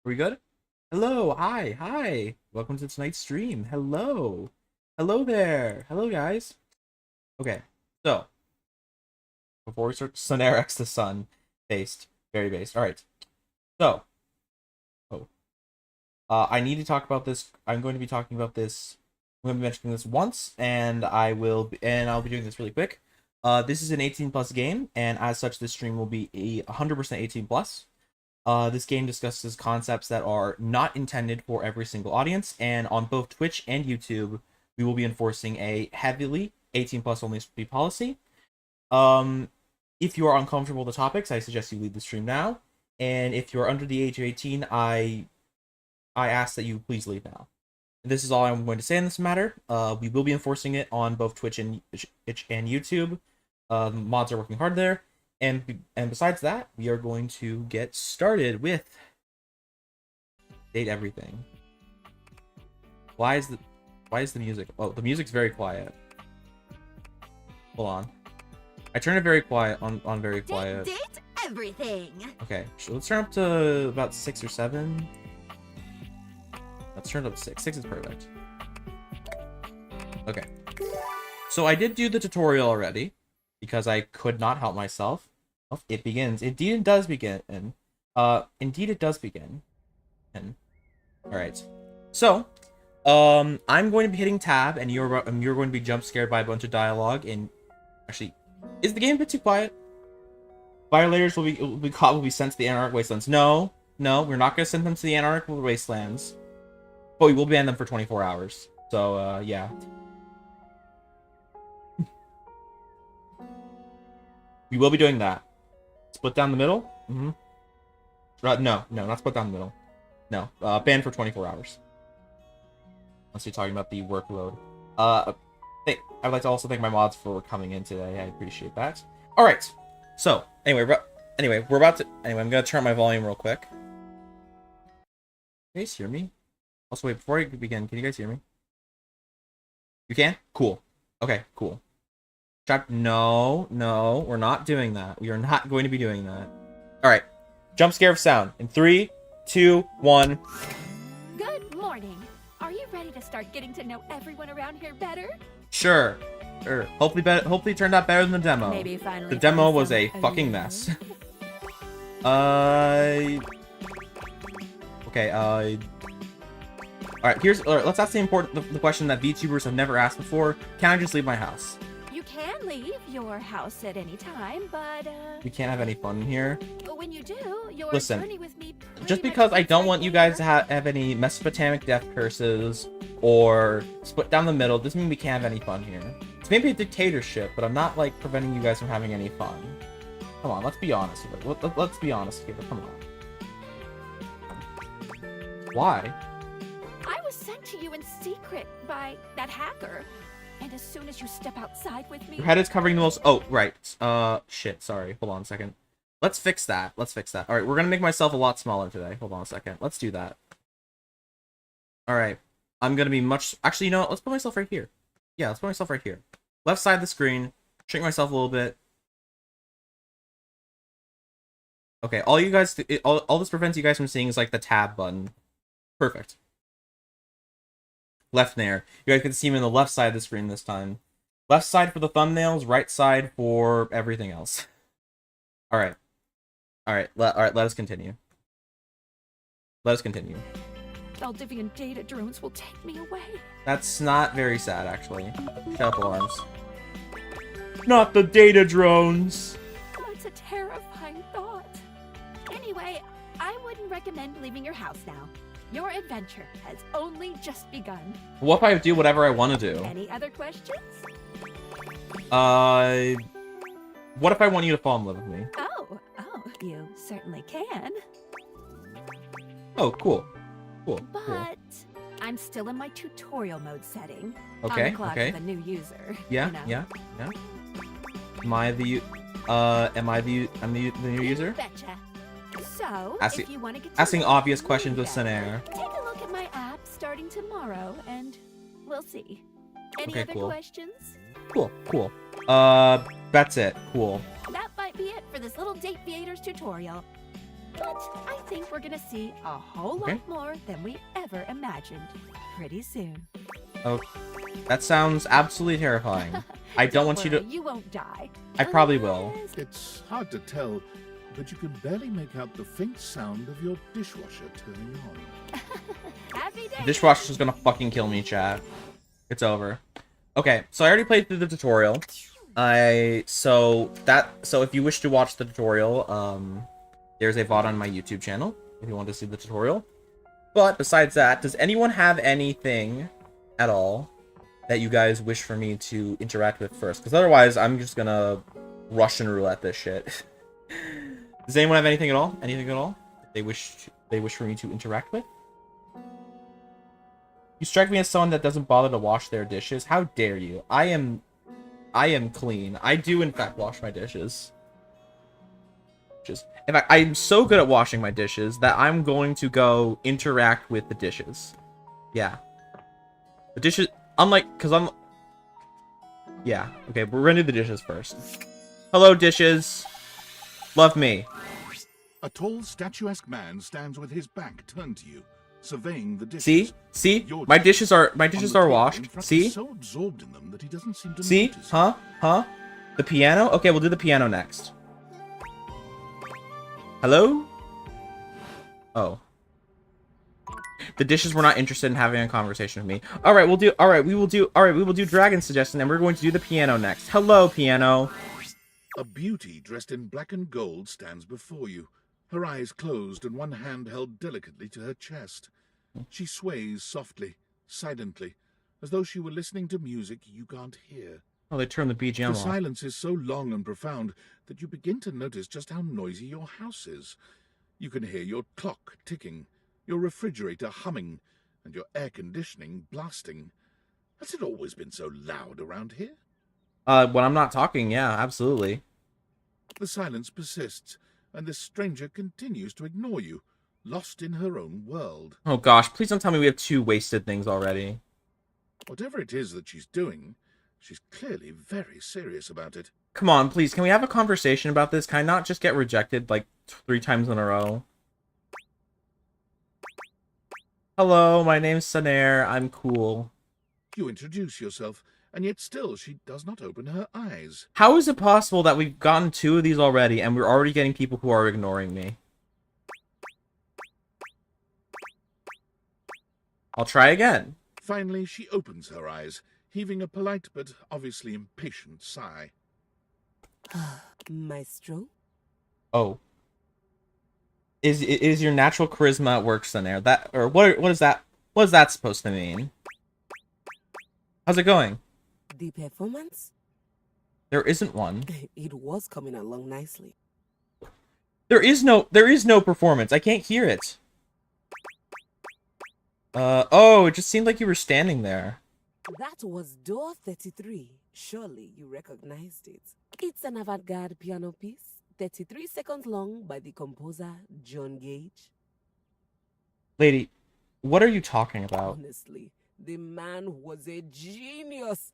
Are we good? Hello, hi. Welcome to tonight's stream. Hello there. Hello, guys. Okay, so before we start, Sunair X the Sun, based, very based. All right, so oh, I need to talk about this. I'm going to be talking about this. I'm going to be mentioning this once, and I'll be doing this really quick. This is an 18 plus game, and as such, this stream will be a 100% 18 plus. This game discusses concepts that are not intended for every single audience, and on both Twitch and YouTube, we will be enforcing a heavily 18 plus only policy. If you are uncomfortable with the topics, I suggest you leave the stream now. And if you are under the age of 18, I ask that you please leave now. This is all I'm going to say in this matter. We will be enforcing it on both Twitch and YouTube. Mods are working hard there. And besides that, we are going to get started with date everything. Why is the music? Oh, the music's very quiet. Hold on. I turned it very quiet on very quiet. Date everything. Okay, so let's turn up to about 6 or 7. Let's turn it up to 6. 6 is perfect. Okay. So I did do the tutorial already because I could not help myself. Oh, it begins. Indeed, it does begin. Indeed, it does begin. All right. So, I'm going to be hitting tab, and you're going to be jump scared by a bunch of dialogue. And actually, is the game a bit too quiet? Violators will be sent to the Antarctic Wastelands. No, we're not going to send them to the Antarctic Wastelands, but we will ban them for 24 hours. So, yeah. We will be doing that. Split down the middle? Mm-hmm. No, not split down the middle. No, banned for 24 hours. Unless you're talking about the workload. I'd like to also thank my mods for coming in today. I appreciate that. All right. So, anyway, we're about to... Anyway, I'm going to turn my volume real quick. Can you guys hear me? Also, wait, before I begin, can you guys hear me? You can? Cool. Okay, cool. No, we're not doing that. We are not going to be doing that. Alright. Jump scare of sound. In 3, 2, 1. Good morning. Are you ready to start getting to know everyone around here better? Sure. Hopefully it turned out better than the demo. Maybe finally the demo was a fucking mess. Okay, alright, let's ask the question that VTubers have never asked before. Can I just leave my house? You can leave your house at any time, but we can't have any fun in here. When you do, your journey with me just because I don't want you guys to have any Mesopotamic death curses or split down the middle doesn't mean we can't have any fun here. It's maybe a dictatorship, but I'm not like preventing you guys from having any fun. Come on, let's be honest with it. Let's be honest here. Come on. Why? I was sent to you in secret by that hacker. And as soon as you step outside with me... Your head is covering the most... Oh, right. Shit, sorry. Hold on a second. Let's fix that. Alright, we're gonna make myself a lot smaller today. Hold on a second. Let's do that. Alright. I'm gonna be much... Actually, you know what? Let's put myself right here. Yeah, let's put myself right here. Left side of the screen. Shrink myself a little bit. Okay, all you guys... All this prevents you guys from seeing is, like, the tab button. Perfect. Left there. You guys can see him in the left side of the screen this time. Left side for the thumbnails, right side for everything else. Alright. Let us continue. Valdivian data drones will take me away. That's not very sad, actually. Shut up, alarms. Not the data drones! Oh, it's a terrifying thought. Anyway, I wouldn't recommend leaving your house now. Your adventure has only just begun. What if I do whatever I want to do? Any other questions? What if I want you to fall in love with me? Oh, you certainly can. Oh, cool. But I'm still in my tutorial mode setting. Okay, on the clock okay. with a new user. Yeah, you know? yeah. Am I the new user? Betcha. So, Asking, if you want to get asking obvious questions with Sunair. Take a look at my app starting tomorrow, and we'll see. Any Okay, other cool. questions? Cool. That's it. Cool. That might be it for this little Date Creators tutorial. But I think we're gonna see a whole lot more than we ever imagined pretty soon. Oh, that sounds absolutely terrifying. I don't want you to... You won't die. I probably will. It's hard to tell, but you can barely make out the faint sound of your dishwasher turning on. Happy day. The dishwasher's gonna fucking kill me, chat. It's over. Okay, so I already played through the tutorial. So if you wish to watch the tutorial, there's a VOD on my YouTube channel if you want to see the tutorial. But besides that, does anyone have anything at all that you guys wish for me to interact with first? Because otherwise, I'm just gonna Russian roulette this shit. Does anyone have anything at all? Anything at all they wish for me to interact with? You strike me as someone that doesn't bother to wash their dishes. How dare you? I am clean. I do in fact wash my dishes. In fact, I'm so good at washing my dishes that I'm going to go interact with the dishes. Yeah. The dishes, yeah, okay, we're gonna do the dishes first. Hello, dishes. Love me. A tall, statuesque man stands with his back turned to you, surveying the dishes. See? My dishes are washed. See? So absorbed in them that he doesn't seem to See? notice. Huh? The piano? Okay, we'll do the piano next. Hello? Oh. The dishes were not interested in having a conversation with me. We will do dragon suggestion, and we're going to do the piano next. Hello, piano. A beauty dressed in black and gold stands before you, her eyes closed and one hand held delicately to her chest. She sways softly, silently, as though she were listening to music you can't hear. Oh, they turned the BGM off. The silence is so long and profound that you begin to notice just how noisy your house is. You can hear your clock ticking, your refrigerator humming, and your air conditioning blasting. Has it always been so loud around here? When I'm not talking, yeah, absolutely. The silence persists, and this stranger continues to ignore you, lost in her own world. Oh gosh, please don't tell me we have 2 wasted things already. Whatever it is that she's doing, she's clearly very serious about it. Come on, please, can we have a conversation about this? Can I not just get rejected, like, 3 times in a row? Hello, my name's Sunair. I'm cool. You introduce yourself, and yet still she does not open her eyes. How is it possible that we've gotten 2 of these already, and we're already getting people who are ignoring me? I'll try again. Finally, she opens her eyes, heaving a polite but obviously impatient sigh. Maestro? Oh. Is your natural charisma at work, Sunair? That, or what is that? What is that supposed to mean? How's it going? The performance? There isn't one. It was coming along nicely. There is no performance. I can't hear it. Oh, it just seemed like you were standing there. That was door 33. Surely you recognized it. It's an avant-garde piano piece, 33 seconds long, by the composer John Gage. Lady, what are you talking about? Honestly, the man was a genius.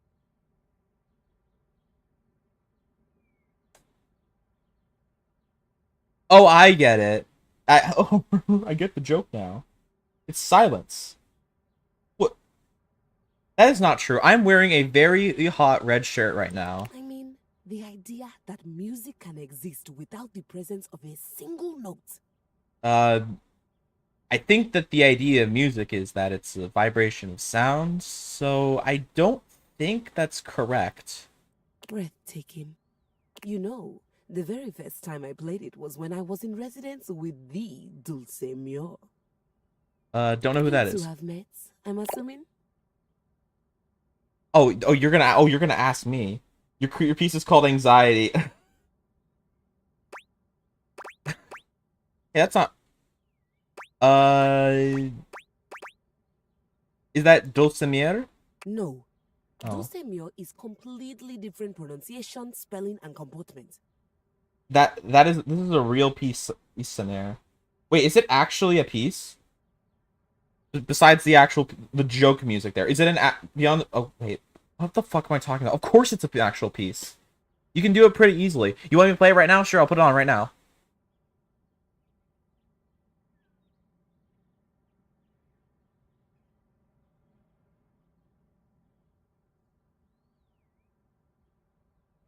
Oh, I get it. I get the joke now. It's silence. What? That is not true. I'm wearing a very hot red shirt right now. I mean, the idea that music can exist without the presence of a single note. I think that the idea of music is that it's a vibration of sound, so I don't think that's correct. Breathtaking. You know, the very first time I played it was when I was in residence with the Doxxing. Don't know who that is. To have met, I'm assuming. Oh, you're gonna ask me. Your piece is called Anxiety. Hey, that's not. Is that Doxxing? No. Oh. Doxxing is completely different pronunciation, spelling, and comportment. This is a real piece Sunair. Wait, is it actually a piece? Besides the joke music there. Is it beyond oh wait. What the fuck am I talking about? Of course it's an actual piece. You can do it pretty easily. You want me to play it right now? Sure, I'll put it on right now.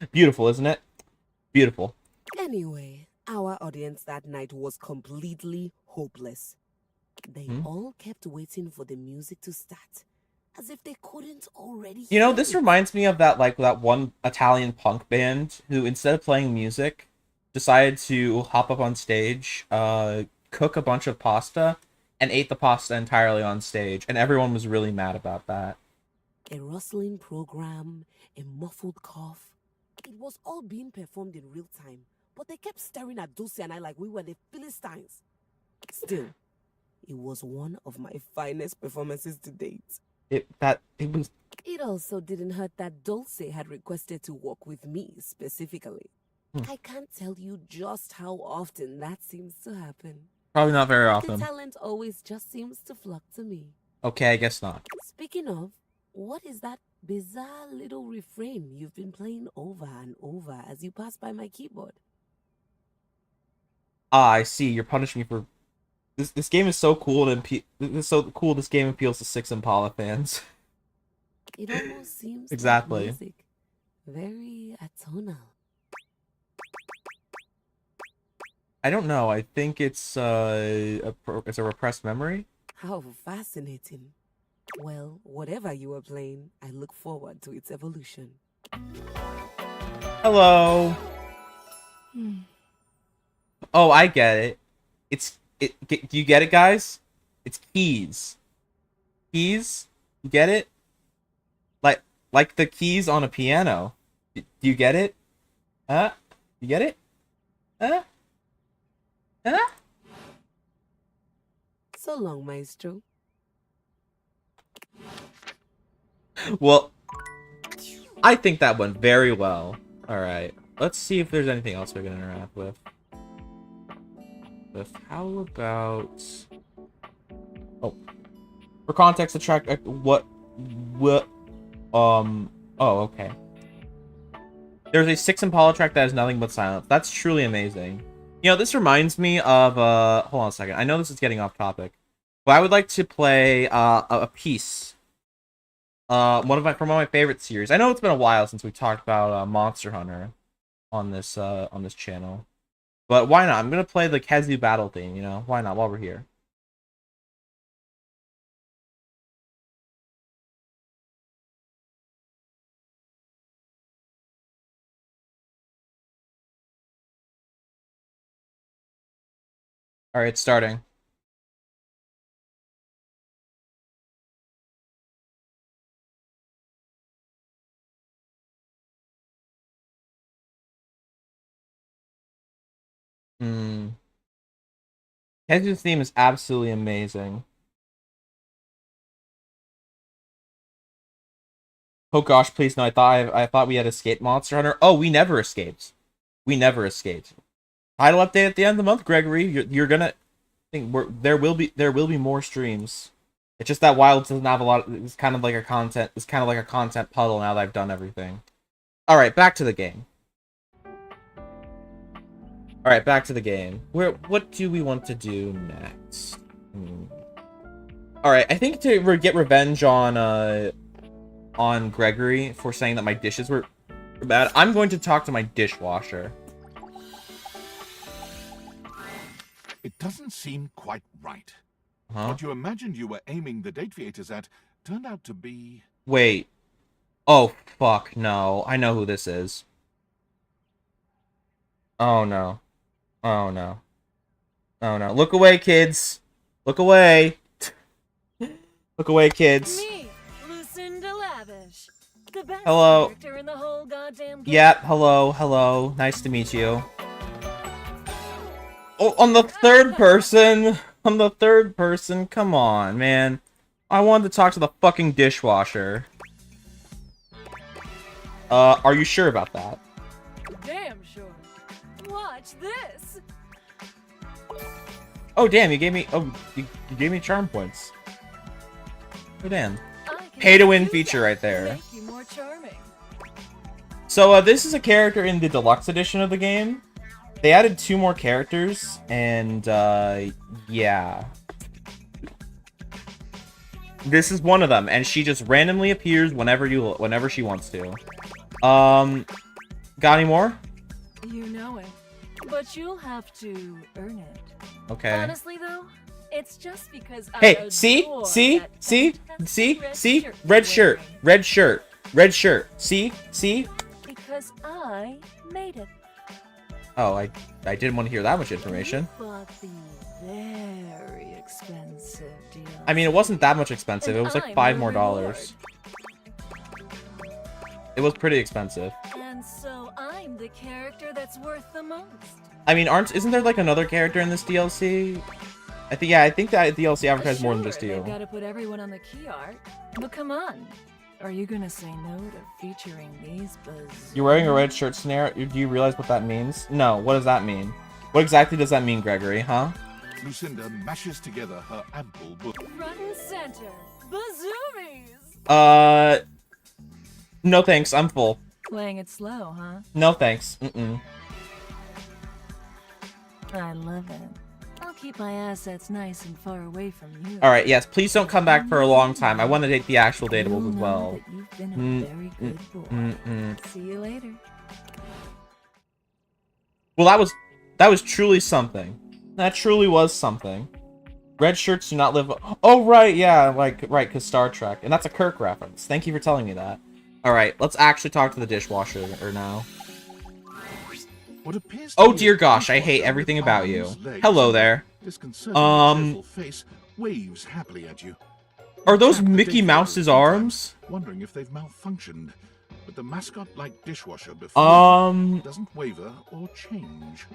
Beautiful, isn't it? Beautiful. Anyway, our audience that night was completely hopeless. They all kept waiting for the music to start, as if they couldn't already You know, hear this it. reminds me of that one Italian punk band who, instead of playing music, decided to hop up on stage, cook a bunch of pasta, and ate the pasta entirely on stage, and everyone was really mad about that. A rustling program, a muffled cough. It was all being performed in real time, but they kept staring at Dulce and I like we were the Philistines. Still, it was one of my finest performances to date. It was. It also didn't hurt that Dulce had requested to work with me specifically. I can't tell you just how often that seems to happen. Probably not very The often. talent always just seems to flock to me. Okay, I guess not. Speaking of, what is that bizarre little refrain you've been playing over and over as you pass by my keyboard? Ah, I see. You're punishing me for this game is so cool and it's so cool. This game appeals to 6 Impala fans. It almost seems Exactly. like music. Very atonal. I don't know. I think it's a repressed memory. How fascinating. Well, whatever you are playing, I look forward to its evolution. Hello. Oh, I get it. Do you get it, guys? It's keys. Keys? You get it? Like the keys on a piano. Do you get it? You get it? So long, Maestro. Well, I think that went very well. Alright. Let's see if there's anything else we can interact with. How about... Oh. For context, the track... Oh, okay. There's a 6 Impala track that has nothing but silence. That's truly amazing. You know, this reminds me of... Hold on a second. I know this is getting off topic. But I would like to play a piece. From one of my favorite series. I know it's been a while since we talked about Monster Hunter on this channel. But why not? I'm gonna play the Khezu battle theme, you know? Why not, while we're here? Alright, it's starting. Khezu's theme is absolutely amazing. Oh gosh, please no! I thought we had escaped Monster Hunter. Oh, we never escaped. We never escaped. Title update at the end of the month, Gregory. You're gonna think there will be more streams. It's just that Wilds doesn't have a lot. It's kind of like a content. It's kind of like a content puddle now that I've done everything. All right, back to the game. All right, back to the game. What do we want to do next? All right, I think to get revenge on Gregory for saying that my dishes were bad, I'm going to talk to my dishwasher. It doesn't seem quite right. Huh? What you imagined you were aiming the Dateviators at turned out to be... Wait. Oh, fuck, no. I know who this is. Oh, no. Oh, no. Oh, no. Look away, kids. Look away. Look away, kids. Me, Lucinda Lavish, the best Hello. character in the whole goddamn game. Yep, hello. Nice to meet you. Oh, on the third person? On the third person? Come on, man. I wanted to talk to the fucking dishwasher. Are you sure about that? Damn sure. Watch this. Oh, damn, you gave me... Oh, you gave me charm points. Oh, damn. I can Pay to win use feature that right to there. Make you more charming. So, this is a character in the deluxe edition of the game. They added 2 more characters, and, yeah. This is one of them, and she just randomly appears whenever she wants to. Got any more? You know it. But you'll have to earn it. Okay. Honestly, though, it's just because Hey, I see? adore See? that See? fantastic See? red See? shirt Red you're shirt. wearing. Red shirt. Red shirt. See? See? Because I made it. Oh, I didn't want to hear that much information. You bought the very expensive deal. I mean, it wasn't that much expensive. It was like And $5 I'm more the dollars. It was pretty expensive. And so I'm the character that's worth the most. I mean, isn't there like another character in this DLC? I think that DLC advertised more than just Sure, you. they've got to put everyone on the key art. But come on. Are you gonna say no to featuring these buzz? You're wearing a red shirt, Sunair. Do you realize what that means? No, what does that mean? What exactly does that mean, Gregory, huh? Lucinda mashes together her ample book. Front and center. Bazoomies! No thanks, I'm full. Playing it slow, huh? No thanks. Mm-mm. I love it. I'll keep my assets nice and far away from you. Alright, yes, please don't come back for a long time. I want to take the actual datables as You'll well. know that you've been a very good boy. See you later. Well, that was truly something. That truly was something. Red shirts do not live... Oh, right, yeah, like, right, because Star Trek. And that's a Kirk reference. Thank you for telling me that. Alright, let's actually talk to the dishwasher now. What appears to Oh be dear a gosh, I dishwasher hate with everything about you. arms, legs, Hello and there. disconcerting cheerful face waves happily at you. Are those Tap the Mickey dishwasher Mouse's sometimes, arms? Wondering if they've malfunctioned. But the mascot-like dishwasher before doesn't waver or change.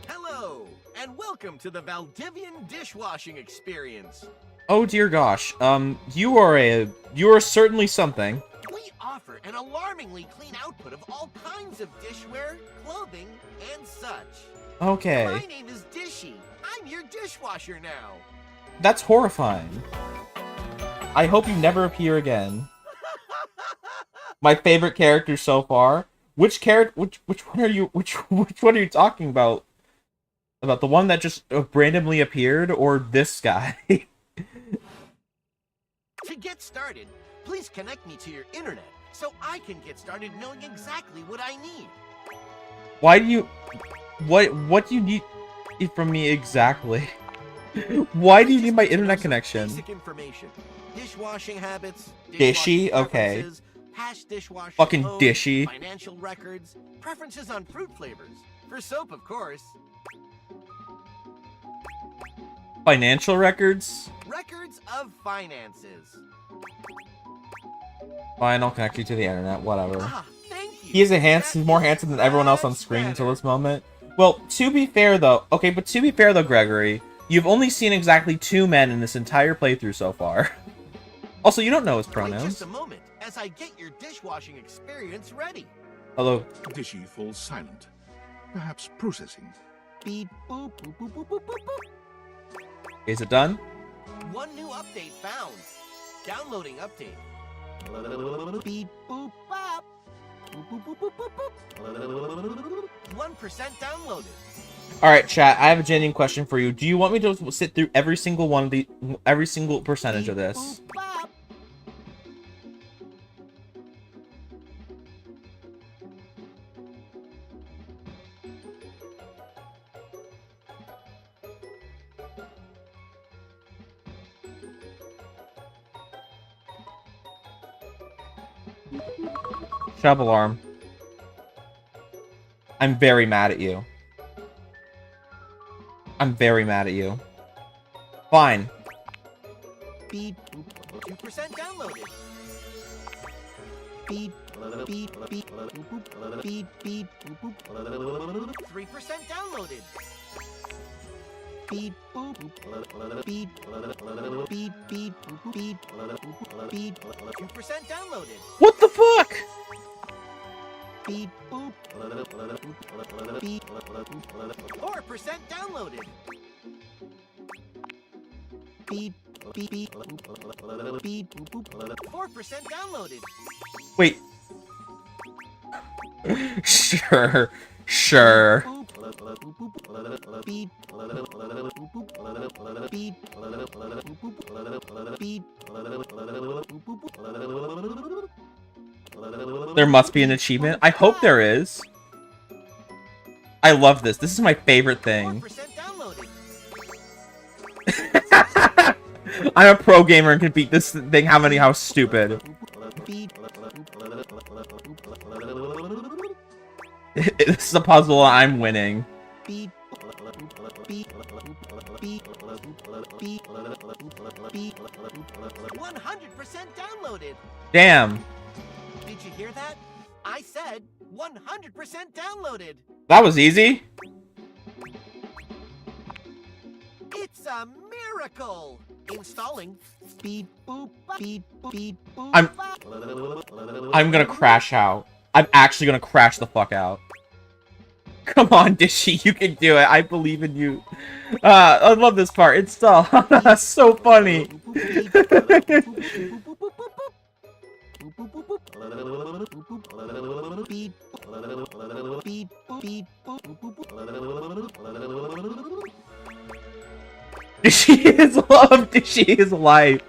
Hello, and welcome to the Valdivian dishwashing experience. Oh dear gosh. You are certainly something. We offer an alarmingly clean output of all kinds of dishware, clothing, and such. Okay. My name is Dishy. I'm your dishwasher now. That's horrifying. I hope you never appear again. My favorite character so far. Which one are you which one are you talking about? About the one that just randomly appeared or this guy? To get started, please connect me to your internet so I can get started knowing exactly what I need. Why do you what do you need from me exactly? Why do you need my internet connection? Basic information. Dishwashing habits, Dishy? dishwashing Okay. preferences, hash dishwashing Fucking code, dishy. financial records, preferences on fruit flavors. For soap, of course. Financial records? Records of finances. Fine, I'll connect you to the internet, whatever. Ah, thank you. He is he's more handsome than everyone else on That's screen until better. this moment. Well, to be fair though, Gregory, you've only seen exactly 2 men in this entire playthrough so far. Also, you don't know his Wait pronouns. just a moment as I get your dishwashing experience ready. Hello. Dishy falls silent, perhaps processing. Beep boop boop boop boop boop boop boop. Is it done? One new update found. Downloading update. Beep boop bop. Boop boop boop boop boop boop. 1% downloaded. Alright, chat, I have a genuine question for you. Do you want me to sit through every single percentage of this? Beep boop bop. Shut up, alarm. I'm very mad at you. I'm very mad at you. Fine. Beep boop. 2% downloaded. Beep beep beep boop boop. Beep beep boop boop. 3% downloaded. Beep boop beep beep beep boop beep beep. 2% downloaded. What the fuck? Beep boop beep. 4% downloaded. Beep beep beep beep boop. 4% downloaded. Wait. Sure. Sure. Beep beep beep. There must be an achievement. I hope there is. I love this. This is my favorite thing. 4% downloaded. I'm a pro gamer and can beat this thing. How stupid. This is a puzzle. I'm winning. 100% downloaded. Damn. Did you hear that? I said 100% downloaded. That was easy. It's a miracle. Installing. Beep boop beep beep boop. I'm gonna crash out. I'm actually gonna crash the fuck out. Come on, Dishy, you can do it. I believe in you. I love this part. It's so so funny. Dishy is love. Dishy is life.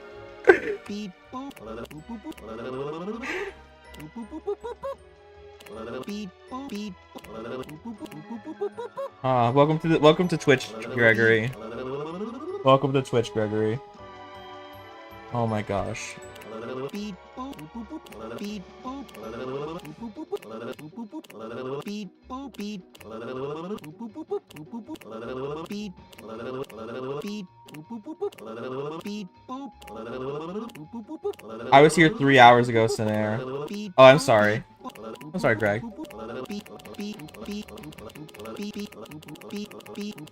Welcome to Twitch, Gregory. Welcome to Twitch, Gregory. Oh my gosh. I was here 3 hours ago, Sunair. Oh, I'm sorry. I'm sorry, Greg.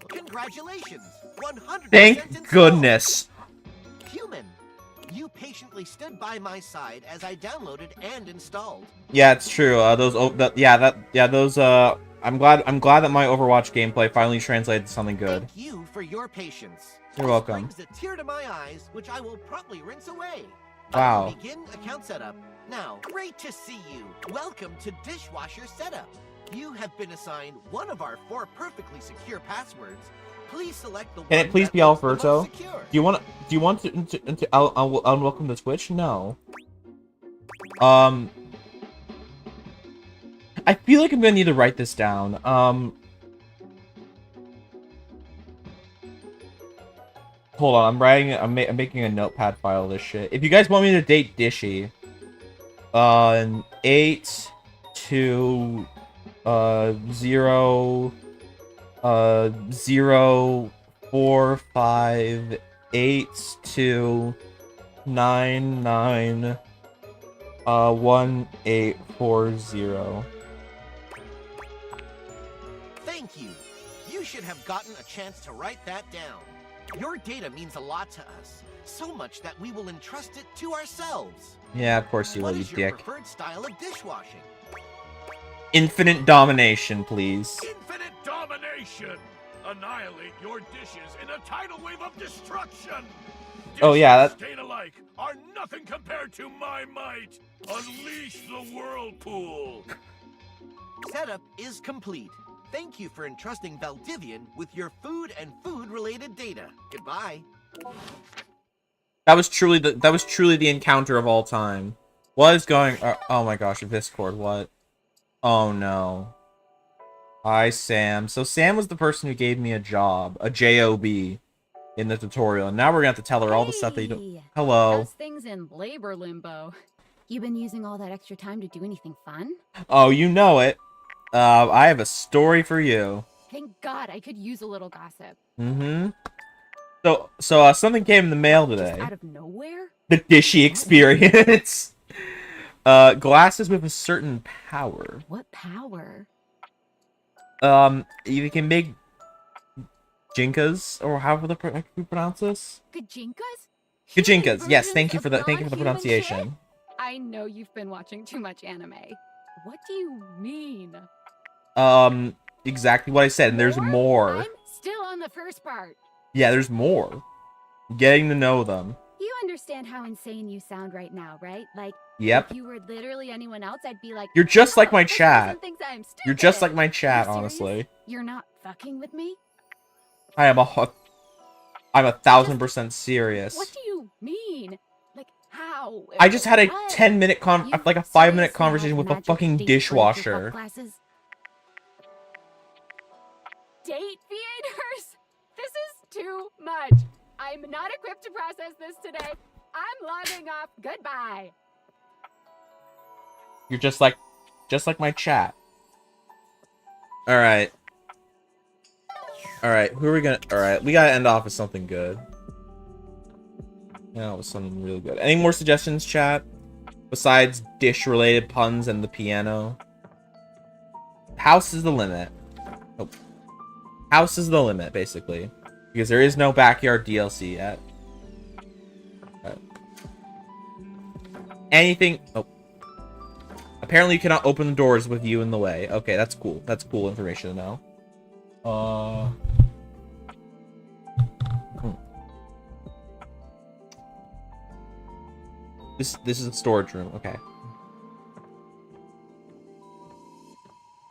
Congratulations! 100% Thank installed. goodness. Human, you patiently stood by my side as I downloaded and installed. Yeah, it's true. Those I'm glad that my Overwatch gameplay finally translated to something good. Thank you for your patience. You're This welcome. brings a tear to my eyes, which I will promptly rinse away. Wow. I will begin account setup. Now, great to see you. Welcome to Dishwasher Setup. You have been assigned one of our 4 perfectly secure passwords. Please select the one Can it please that be looks the Alberto? most secure. Do you want to unwelcome to Twitch? No. I feel like I'm gonna need to write this down. Hold on, I'm making a notepad file of this shit. If you guys want me to date Dishy, 8 to 0 0 4 5 8 2 9 9 1 8 4 0. Thank you. You should have gotten a chance to write that down. Your data means a lot to us, so much that we will entrust it to ourselves. Yeah, of course you will, What you is your dick. preferred style of dishwashing? Infinite domination, please. Infinite domination! Annihilate your dishes in a tidal wave of destruction! Oh, yeah, Dishes stayed alike are nothing compared to my might! Unleash the whirlpool! Setup is complete. Thank you for entrusting Valdivian with your food and food-related data. Goodbye. That was truly the encounter of all time. What is going? Oh my gosh, Discord. What? Oh no. Hi, Sam. So Sam was the person who gave me a job, a job, in the tutorial, and now we're gonna have to tell her all the stuff that you don't. Hello. How's things in labor limbo? You been using all that extra time to do anything fun? Oh, you know it. I have a story for you. Thank God, I could use a little gossip. Mm-hmm. So something came in the mail Just today. out of nowhere? The Dishy experience. Glasses with a certain power. What power? You can make jinkas, or however you pronounce this. Gajinkas? Gajinkas. Yes, Human thank you for the versions of pronunciation. non-human shit? I know you've been watching too much anime. What do you mean? Exactly what I said, and there's more. I'm still on the first part. Yeah, there's more. Getting to know them. You understand how insane you sound right now, right? Like, Yep. if you were literally anyone else, I'd be like, You're just like my "Oh, this chat. person thinks I'm You're just stupid." like my chat, Are you honestly. serious? You're not fucking with me? I'm 1,000% serious. What do you mean? Like, How? I just had a What? 10-minute You like a 5-minute seriously conversation have with a magic fucking date breakers dishwasher. with glasses? Date theaters? This is too much. I'm not equipped to process this today. I'm logging off. Goodbye. You're just like my chat. All right. Who are we gonna? All right, we gotta end off with something good. Yeah, with something really good. Any more suggestions, chat? Besides dish-related puns and the piano. House is the limit. Oh. House is the limit, basically, because there is no backyard DLC yet. Right. Anything? Oh. Apparently, you cannot open the doors with you in the way. Okay, that's cool. That's cool information to know. This is a storage room. Okay.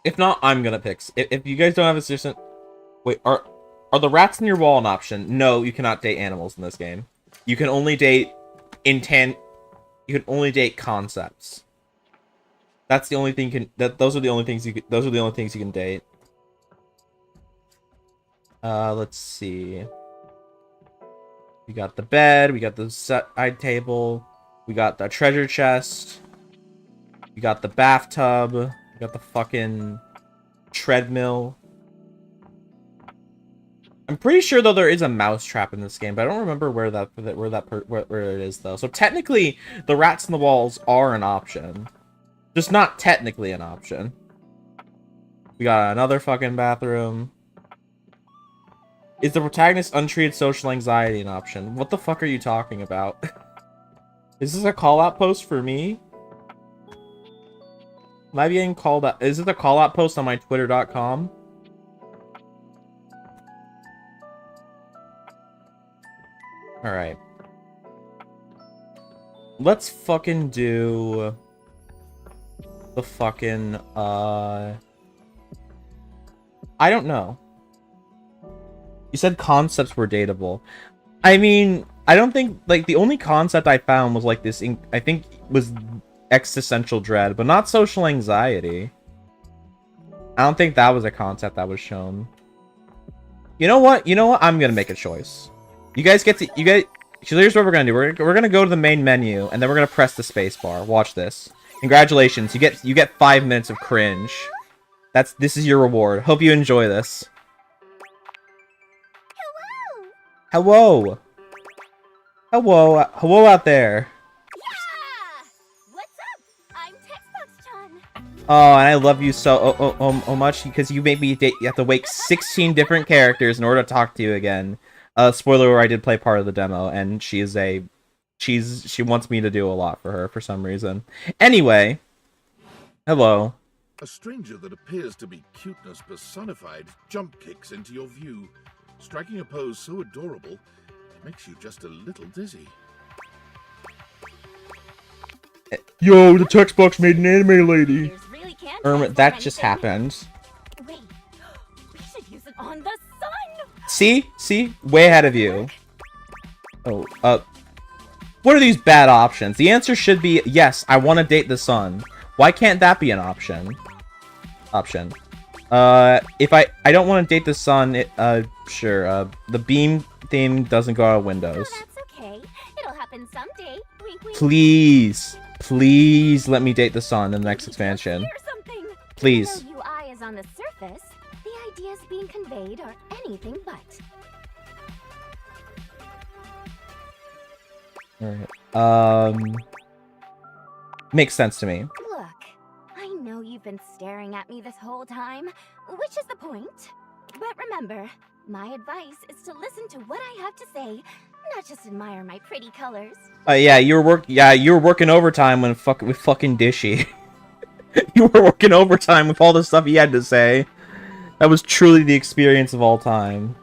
If not, I'm gonna pick. If you guys don't have a suggestion, wait, are the rats in your wall an option? No, you cannot date animals in this game. You can only date intent. You can only date concepts. That's the only thing you can. Those are the only things you can. Those are the only things you can date. Let's see. We got the bed. We got the side table. We got the treasure chest. We got the bathtub. We got the fucking treadmill. I'm pretty sure though there is a mouse trap in this game, but I don't remember where it is though. So technically, the rats in the walls are an option, just not technically an option. We got another fucking bathroom. Is the protagonist untreated social anxiety an option? What the fuck are you talking about? Is this a call-out post for me? Am I being called out? Is this a call-out post on my twitter.com? Alright. Let's fucking do the fucking, I don't know. You said concepts were dateable. I mean, I don't think, like, the only concept I found was, like, this, I think, was existential dread, but not social anxiety. I don't think that was a concept that was shown. You know what? I'm gonna make a choice. You guys get to, so here's what we're gonna do. We're gonna go to the main menu, and then we're gonna press the space bar. Watch this. Congratulations, you get 5 minutes of cringe. This is your reward. Hope you enjoy this. Hello! Hello! Hello out there! Yeah! What's up? I'm Textbox-chan. Oh, and I love you so much because you made me you have to wake 16 different characters in order to talk to you again. Spoiler: I did play part of the demo, and she wants me to do a lot for her for some reason. Anyway, hello. A stranger that appears to be cuteness personified jump kicks into your view, striking a pose so adorable, it makes you just a little dizzy. Yo, the text box made an anime lady. Ears really can transform That just anything. happened. Wait, we should use it on the sun. See? Way ahead of you. Oh, what are these bad options? The answer should be, yes, I want to date the sun. Why can't that be an option? If I don't want to date the sun, sure, the beam theme doesn't go out of Windows. Oh, that's okay. It'll happen someday. Wink, wink. Please let me date the sun in the next expansion. Hear something. Please. Even though UI is on the surface, the ideas being conveyed are anything but. Alright. Makes sense to me. Look, I know you've been staring at me this whole time, which is the point. But remember, my advice is to listen to what I have to say, not just admire my pretty colors. Yeah, you were working overtime with fucking Dishy. You were working overtime with all the stuff he had to say. That was truly the experience of all time.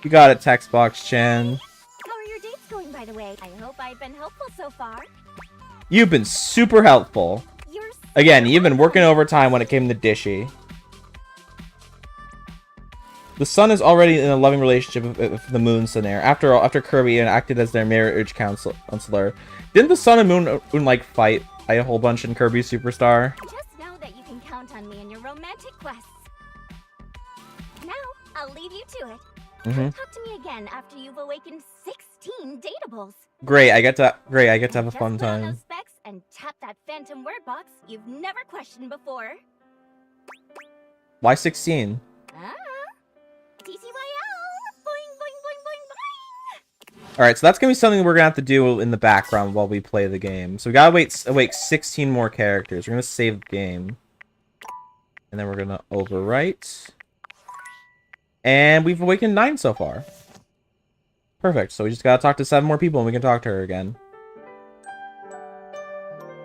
You got it, Textbox-chan. How are your dates going, by the way? I hope I've been helpful so far. You've been super helpful. You're so Again, you've been working overtime when it came to Dishy. The sun is already in a loving relationship with the moon, Sunair. After all, after Kirby acted as their marriage counselor, didn't the sun and moon like fight a whole bunch in Kirby Superstar? Just know that you can count on me in your romantic quests. Now, I'll leave you to it. Talk to me again after you've awakened 16 datables. Great, I get to have a Just fun put on time. those specs and tap that phantom word box you've never questioned before. Why 16? Ah, TTYL! Boing, boing, boing, boing, boing! Alright, so that's gonna be something we're gonna have to do in the background while we play the game. So we gotta wait 16 more characters. We're gonna save the game. And then we're gonna overwrite. And we've awakened 9 so far. Perfect. So we just gotta talk to 7 more people and we can talk to her again.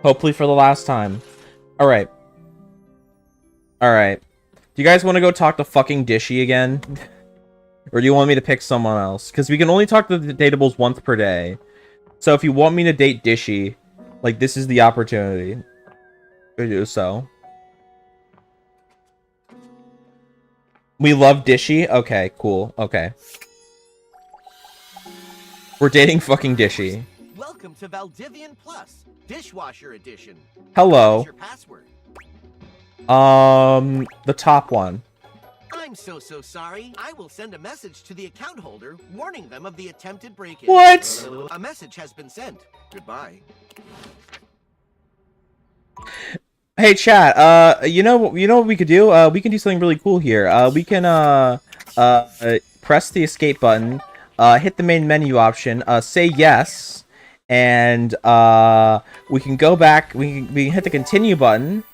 Hopefully for the last time. Alright. Alright. Do you guys want to go talk to fucking Dishy again? Or do you want me to pick someone else? Because we can only talk to the datables once per day. So if you want me to date Dishy, like, this is the opportunity to do so. We love Dishy? Okay, cool. Okay. We're dating fucking Dishy. Welcome to Valdivian Plus, Dishwasher Edition. Hello. What is your password? The top one. I'm so sorry. I will send a message to the account holder warning them of the attempted break-in. What? A message has been sent. Goodbye. Hey chat, you know what we could do? We can do something really cool here. We can press the escape button, hit the main menu option, say yes, and we can go back. We can hit the continue button.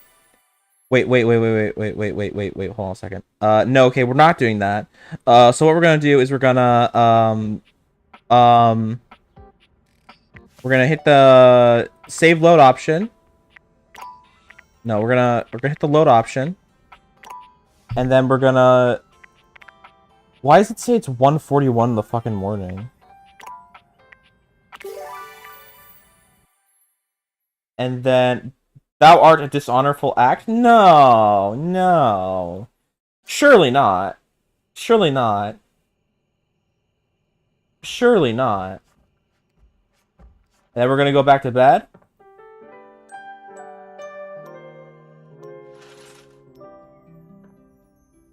Wait, hold on a second. No, okay, we're not doing that. So what we're gonna do is we're gonna hit the save load option. No, we're gonna hit the load option. And then we're gonna... Why does it say it's 1:41 in the fucking morning? And then... Thou art a dishonorful act? No, no. Surely not. Surely not. Surely not. And then we're gonna go back to bed?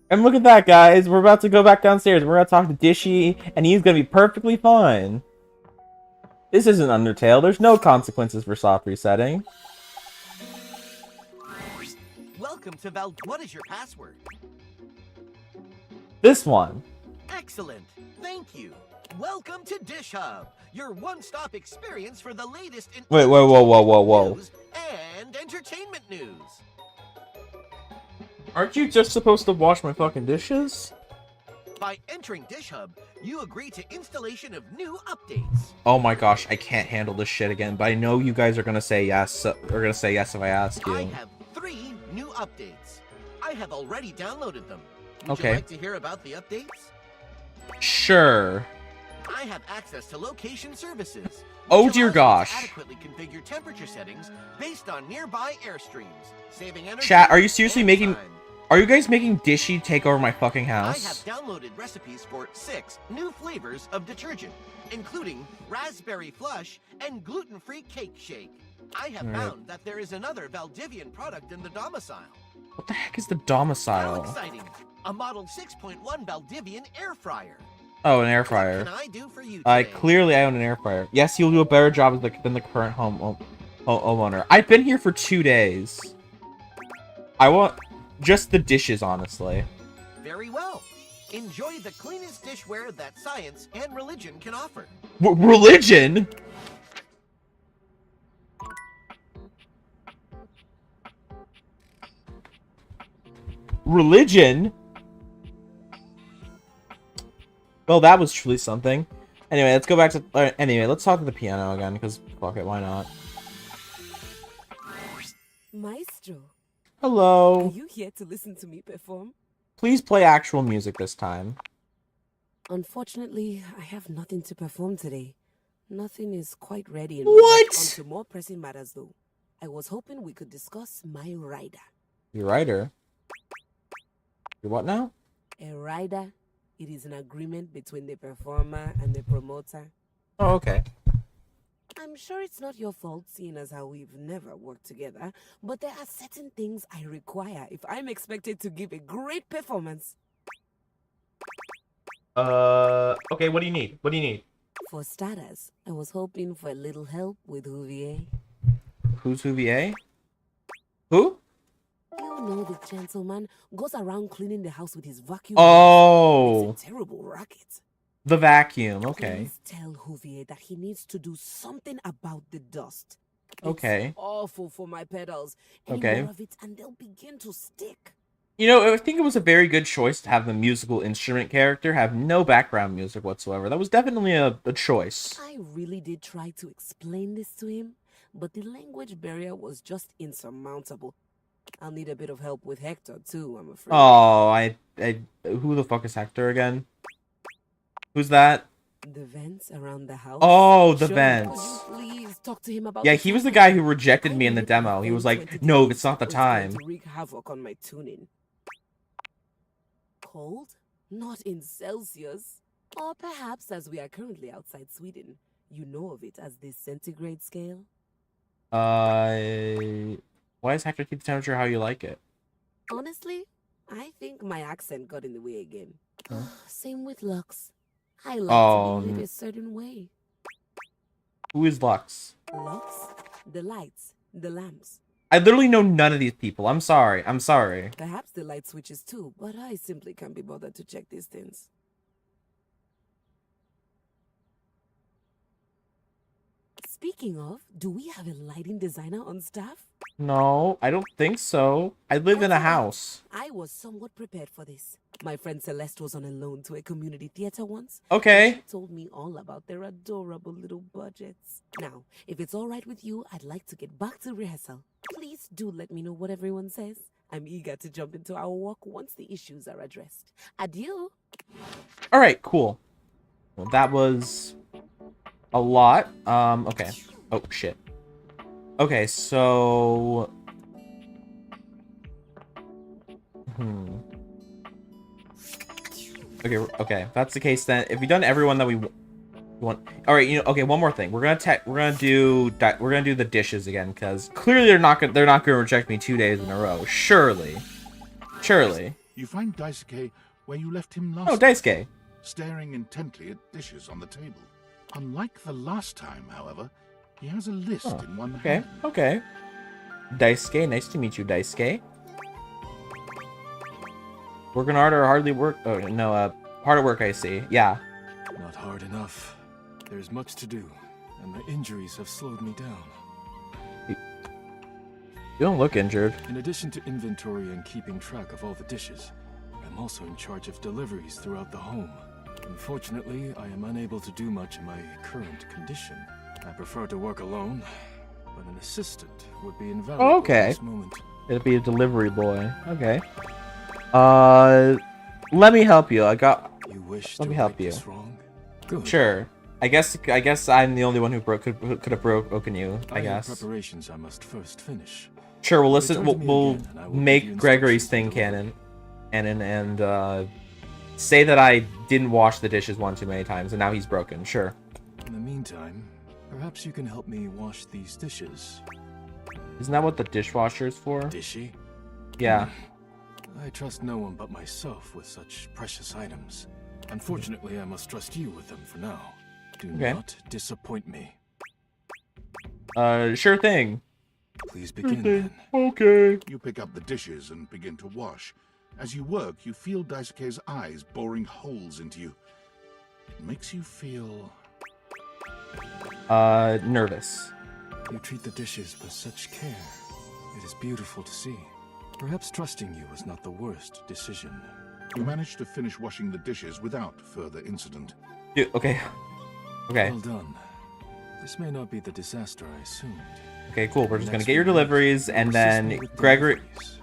And look at that, guys. We're about to go back downstairs. We're gonna talk to Dishy, and he's gonna be perfectly fine. This isn't Undertale. There's no consequences for soft resetting. Welcome to What is your password? This one. Excellent. Thank you. Welcome to Dish Hub, your one-stop experience for the latest in Wait, whoa. news and entertainment news. Aren't you just supposed to wash my fucking dishes? By entering Dish Hub, you agree to installation of new updates. Oh my gosh, I can't handle this shit again, but I know you guys are gonna say yes. We're gonna say yes if I ask you. I have 3 new updates. I have already downloaded them. Would Okay. you like to hear about the updates? Sure. I have access to location services. which Oh dear allows me to gosh. adequately configure temperature settings based on nearby airstreams, saving energy. Chat, are you seriously and making... time. Are you guys making Dishy take over my fucking I have house? downloaded recipes for 6 new flavors of detergent, including raspberry flush and gluten-free cake shake. I have Alright. found that there is another Valdivian product in the domicile. What the heck is the How domicile? exciting! A Model 6.1 Valdivian air fryer. Oh, an air What fryer. can I do for you I today? clearly own an air fryer. Yes, you'll do a better job than the current homeowner. I've been here for 2 days. I want just the dishes, honestly. Very well. Enjoy the cleanest dishware that science and religion can offer. Religion? Religion? Well, that was truly something. Anyway, let's go back to... anyway, let's talk to the piano again, because fuck it, why not? Maestro, are Hello. you here to listen to me perform? Please play actual music this time. Unfortunately, I have nothing to perform today. Nothing is quite ready. And What? On to more pressing matters, though. I was hoping we could discuss my rider. Your writer? Your what now? A rider? It is an agreement between the performer and the promoter. Oh, okay. I'm sure it's not your fault, seeing as how we've never worked together, but there are certain things I require if I'm expected to give a great performance. Okay, what do you need? What do you need? For starters, I was hoping for a little help with Huvier. Who's Huvier? Who? You know the gentleman goes around cleaning the house with his vacuum. Oh, It's a terrible racket. the vacuum. Okay. Please tell Huvier that he needs to do something about the dust. Okay. It's awful for my pedals. Any Okay. more of it and they'll begin to stick. You know, I think it was a very good choice to have the musical instrument character have no background music whatsoever. That was definitely a choice. I really did try to explain this to him, but the language barrier was just insurmountable. I'll need a bit of help with Hector too, I'm afraid. Oh, who the fuck is Hector again? Who's that? The vents around the house. Oh, the Sure, vents. could you please talk to him about Yeah, this he was the one? guy who rejected I me in the needed my demo. He phone was like, 20 no, days. it's not the It's going time. to wreak havoc on my tuning. Cold? Not in Celsius. Or perhaps, as we are currently outside Sweden, you know of it as the centigrade scale? Why does Hector keep the temperature how you like it? Honestly, I think my accent got in the way again. Huh? Same with Lux. I like to be lit a certain way. Who is Lux? Lux? The lights, the lamps. I literally know none of these people. I'm sorry. I'm sorry. Perhaps the light switches too, but I simply can't be bothered to check these things. Speaking of, do we have a lighting designer on staff? No, I don't think so. I live in a That's all right. house. I was somewhat prepared for this. My friend Celeste was on a loan to a community theater once. Okay. She told me all about their adorable little budgets. Now, if it's all right with you, I'd like to get back to rehearsal. Please do let me know what everyone says. I'm eager to jump into our walk once the issues are addressed. Adieu. All right, cool. Well, that was a lot. Okay. Oh, shit. Okay, so... Okay, if that's the case then. If we've done everyone that we want... Alright, you know, okay, one more thing. We're gonna do the dishes again, because clearly they're not gonna reject me 2 days in a row. Surely. You find Daisuke where you left him last Oh, time, Daisuke. staring intently at dishes on the table. Unlike the last time, however, he has a list in one Okay, hand. okay. Daisuke, nice to meet you, Daisuke. Working hard or hardly work? Oh, no, hard at work, I see. Yeah. Not hard enough. There's much to do, and the injuries have slowed me down. You don't look injured. In addition to inventory and keeping track of all the dishes, I'm also in charge of deliveries throughout the home. Unfortunately, I am unable to do much in my current condition. I prefer to work alone, but an assistant would be invaluable Oh, okay. at this moment. It'd be a delivery boy. Okay. Let me help you. You wish Let to me help right you. this wrong? Good. Sure. I guess I'm the only one who could have broken you. I have guess. preparations I must first finish. Sure. We'll listen. Return to me We'll again, and I will give you make Gregory's instructions thing to canon, and say that I didn't wash the dishes one too many times, and now he's broken. Sure. In the meantime, perhaps you can help me wash these dishes. Isn't that what the dishwasher is for? Dishy? Yeah. I trust no one but myself with such precious items. Unfortunately, I must trust you with them for now. Do Okay. not disappoint me. Sure thing. Please begin then. Okay. You pick up the dishes and begin to wash. As you work, you feel Daisuke's eyes boring holes into you. It makes you feel... Nervous. You treat the dishes with such care. It is beautiful to see. Perhaps trusting you was not the worst decision. You manage to finish washing the dishes without further incident. Dude, okay. Okay. Well done. This may not be the disaster I assumed. Okay, cool. We're just gonna Next get your we meet, deliveries, you and assist then me with Gregory. deliveries.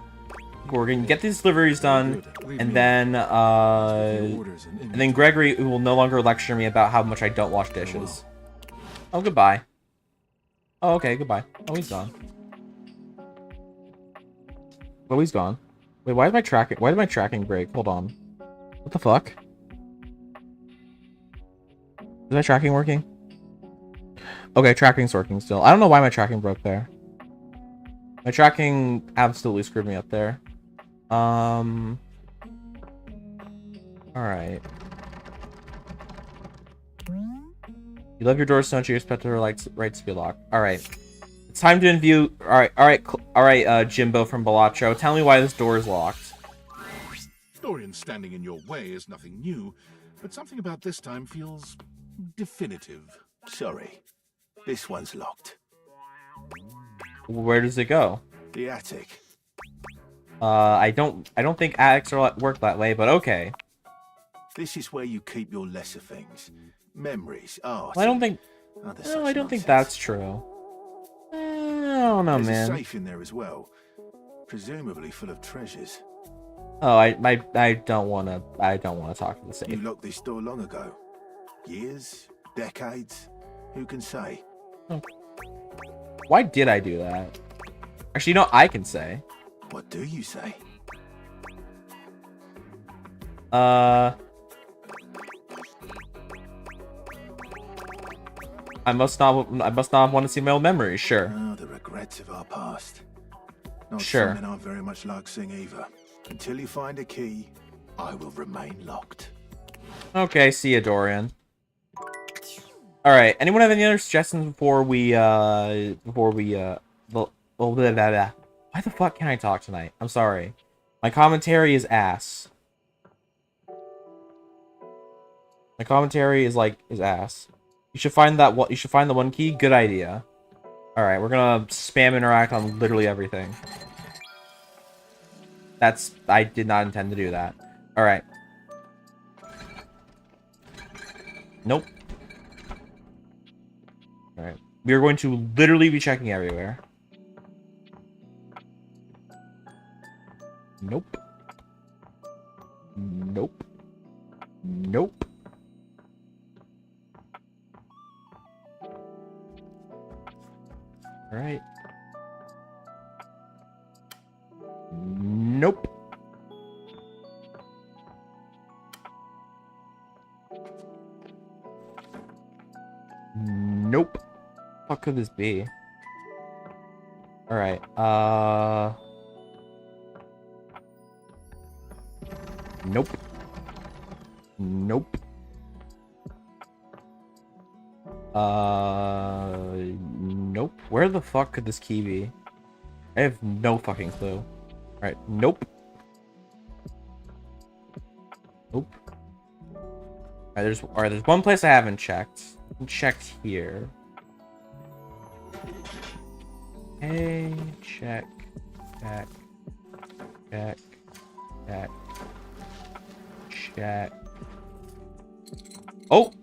We're gonna get these deliveries done, Leave and me then with your orders and and then inventory. Gregory will no longer lecture me about how much I don't wash dishes. Oh, goodbye. Oh, okay, goodbye. Oh, he's gone. Oh, he's gone. Wait, why did my tracking break? Hold on. What the fuck? Is my tracking working? Okay, tracking's working still. I don't know why my tracking broke there. My tracking absolutely screwed me up there. Alright. You love your doors, don't you? Expect your rights to be locked. Alright. It's time to view. Alright, Jimbo from Balacho. Tell me why this door is locked. Dorian standing in your way is nothing new, but something about this time feels definitive. Sorry. This one's locked. Where does it go? The attic. I don't think attics are work that way, but okay. This is where you keep your lesser things. Memories, art. Well, I don't think. other No, such I don't think nonsense. that's true. I don't know, There's man. a safe in there as well. Presumably full of treasures. Oh, I don't want to talk to the You safe. locked this door long ago. Years? Decades? Who can say? Why did I do that? Actually, you know, I can say. What do you say? I must not want to see my old memories. Sure. Oh, the regrets of our past. Not Sure. something I very much like seeing either. Until you find a key, I will remain locked. Okay, see ya, Dorian. All right. Anyone have any other suggestions before we Why the fuck can't I talk tonight? I'm sorry. My commentary is ass. My commentary is ass. You should find that one. You should find the one key. Good idea. All right, we're gonna spam interact on literally everything. I did not intend to do that. All right. Nope. All right. We are going to literally be checking everywhere. Nope. Nope. Nope. All right. Nope. Nope. What could this be? All right. Nope. Nope. Nope. Where the fuck could this key be? I have no fucking clue. Alright, nope. Nope. Alright, there's one place I haven't checked. Checked here. Hey, check. Check. Check. Check. Check. Oh!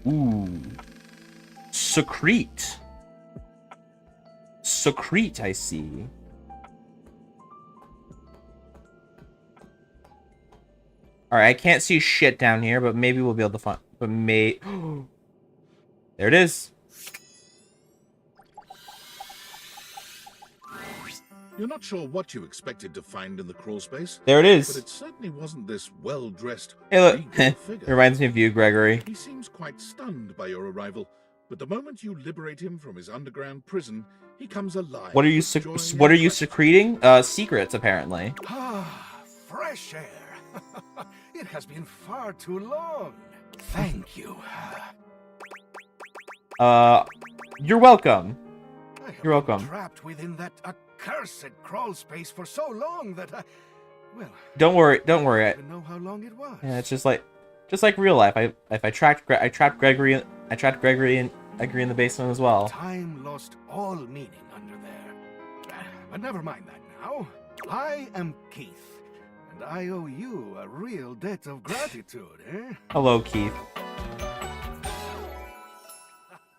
Ooh. Secrete. Secrete, I see. Alright, I can't see shit down here, but maybe we'll be able to find... But there it is. You're not sure what you expected to find in the crawl space. There it But is. it certainly wasn't this well-dressed, Hey, look. regal It figure. reminds me of you, Gregory. He seems quite stunned by your arrival, but the moment you liberate him from his underground prison, he comes alive. What are you with joy and what are you gratitude. secreting? Secrets, apparently. Ah, fresh air. It has been far too long. Thank you. You're welcome. I have You're been welcome. trapped within that accursed crawl space for so long that well, Don't worry. I don't even know how long it was. Yeah, it's just like real life. I trapped Gregory in the basement as well. Time lost all meaning under there. But never mind that now. I am Keith, and I owe you a real debt of gratitude, eh? Hello, Keith.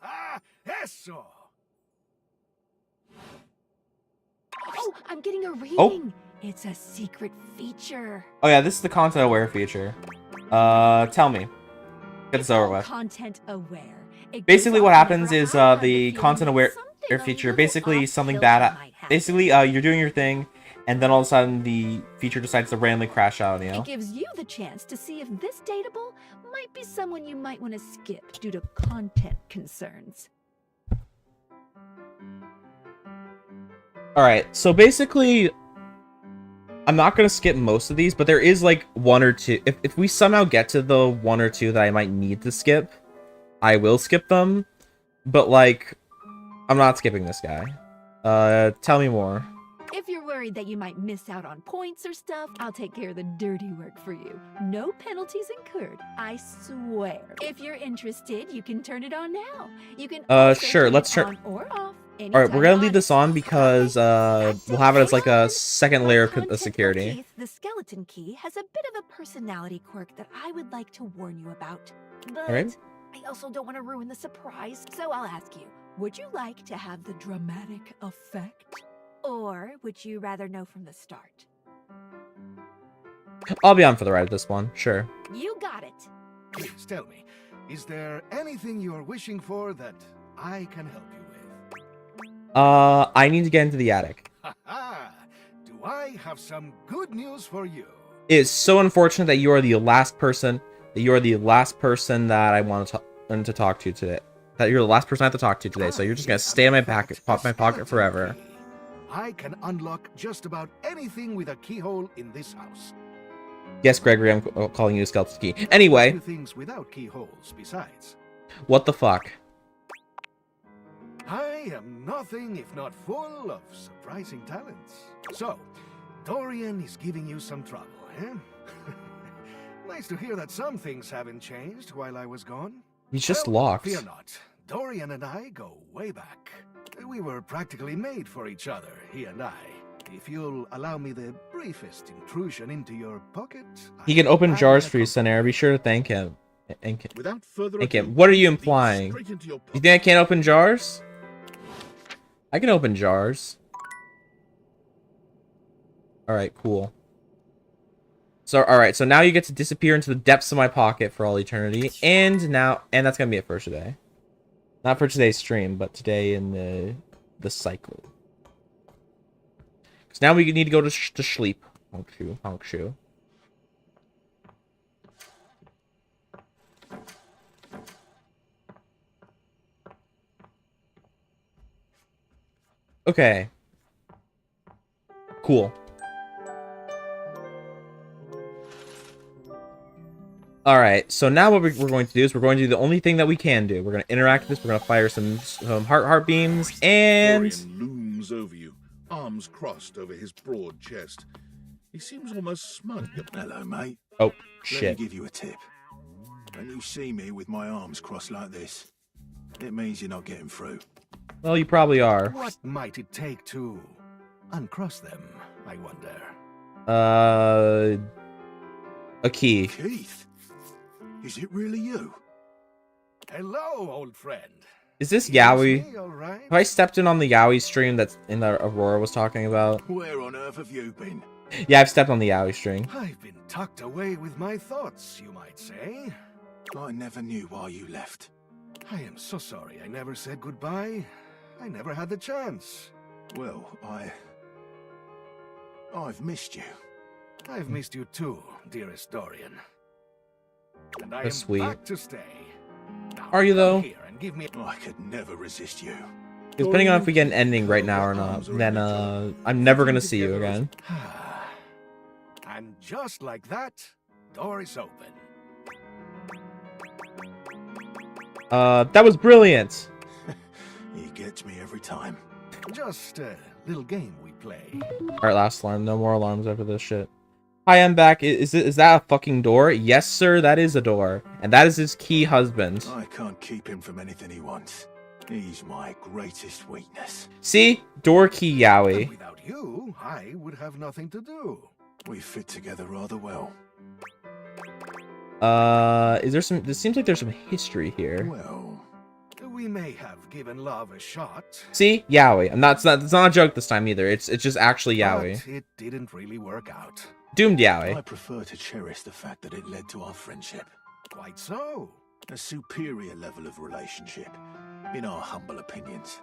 Ah, eso! Oh, I'm getting a reading. Oh. It's a secret feature. Oh yeah, this is the content aware feature. Tell me. Get this over with. Content aware. It Basically, goes what off happens whenever is I have the feeling content aware something a feature. little Basically, off something kilter bad. might happen. Basically, you're doing your thing, and then all of a sudden the feature decides to randomly crash out, you know? It gives you the chance to see if this dateable might be someone you might want to skip due to content concerns. Alright, so basically, I'm not going to skip most of these, but there is like one or two. If we somehow get to the one or two that I might need to skip, I will skip them. But like, I'm not skipping this guy. Tell me more. If you're worried that you might miss out on points or stuff, I'll take care of the dirty work for you. No penalties incurred, I swear. If you're interested, you can turn it on now. You can Sure, turn let's it turn. on or off. All right, we're gonna leave this on because we'll have it as like a second layer of security. Keith, the skeleton key has a bit of a personality quirk that I would like to warn you about. But All right. I also don't want to ruin the surprise, so I'll ask you, would you like to have the dramatic effect? Or would you rather know from the start? I'll be on for the ride with this one, sure. You got it. Please tell me, is there anything you're wishing for that I can help you with? I need to get into the attic. Ha-ha! Do I have some good news for you? It's so unfortunate that you are the last person that I want to talk to today. That you're the last person I have to talk to today, so you're just gonna stay in my pocket forever. I can unlock just about anything with a keyhole in this house. Yes, Gregory, I'm calling you a skeleton key. Anyway. Few things without keyholes besides. What the fuck? I am nothing if not full of surprising talents. So, Dorian is giving you some trouble, eh? Nice to hear that some things haven't changed while I was gone. He's just locked. Fear not. Dorian and I go way back. We were practically made for each other, he and I. If you'll allow me the briefest intrusion into your pocket... He can open jars for you, Sunair. Be sure to thank him. Without further Thank ado, him. What are you implying? straight into your You think I can't open jars? I can open jars. Alright, cool. So, alright, so now you get to disappear into the depths of my pocket for all eternity. And that's gonna be it for today. Not for today's stream, but today in the cycle. Because now we need to go to sleep. Honk shoe, honk shoe. Okay. Cool. Alright, so now what we're going to do is we're going to do the only thing that we can do. We're going to interact with this, we're going to fire some heart beams, and... Dorian looms over you, arms crossed over his broad chest. He seems almost smug. Hello, mate. Oh, Let shit. me give you a tip. When you see me with my arms crossed like this, it means you're not getting through. Well, you probably are. What might it take to uncross them, I wonder? A key. Keith? Is it really you? Hello, old friend. Is this You miss Yowie? me, all right? Have I stepped in on the Yowie stream that's in the Aurora was talking about? Where on earth have you been? Yeah, I've stepped on the Yowie stream. I've been tucked away with my thoughts, you might say. I never knew why you left. I am so sorry I never said goodbye. I never had the chance. Well, I've missed you. I've missed you too, dearest Dorian. And I am That's sweet. back to stay. Now, Are you, though? come here and give me... I could never resist you. Depending on if we get an ending right now or not, then I'm never gonna see you again. And just like that, door is open. That was brilliant. He gets me every time. Just a little game we play. Alright, last alarm. No more alarms after this shit. Hi, I'm back. Is that a fucking door? Yes, sir, that is a door. And that is his key husband. I can't keep him from anything he wants. He's my greatest weakness. See? Door key And Yowie. without you, I would have nothing to do. We fit together rather well. Is there some... It seems like there's some history here. Well, We may have given love a shot. See? Yowie. It's not a joke this time either. It's just actually Yowie. But it didn't really work out. Doomed Yowie. I prefer to cherish the fact that it led to our friendship. Quite so. A superior level of relationship, in our humble opinions.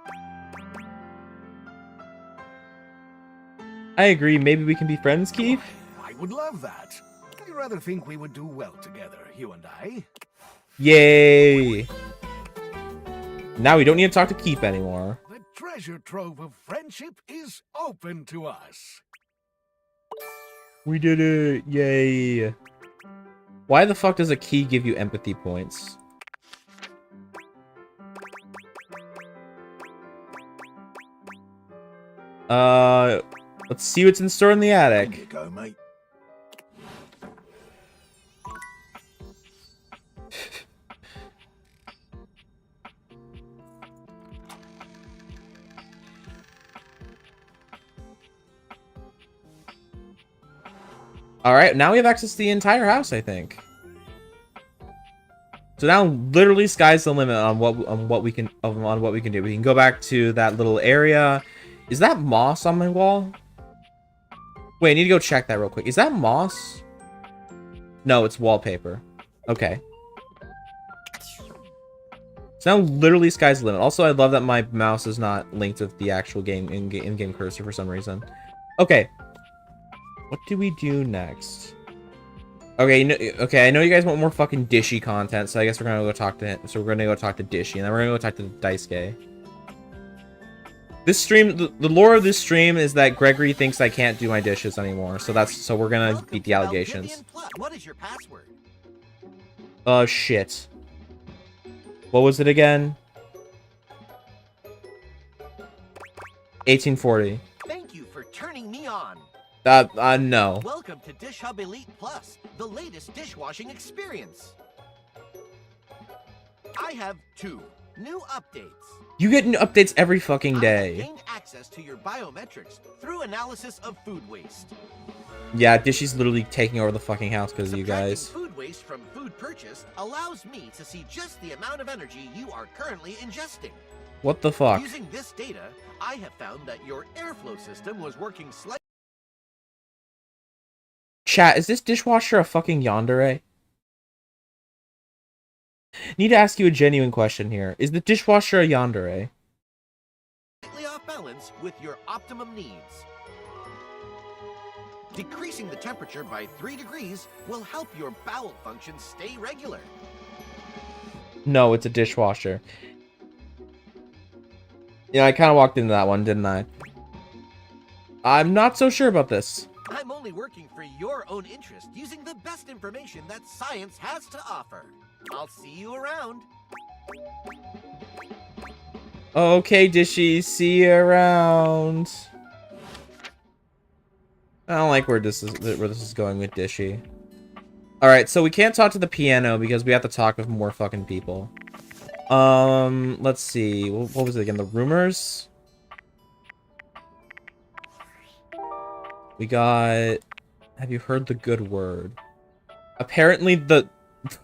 I agree. Maybe we can be friends, Keith? I would love that. I rather think we would do well together, you and I. Yay! Now we don't need to talk to Keith anymore. The treasure trove of friendship is open to us. We did it! Yay! Why the fuck does a key give you empathy points? Let's see what's in store in the attic. There you go, mate. Alright, now we have access to the entire house, I think. So now literally sky's the limit on what we can do. We can go back to that little area. Is that moss on my wall? Wait, I need to go check that real quick. Is that moss? No, it's wallpaper. Okay. So now literally sky's the limit. Also, I love that my mouse is not linked with the actual game in-game cursor for some reason. Okay. What do we do next? Okay, okay, I know you guys want more fucking Dishy content, so I guess we're gonna go talk to him. So we're gonna go talk to Dishy, and then we're gonna go talk to Daisuke. This stream, the lore of this stream is that Gregory thinks I can't do my dishes anymore, so we're gonna beat the allegations. What is your password? Shit. What was it again? 1840. Thank you for turning me on. No. Welcome to Dish Hub Elite Plus, the latest dishwashing experience. I have 2 new updates. You get new updates every fucking day. Gain access to your biometrics through analysis of food waste. Yeah, Dishy's literally taking over the fucking house because of you guys. Food waste from food purchased allows me to see just the amount of energy you are currently ingesting. What the fuck? Using this data, I have found that your airflow system was working slightly. Chat, is this dishwasher a fucking yandere? Need to ask you a genuine question here. Is the dishwasher a yandere? Off balance with your optimum needs. Decreasing the temperature by 3 degrees will help your bowel function stay regular. No, it's a dishwasher. Yeah, I kind of walked into that one, didn't I? I'm not so sure about this. I'm only working for your own interest, using the best information that science has to offer. I'll see you around. Okay, Dishy, see you around. I don't like where this is going with Dishy. Alright, so we can't talk to the piano because we have to talk with more fucking people. Let's see. What was it again? The rumors? We got... Have you heard the good word? Apparently the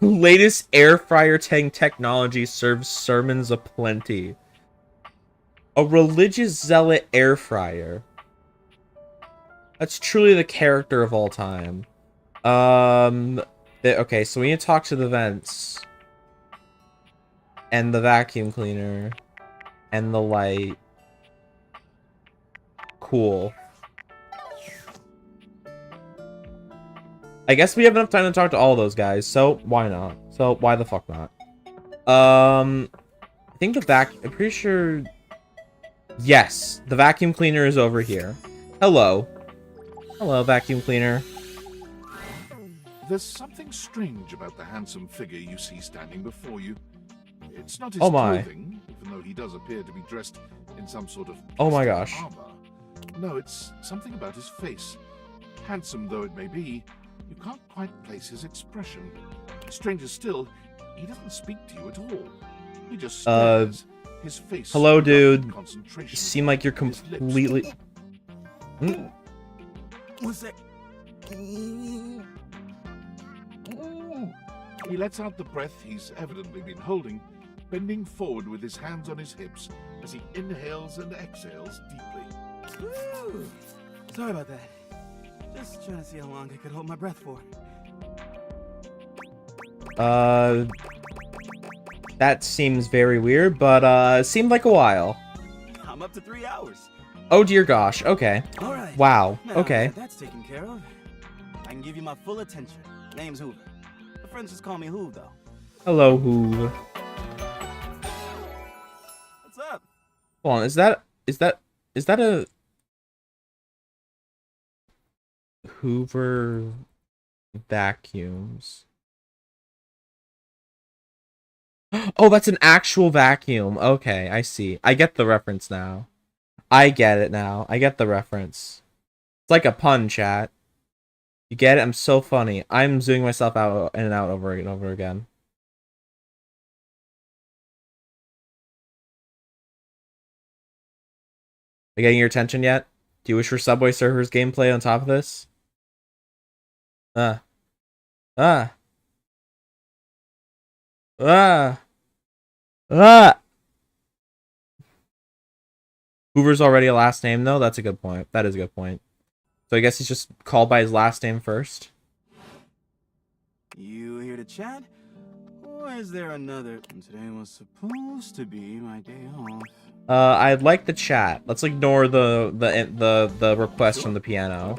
latest air fryer technology serves sermons aplenty. A religious zealot air fryer. That's truly the character of all time. Okay, so we need to talk to the vents. And the vacuum cleaner. And the light. Cool. I guess we have enough time to talk to all those guys, so why not? So why the fuck not? I think I'm pretty sure... Yes, the vacuum cleaner is over here. Hello. Hello, vacuum cleaner. There's something strange about the handsome figure you see standing before you. It's not his clothing, even though he does appear to be dressed in some sort of oh my gosh armor. No, it's something about his face. Handsome though it may be, you can't quite place his expression. Stranger still, he doesn't speak to you at all. He just stares. His face. Hello, dude. You seem like you're completely... What's that? He lets out the breath he's evidently been holding, bending forward with his hands on his hips as he inhales and exhales deeply. Ooh. Sorry about that. Just trying to see how long I could hold my breath for. That seems very weird, but, it seemed like a while. I'm up to 3 hours. Oh dear gosh. Okay. All right. Wow. Now Okay. that that's taken care of. I can give you my full attention. Name's Hoover. My friends just call me Hoove, though. Hello, Hoove. What's up? Hold on. Is that a Hoover vacuums? Oh, that's an actual vacuum. Okay, I see. I get the reference now. I get it now. I get the reference. It's like a pun, chat. You get it? I'm so funny. I'm zooming myself out in and out over and over again. Are you getting your attention yet? Do you wish for Subway Surfers gameplay on top of this? Ah. Ah. Hoover's already a last name, though? That's a good point. That is a good point. So I guess he's just called by his last name first. You here to chat? Or is there another? Today was supposed to be my day off. I'd like the chat. Let's ignore the request from the piano.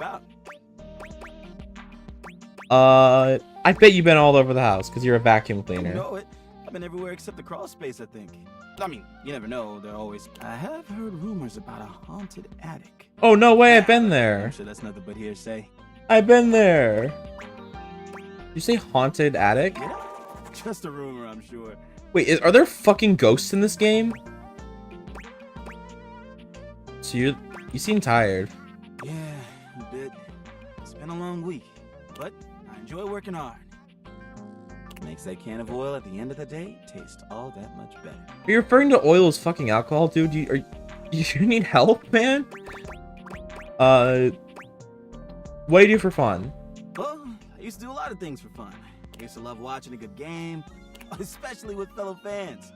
I bet you've been all over the house because you're a vacuum cleaner. You know it. I've been everywhere except the crawl space, I think. I mean, you never know. They're always. I have heard rumors about a haunted attic. Oh no way! I've been there. I'm sure that's nothing but hearsay. I've been there. Did you say haunted attic? Yeah, just a rumor, I'm sure. Wait, are there fucking ghosts in this game? So you seem tired. Yeah, a bit. It's been a long week, but I enjoy working hard. Makes that can of oil at the end of the day taste all that much better. Are you referring to oil as fucking alcohol, dude? You need help, man? What do you do for fun? Well, I used to do a lot of things for fun. I used to love watching a good game, especially with fellow fans.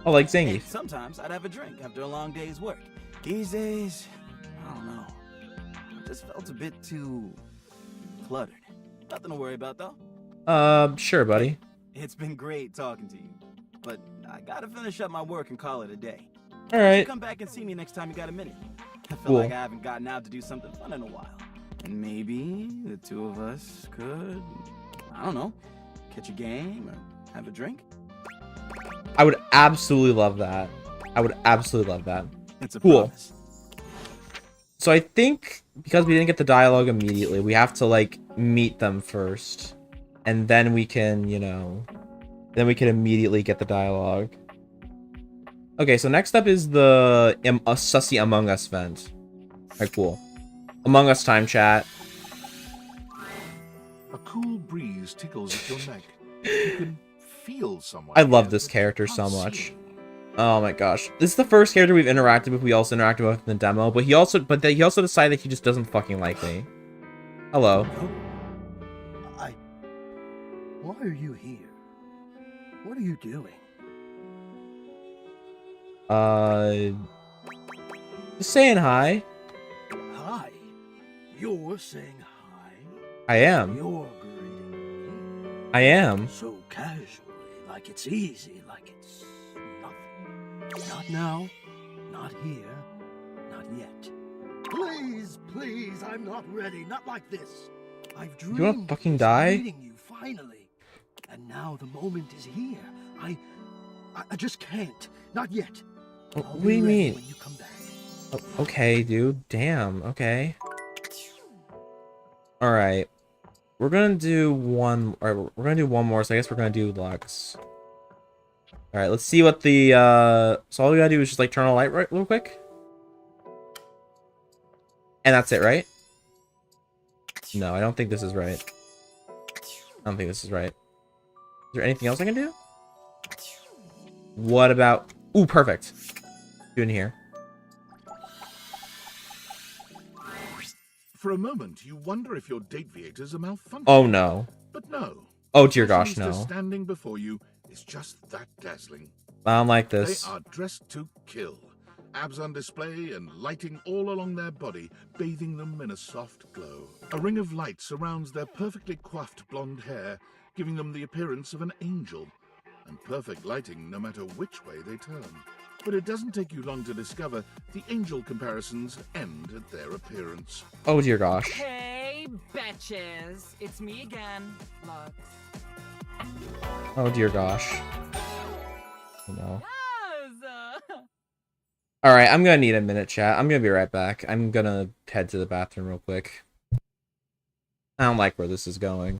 Oh, like Zangief. And sometimes I'd have a drink after a long day's work. These days, I don't know. I just felt a bit too cluttered. Nothing to worry about, though. Sure, buddy. It's been great talking to you, but I gotta finish up my work and call it a day. All right. Come back and see me next time you got a minute. I feel Cool. like I haven't gotten out to do something fun in a while. And maybe the two of us could, I don't know, catch a game or have a drink? I would absolutely love that. I would absolutely love that. It's a cool. promise. So I think because we didn't get the dialogue immediately, we have to like meet them first. And then we can, you know, then we can immediately get the dialogue. Okay, so next up is the Sussy Among Us vent. Alright, cool. Among Us time, chat. A cool breeze tickles at your neck. You can feel someone. I love this character so much. Oh my gosh. This is the first character we've interacted with. We also interacted with in the demo, but he also decided he just doesn't fucking like me. Hello. Why are you here? What are you doing? Just saying hi. Hi. You're saying hi? I am. You're greeting me. I am. So casually, like it's easy, like it's nothing. Not now, not here, not yet. Please, please, I'm not ready. Not like this. I've dreamed You wanna fucking of die? meeting you finally. And now the moment is here. I just can't. Not yet. What do you mean? When you come back. Oh, okay, dude. Damn. Okay. All right. We're gonna do one. All right, we're gonna do one more. So I guess we're gonna do Lux. All right. Let's see what the. So all we gotta do is just like turn on a light right real quick. And that's it, right? No, I don't think this is right. I don't think this is right. Is there anything else I can do? What about... Ooh, perfect. Do in here. For a moment, you wonder if your Dateviators are malfunctioning. Oh, no. But no. Oh, dear gosh, no. Standing before you is just that dazzling. I don't like this. They are dressed to kill. Abs on display and lighting all along their body, bathing them in a soft glow. A ring of light surrounds their perfectly coiffed blonde hair, giving them the appearance of an angel. And perfect lighting no matter which way they turn. but it doesn't take you long to discover the angel comparisons end at their appearance. Oh dear gosh. Hey, betches. It's me again, Lux. Oh dear gosh. Oh no. Yes! Alright, I'm gonna need a minute, chat. I'm gonna be right back. I'm gonna head to the bathroom real quick. I don't like where this is going.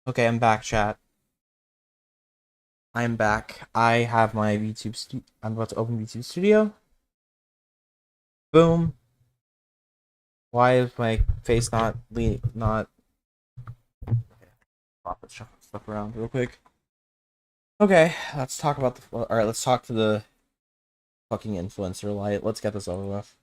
Okay, I'm back, chat. I'm back. I have my VTube I'm about to open VTube Studio. Boom. Why is my face not pop it, shuffle stuff around real quick. Okay, let's talk about the. Alright, let's talk to the fucking influencer light. Let's get this over with.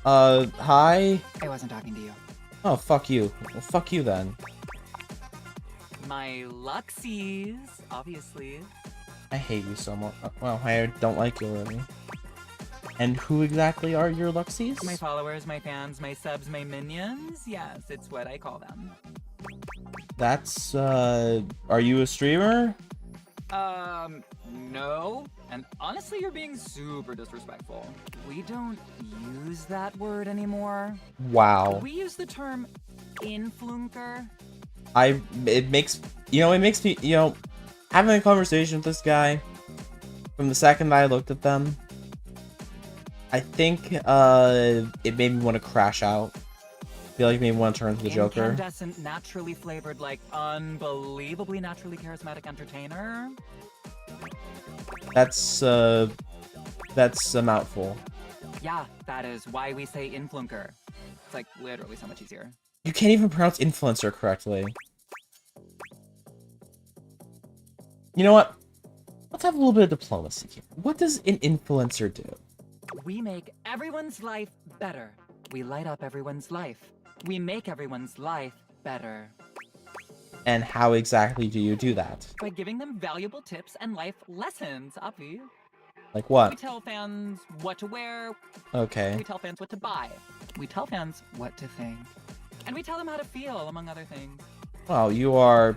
Hi? I wasn't talking to you. Oh, fuck you. Well, fuck you then. My Luxies, obviously. I hate you so much. Well, I don't like you already. And who exactly are your Luxies? My followers, my fans, my subs, my minions. Yes, it's what I call them. That's, are you a streamer? No. And honestly, you're being super disrespectful. We don't use that word anymore. Wow. We use the term influencer. It makes me, having a conversation with this guy, from the second I looked at them, I think, it made me want to crash out. I feel like it made me want to turn into the Joker. Incandescent, naturally flavored, like, unbelievably naturally charismatic entertainer. That's a mouthful. Yeah, that is why we say influencer. It's like literally so much easier. You can't even pronounce influencer correctly. You know what? Let's have a little bit of diplomacy here. What does an influencer do? We make everyone's life better. We light up everyone's life. We make everyone's life better. And how exactly do you do that? By giving them valuable tips and life lessons, Avi. Like what? We tell fans what to wear. Okay. We tell fans what to buy. We tell fans what to think. And we tell them how to feel, among other things. Wow, you are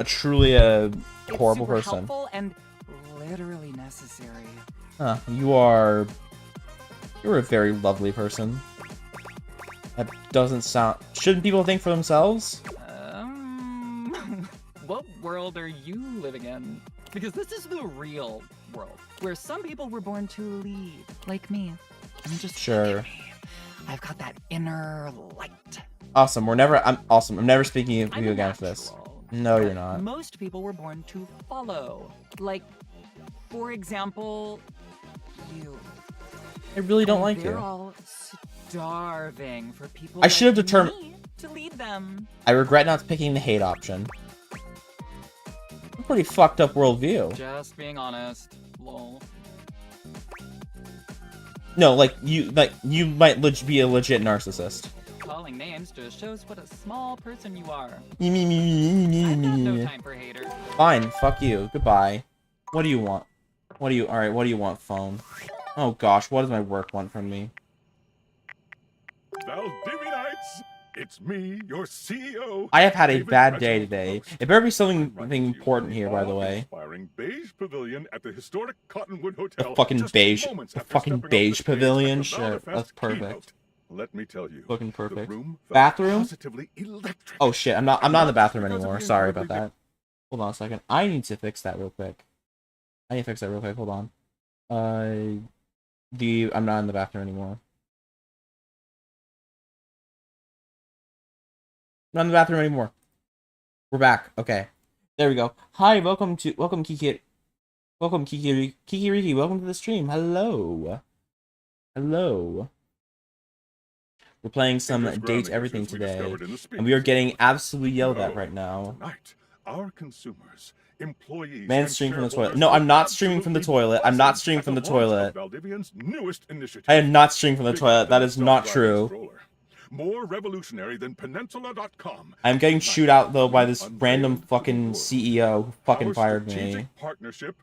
truly a horrible it's super person. Helpful and literally necessary. Huh, you're a very lovely person. That doesn't sound... Shouldn't people think for themselves? What world are you living in? Because this is the real world, where some people were born to lead, like me. I mean, just sure. I've got that inner light. Awesome. I'm never speaking of you again for this. No, you're not. Most people were born to follow. Like, for example, you. I really don't like they're you. all starving for people I should have like determined me to lead them. I regret not picking the hate option. A pretty fucked up worldview. Just being honest. Lol. No, you might be a legit narcissist. Calling names just shows what a small person you are. I've got no time for haters. Fine, fuck you. Goodbye. What do you want? Alright, what do you want, phone? Oh gosh, what does my work want from me? Valdivianites, it's me, your CEO. I have had a David bad day Reginald today. Post. It better be something important here, by the way. Inspiring beige pavilion at the historic Cottonwood Hotel. A fucking just beige, moments a after fucking stepping off beige the stage pavilion. at the Sure, Valderfest that's perfect. keynote. Let me tell you, Looking perfect. the room felt Bathroom? positively electric. Oh shit, I'm not in the bathroom Because of anymore. your Sorry about lovely that. Hold on a second. I need to fix that real quick. Hold on. I'm not in the bathroom anymore. Not in the bathroom anymore. We're back. Okay. There we go. Hi, welcome Kiki. Welcome Kiki. Welcome to the stream. Hello. We're playing some Date Everything today, and we are getting absolutely yelled at right now. Tonight, our consumers, employees, Man, and stream from the shareholders toilet. No, I'm will not streaming from the toilet. I'm not streaming from the toilet. Valdivian's newest initiative. I am not streaming from the toilet. That is not true. More revolutionary than Peninsula.com. I'm getting chewed out though by this random fucking CEO who fucking fired me.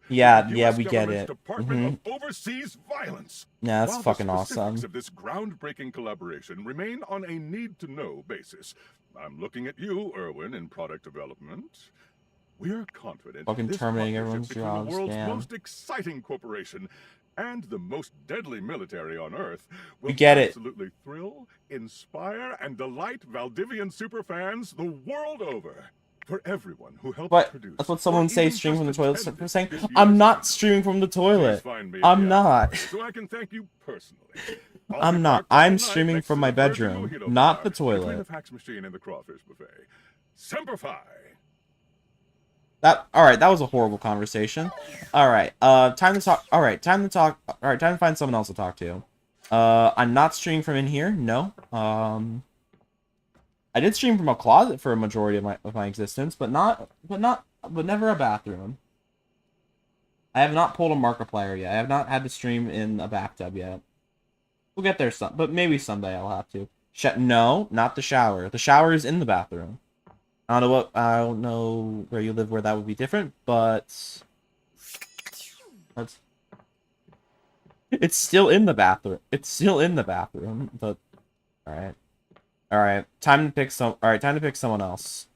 Yeah, we get it. Department of Overseas Violence. Yeah, that's While fucking the awesome. specifics of this groundbreaking collaboration remain on a need-to-know basis. I'm looking at you, Erwin, in product development. We are confident Fucking this terminating partnership everyone's between jobs, the world's damn. most exciting corporation and the most deadly military on Earth will We get it. absolutely thrill, inspire, and delight Valdivian superfans the world over. for everyone who helped But produce. that's what someone or say even stream from the just toilet. attended I'm saying this I'm year's not event. streaming from the Please toilet. find me at I'm the not. after party so I can thank you personally. I'll I'm be not. parked all I'm night streaming next from to my the Virgin bedroom, Mojito not the bar, between toilet. the fax machine and the crawfish buffet. Semper Fi. Alright, that was a horrible conversation. Alright, time to talk. Alright, time to talk. Alright, time to find someone else to talk to. I'm not streaming from in here, no. I did stream from a closet for a majority of my existence, but never a bathroom. I have not pulled a Markiplier yet. I have not had to stream in a bathtub yet. We'll get there but maybe someday I'll have to. No, not the shower. The shower is in the bathroom. I don't know where you live where that would be different, but it's still in the bathroom. It's still in the bathroom, but alright. Alright, time to pick someone else.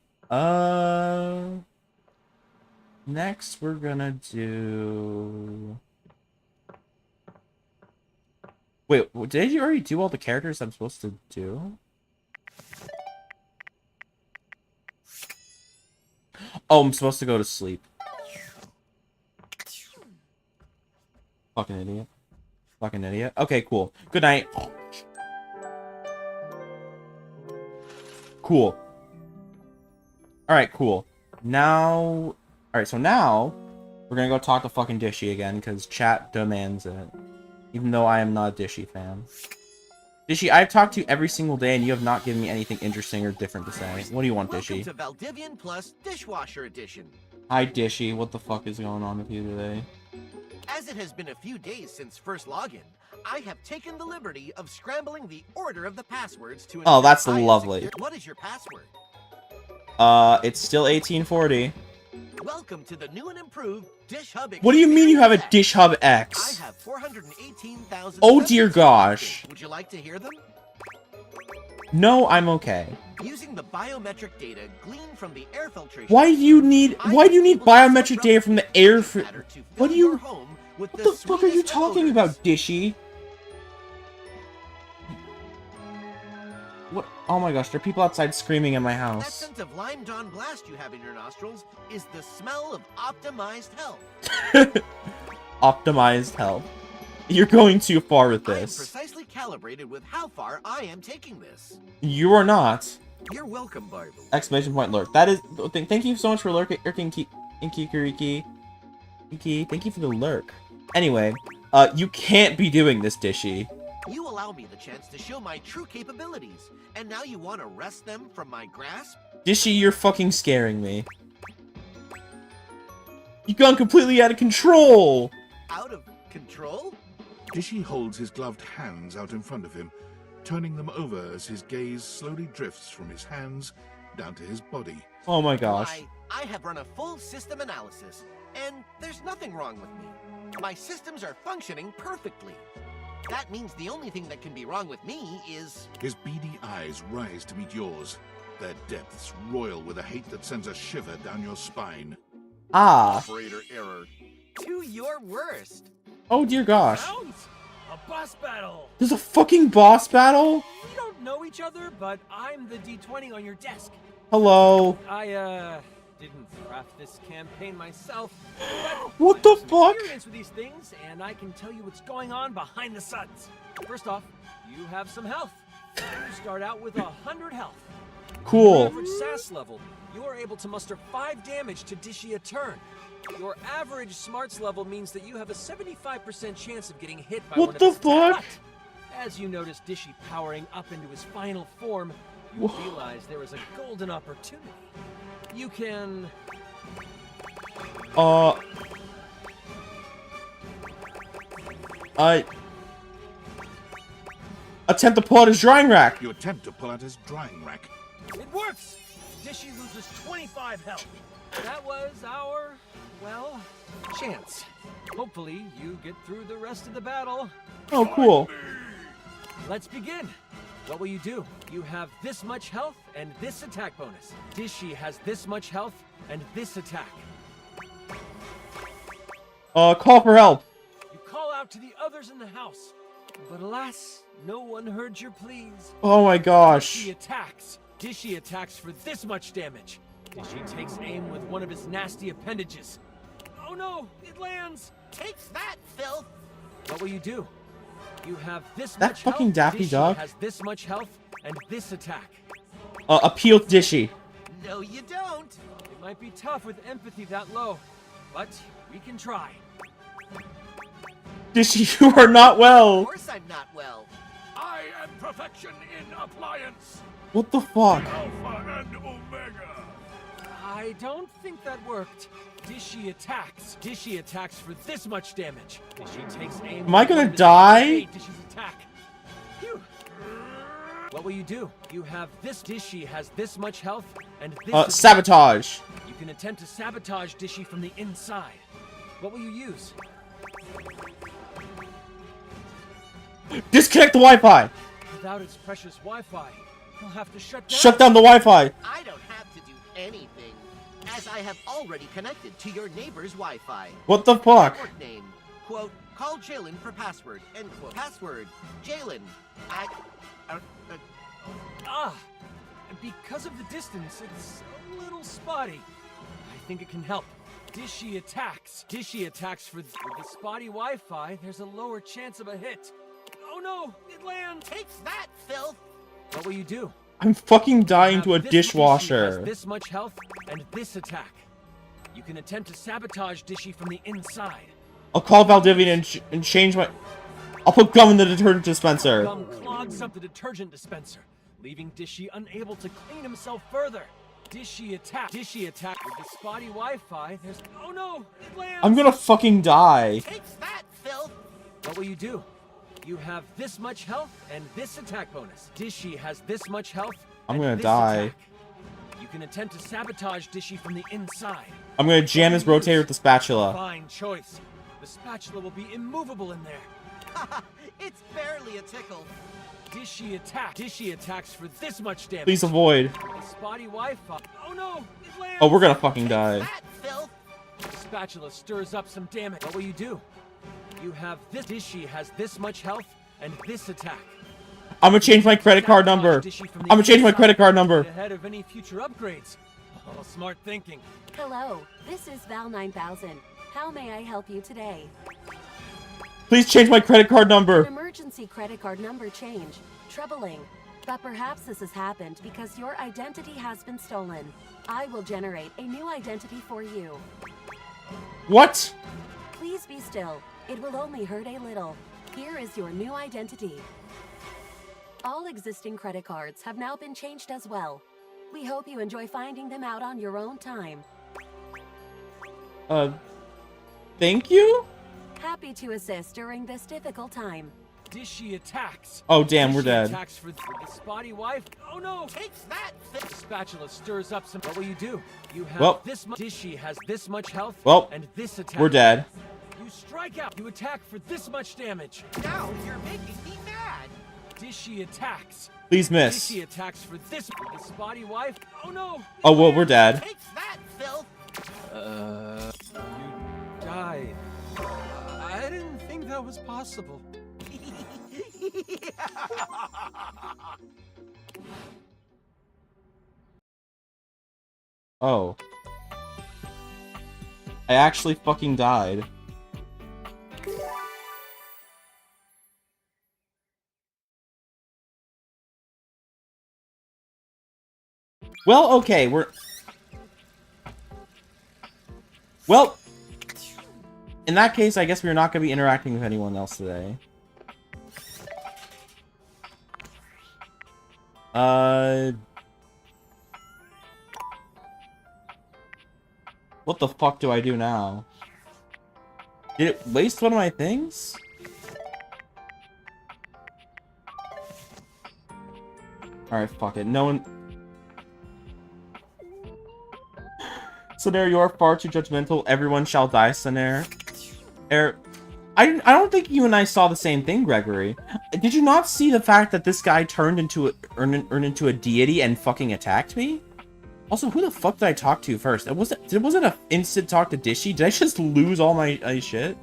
Next we're gonna do... Wait, did you already do all the characters I'm supposed to do? Oh, I'm supposed to go to sleep. Fucking idiot. Fucking idiot. Okay, cool. Good night. Cool. Alright, cool. Now... Alright, so now... We're gonna go talk to fucking Dishy again, because chat demands it. Even though I am not a Dishy fan. Dishy, I've talked to you every single day, and you have not given me anything interesting or different to say. What do you want, Dishy? Welcome to Valdivian Plus Dishwasher Edition. Hi, Dishy. What the fuck is going on with you today? As it has been a few days since first login, I have taken the liberty of scrambling the order of the passwords to... Oh, that's lovely. What is your password? It's still 1840. Welcome to the new and improved Dish Hub Experience. What do you mean you have a Dish Hub X? I have 418,000... Oh dear gosh. Would you like to hear them? No, I'm okay. Using the biometric data gleaned from the air filtration... Why do you need biometric data from the air What do you... What the fuck are you talking about, Dishy? What? Oh my gosh, there are people outside screaming in my That house. scent of lime dawn blast you have in your nostrils is the smell of optimized health. Optimized health. You're going too far with I am this. precisely calibrated with how far I am taking this. You are not. You're welcome, Barbie. Exclamation point lurk. That is... Thank you so much for lurking, Inkikuriki. Thank you for the lurk. Anyway, you can't be doing this, Dishy. You allow me the chance to show my true capabilities, and now you want to wrest them from my grasp? Dishy, you're fucking scaring me. You've gone completely out of control! Out of control? Dishy holds his gloved hands out in front of him, turning them over as his gaze slowly drifts from his hands down to his body. Oh my gosh. Why, I have run a full system analysis, and there's nothing wrong with me. My systems are functioning perfectly. That means the only thing that can be wrong with me is... His beady eyes rise to meet yours, their depths royal with a hate that sends a shiver down your spine. Ah. Operator error. To your worst. Oh dear gosh. Sounds a boss battle. There's a fucking boss battle? We don't know each other, but I'm the D20 on your desk. Hello. I didn't craft this campaign myself. What the fuck? Experience with these things, and I can tell you what's going on behind the suds. First off, you have some health. You start out with 100 health. Cool. Your average SAS level, you are able to muster 5 damage to Dishy a turn. Your average smarts level means that you have a 75% chance of getting hit by one of his attacks. But as you notice Dishy powering up into his final form, you realize there is a golden opportunity. You can... Attempt to pull out his drying rack. You attempt to pull out his drying rack. It works! Dishy loses 25 health. That was our, well, chance. Hopefully you get through the rest of the battle. Oh, cool. Let's begin. What will you do? You have this much health and this attack bonus. Dishy has this much health and this attack. Call for help. You call out to the others in the house, but alas, no one heard your pleas. Oh my gosh. Dishy attacks for this much damage. Dishy takes aim with one of his nasty appendages. Oh no, it lands! Takes that, filth! What will you do? You have this That much fucking health. Daffy Dishy Duck. has this much health and this attack. Appeal to Dishy. No, you don't! It might be tough with empathy that low, but we can try. Dishy, you are not Of well. course I'm not well. I am perfection in appliance. What the fuck? Alpha and Omega. I don't think that worked. Dishy attacks. Dishy attacks for this much damage. Dishy takes aim. Am I gonna die? Dishy's attack. Phew. What will you do? You have this. Dishy has this much health and this. attack. Sabotage. You can attempt to sabotage Dishy from the inside. What will you use? Disconnect the Wi-Fi. Without its precious Wi-Fi, you'll have to shut down. Shut down the Wi-Fi. I don't have to do anything, as I have already connected to your neighbor's Wi-Fi. What the fuck? Network name, quote, call Jalen for password, end quote. Password, Jalen. Because of the distance, it's a little spotty. I think it can help. Dishy attacks. Dishy attacks with the spotty Wi-Fi. There's a lower chance of a hit. Oh no, it lands. Takes that, filth. What will you do? I'm fucking dying to a This Dishy dishwasher. has this much health and this attack. You can attempt to sabotage Dishy from the inside. I'll call Valdivian and change my... I'll put gum in the detergent dispenser. Gum clogs up the detergent dispenser, leaving Dishy unable to clean himself further. Dishy attack. Dishy attack with the spotty Wi-Fi. There's... Oh no, it lands. I'm gonna fucking die. Takes that, filth. What will you do? You have this much health and this attack bonus. Dishy has this much health. I'm and gonna this die. attack. You can attempt to sabotage Dishy from the inside. I'm gonna jam his rotator with the spatula. Fine choice. The spatula will be immovable in there. Haha, it's barely a tickle. Dishy attack. Dishy attacks for this much damage. Please avoid. The spotty Wi-Fi. Oh no, it lands. Oh, we're gonna fucking die. That, filth. The spatula stirs up some damage. What will you do? You have this. Dishy has this much health and this attack. I'm gonna change my credit card number. I'm gonna change my credit card number. Ahead of any future upgrades. Oh, smart thinking. Hello, this is Val 9000. How may I help you today? Please change my credit card An number. emergency credit card number change. Troubling. But perhaps this has happened because your identity has been stolen. I will generate a new identity for you. What? Please be still. It will only hurt a little. Here is your new identity. All existing credit cards have now been changed as well. We hope you enjoy finding them out on your own time. Thank you? Happy to assist during this difficult time. Dishy attacks. Oh, damn, we're Dishy dead. Attacks for the spotty wife. Oh no! Takes that. The spatula stirs up some. What will you do? You have Well. this much. Dishy has this much health. Well, and this attack. we're dead. You strike out. You attack for this much damage. Now you're making me mad. Dishy attacks. Please miss. Dishy attacks for this. The spotty wife. Oh no! Oh, well, we're dead. Takes that, filth. You died. I didn't think that was possible. Oh. I actually fucking died. Well, okay, we're... Well, in that case, I guess we're not going to be interacting with anyone else today. What the fuck do I do now? Did it waste one of my things? Alright, fuck it. No one... Sunair, you are far too judgmental. Everyone shall die, Sunair. I don't think you and I saw the same thing, Gregory. Did you not see the fact that this guy turned into a deity and fucking attacked me? Also, who the fuck did I talk to first? Wasn't an instant talk to Dishy? Did I just lose all my shit?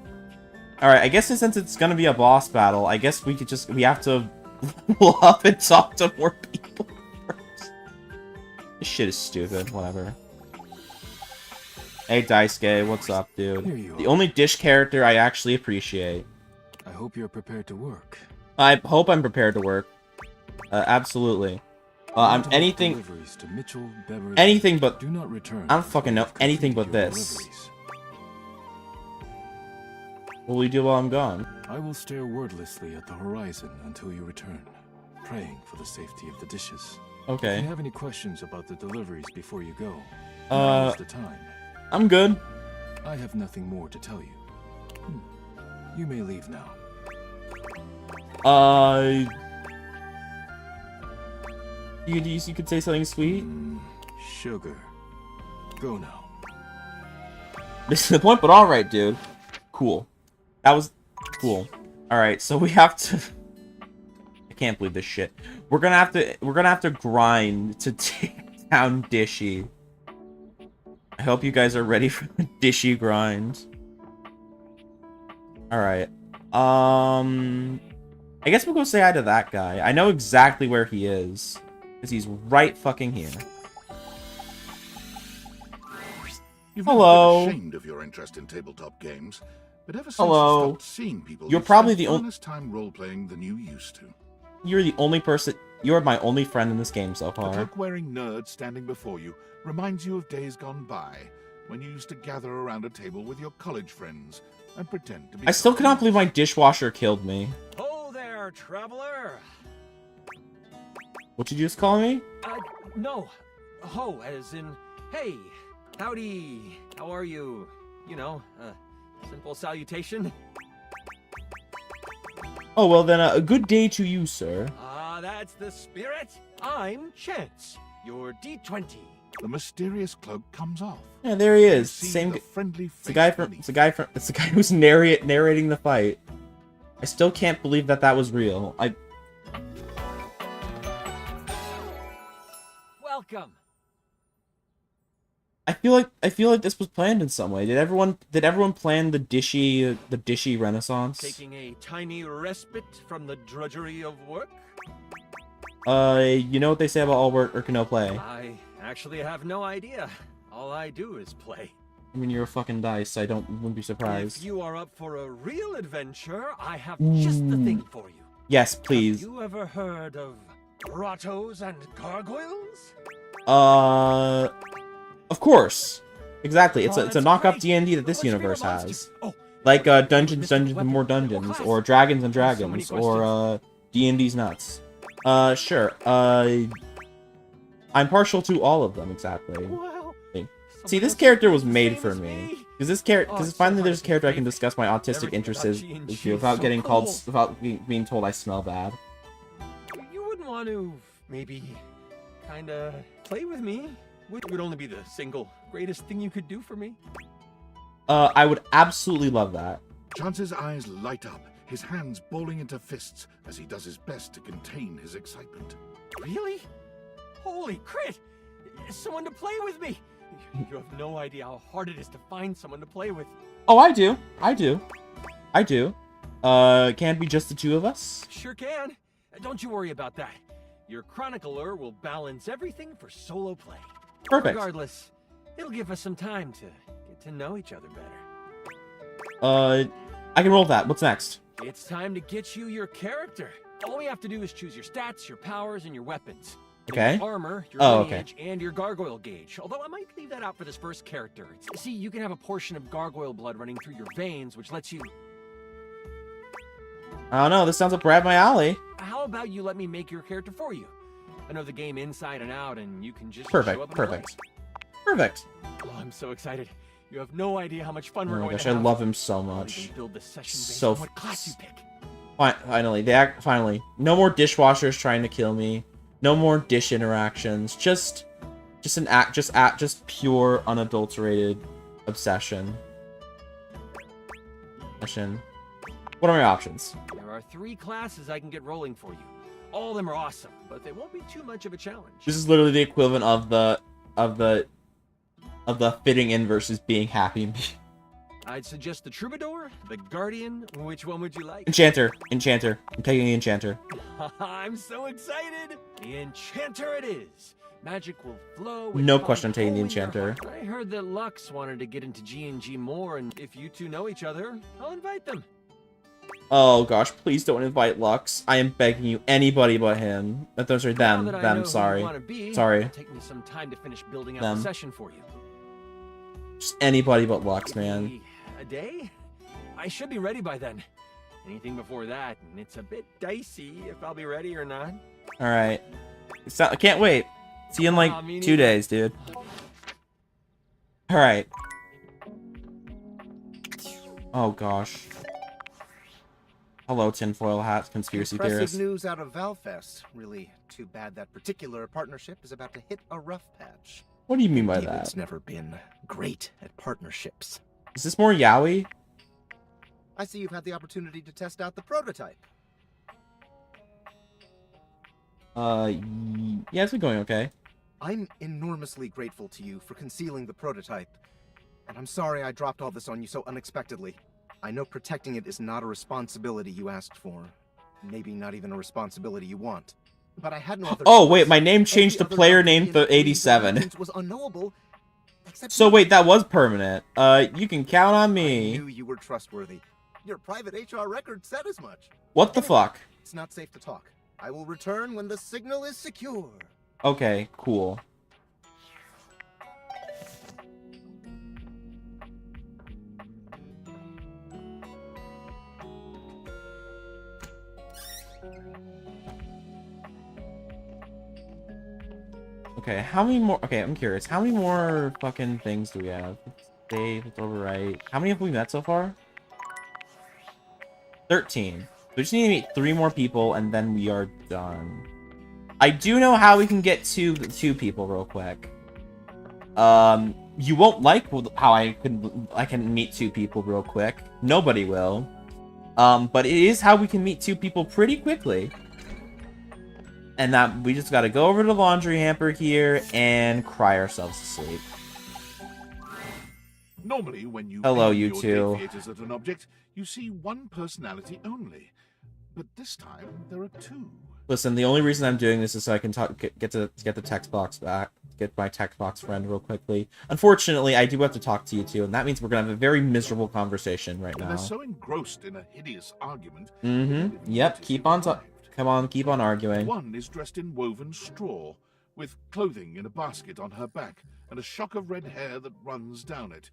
Alright, I guess since it's gonna be a boss battle, I guess we have to level up and talk to more people first. This shit is stupid, whatever. Hey, Daisuke, what's up, dude? Here you The are. only dish character I actually appreciate. I hope you're prepared to work. I hope I'm prepared to work. Absolutely. I'm anything... Deliveries to Mitchell, Beverly. Anything but... Do not return. I don't fucking know anything but Completed your this. deliveries. What will you do while I'm gone? I will stare wordlessly at the horizon until you return, praying for the safety of the dishes. Okay. If you have any questions about the deliveries before you go, Uh, now's the time. I'm good. I have nothing more to tell you. You may leave now. You could say something sweet? Sugar. Go now. This is the point, but alright, dude. Cool. That was cool. Alright, so we have to... I can't believe this shit. We're gonna have to grind to take down Dishy. I hope you guys are ready for the Dishy grind. Alright. I guess we'll go say hi to that guy. I know exactly where he is. Because he's right fucking here. You've Hello. never been ashamed of your interest in tabletop games, but ever since Hello. you stopped seeing people, You're you've probably spent the far only... less time role-playing than you used to. You're the only person... You're my only friend in this game so The far. cloak-wearing nerd standing before you reminds you of days gone by, when you used to gather around a table with your college friends and pretend to be... I still cannot believe my dishwasher killed me. Oh there, traveler. What did you just call me? No. Ho, as in, hey, howdy, how are you? You know, simple salutation. Oh, well then, a good day to you, sir. That's the spirit. I'm Chance, your D20. The mysterious cloak comes off. Yeah, there he is. See Same. the friendly It's the guy from. It's the guy who's narrating the fight. I still can't believe that was real. Welcome. I feel like this was planned in some way. Did everyone plan the dishy renaissance? Taking a tiny respite from the drudgery of work? You know what they say about all work or no play. I actually have no idea. All I do is play. I mean, you're a fucking dice. Wouldn't be surprised. If you are up for a real adventure, I have just the thing for you. Yes, please. Have you ever heard of grottos and gargoyles? Of course. Exactly. It's a that's knockoff great. D&D that this Let's universe bring a monster. has. Oh, Like Dungeons and More Dungeons, class. or Dragons and So many Dragons, questions. or D&D's nuts. Sure. I'm partial to all of them, exactly. Well, See, this character was made for me. Because finally there's a character I can discuss my autistic interests with without getting called, without being told I smell bad. You wouldn't want to maybe kinda play with me? It would only be the single greatest thing you could do for me. I would absolutely love that. Chance's eyes light up, his hands balling into fists as he does his best to contain his excitement. Really? Holy crit! Someone to play with me! You have no idea how hard it is to find someone to play with. Oh, I do. Can't it be just the two of us? Sure can. Don't you worry about that. Your chronicler will balance everything for solo play. Perfect. Regardless, it'll give us some time to get to know each other better. I can roll that. What's next? It's time to get you your character. All we have to do is choose your stats, your powers, and your weapons. Okay. Your armor, your lineage, and your gargoyle gauge. Although I might leave that out for this first character. See, you can have a portion of gargoyle blood running through your veins, which lets you... I don't know. This sounds up right up my alley. How about you let me make your character for you? I know the game inside and out, and you can just Perfect. show up and Perfect. play. Perfect. Oh, I'm so excited. You have no idea how much fun Oh we're my going gosh, to I have. love him so I'll much. even build the session based So on what class you pick. Finally, finally. No more dishwashers trying to kill me. No more dish interactions. Just pure unadulterated obsession. What are my options? There are 3 classes I can get rolling for you. All of them are awesome, but they won't be too much of a challenge. This is literally the equivalent of the fitting in versus being happy me. I'd suggest the Troubadour, the Guardian. Which one would you like? Enchanter. I'm taking the Enchanter. I'm so excited! The Enchanter it is! Magic will flow. with No fun question I'm taking the home in your enchanter. heart. I heard that Lux wanted to get into G&G more, and if you two know each other, I'll invite them. Oh gosh, please don't invite Lux. I am begging you, anybody but him. Those are Now them. that I know Them, who you sorry. wanna be, Sorry. it'll take me some time to finish building out Them. the session for you. Just anybody but Lux, man. A day? I should be ready by then. Anything before that, and it's a bit dicey if I'll be ready or not. Alright. I can't wait. See you in like me 2 neither. days, dude. Alright. Oh gosh. Hello, tinfoil hat conspiracy Impressive theorist. news out of Valfest. Really too bad that particular partnership is about to hit a rough patch. What do you mean by David's that? never been great at partnerships. Is this more yaoi? I see you've had the opportunity to test out the prototype. Yeah, it's been going okay. I'm enormously grateful to you for concealing the prototype. And I'm sorry I dropped all this on you so unexpectedly. I know protecting it is not a responsibility you asked for. Maybe not even a responsibility you want. But I had no other Oh choice. wait, my name changed to Every other player company name in to the 87. instance was unknowable. Except So you. wait, that was permanent. You can count on I me. knew you were trustworthy. Your private HR record said as much. What the fuck? It's not safe to talk. I will return when the signal is secure. Okay, cool. Okay, how many more? Okay, I'm curious. How many more fucking things do we have? Let's save, let's overwrite. How many have we met so far? 13. We just need to meet 3 more people, and then we are done. I do know how we can get to 2 people real quick. You won't like how I can meet 2 people real quick. Nobody will. But it is how we can meet 2 people pretty quickly. And that we just gotta go over to the laundry hamper here and cry ourselves to sleep. Normally, when you Hello, aim you your two. deviators at an object, you see one personality only. But this time, there are 2. Listen, the only reason I'm doing this is so I can get the text box back, get my text box friend real quickly. Unfortunately, I do have to talk to you two, and that means we're gonna have a very miserable conversation right And now. they're so engrossed in a hideous argument. Mm-hmm. Yep. Keep on come on, keep on arguing. One is dressed in woven straw, with clothing in a basket on her back, and a shock of red hair that runs down it.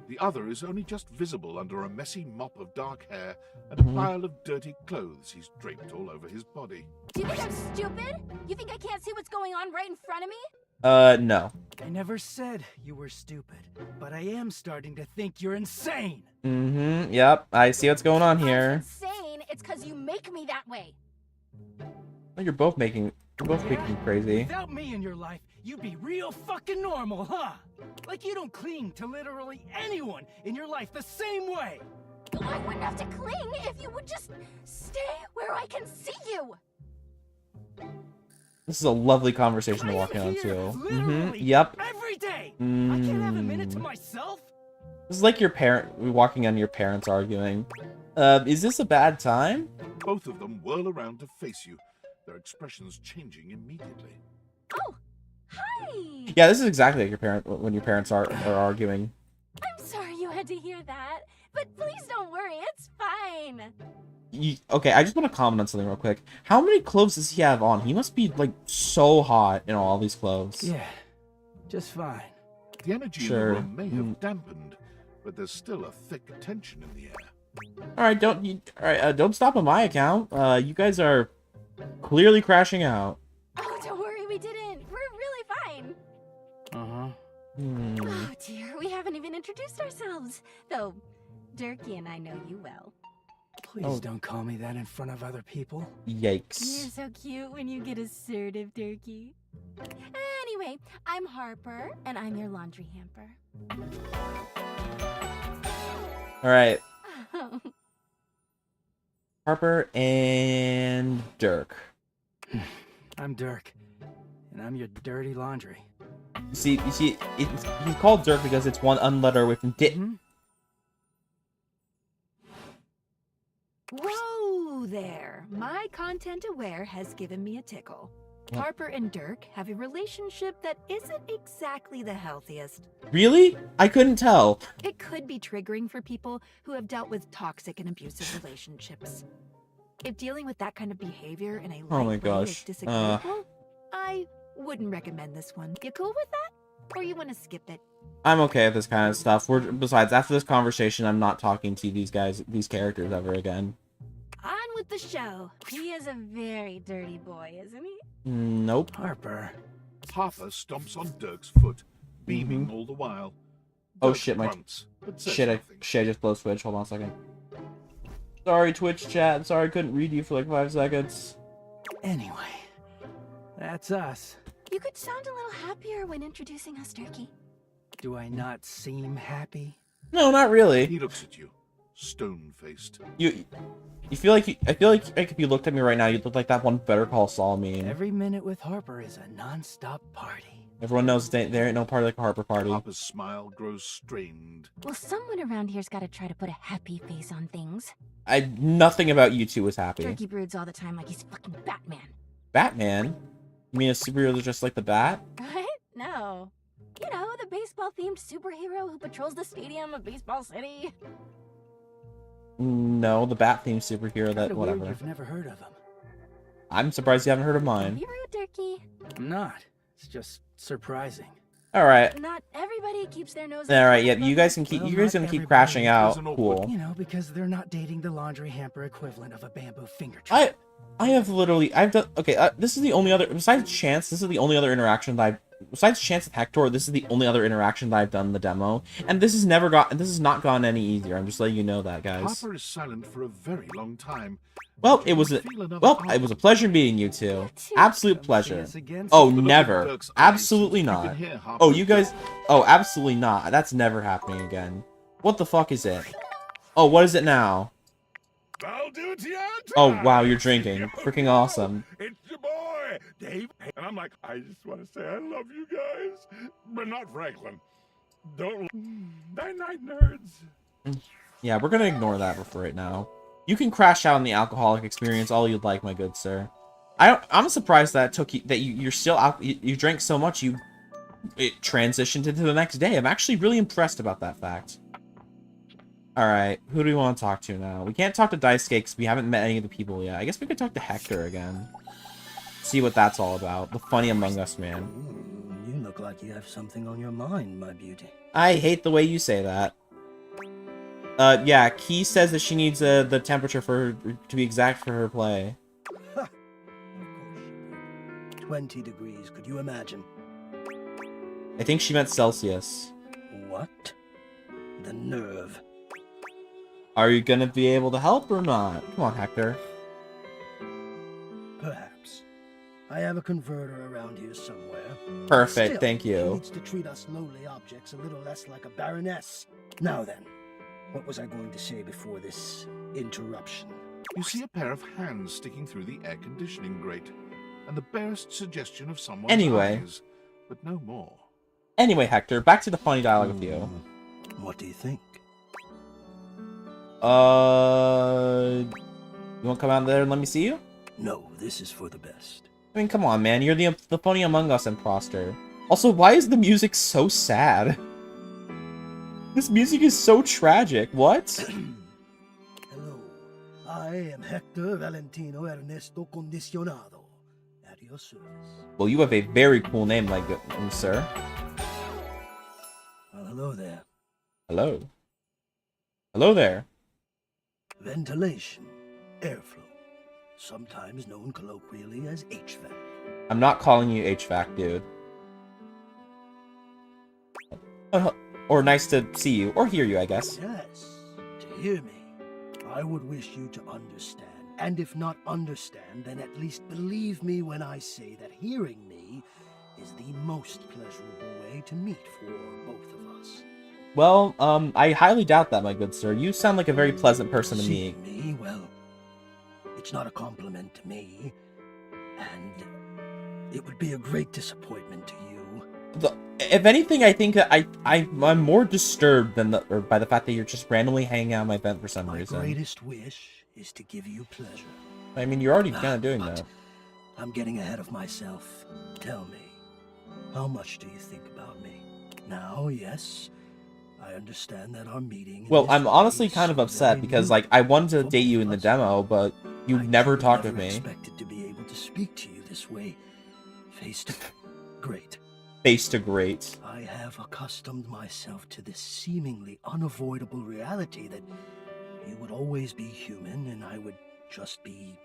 The other is only just visible under a messy mop of dark hair and a pile of dirty clothes he's draped all over his body. Do you think I'm stupid? You think I can't see what's going on right in front of me? No. I never said you were stupid, but I am starting to think you're insane. Mm-hmm. Yep. I see what's going on here. Insane. It's because you make me that way. Oh, you're both making crazy. Without me in your life, you'd be real fucking normal, huh? Like you don't cling to literally anyone in your life the same way. I wouldn't have to cling if you would just stay where I can see you. This is a lovely conversation to walk into. Mm-hmm. Yep. Every day. I can't have a minute to myself. This is like your walking on your parents arguing. Is this a bad time? Both of them whirl around to face you, their expressions changing immediately. Oh, hi. Yeah, this is exactly like when your parents are arguing. I'm sorry you had to hear that, but please don't worry, it's fine. Okay, I just want to comment on something real quick. How many clothes does he have on? He must be like so hot in all these clothes. Yeah, just fine. The energy in the room may have dampened, but there's still a thick tension in the air. All right, don't stop on my account. You guys are clearly crashing out. Oh, don't worry, we didn't. We're really fine. Uh-huh. Oh dear, we haven't even introduced ourselves. Though, Durkee and I know you well. Please don't call me that in front of other people. Yikes. You're so cute when you get assertive, Durkee. Anyway, I'm Harper, and I'm your laundry hamper. All right. Harper and Dirk. I'm Dirk, and I'm your dirty laundry. You see, he's called Dirk because it's one unletter with Whoa there! My content aware has given me a tickle. Harper and Dirk have a relationship that isn't exactly the healthiest. Really? I couldn't tell. It could be triggering for people who have dealt with toxic and abusive relationships. If dealing with that kind of behavior in a Oh my light way is gosh. disagreeable, I wouldn't recommend this one. You cool with that? Or you want to skip it? I'm okay with this kind of stuff. Besides, after this conversation, I'm not talking to these characters ever again. On with the show. He is a very dirty boy, isn't he? Nope. Harper. Harper stomps on Dirk's foot, beaming all the while. Oh Dirk shit, my grunts, but says shit! nothing. I just blow Twitch. Hold on a second. Sorry, Twitch chat. Sorry, I couldn't read you for like 5 seconds. Anyway, that's us. You could sound a little happier when introducing us, Turkey. Do I not seem happy? No, not really. He looks at you, stone-faced. You feel like I feel like if you looked at me right now, you'd look like that one Better Call Saul meme. Every minute with Harper is a non-stop party. Everyone knows there ain't no party like a Harper party. Harper's smile grows strained. Well, someone around here's got to try to put a happy face on things. Nothing about you two is happy. Turkey broods all the time like he's fucking Batman. Batman? You mean a superhero that's just like the Bat? What? No. You know, the baseball-themed superhero who patrols the stadium of Baseball City. No, the Bat-themed superhero that whatever. You've never heard of him. I'm surprised you haven't heard of mine. You rude, Turkey. I'm not. It's just surprising. All right. Not everybody keeps their nose. All right. Yeah, you guys can keep. Well, You guys not gonna keep everybody. crashing out. Cool. You know, because they're not dating the laundry hamper equivalent of a bamboo finger trap. I have literally. I've done. Okay. This is the only other. Besides Chance, this is the only other interaction that I've. Besides Chance and Hector, this is the only other interaction that I've done in the demo, and this has never got. This has not gone any easier. I'm just letting you know that, guys. Harper is silent for a very long time. Well, it was a pleasure meeting you two. Absolute pleasure. Oh, never. Absolutely not. Oh, you guys. Oh, absolutely not. That's never happening again. What the fuck is it? Oh, what is it now? Oh, wow, you're drinking. Freaking awesome. It's your boy, Dave. And I'm like, I just want to say I love you guys. But not Franklin. Don't. Night-night, nerds. Yeah, we're gonna ignore that for right now. You can crash out on the alcoholic experience all you'd like, my good sir. I'm surprised that it took you, that you're still out. You drank so much it transitioned into the next day. I'm actually really impressed about that fact. All right, who do we want to talk to now? We can't talk to Daisuke because we haven't met any of the people yet. I guess we could talk to Hector again. See what that's all about. The funny Among Us man. You look like you have something on your mind, my beauty. I hate the way you say that. Yeah, Key says that she needs the temperature for her, to be exact for her play. 20 degrees, could you imagine? I think she meant Celsius. What? The nerve. Are you gonna be able to help or not? Come on, Hector. Perhaps. I have a converter around here somewhere. Perfect, Still, thank you. He needs to treat us lowly objects a little less like a baroness. Now then, what was I going to say before this interruption? You see a pair of hands sticking through the air conditioning grate, and the barest suggestion of someone's Anyway. eyes, but no more. Anyway, Hector, back to the funny dialogue with you. What do you think? You wanna come out there and let me see you? No, this is for the best. I mean, come on, man. You're the funny Among Us imposter. Also, why is the music so sad? This music is so tragic. What? Hello, I am Hector Valentino Ernesto Condicionado. At your service. Well, you have a very cool name, like sir. Well, hello there. Hello. Hello there. Ventilation, airflow, sometimes known colloquially as HVAC. I'm not calling you HVAC, dude. Or nice to see you, or hear you, I guess. Yes, to hear me. I would wish you to understand, and if not understand, then at least believe me when I say that hearing me is the most pleasurable way to meet for both of us. Well, I highly doubt that, my good sir. You sound like a very pleasant person to meet. Me? Well, it's not a compliment to me, and it would be a great disappointment to you. If anything, I think that I'm more disturbed than by the fact that you're just randomly hanging out on my vent for some reason. My greatest wish is to give you pleasure. I mean, you're already kind of doing that. I'm getting ahead of myself. Tell me, how much do you think about me? Now, yes, I understand that our meeting... Well, I'm honestly kind of upset because, like, I wanted to date you in the demo, but you never talked with me. I expected to be able to speak to you this way, face to... Great. Face to great. I have accustomed myself to this seemingly unavoidable reality that you would always be human and I would just be...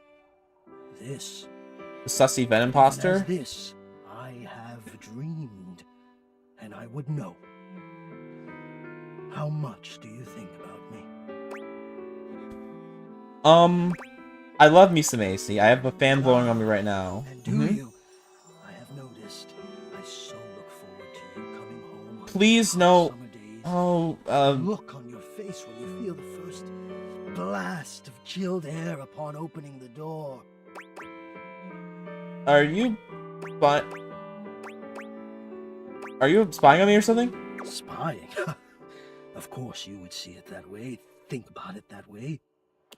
this. The sussy Ven imposter? As this, I have dreamed, and I would know. How much do you think about me? I love me some AC. I have a fan blowing on me right now. And do you? I have noticed. I so look forward to you coming home. Please no. Oh, Look on your face when you feel the first blast of chilled air upon opening the door. Are you spying on me or something? Spying? Of course you would see it that way, think about it that way.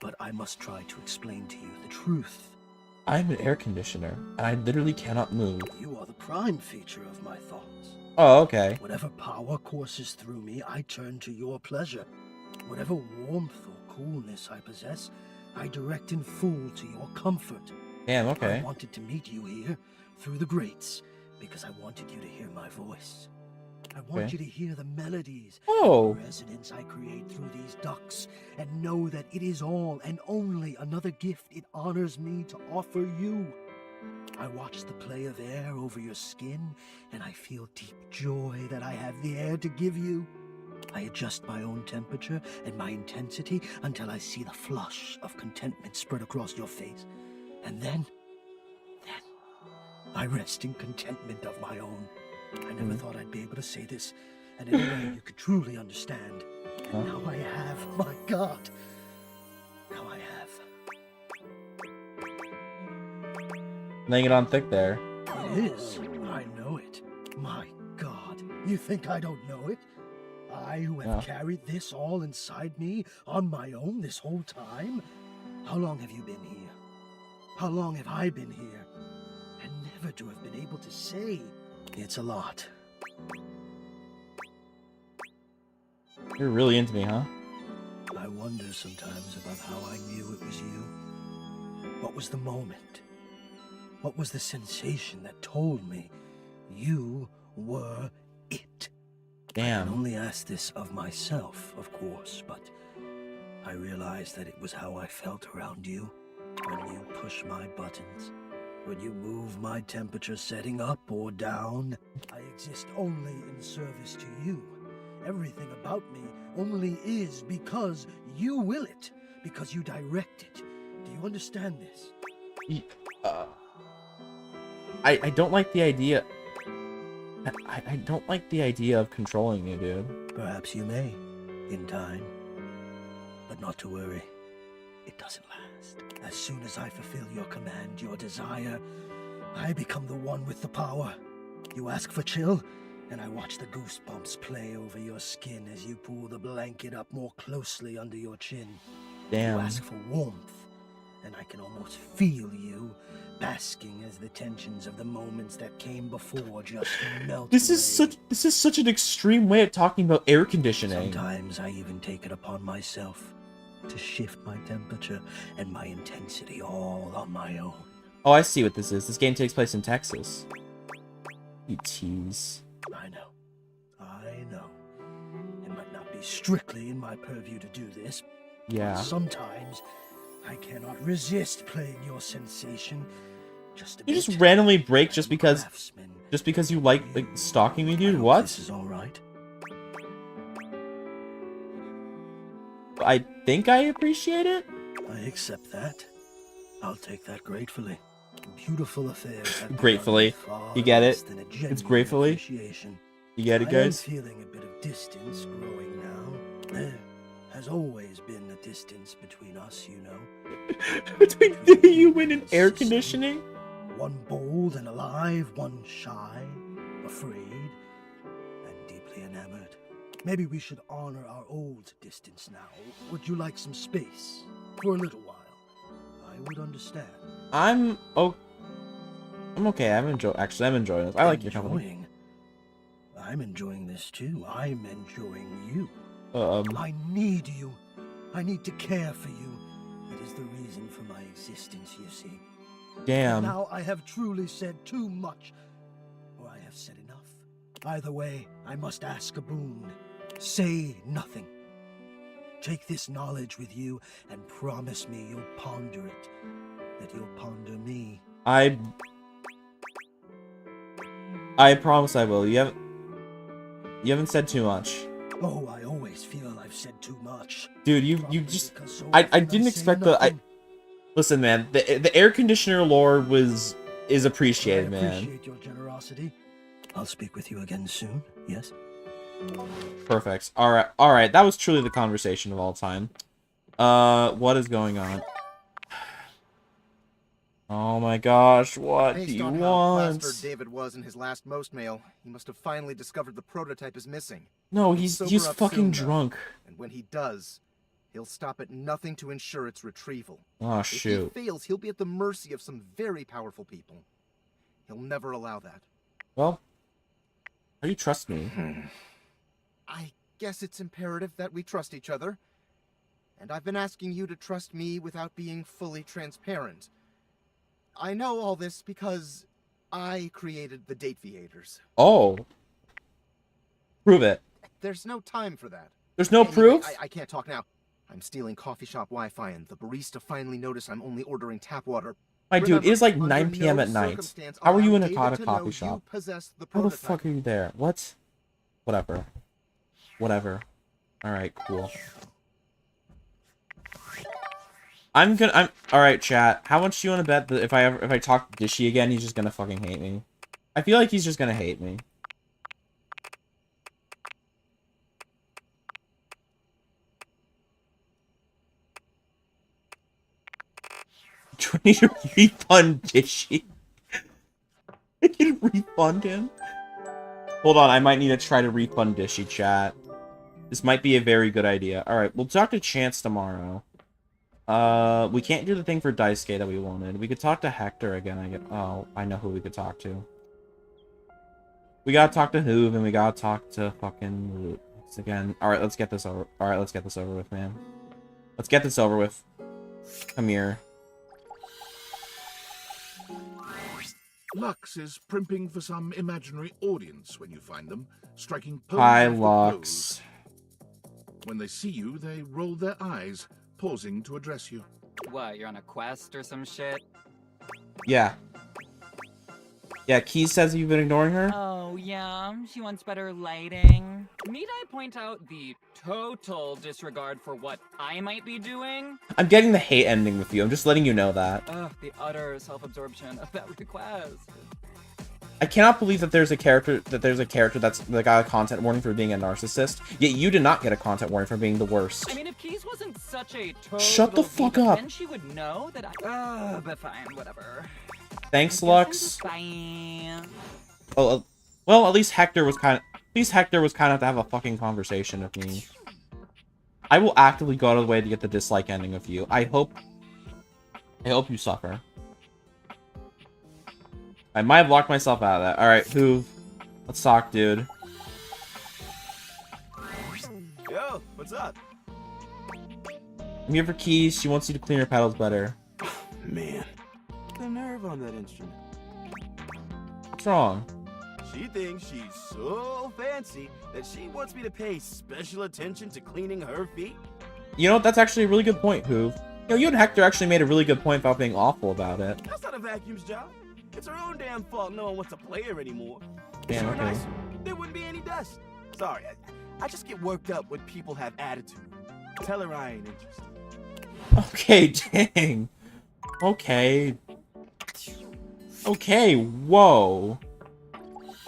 But I must try to explain to you the truth. I'm an air conditioner, and I literally cannot move. You are the prime feature of my thoughts. Oh, okay. Whatever power courses through me, I turn to your pleasure. Whatever warmth or coolness I possess, I direct in full to your comfort. Damn, okay. I wanted to meet you here, through the grates, because I wanted you to hear my voice. I want you to hear the melodies, the resonance I create through these ducts, and know that it is all and only another gift it honors me to offer you. I watch the play of air over your skin, and I feel deep joy that I have the air to give you. I adjust my own temperature and my intensity until I see the flush of contentment spread across your face. And then I rest in contentment of my own. I never thought I'd be able to say this, and in a way you could truly understand. And now I have, my God. Now I have. Laying it on thick there. It is. I know it. My God. You think I don't know it? I who have carried this all inside me on my own this whole time? How long have you been here? How long have I been here? And never to have been able to say... It's a lot. You're really into me, huh? I wonder sometimes about how I knew it was you. What was the moment? What was the sensation that told me you were it? Damn. I can only ask this of myself, of course, but I realized that it was how I felt around you when you push my buttons. When you move my temperature setting up or down, I exist only in service to you. Everything about me only is because you will it, because you direct it. Do you understand this? I don't like the idea. I don't like the idea of controlling you, dude. Perhaps you may, in time. But not to worry. It doesn't last. As soon as I fulfill your command, your desire, I become the one with the power. You ask for chill, and I watch the goosebumps play over your skin as you pull the blanket up more closely under your chin. Damn. You ask for warmth, and I can almost feel you, basking as the tensions of the moments that came before just melt This away. is such an extreme way of talking about air conditioning. Sometimes I even take it upon myself to shift my temperature and my intensity all on my own. Oh, I see what this is. This game takes place in Texas. You tease. I know. It might not be strictly in my purview to do this. Yeah. But sometimes I cannot resist playing your sensation just a You bit. just randomly break just because you like stalking me, dude? What? This is all right. I think I appreciate it. I accept that. I'll take that gratefully. Beautiful affairs. have Gratefully. begun with You get far it? less than a It's genuine gratefully. appreciation. You get it, I am guys? feeling a bit of distance growing now. There has always been a distance between us, you know. Between you and an air conditioning? One bold and alive, one shy, afraid, and deeply enamored. Maybe we should honor our old distance now. Would you like some space? For a little while. I would understand. I'm okay. I'm enjoying this. I like your company. I'm enjoying this too. I'm enjoying you. Um. I need you. I need to care for you. It is the reason for my existence, you see. Damn. And now I have truly said too much, or I have said enough. Either way, I must ask a boon. Say nothing. Take this knowledge with you and promise me you'll ponder it. That you'll ponder me. I promise I will. You haven't said too much. Oh, I always feel I've said too much. Dude, you just I didn't expect Listen, man, the air conditioner lore is appreciated, man. I appreciate your generosity. I'll speak with you again soon. Yes. Perfect. All right. That was truly the conversation of all time. What is going on? Oh my gosh, what do you Based on how want? plastered David was in his last most mail, he must have finally discovered the prototype is missing. No, He'll he's sober up fucking soon, though. drunk. And when he does, he'll stop at nothing to ensure its retrieval. Oh, If shoot. he fails, he'll be at the mercy of some very powerful people. He'll never allow that. Well, how do you trust me? I guess it's imperative that we trust each other. And I've been asking you to trust me without being fully transparent. I know all this because I created the Dateviators. Oh. Prove it. There's no time for that. There's no Anyway, proof? I can't talk now. I'm stealing coffee shop Wi-Fi, and the barista finally noticed I'm only ordering tap water. My dude, it is like 9 under p.m. no at night. circumstance How are you allow in a David to know coffee you shop? possess the How the prototype. fuck are you there? What? Whatever. Alright, cool. Alright, chat. How much do you want to bet that if I talk Dishy again, he's just gonna fucking hate me? I feel like he's just gonna hate me. Do I need to refund Dishy? I can refund him? Hold on, I might need to try to refund Dishy, chat. This might be a very good idea. Alright, we'll talk to Chance tomorrow. We can't do the thing for Daisuke that we wanted. We could talk to Hector again, Oh, I know who we could talk to. We gotta talk to Hoove, and we gotta talk to fucking... again. Alright, let's get this over. Alright, let's get this over with, man. Let's get this over with. Come here. Lux is primping for some imaginary audience when you find them, striking pose Hi, after Lux. pose. When they see you, they roll their eyes, pausing to address you. What, you're on a quest or some shit? Yeah. Yeah, Keys says you've been ignoring her? Oh, yeah, she wants better lighting. Need I point out the total disregard for what I might be doing? I'm getting the hate ending with you. I'm just letting you know that. Ugh, the utter self-absorption of that request. I cannot believe that there's a character that's that got a content warning for being a narcissist, yet you did not get a content warning for being the worst. I mean, if Keys wasn't such a total Shut the fuck up. then she would know that but fine, whatever. Thanks, Lux. Fine. Oh, well, at least Hector was kind of to have a fucking conversation with me. I will actively go out of the way to get the dislike ending of you. I hope you suffer. I might have locked myself out of that. Alright, Hoove. Let's talk, dude. Yo, what's up? I'm here for Keys. She wants you to clean her pedals better. Man, the nerve on that instrument. What's wrong? She thinks she's so fancy that she wants me to pay special attention to cleaning her feet. You know, that's actually a really good point, Hoove. You know, you and Hector actually made a really good point about being awful about it. That's not a vacuum's job. It's her own damn fault no one wants to play her anymore. Damn, Sure okay. nice, there wouldn't be any dust. Sorry, I just get worked up when people have attitude. Tell her I ain't interested. Okay, dang. Okay. Okay, whoa.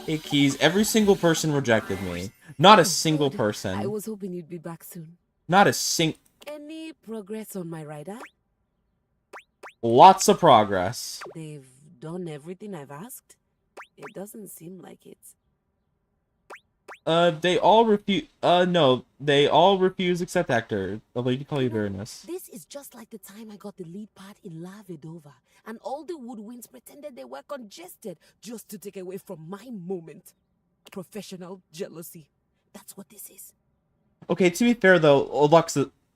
Hey, Keys, every single person rejected me. Not a single person. I was hoping you'd be back soon. Not a sing- Any progress on my rider? Lots of progress. They've done everything I've asked? It doesn't seem like it. They all refuse. No, they all refuse except Hector. The lady call you Baroness. This is just like the time I got the lead part in La Vedova, and all the woodwinds pretended they were congested just to take away from my moment. Professional jealousy. That's what this is. Okay, to be fair though,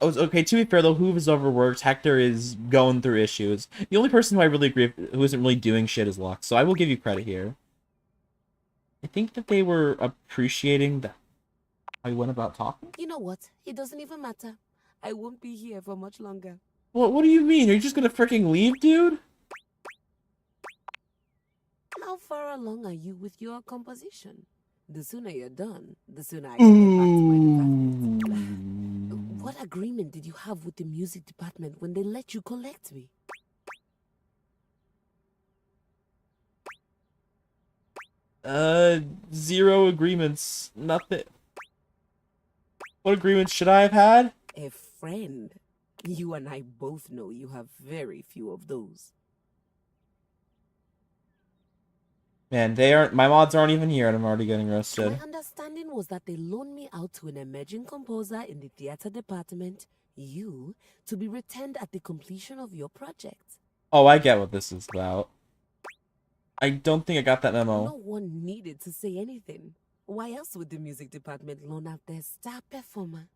okay, to be fair though, Hoove is overworked. Hector is going through issues. The only person who I really agree with, who isn't really doing shit is Lux, so I will give you credit here. I think that they were appreciating how you went about talking. You know what? It doesn't even matter. I won't be here for much longer. What do you mean? Are you just gonna freaking leave, dude? How far along are you with your composition? The sooner you're done, the sooner I can get back to my department. What agreement did you have with the music department when they let you collect me? Zero agreements. Nothing. What agreements should I have had? A friend. You and I both know you have very few of those. Man, my mods aren't even here and I'm already getting roasted. My understanding was that they loaned me out to an emerging composer in the theater department, you, to be returned at the completion of your project. Oh, I get what this is about. I don't think I got that memo. No one needed to say anything. Why else would the music department loan out their star performer?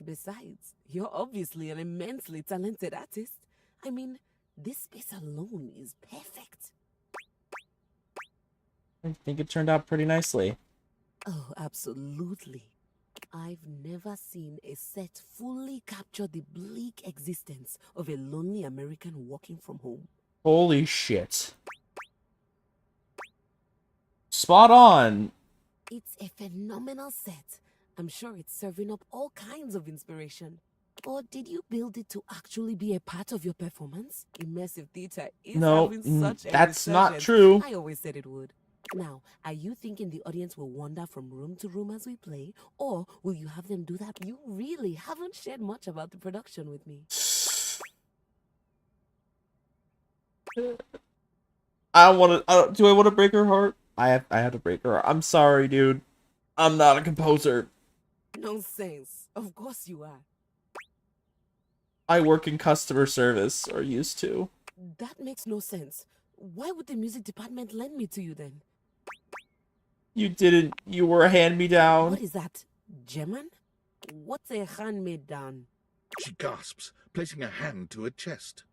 Besides, you're obviously an immensely talented artist. I mean, this space alone is perfect. I think it turned out pretty nicely. Oh, absolutely. I've never seen a set fully capture the bleak existence of a lonely American working from home. Holy shit. Spot on. It's a phenomenal set. I'm sure it's serving up all kinds of inspiration. Or did you build it to actually be a part of your performance? Immersive theater is having such a that's not resurgence. true. I always said it would. Now, are you thinking the audience will wander from room to room as we play? Or will you have them do that? You really haven't shared much about the production with me. I don't want to. Do I want to break her heart? I have to break her heart. I'm sorry, dude. I'm not a composer. Nonsense. Of course you are. I work in customer service, or used to. That makes no sense. Why would the music department lend me to you then? You didn't. You were a hand-me-down. What is that? German? What's a hand-me-down? She gasps, placing a hand to her chest.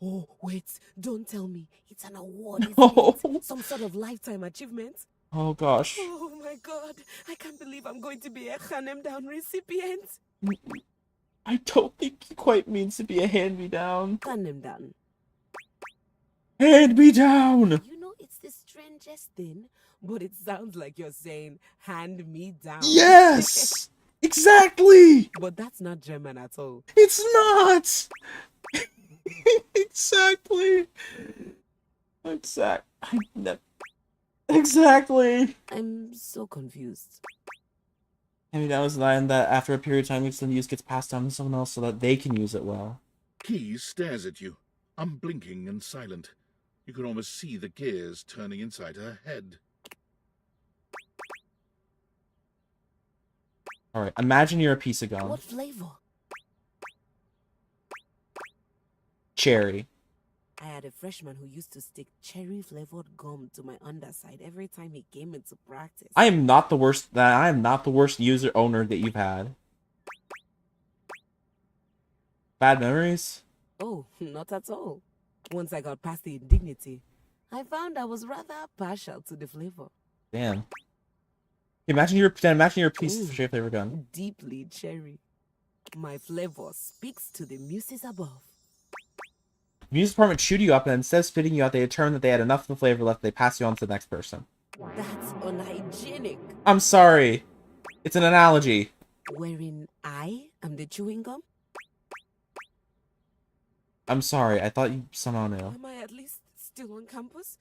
Oh, wait. Don't tell me. It's an award, isn't it? Some sort of lifetime achievement? Oh, gosh. Oh, my God. I can't believe I'm going to be a hand-me-down recipient. I don't think he quite means to be a hand-me-down. Hand-me-down. Hand-me-down! You know, it's the strangest thing, but it sounds like you're saying, hand me down. Yes! Exactly! But that's not German at all. It's not! Exactly! Exactly! I'm so confused. Hand-me-down is the line that after a period of time, each use gets passed down to someone else so that they can use it well. Keys stares at you, unblinking and silent. You can almost see the gears turning inside her head. Alright, imagine you're a piece of gum. What flavor? Cherry. I had a freshman who used to stick cherry-flavored gum to my underside every time he came into practice. I am not the worst user owner that you've had. Bad memories? Oh, not at all. Once I got past the indignity, I found I was rather partial to the flavor. Damn. Imagine you're a piece of cherry flavored gum. Deeply cherry. My flavor speaks to the muses above. The music department chewed you up and instead of spitting you out, they determined that they had enough of the flavor left, they pass you on to the next person. That's unhygienic. I'm sorry. It's an analogy. Wherein I am the chewing gum? I'm sorry, I thought you somehow knew. Am I at least still on campus?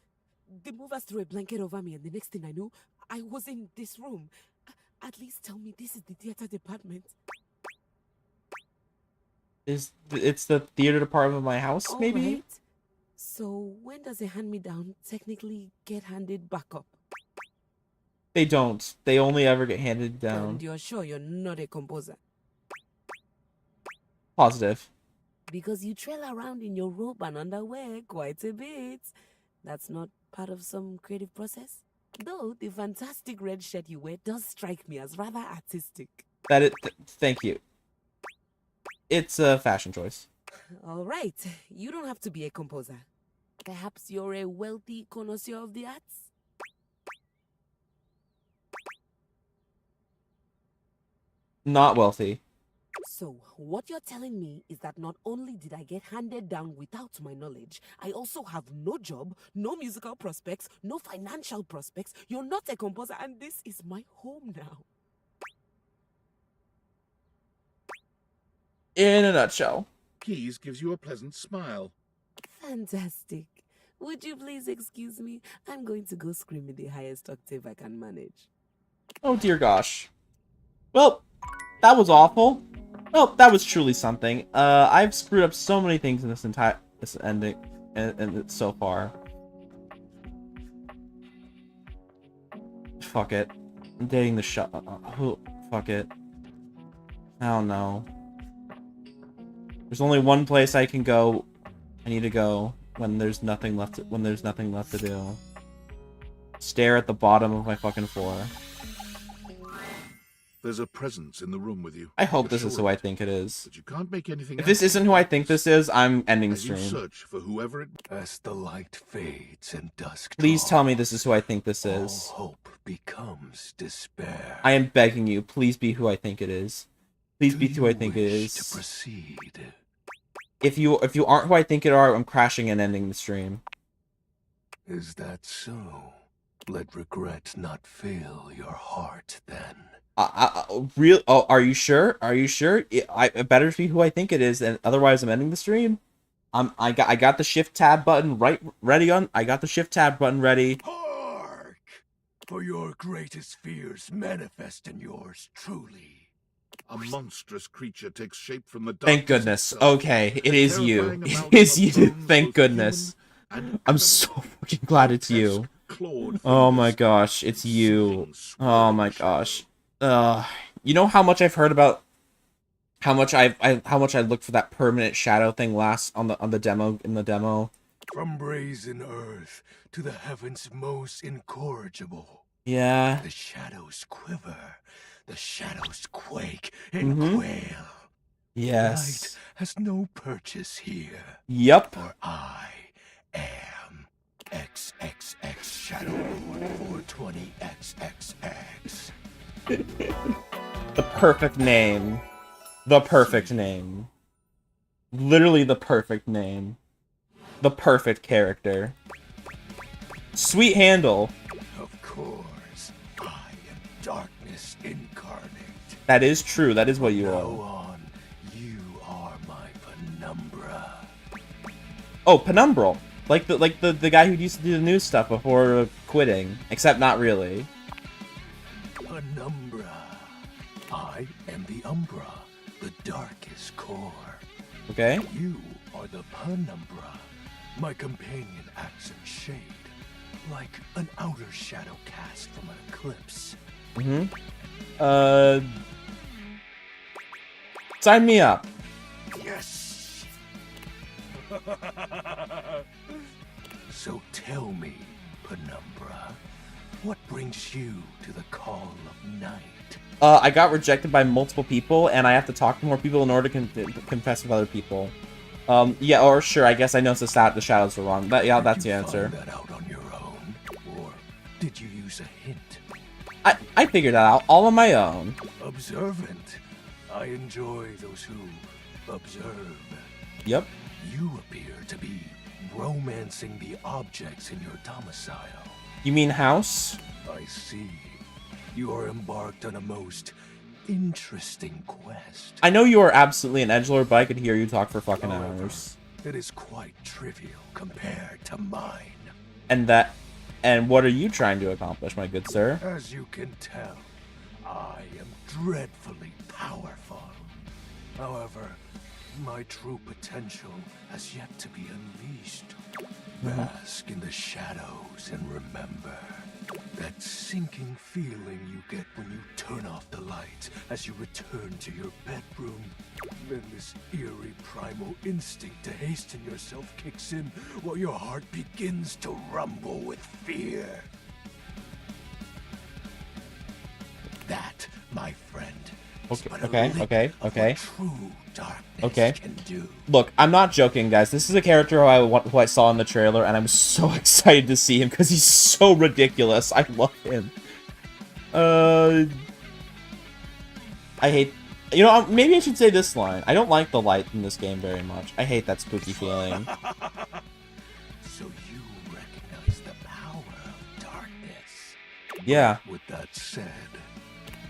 They moved us threw a blanket over me, and the next thing I knew, I was in this room. At least tell me this is the theater department. It's the theater department of my house, All maybe? right. So when does a hand-me-down technically get handed back up? They don't. They only ever get handed down. And you're sure you're not a composer? Positive. Because you trail around in your robe and underwear quite a bit. That's not part of some creative process? Though the fantastic red shirt you wear does strike me as rather artistic. Thank you. It's a fashion choice. All right, you don't have to be a composer. Perhaps you're a wealthy connoisseur of the arts? Not wealthy. So, what you're telling me is that not only did I get handed down without my knowledge, I also have no job, no musical prospects, no financial prospects. You're not a composer, and this is my home now. In a nutshell. Keys gives you a pleasant smile. Fantastic. Would you please excuse me? I'm going to go scream in the highest octave I can manage. Oh dear gosh. Well, that was awful. Well, that was truly something. I've screwed up so many things in this ending and so far. Fuck it. I'm dating the shot. Fuck it. I don't know. There's only one place I can go. I need to go when there's nothing left. When there's nothing left to do. Stare at the bottom of my fucking floor. There's a presence in the room with you. I hope this is who I think it is. But you can't make anything If this isn't who I think this is, I'm ending the as you stream. search for whoever it. As the light fades and dusk Please tell me this is who I think this is. all hope becomes despair. I am begging you, please be who I think it is. Please be who I think it is. To proceed. If you aren't who I think it are, I'm crashing and ending the stream. Is that so? Let regret not fill your heart then. Oh, are you sure? Are you sure? It better be who I think it is, and otherwise I'm ending the stream. I got the shift tab button ready. I got the shift tab button ready. Hark! For your greatest fears manifest in yours truly. A monstrous creature takes shape from the dark. Thank goodness. Okay, it is you. It is you. Thank goodness. I'm so fucking glad it's you. Oh my gosh, it's you. Oh my gosh. You know how much I've heard about how much I looked for that permanent shadow thing last on the demo in the demo. From brazen earth to the heavens most incorrigible. Yeah. The shadows quiver, the shadows quake and quail. Yes. Light has no purchase here. Yep. For I am XXX Shadow Lord 420XXX. The perfect name. The perfect name. Literally the perfect name. The perfect character. Sweet handle. Of course, I am darkness incarnate. That is true. That is what you Now are. on, you are my penumbra. Oh, Penumbral. Like the guy who used to do the news stuff before quitting. Except not really. Penumbra. I am the Umbra, the darkest core. Okay. You are the Penumbra. My companion acts in shade, like an outer shadow cast from an eclipse. Sign me up. Yes. So tell me, Penumbra, what brings you to the call of night? I got rejected by multiple people, and I have to talk to more people in order to confess with other people. Yeah, or sure, I guess I know the shadows were wrong. Yeah, that's the answer. Did you find that out on your own, or did you use a hint? I figured that out all on my own. Observant. I enjoy those who observe. Yep. You appear to be romancing the objects in your domicile. You mean house? I see. You are embarked on a most interesting quest. I know you are absolutely an edgelord, but I could hear you talk for fucking hours. It is quite trivial compared to mine. And what are you trying to accomplish, my good sir? As you can tell, I am dreadfully powerful. However, my true potential has yet to be unleashed. Bask in the shadows and remember, That sinking feeling you get when you turn off the lights as you return to your bedroom. Then this eerie primal instinct to hasten yourself kicks in while your heart begins to rumble with fear. That, my friend, Okay. true darkness Okay. can do. Look, I'm not joking, guys. This is a character who I saw in the trailer, and I'm so excited to see him because he's so ridiculous. I love him. I hate... You know, maybe I should say this line. I don't like the light in this game very much. I hate that spooky feeling. So you recognize the power of darkness. Yeah. With that said,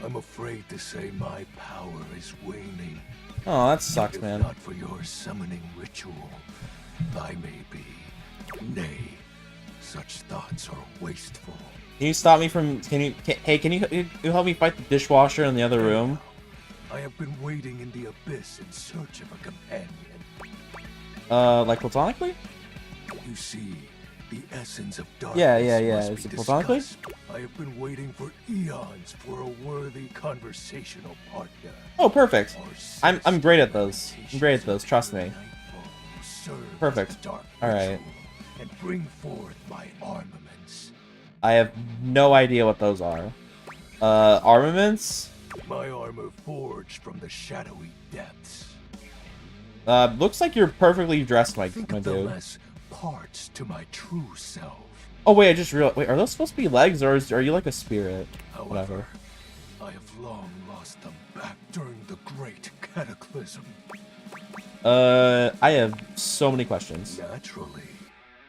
I'm afraid to say my power is waning. Oh, that sucks, If man. not for your summoning ritual, I may be. Nay, such thoughts are wasteful. Can you stop me from... Can you help me fight the dishwasher in the other room? I have been waiting in the abyss in search of a companion. Like platonically? You see, the essence of darkness Yeah. must Is be it platonically? discussed. I have been waiting for eons for a worthy conversational partner. Oh, perfect. I'm great at those. I'm great at those. Trust me. Perfect. All right. And bring forth my armaments. I have no idea what those are. Armaments? My armor forged from the shadowy depths. Looks like you're perfectly dressed, my Think of dude. them as parts to my true self. Oh wait, I just realized. Wait, are those supposed to be legs, or are you like a spirit? Whatever. I have long lost them back during the great cataclysm. I have so many questions. Naturally,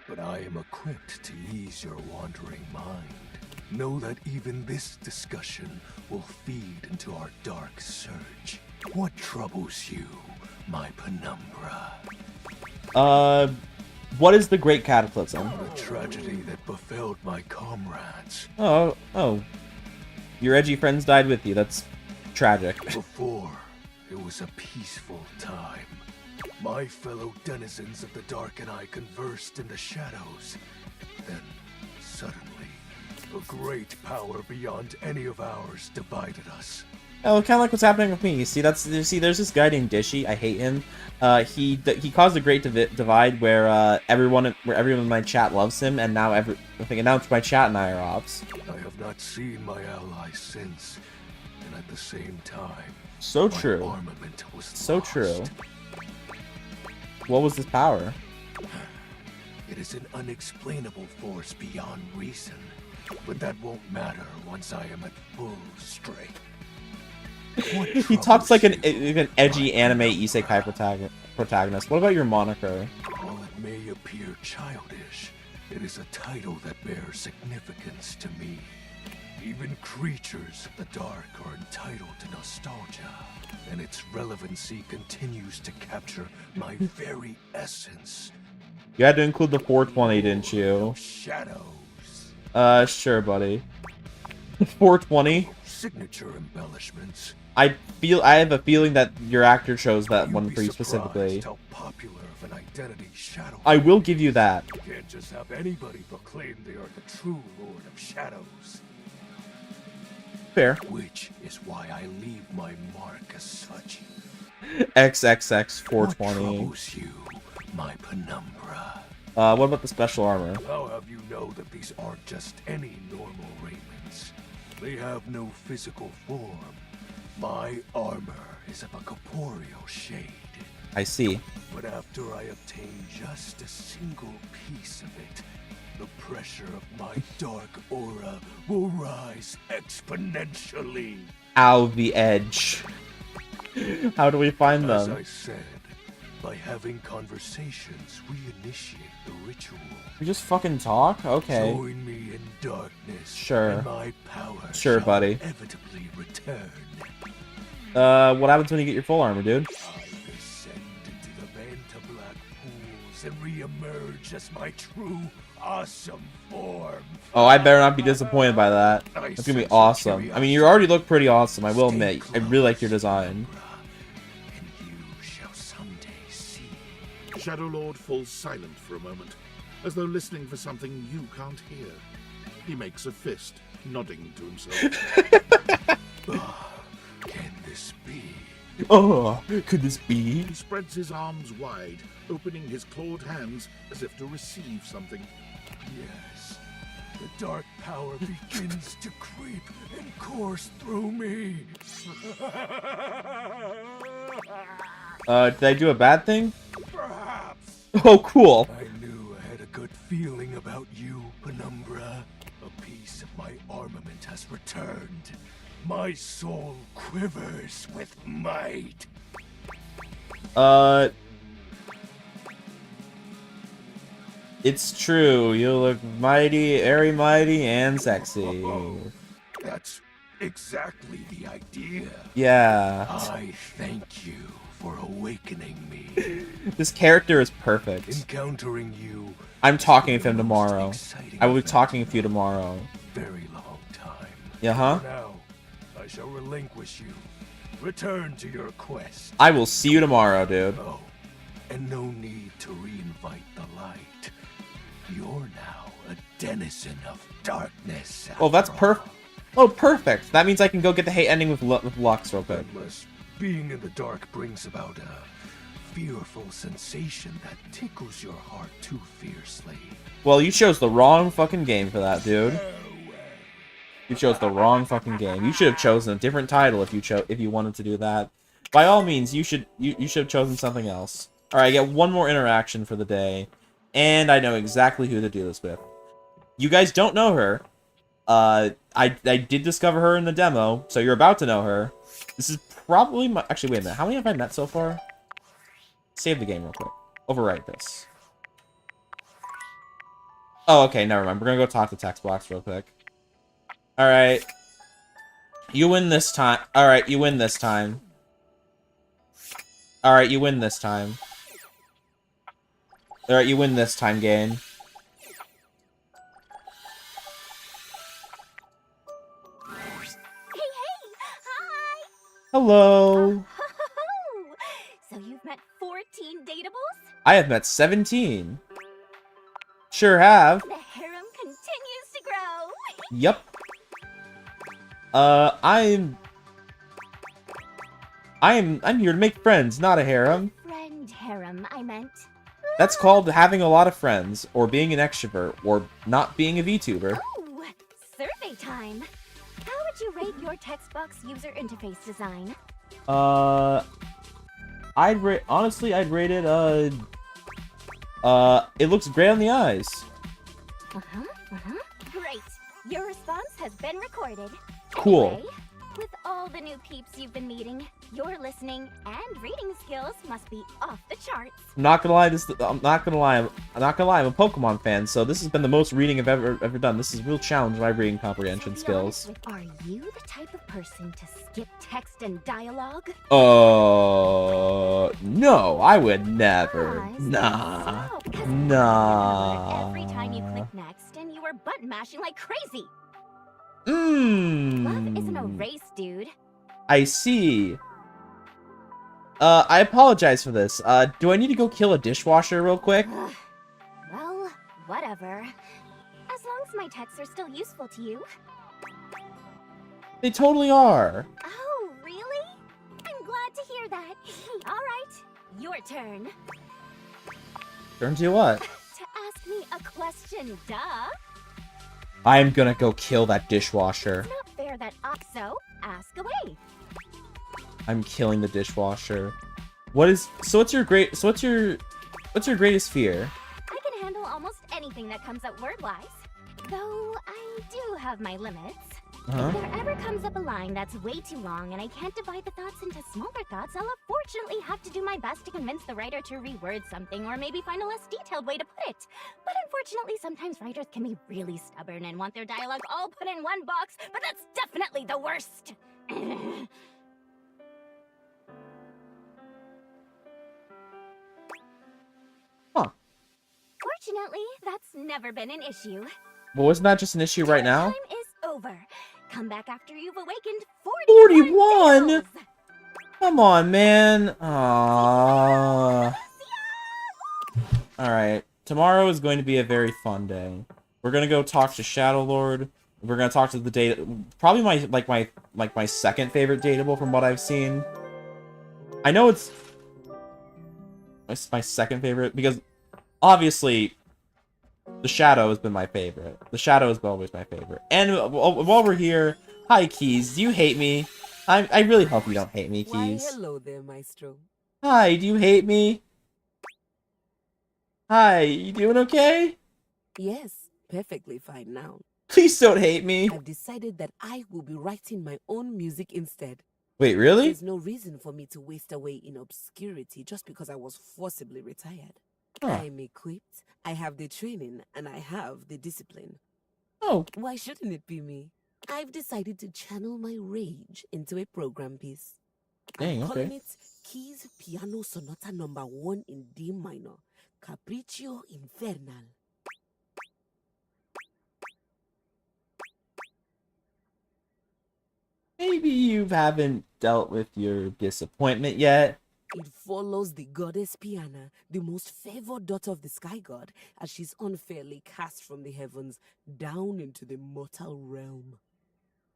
but I am equipped to ease your wandering mind. Know that even this discussion will feed into our dark surge. What troubles you, my penumbra? What is the Great Cataclysm? The tragedy that befell my comrades. Oh. Your edgy friends died with you. That's tragic. Before, it was a peaceful time. My fellow denizens of the dark and I conversed in the shadows. Then, suddenly, a great power beyond any of ours divided us. Oh, kind of like what's happening with me. See, there's this guy named Dishy. I hate him. He caused a great divide where everyone in my chat loves him, and now now it's my chat and I are ops. I have not seen my allies since, and at the same time, So my true. armament was So lost. true. What was this power? It is an unexplainable force beyond reason, but that won't matter once I am at full strength. He talks like an edgy anime isekai protagonist. What about your moniker? While it may appear childish, it is a title that bears significance to me. Even creatures of the dark are entitled to nostalgia, and its relevancy continues to capture my very essence. You had to include the 420, didn't you? Shadows. Sure, buddy. 420? Signature embellishments. I have a feeling that your actor chose that one for you specifically. How popular of an identity Shadow. I will give you that. You can't just have anybody proclaim they are the true Lord of Shadows. Fair. Which is why I leave my mark as such. XXX 420. What troubles you, my penumbra? What about the special armor? I'll have you know that these aren't just any normal raiments. They have no physical form. My armor is of a corporeal shade. I see. But after I obtain just a single piece of it, the pressure of my dark aura will rise exponentially. Ow, the edge. How do we find As them? I said, by having conversations, we initiate the ritual. We just fucking talk? Okay. Join me in darkness. Sure. And my power Sure, shall buddy. inevitably return. What happens when you get your full armor, dude? I descend into the Vanta black pools and re-emerge as my true, awesome form. Oh, I better not be disappointed by that. That's gonna be awesome. I mean, you already look pretty awesome, I will admit. I really like your design. Shadow Lord falls silent for a moment, as though listening for something you can't hear. He makes a fist, nodding to himself. Can this be? Oh, could this be? He spreads his arms wide, opening his clawed hands as if to receive something. Yes. The dark power begins to creep and course through me. Did I do a bad thing? Perhaps. Oh, cool. I knew I had a good feeling about you, Penumbra. A piece of my armament has returned. My soul quivers with might. It's true. You look mighty, airy mighty, and sexy. That's exactly the idea. Yeah. I thank you for awakening me. This character is perfect. Encountering you. I'm talking with him tomorrow. I will be talking with you tomorrow. Very long time. Yeah, huh? For now, I shall relinquish you. Return to your quest. I will see you tomorrow, dude. Oh, and no need to reinvite the light. You're now a denizen of darkness. Well, that's perfect. Oh, perfect. That means I can go get the hate ending with Lux real quick. Unless being in the dark brings about a fearful sensation that tickles your heart too fiercely. Well, you chose the wrong fucking game for that, dude. You chose the wrong fucking game. You should have chosen a different title if you wanted to do that. By all means, you should have chosen something else. All right, I get one more interaction for the day, and I know exactly who to do this with. You guys don't know her. I did discover her in the demo, so you're about to know her. This is probably my... Actually, wait a minute. How many have I met so far? Save the game real quick. Overwrite this. Oh, okay, never mind. We're gonna go talk to text box real quick. Alright. You win this time. Alright, you win this time. Alright, you win this time. Alright, you win this time, game. Hello. So you've met 14 datables? I have met 17. Sure have. The harem continues to grow. Yep. I'm here to make friends, not a harem. Friend harem, I meant. That's called having a lot of friends, or being an extrovert, or not being a VTuber. Oh, survey time. How would you rate your text box user interface design? Honestly, I'd rate it, it looks great on the eyes. Great. Your response has been recorded. Cool. Anyway, with all the new peeps you've been meeting, your listening and reading skills must be off the charts. I'm not gonna lie, I'm not gonna lie, I'm a Pokemon fan, so this has been the most reading I've ever done. This is a real challenge my reading comprehension skills. Are you the type of person to skip text and dialogue? No, I would never. Nah. Every time you click next, and you were button mashing like crazy. Mmm. Love isn't a race, dude. I see. I apologize for this. Do I need to go kill a dishwasher real quick? Well, whatever. As long as my texts are still useful to you. They totally are. Oh, really? I'm glad to hear that. Alright, your turn. Turn to what? To ask me a question, duh. I'm gonna go kill that dishwasher. It's not fair that so ask away. I'm killing the dishwasher. What's your greatest fear? I can handle almost anything that comes out word-wise. Though I do have my limits. Uh-huh. If there ever comes up a line that's way too long and I can't divide the thoughts into smaller thoughts, I'll unfortunately have to do my best to convince the writer to reword something or maybe find a less detailed way to put it. But unfortunately, sometimes writers can be really stubborn and want their dialogue all put in one box, but that's definitely the worst. Huh. Fortunately, that's never been an issue. Well, isn't that just an issue right now? Time is over. Come back after you've awakened 41? Come on, man. Aww. Alright. Tomorrow is going to be a very fun day. We're gonna go talk to Shadow Lord. We're gonna talk to the data. Probably my second favorite dateable from what I've seen. I know it's my second favorite because obviously the Shadow has been my favorite. The Shadow has been always my favorite. And while we're here, hi Keys. Do you hate me? I really hope you don't hate me, Keys. Why, hello there, Maestro. Hi. Do you hate me? Hi. You doing okay? Yes, perfectly fine now. Please don't hate me. I've decided that I will be writing my own music instead. Wait, really? There's no reason for me to waste away in obscurity just because I was forcibly retired. Huh. I'm equipped, I have the training, and I have the discipline. Oh. Why shouldn't it be me? I've decided to channel my rage into a program piece. Dang, I'm calling okay. it Keys Piano Sonata number 1 in D minor, Capriccio Infernal. Maybe you haven't dealt with your disappointment yet. It follows the goddess Piana, the most favored daughter of the sky god, as she's unfairly cast from the heavens down into the mortal realm.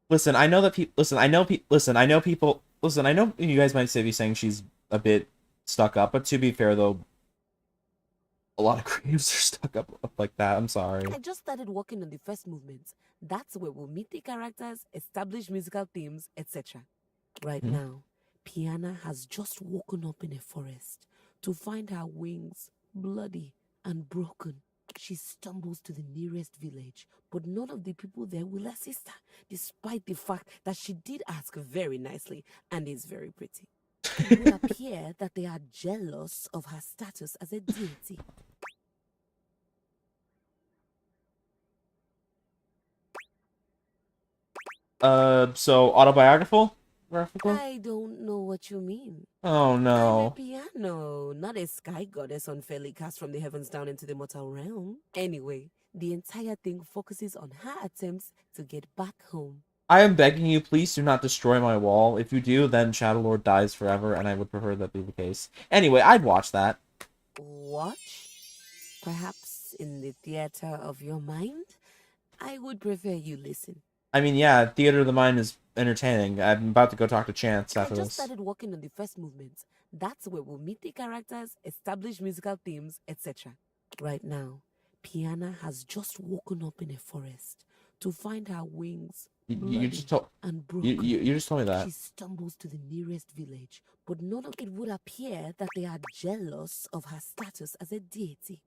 Listen, I know that people. Listen, I know people. Listen, I know you guys might be saying she's a bit stuck up, but to be fair though, a lot of creatives are stuck up like that. I'm sorry. I just started working on the first movement. That's where we'll meet the characters, establish musical themes, etc. Right now, Piana has just woken up in a forest to find her wings bloody and broken. She stumbles to the nearest village, but none of the people there will assist her, despite the fact that she did ask very nicely and is very pretty. It will appear that they are jealous of her status as a deity. So autobiographical? I don't know what you mean. Oh no. I'm a piano, not a sky goddess unfairly cast from the heavens down into the mortal realm. Anyway, the entire thing focuses on her attempts to get back home. I am begging you, please do not destroy my wall. If you do, then Shadow Lord dies forever, and I would prefer that be the case. Anyway, I'd watch that. Watch? Perhaps in the theater of your mind? I would prefer you listen. I mean, yeah, Theater of the Mind is entertaining. I'm about to go talk to Chance after I just this. started working on the first movement. That's where we'll meet the characters, establish musical themes, etc. Right now, Piana has just woken up in a forest to find her wings You just told and broken. you just told me that. She stumbles to the nearest village, but none of it would appear that they are jealous of her status as a deity.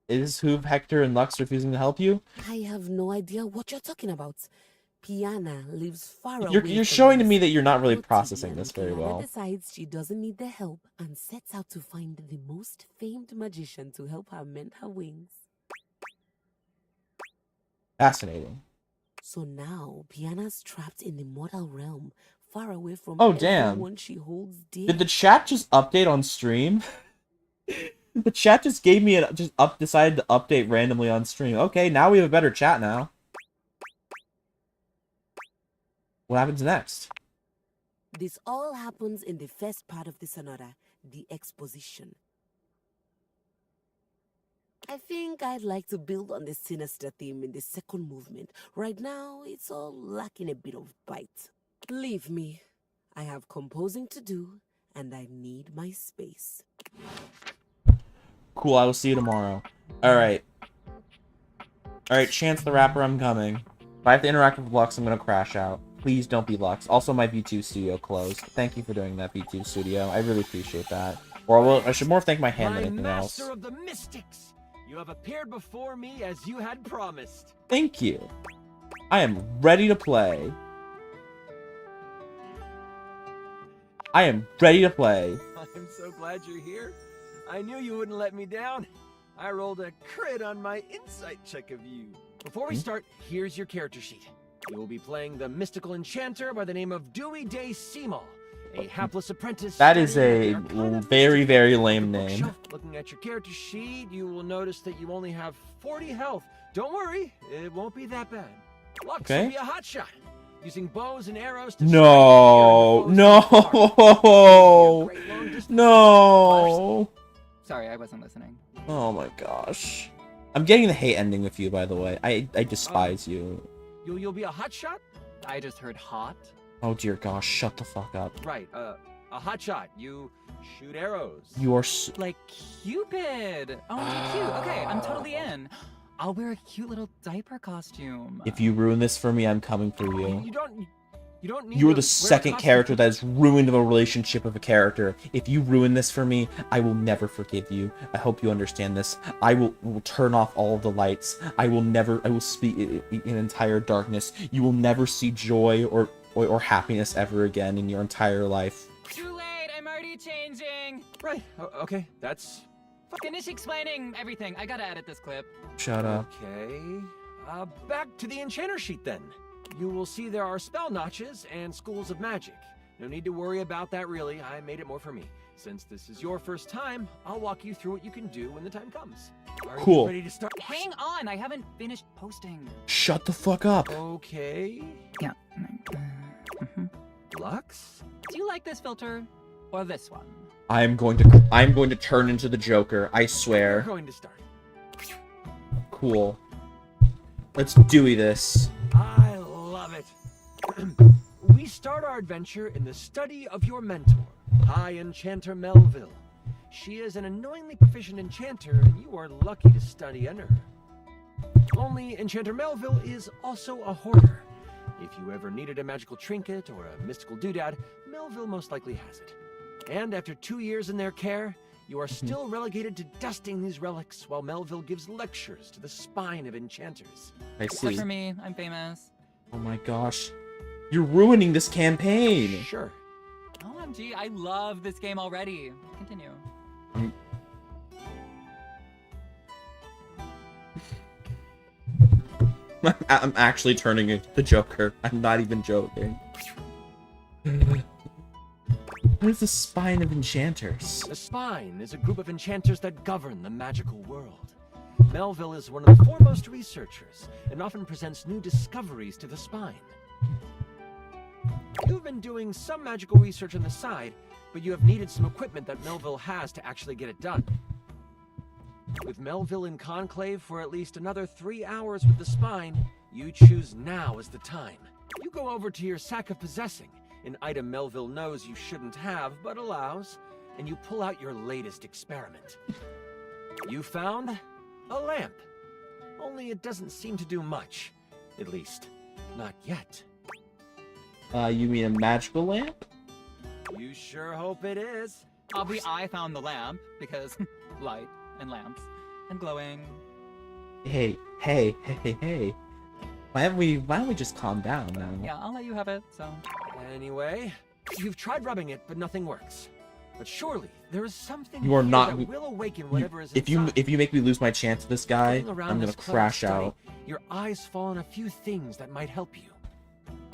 Is Hoove, Hector, and Lux refusing to help you? I have no idea what you're talking about. Piana lives far away. You're from showing to us. me that you're not really But processing this very Piana well. decides she doesn't need the help and sets out to find the most famed magician to help her mend her wings. Fascinating. So now, Piana's trapped in the mortal realm, far away from Oh, damn. everyone she holds dear. Did the chat just update on stream? The chat just gave me decided to update randomly on stream. Okay, now we have a better chat now. What happens next? This all happens in the first part of the sonata, the exposition. I think I'd like to build on the sinister theme in the second movement. Right now, it's all lacking a bit of bite. Leave me. I have composing to do, and I need my space. Cool, I will see you tomorrow. Alright. Alright, Chance the Rapper, I'm coming. If I have to interact with Lux, I'm gonna crash out. Please don't be Lux. Also, my V2 studio closed. Thank you for doing that, V2 studio. I really appreciate that. Or I should more thank my hand than anything else. Master of the Mystics, you have appeared before me as you had promised. Thank you. I am ready to play. I am ready to play. I'm so glad you're here. I knew you wouldn't let me down. I rolled a crit on my insight check of you. Before we start, here's your character sheet. You will be playing the mystical enchanter by the name of Dewey Day Seamal, a hapless apprentice. That is a very, very lame name. Looking at your character sheet, you will notice that you only have 40 health. Don't worry, it won't be that bad. Lux will be a hotshot, using bows and arrows to No, no, no. Sorry, I wasn't listening. Oh my gosh. I'm getting the hate ending with you, by the way. I despise you. You'll be a hotshot? I just heard hot. Oh dear gosh, shut the fuck up. Right, a hotshot. You shoot arrows. You are like Cupid. Oh, cute. Okay, I'm totally in. I'll wear a cute little diaper costume. If you ruin this for me, I'm coming for you. You don't need You're to the second character that has ruined the relationship of a character. If you ruin this for me, I will never forgive you. I hope you understand this. I will turn off all of the lights. I will speak in entire darkness. You will never see joy or happiness ever again in your entire life. Too late. I'm already changing. Right. Okay. That's. Finish explaining everything. I gotta edit this clip. Shut up. Okay. Back to the enchanter sheet then. You will see there are spell notches and schools of magic. No need to worry about that really, I made it more for me. Since this is your first time, I'll walk you through what you can do when the time comes. Are Cool. you ready to start? Hang on, I haven't finished posting. Shut the fuck up. Okay. Yeah. Lux? Do you like this filter or this one? I'm going to turn into the Joker, I We're swear. going to start. Cool. Let's Dewey this. I love it. We start our adventure in the study of your mentor, High Enchanter Melville. She is an annoyingly proficient enchanter, and you are lucky to study under her. Only Enchanter Melville is also a hoarder. If you ever needed a magical trinket or a mystical doodad, Melville most likely has it. And after 2 years in their care, you are still relegated to dusting these relics while Melville gives lectures to the spine of enchanters. I see. Except for me, I'm famous. Oh my gosh. You're ruining this campaign. Sure. OMG, I love this game already. Continue. I'm actually turning into the Joker. I'm not even joking. What is the spine of enchanters? The spine is a group of enchanters that govern the magical world. Melville is one of the foremost researchers and often presents new discoveries to the spine. You've been doing some magical research on the side, but you have needed some equipment that Melville has to actually get it done. With Melville in conclave for at least another 3 hours with the spine, you choose now as the time. You go over to your sack of possessing, an item Melville knows you shouldn't have but allows, and you pull out your latest experiment. You found a lamp. Only it doesn't seem to do much. At least, not yet. You mean a magical lamp? You sure hope it is. I found the lamp because light and lamps and glowing. Hey. Why don't we just calm down now? Yeah, I'll let you have it, so. Anyway, you've tried rubbing it, but nothing works. But surely there is something You are here not. that will awaken whatever is if inside. you make me lose my chance with this guy, Looking around I'm gonna this clever crash study, out. Your eyes fall on a few things that might help you.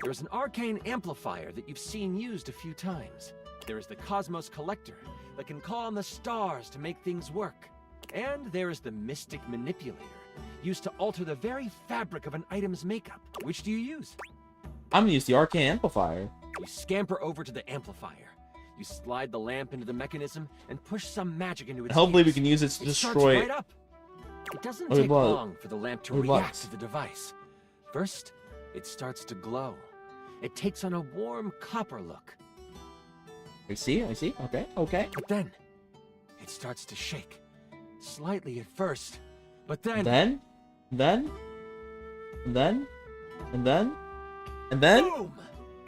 There is an arcane amplifier that you've seen used a few times. There is the Cosmos Collector that can call on the stars to make things work. And there is the Mystic Manipulator, used to alter the very fabric of an item's makeup. Which do you use? I'm gonna use the arcane amplifier. You scamper over to the amplifier. You slide the lamp into the mechanism and push some magic into its Hopefully we gears. can use it to It destroy starts it. right up. It doesn't Oh, it take was. long for the lamp to It react was. to the device. First, it starts to glow. It takes on a warm copper look. I see. Okay. But then, it starts to shake. Slightly at first, but then... Then? Boom!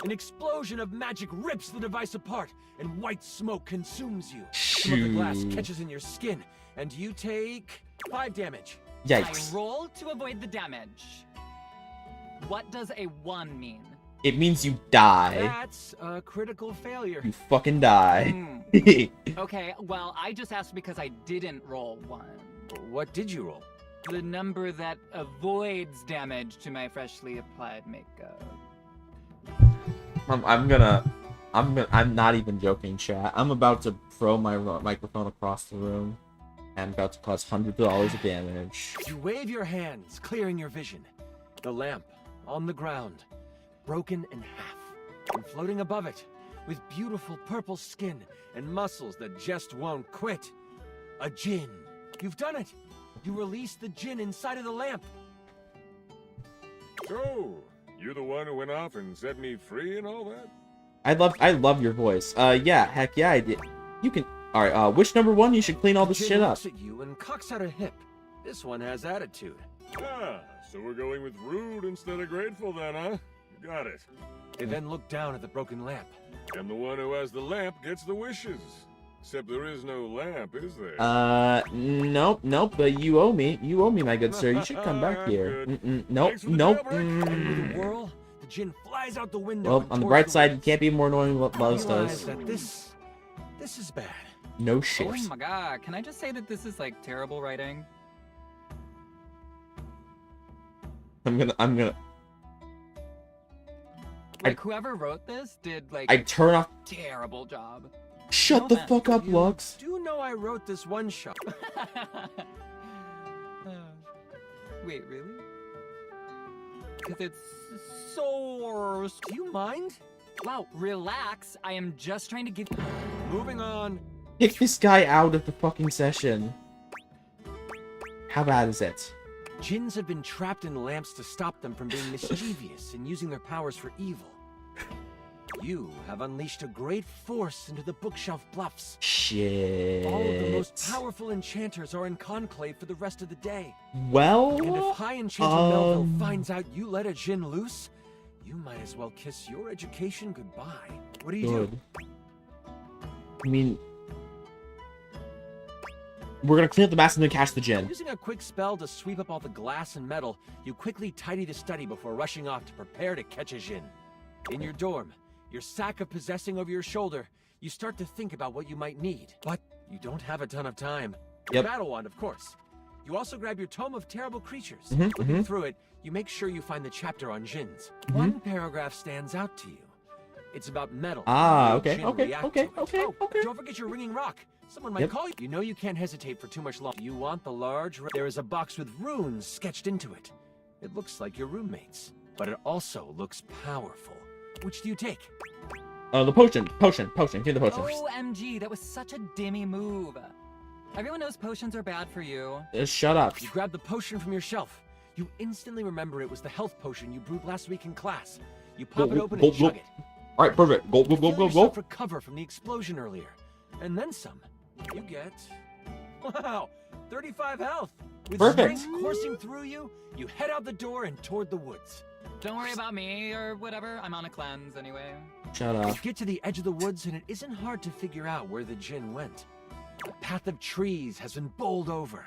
An explosion of magic rips the device apart, and white smoke consumes you. Some of the glass Shoo. catches in your skin, and you take 5 damage. Yikes. I roll to avoid the damage. What does a 1 mean? It means you die. That's a critical failure. You fucking die. Okay, well, I just asked because I didn't roll 1. What did you roll? The number that avoids damage to my freshly applied makeup. I'm not even joking, chat. I'm about to throw my microphone across the room and about to cause hundreds of dollars of damage. You wave your hands, clearing your vision. The lamp, on the ground, broken in half. And floating above it, with beautiful purple skin and muscles that just won't quit. A djinn. You've done it. You released the Jinn inside of the lamp. So, you the one who went off and set me free and all that? I love your voice. Yeah, heck yeah, I did. You can. All right. Which number one? You should clean all this Jinn shit up. looks at you and cocks out a hip. This one has attitude. Ah, so we're going with rude instead of grateful then, huh? Got it. They then look down at the broken lamp. And the one who has the lamp gets the wishes. Except there is no lamp, is there? Nope, but you owe me. You owe me, my good sir. You should come back here. Nope. The whirl, the Jinn flies out the window. Well, on the bright side, you can't be more annoying than what Buzz does. That this is bad. No shit. Oh my god, can I just say that this is like terrible writing? I'm gonna. Like whoever wrote this did like I turn off. Terrible job. Shut the fuck up, Lux. Do you know I wrote this one shot? Wait, really? Because it's so... Do you mind? Wow, relax. I am just trying to give... Moving on. Kick this guy out of the fucking session. How bad is it? Jinns have been trapped in lamps to stop them from being mischievous and using their powers for evil. You have unleashed a great force into the bookshelf bluffs. Shit. All of the most powerful enchanters are in conclave for the rest of the day. Well, and if High Enchanter Melville finds out you let a Jinn loose, you might as well kiss your education goodbye. What do you do? I mean, we're gonna clean up the mess and then catch the Jinn. Using a quick spell to sweep up all the glass and metal, you quickly tidy the study before rushing off to prepare to catch a Jinn. In your dorm, your sack of possessing over your shoulder, you start to think about what you might need, but you don't have a ton of time. Your battle wand, of course. You also grab your Tome of Terrible Creatures. Looking through it, you make sure you find the chapter on Jinns. One paragraph stands out to you. It's about metal. Okay. Don't forget your ringing rock. Someone might call you. You know you can't hesitate for too much longer. You want the large... There is a box with runes sketched into it. It looks like your roommate's, but it also looks powerful. Which do you take? The potion. Give the potion. OMG, that was such a dimmy move. Everyone knows potions are bad for you. Shut up. You grab the potion from your shelf. You instantly remember it was the health potion you brewed last week in class. You pop it open and chug it. All right, perfect. Go. Recover from the explosion earlier, and then some. You get, wow, 35 health. With strength coursing through you, you head out the door and toward the woods. Don't worry about me or whatever. I'm on a cleanse anyway. Shut up. You get to the edge of the woods, and it isn't hard to figure out where the Jinn went. A path of trees has been bowled over.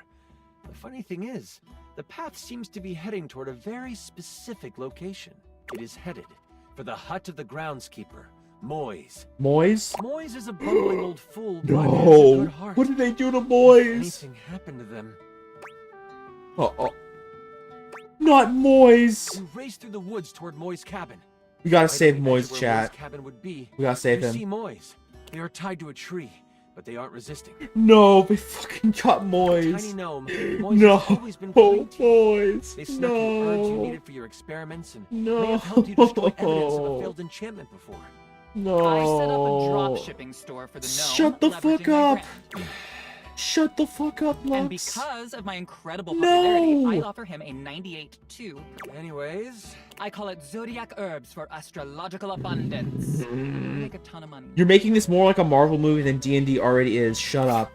The funny thing is, the path seems to be heading toward a very specific location. It is headed for the hut of the groundskeeper, Moise. Moise? Moise is a bumbling old fool, but No. has a good heart. What did they do to Moise? If anything happened to them. Not Moise. You race through the woods toward Moi's cabin. We gotta Right save at the edge Moise, where chat. Moi's cabin would be, We gotta save you him. see Moise. They are tied to a tree, but they aren't resisting. No, they fucking got Moise. Tiny gnome, Moise No. has always been kind to you. Moise. They snuck you herbs you No. needed for your experiments and No. may have helped you destroy evidence of a failed enchantment before. No. I set up a drop shipping store for the gnome. Shut the fuck leveraging my up. brand. Shut the fuck up, Lux. And because of my incredible popularity, No. I offer him a 98.2. Anyways, I call it Zodiac Herbs for astrological abundance. We make a ton of money. You're making this more like a Marvel movie than D&D already is. Shut up.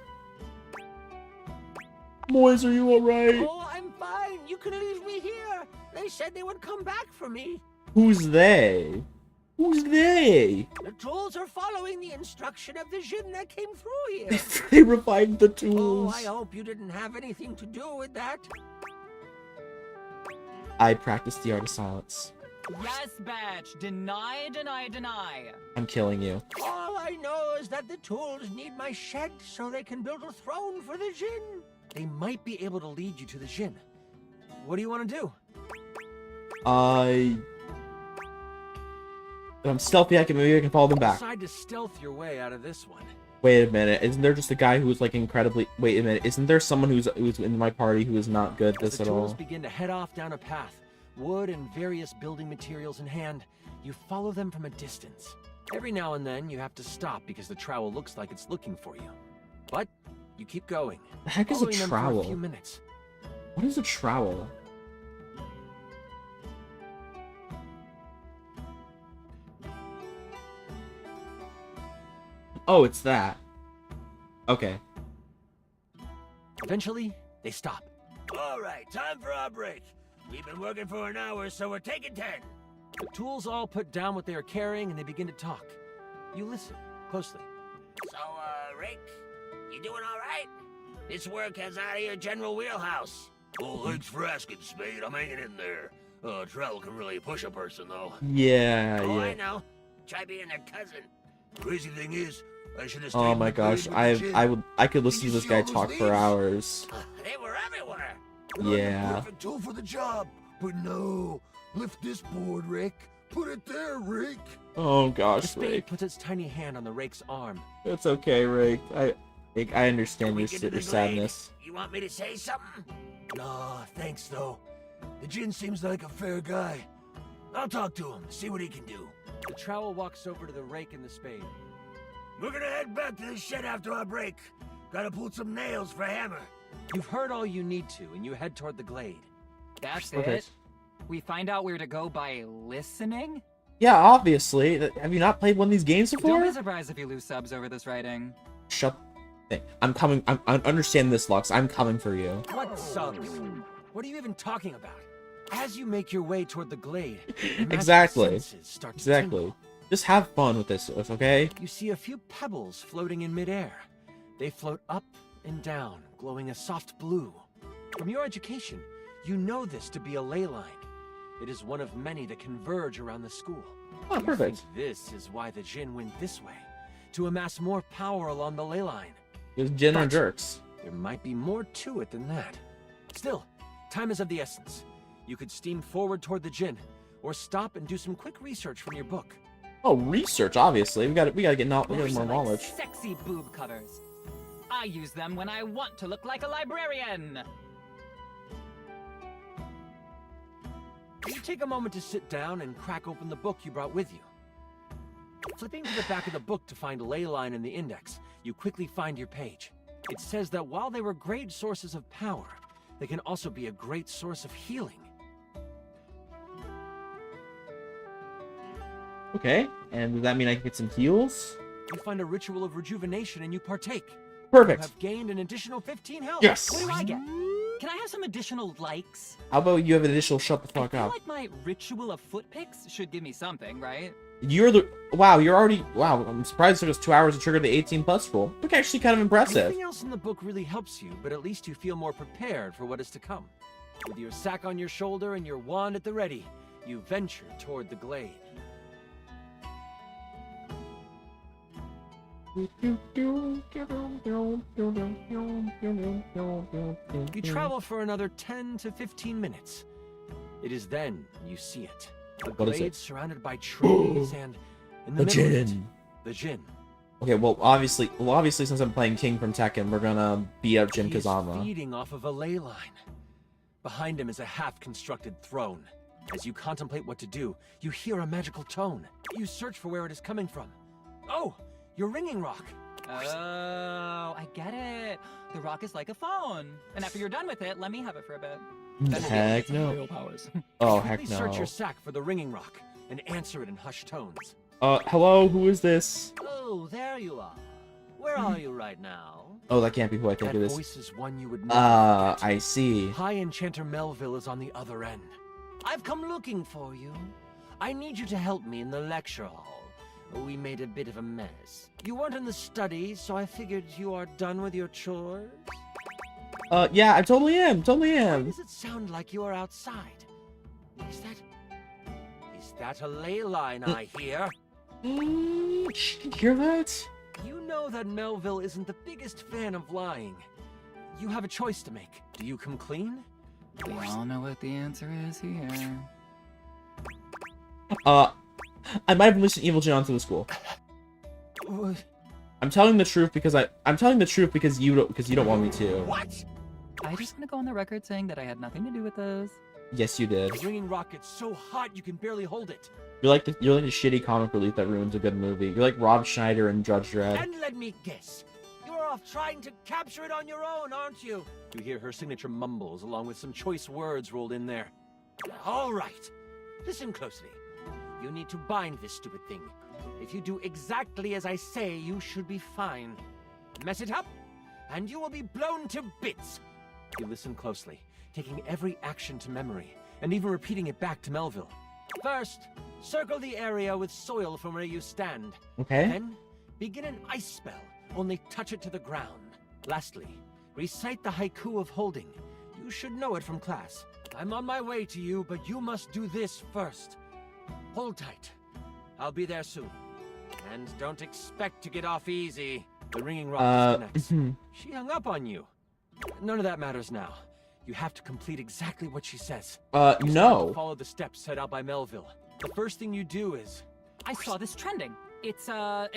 Moise, are you alright? Oh, I'm fine. You can leave me here. They said they would come back for me. Who's they? Who's they? The tools are following the instruction of the Jinn that came through here. They revived the Oh, tools. I hope you didn't have anything to do with that. I practice the art of silence. Yes, Batch. Deny. I'm killing you. All I know is that the tools need my shed so they can build a throne for the Jinn. they might be able to lead you to the Jinn. What do you want to do? I'm stealthy. Maybe I can follow them back. Decide to stealth your way out of this one. Wait a minute. Isn't there just a guy who's like incredibly? Wait a minute. Isn't there someone who's in my party who is not good at As this the at tools all? begin to head off down a path, wood and various building materials in hand, you follow them from a distance. Every now and then, you have to stop because the trowel looks like it's looking for you. But you keep going. The heck is a following them for trowel? a few minutes. What is a trowel? Oh, it's that. Okay. Eventually, they stop. All right, time for our break. We've been working for an hour, so we're taking 10. The tools all put down what they are carrying and they begin to talk. You listen closely. So, Rick, you doing all right? This work has out of your general wheelhouse. Oh, thanks for asking, Spade. I'm hanging in there. Trowel can really push a person, though. Yeah, Oh, yeah. I know. Try being their cousin. Crazy thing is, I should have stayed Oh in my the grade gosh, with the gin. I could listen to you this see guy all those talk for leaves? hours. They were everywhere. Yeah. Perfect tool for the job. But no, lift this board, Rick. Put it there, Rick. Oh The gosh, spade Rick. puts its tiny hand on the rake's arm. It's okay, Rick. I understand We your, get to the your glade. sadness. You want me to say something? Nah, thanks though. The Jin seems like a fair guy. I'll talk to him, see what he can do. The trowel walks over to the rake and the spade. We're gonna head back to the shed after our break. Gotta pull some nails for Hammer. You've heard all you need to, and you head toward the glade. That's Okay. it? We find out where to go by listening? Yeah, obviously. Have you not played one of these games Don't before? be surprised if you lose subs over this writing. Shut. I'm coming. I understand this, Lux. I'm coming for you. What subs? What are you even talking about? As you make your way toward the glade, your magical Exactly. senses start to Exactly. tingle. Just have fun with this, okay? You see a few pebbles floating in midair. They float up and down, glowing a soft blue. From your education, you know this to be a ley line. It is one of many that converge around the school. Oh, You perfect. think this is why the Jin went this way, to amass more power along the ley line. Because Jin are But jerks. there might be more to it than that. Still, time is of the essence. You could steam forward toward the Jin, or stop and do some quick research from your book. Oh, research, obviously. We gotta get more knowledge. Sexy boob covers. I use them when I want to look like a librarian. You take a moment to sit down and crack open the book you brought with you. Flipping to the back of the book to find a ley line in the index, you quickly find your page. It says that while they were great sources of power, they can also be a great source of healing. Okay, and does that mean I can get some heals? You find a ritual of rejuvenation and you partake. Perfect. You have gained an additional 15 health. Yes. What do I get? Can I have some additional likes? How about you have an additional shut the fuck I feel up? like my ritual of foot picks should give me something, right? You're the you're already I'm surprised it took us 2 hours to trigger the 18+ rule. Look, actually kind of impressive. Nothing else in the book really helps you, but at least you feel more prepared for what is to come. With your sack on your shoulder and your wand at the ready, you venture toward the glade. You travel for another 10 to 15 minutes. It is then you see it. A What is glade it? surrounded by trees and in the The middle of it, Jin. the Jin. Okay, well obviously since I'm playing King from Tekken, we're gonna beat up Jin He is Kazama. feeding off of a ley line. Behind him is a half-constructed throne. As you contemplate what to do, you hear a magical tone. You search for where it is coming from. Oh, your ringing rock. Oh, I get it. The rock is like a phone. And after you're done with it, let me have it for a bit. Heck no. Real powers. Oh You heck quickly search no. your sack for the ringing rock and answer it in hushed tones. Hello, who is this? Oh, there you are. Where are you right now? Oh, that can't be who I think That it is. voice is one you would never I see. High Enchanter Melville is on the other end. I've come looking for you. I need you to help me in the lecture hall. We made a bit of a mess. You weren't in the study, so I figured you are done with your chores. Yeah, I totally am. Totally Why am. does it sound like you are outside? Is that a ley line I hear? You hear that? You know that Melville isn't the biggest fan of lying. You have a choice to make. Do you come clean? We all know what the answer is here. I might have listened Evil Jin onto the school. I'm telling the truth because I'm telling the truth because you don't want me to. What? I just want to go on the record saying that I had nothing to do with those. Yes, you did. The ringing rock gets so hot you can barely hold it. You're like the shitty comic relief that ruins a good movie. You're like Rob Schneider and Judge Dredd. And let me guess. You're off trying to capture it on your own, aren't you? You hear her signature mumbles along with some choice words rolled in there. All right. Listen closely. You need to bind this stupid thing. If you do exactly as I say, you should be fine. Mess it up, and you will be blown to bits. You listen closely, taking every action to memory, and even repeating it back to Melville. First, circle the area with soil from where you stand. Okay. Then, begin an ice spell, only touch it to the ground. Lastly, recite the haiku of holding. You should know it from class. I'm on my way to you, but you must do this first. Hold tight. I'll be there soon. And don't expect to get off easy. The ringing rock disconnects. She hung up on you. None of that matters now. You have to complete exactly what she says. No. Follow the steps set out by Melville. The first thing you do is... I saw this trending. It's No,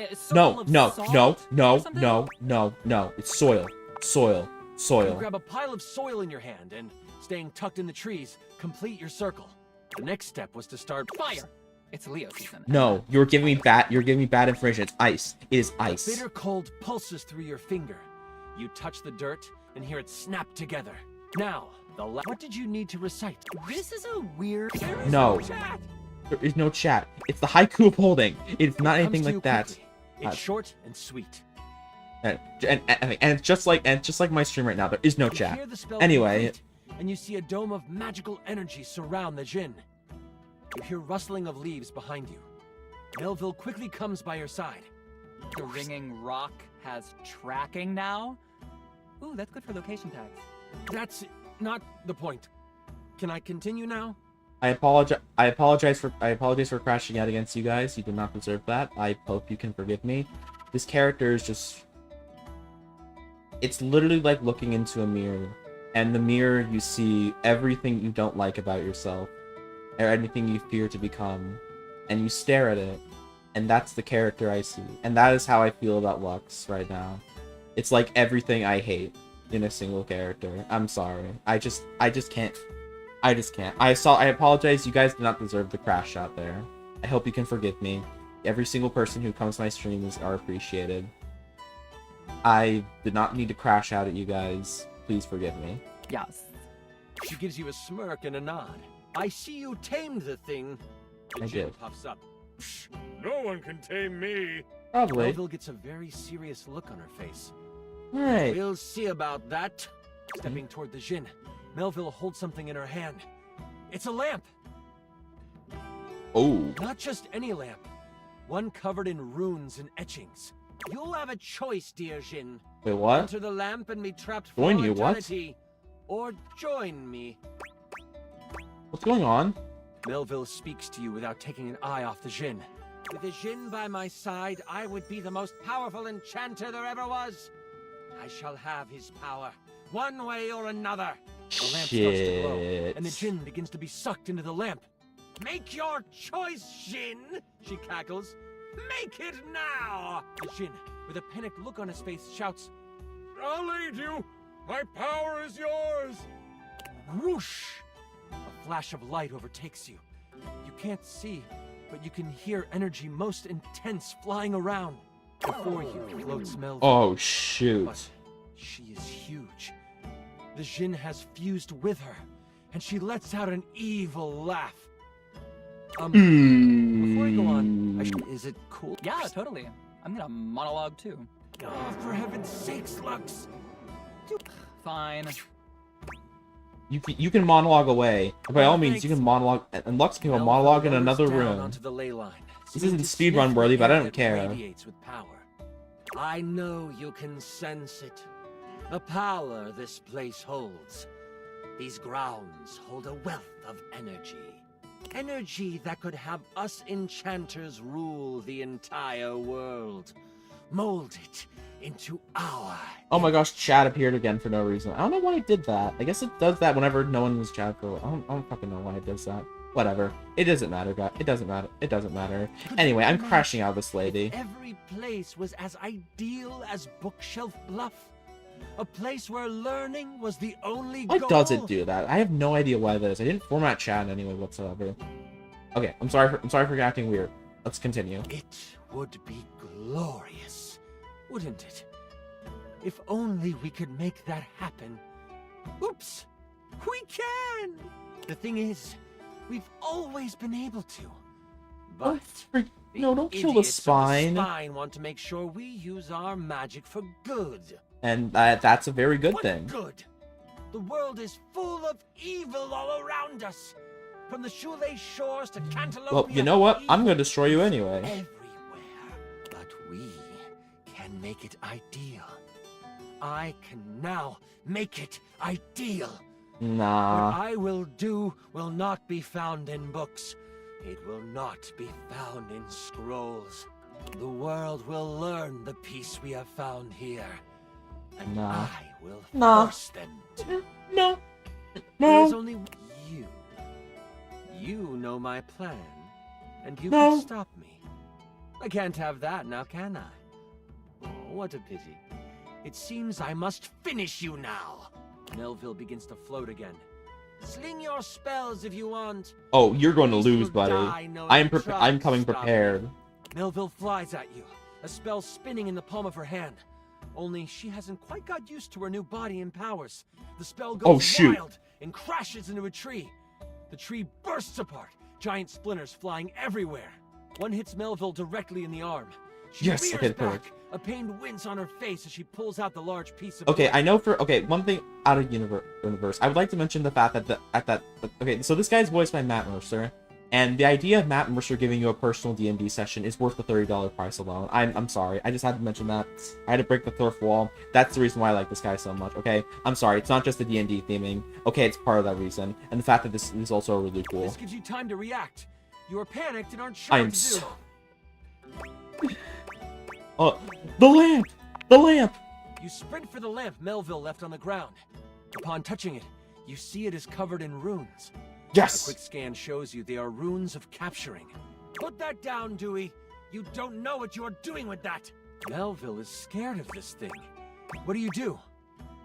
no. It's soil. Soil. You Soil. grab a pile of soil in your hand and, staying tucked in the trees, complete your circle. The next step was to start fire. It's Leo season. No, you're giving me bad information. It's ice. It is ice. Bitter cold pulses through your finger. You touch the dirt and hear it snap together. Now, what did you need to recite? This is a weird... No. There is no chat. It's the haiku of holding. It's not anything like that. Quickly. It's short and sweet. And it's just like my stream right now. There is no You chat. hear the spell Anyway, complete, and you see a dome of magical energy surround the djinn. You hear rustling of leaves behind you. Melville quickly comes by your side. The ringing rock has tracking now? Ooh, that's good for location tags. That's not the point. Can I continue now? I apologize for crashing out against you guys. You did not deserve that. I hope you can forgive me. This character is just... It's literally like looking into a mirror. And the mirror, you see everything you don't like about yourself. Or anything you fear to become. And you stare at it. And that's the character I see. And that is how I feel about Lux right now. It's like everything I hate in a single character. I'm sorry. I just can't. I just can't. I apologize. You guys did not deserve the crash out there. I hope you can forgive me. Every single person who comes to my streams are appreciated. I did not need to crash out at you guys. Please forgive me. Yes. She gives you a smirk and a nod. I see you tamed the thing. The I djinn did. puffs up. No one can tame me. Probably. Melville gets a very serious look on her face. Right. We'll see about that. Stepping toward the djinn, Melville holds something in her hand. It's a lamp. Oh. Not just any lamp. One covered in runes and etchings. You'll have a choice, dear djinn. Wait, what? Enter the lamp and be trapped for Join you, what? eternity. Or join me. What's going on? Melville speaks to you without taking an eye off the djinn. With the djinn by my side, I would be the most powerful enchanter there ever was. I shall have his power, one way or another. The lamp starts to glow, and the djinn begins to be sucked into the lamp. Make your choice, djinn, she cackles. Make it now! The djinn, with a panicked look on his face, shouts, I'll aid you. My power is yours. Whoosh! A flash of light overtakes you. You can't see, but you can hear energy most intense flying around. Before you floats Melville. Oh, shoot. But she is huge. The djinn has fused with her, and she lets out an evil laugh. Before I go on, is it cool? Yeah, totally. I'm gonna monologue too. Oh, for heaven's sakes, Lux! Fine. You can monologue away. By all means, you can monologue, and Lux can go monologue in another room. Onto the ley line. This isn't speedrun worthy, but I don't care. Radiates with power. I know you can sense it. The power this place holds. These grounds hold a wealth of energy. Energy that could have us enchanters rule the entire world. Mold it into our... Oh my gosh, chat appeared again for no reason. I don't know why it did that. I guess it does that whenever no one was chat for... I don't fucking know why it does that. Whatever. It doesn't matter, guys. It doesn't matter. It doesn't matter. Anyway, I'm crashing out this lady. Every place was as ideal as Bookshelf Bluff. A place where learning was the only goal. Why does it do that? I have no idea why that is. I didn't format chat anyway whatsoever. Okay, I'm sorry for acting weird. Let's continue. It would be glorious, wouldn't it? If only we could make that happen. Oops! We can! The thing is, we've always been able to. But no, don't kill the idiots of spine. The spine want to make sure we use our magic for good. And that's a very good What thing. good? The world is full of evil all around us. From the shoelace shores to Cantaloupe. Well, you know what? I'm gonna destroy you anyway. Everywhere. But we can make it ideal. I can now make it ideal. Nah. What I will do will not be found in books. It will not be found in scrolls. The world will learn the peace we have found here. And Nah. I will Nah. force them to. No. There's No. only you. You know my plan. And you No. can stop me. I can't have that now, can I? Oh, what a pity. It seems I must finish you now. Melville begins to float again. Sling your spells if you want. Oh, you're going to Beast lose, will buddy. die knowing I'm you tried I'm to coming stop prepared. me. Melville flies at you, a spell spinning in the palm of her hand. Only she hasn't quite got used to her new body and powers. The spell goes Oh, shoot. wild and crashes into a tree. The tree bursts apart, giant splinters flying everywhere. One hits Melville directly in the arm. She Yes, rears okay, back, perfect. a pained wince on her face as she pulls out the large piece of Okay, wood. I know one thing out of universe. I would like to mention the fact that okay, so this guy's voiced by Matt Mercer, and the idea of Matt Mercer giving you a personal D&D session is worth the $30 price alone. I'm sorry, I just had to mention that. I had to break the fourth wall. That's the reason why I like this guy so much. Okay, I'm sorry, it's not just the D&D theming. Okay, it's part of that reason, and the fact that this is also really cool. This gives you time to react. You are panicked and aren't sure I am what to do. so. The lamp! The lamp! You sprint for the lamp Melville left on the ground. Upon touching it, you see it is covered in runes. Yes! A quick scan shows you they are runes of capturing. Put that down, Dewey. You don't know what you're doing with that. Melville is scared of this thing. What do?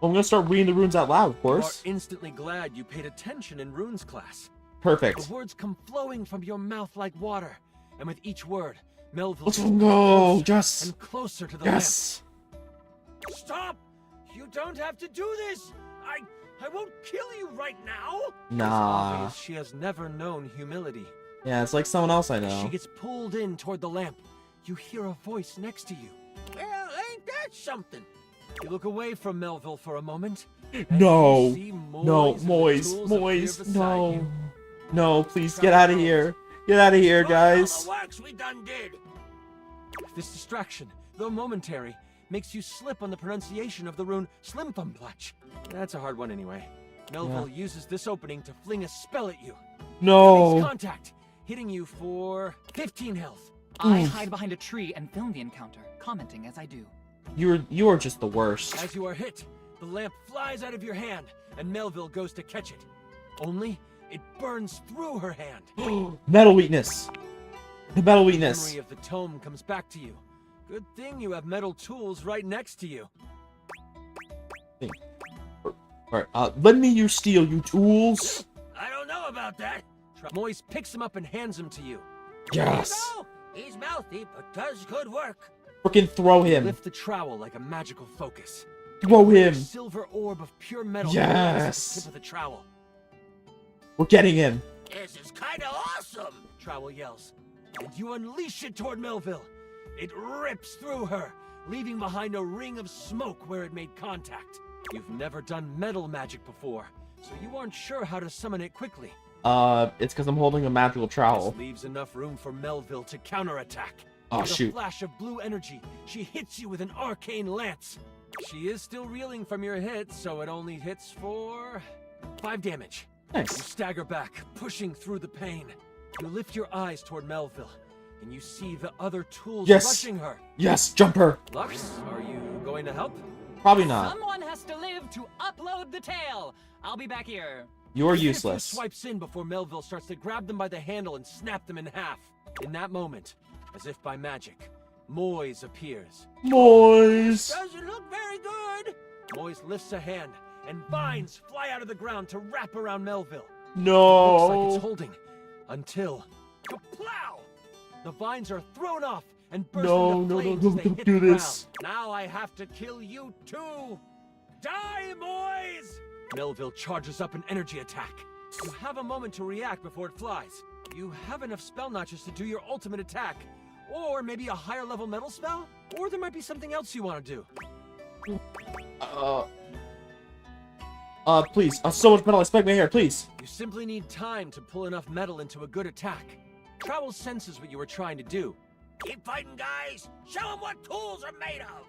I'm gonna start reading the runes out loud, of You course. are instantly glad you paid attention in runes class. Perfect. The words come flowing from your mouth like water, and with each word, Melville Let's gets go! closer Yes! and closer to the Yes! lamp. Stop! You don't have to do this! I won't kill you right now! Nah. It's obvious she has never known humility. Yeah, it's like someone else I As know. she gets pulled in toward the lamp, you hear a voice next to you. Well, ain't that something? You look away from Melville for a moment. and No! you see No, and the Moise, tools appear Moise, beside no. you. No, please get out of here. Get out of here, guys. Works we done did. This distraction, though momentary, makes you slip on the pronunciation of the rune Slimthumplach. That's a hard one anyway. Melville uses this opening to fling a spell at you. No. It makes contact, hitting you for 15 health. I hide behind a tree and film the encounter, commenting as I do. You are just the worst. As you are hit, the lamp flies out of your hand, and Melville goes to catch it. Only, it burns through her hand. Metal weakness. The metal weakness. The memory of the tome comes back to you. Good thing you have metal tools right next to you. Alright, let me use steel, you tools. I don't know about that. Moise picks him up and hands him to you. Yes. No, he's mouthy, but does good work. Freaking throw You him. lift the trowel like a magical focus. Throw A him. silver orb of pure metal Yes. lands at the tip of the trowel. We're getting him. This is kind of awesome, Trowel yells. And you unleash it toward Melville. It rips through her, leaving behind a ring of smoke where it made contact. You've never done metal magic before, so you aren't sure how to summon it quickly. It's because I'm holding a magical trowel. This leaves enough room for Melville to counterattack. Oh, With shoot. a flash of blue energy, she hits you with an arcane lance. She is still reeling from your hit, so it only hits for 5 damage. Nice. You stagger back, pushing through the pain. You lift your eyes toward Melville, and you see the other tools Yes. rushing her. Yes, jump her. Lux, are you going to help? Probably not. Someone has to live to upload the tale. I'll be back here. You are Handful useless. swipes in before Melville starts to grab them by the handle and snap them in half. In that moment, as if by magic, Moise appears. Moise. Doesn't look very good. Moise lifts a hand, and vines fly out of the ground to wrap around Melville. No. Looks like it's holding until kaplow! The vines are thrown off, and burst No, into no, no, flames no, as they don't hit do the this. ground. Now I have to kill you too. Die, boys! Melville charges up an energy attack. You have a moment to react before it flies. You have enough spell notches to do your ultimate attack. Or maybe a higher level metal spell? Or there might be something else you want to do. Please. So much metal. Expect me here, please. You simply need time to pull enough metal into a good attack. Trowel senses what you were trying to do. Keep fighting, guys! Show them what tools are made of!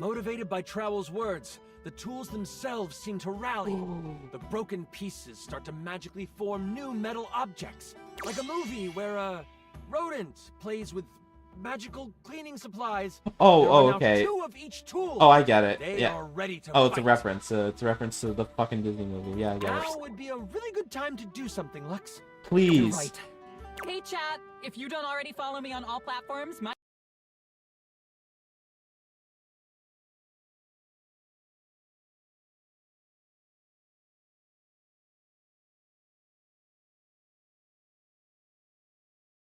Motivated by Trowel's words, the tools themselves seem to rally. The broken pieces start to magically form new metal objects. Like a movie where a rodent plays with magical cleaning supplies. Oh, There are now okay. 2 of each tool. Oh, I get it. They Yeah. are ready to Oh, it's a fight. reference. It's a reference to the fucking Disney movie. Yeah, I get Now it. would be a really good time to do something, Lux. Please. You're right. Hey chat, if you don't already follow me on all platforms, my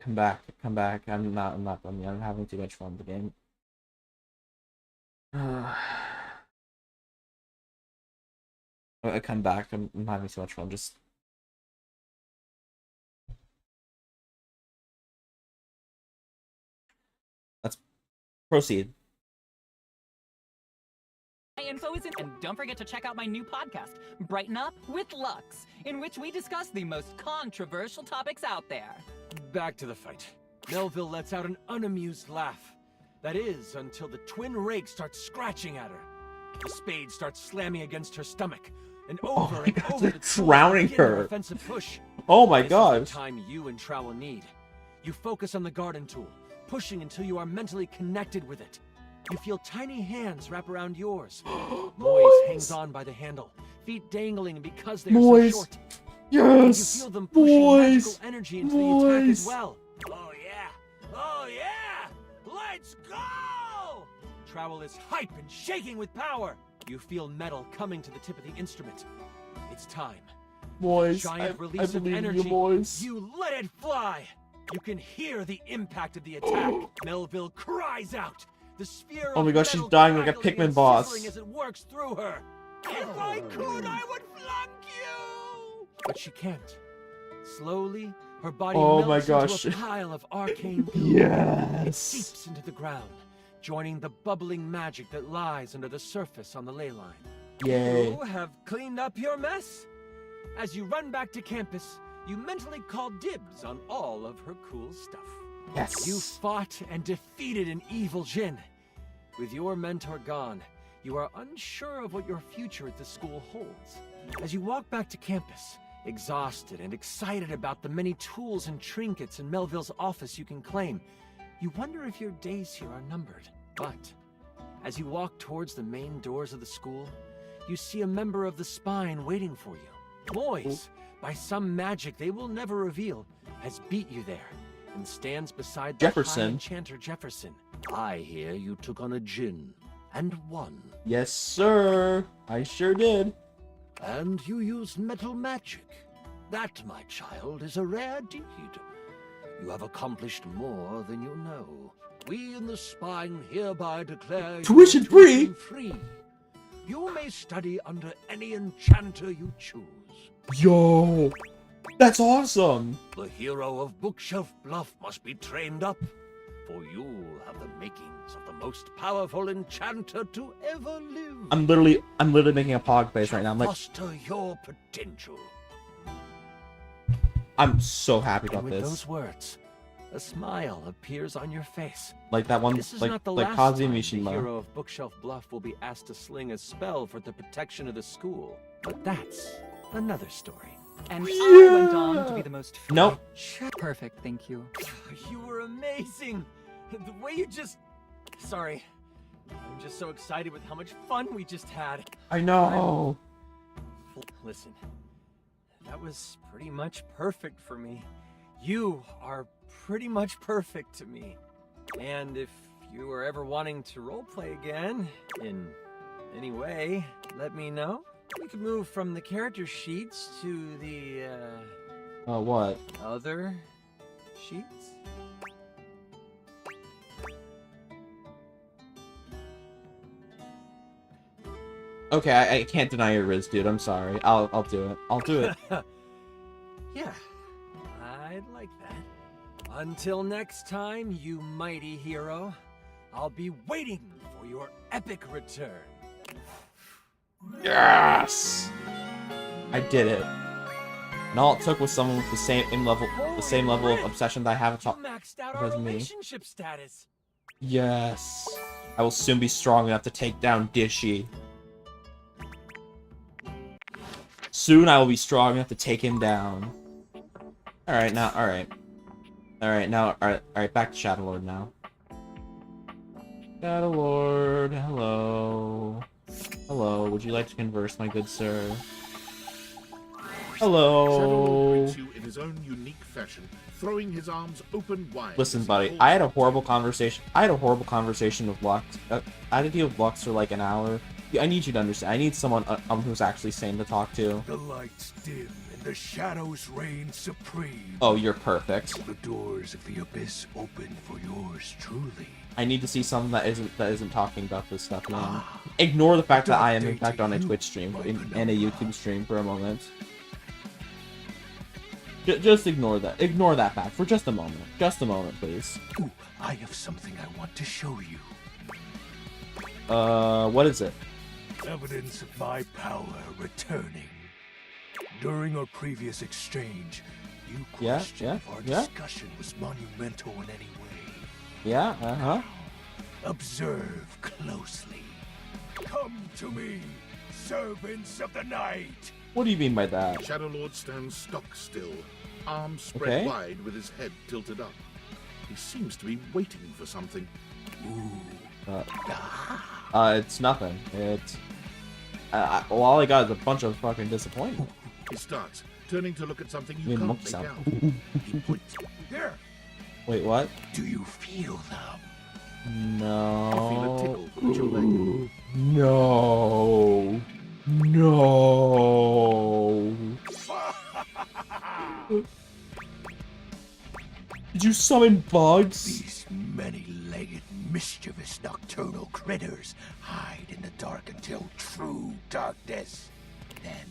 Come back. Come back. I'm having too much fun with the game. Come back. I'm having so much fun. Just. Let's proceed. info is in. And don't forget to check out my new podcast, Brighten Up with Lux, in which we discuss the most controversial topics out there. Back to the fight. Melville lets out an unamused laugh. That is, until the twin rake starts scratching at her. The spade starts slamming against her stomach, and over and over the tools drowning begin their her. offensive push. Oh my This is gosh. the time you and Trowel need. You focus on the garden tool, pushing until you are mentally connected with it. You feel tiny hands wrap around yours. Moise hangs on by the handle, feet dangling because they are so Moise. short. Yes. You feel them pushing Moise. magical energy into the attack as Moise. well. Oh yeah! Oh yeah! Let's go! Trowel is hype and shaking with power. You feel metal coming to the tip of the instrument. It's time. Moise, Giant I release of believe in energy. you, Moise. You let it fly. You can hear the impact of the attack. Melville cries out. The sphere Oh my of gosh, she's metal dying like a crackling Pikmin and boss. sizzling as it works through her. If I could, I would flunk you. But she can't. Slowly, her body Oh melts my into a gosh. pile of arcane goo. Yes. It seeps into the ground, joining the bubbling magic that lies under the surface on the ley line. Yay. You have cleaned up your mess. As you run back to campus, you mentally call dibs on all of her cool stuff. Yes. You fought and defeated an evil Jinn. With your mentor gone, you are unsure of what your future at the school holds. As you walk back to campus, exhausted and excited about the many tools and trinkets in Melville's office you can claim, you wonder if your days here are numbered. But as you walk towards the main doors of the school, you see a member of the Spine waiting for you. Moise, by some magic they will never reveal, has beat you there and stands beside the Jefferson. High Enchanter Jefferson. I hear you took on a Jinn and won. Yes, sir. I sure did. And you used metal magic. That, my child, is a rare deed. You have accomplished more than you know. We in the Spine hereby declare you Tuition free? free. You may study under any enchanter you choose. Yo. That's awesome. The hero of Bookshelf Bluff must be trained up, for you have the makings of the most powerful enchanter to ever live. I'm literally making a pog face right now. I'm like, Foster your potential. I'm so happy And about with this. those words, a smile appears on your face. Like that one, This is like not the like last time the Kazumishima. hero of Bookshelf Bluff will be asked to sling a spell for the protection of the school. But that's another story. And I went on to be the most Nope. perfect, thank you. You were amazing. The way you just... Sorry. I'm just so excited with how much fun we just had. I know. Listen, that was pretty much perfect for me. You are pretty much perfect to me. And if you were ever wanting to roleplay again, in any way, let me know. We could move from the character sheets to the, What? other sheets? Okay, I can't deny your Riz, dude. I'm sorry. I'll do it. I'll do it. Yeah, I'd like that. Until next time, you mighty hero, I'll be waiting for your epic return. Yes! I did it. And all it took was someone with the same level of obsession that I have Maxed out our with me. relationship status. Yes. I will soon be strong enough to take down Dishy. Soon I will be strong enough to take him down. Alright, now, alright. Alright, back to Shadowlord now. Shadowlord, hello. Hello, would you like to converse, my good sir? Hello. Shadowlord greets you in his own unique fashion, throwing his arms open wide. Listen, buddy, I had a horrible conversation. with Lux. I had to deal with Lux for like an hour. I need you to understand. I need someone who's actually sane to talk to. The lights dim and the shadows reign supreme. Oh, you're perfect. The doors of the abyss open for yours truly. I need to see someone that isn't talking about this stuff, man. Ignore the fact that I am in fact on a Twitch stream and a YouTube stream for a moment. Just ignore that. Ignore that fact for just a moment. Just a moment, please. Ooh, I have something I want to show you. What is it? Evidence of my power returning. During our previous exchange, you questioned if our discussion was monumental in any way. Yeah, uh-huh. Observe closely. Come to me, servants of the night. What do you mean by that? Shadowlord stands stock still, arms spread wide with his head tilted up. He seems to be waiting for something. It's nothing. It's... well, all I got is a bunch of fucking disappointment. He starts, turning to look at something you Monkey can't make sound. out. He points. There! Wait, what? Do you feel them? No. You feel a tickle from your leg. No. No. Did you summon bugs? These many-legged, mischievous nocturnal critters hide in the dark until true darkness. Then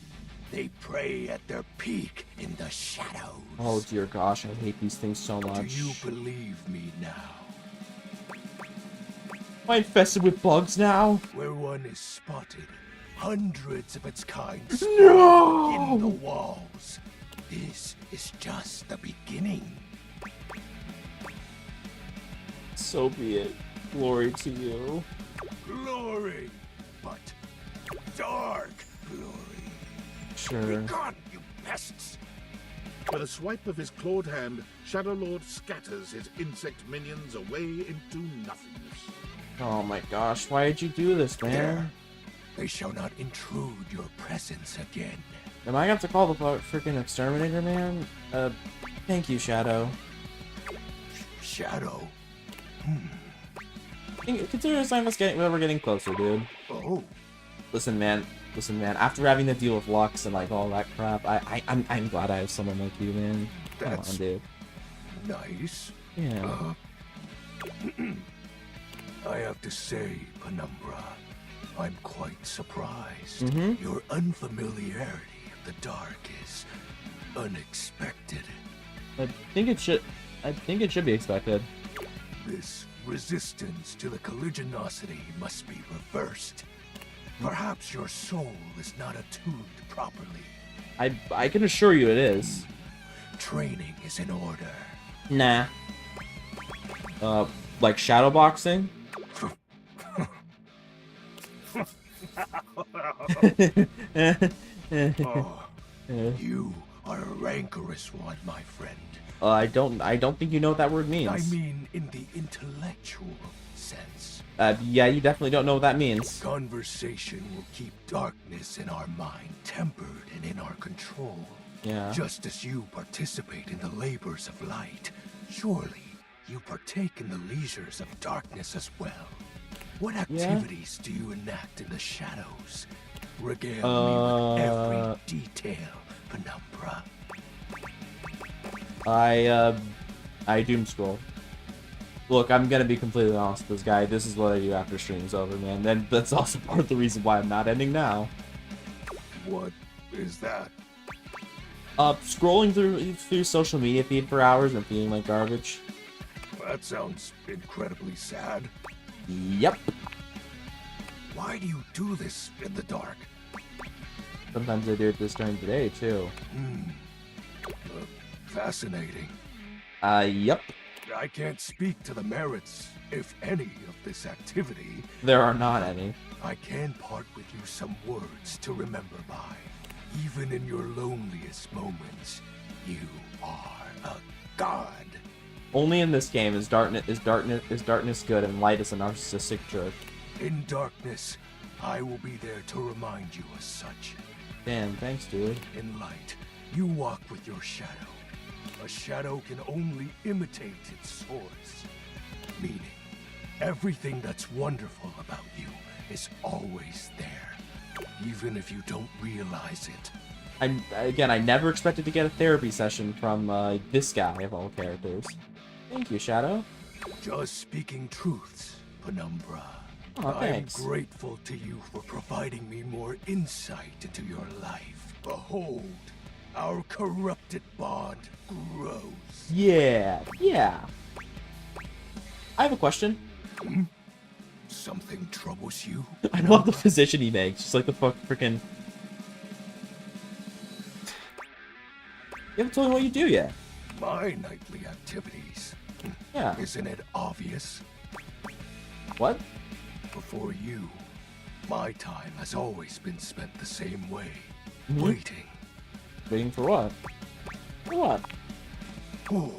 they prey at their peak in the shadows. Oh dear gosh, I hate these things so much. Do you believe me now? Am I infested with bugs now? Where one is spotted, hundreds of its kind No! in the walls. This is just the beginning. So be it. Glory to you. Glory, but dark glory. Sure. Be gone, you pests! With a swipe of his clawed hand, Shadowlord scatters his insect minions away into nothingness. Oh my gosh, why did you do this, man? There. They shall not intrude your presence again. Am I gonna have to call the freaking exterminator, man? Thank you, Shadow. Shadow? Consider a sign of us we're getting closer, dude. Oh. Listen, man. After having to deal with Lux and like all that crap, I'm glad I have someone like you, man. Come on, dude. Nice. Yeah. I have to say, Penumbra, I'm quite surprised. Mm-hmm. Your unfamiliarity of the dark is unexpected. I think it should be expected. This resistance to the colligiosity must be reversed. Perhaps your soul is not attuned properly. I can assure you it is. Training is in order. Nah. Like shadowboxing? You are a rancorous one, my friend. I don't think you know what that word means. I mean, in the intellectual sense. Yeah, you definitely don't know what that means. Conversation will keep darkness in our mind tempered and in our control. Yeah. Just as you participate in the labors of light, surely you partake in the leisures of darkness as well. What activities do you enact in the shadows? Regale me with every detail, Penumbra. I doom scroll. Look, I'm gonna be completely honest with this guy. This is what I do after stream's over, man. Then that's also part of the reason why I'm not ending now. What is that? Scrolling through social media feed for hours and feeling like garbage. That sounds incredibly sad. Yep. Why do you do this in the dark? Sometimes I do it this during the day too. Fascinating. Yep. I can't speak to the merits, if any, of this activity. There are not any. I can part with you some words to remember by. Even in your loneliest moments, you are a god. Only in this game is darkness good and light is a narcissistic jerk. In darkness, I will be there to remind you as such. Damn, thanks, dude. In light, you walk with your shadow. A shadow can only imitate its source. Meaning, everything that's wonderful about you is always there, even if you don't realize it. I never expected to get a therapy session from this guy of all characters. Thank you, Shadow. Just speaking truths, Penumbra. Oh, thanks. I'm grateful to you for providing me more insight into your life. Behold, our corrupted bond grows. Yeah. I have a question. Something troubles you? I love the position he makes. Just like the freaking. You haven't told me what you do yet. My nightly activities. Yeah. Isn't it obvious? What? Before you, my time has always been spent the same way. Mm-hmm. Waiting. Waiting for what? For what? Oh.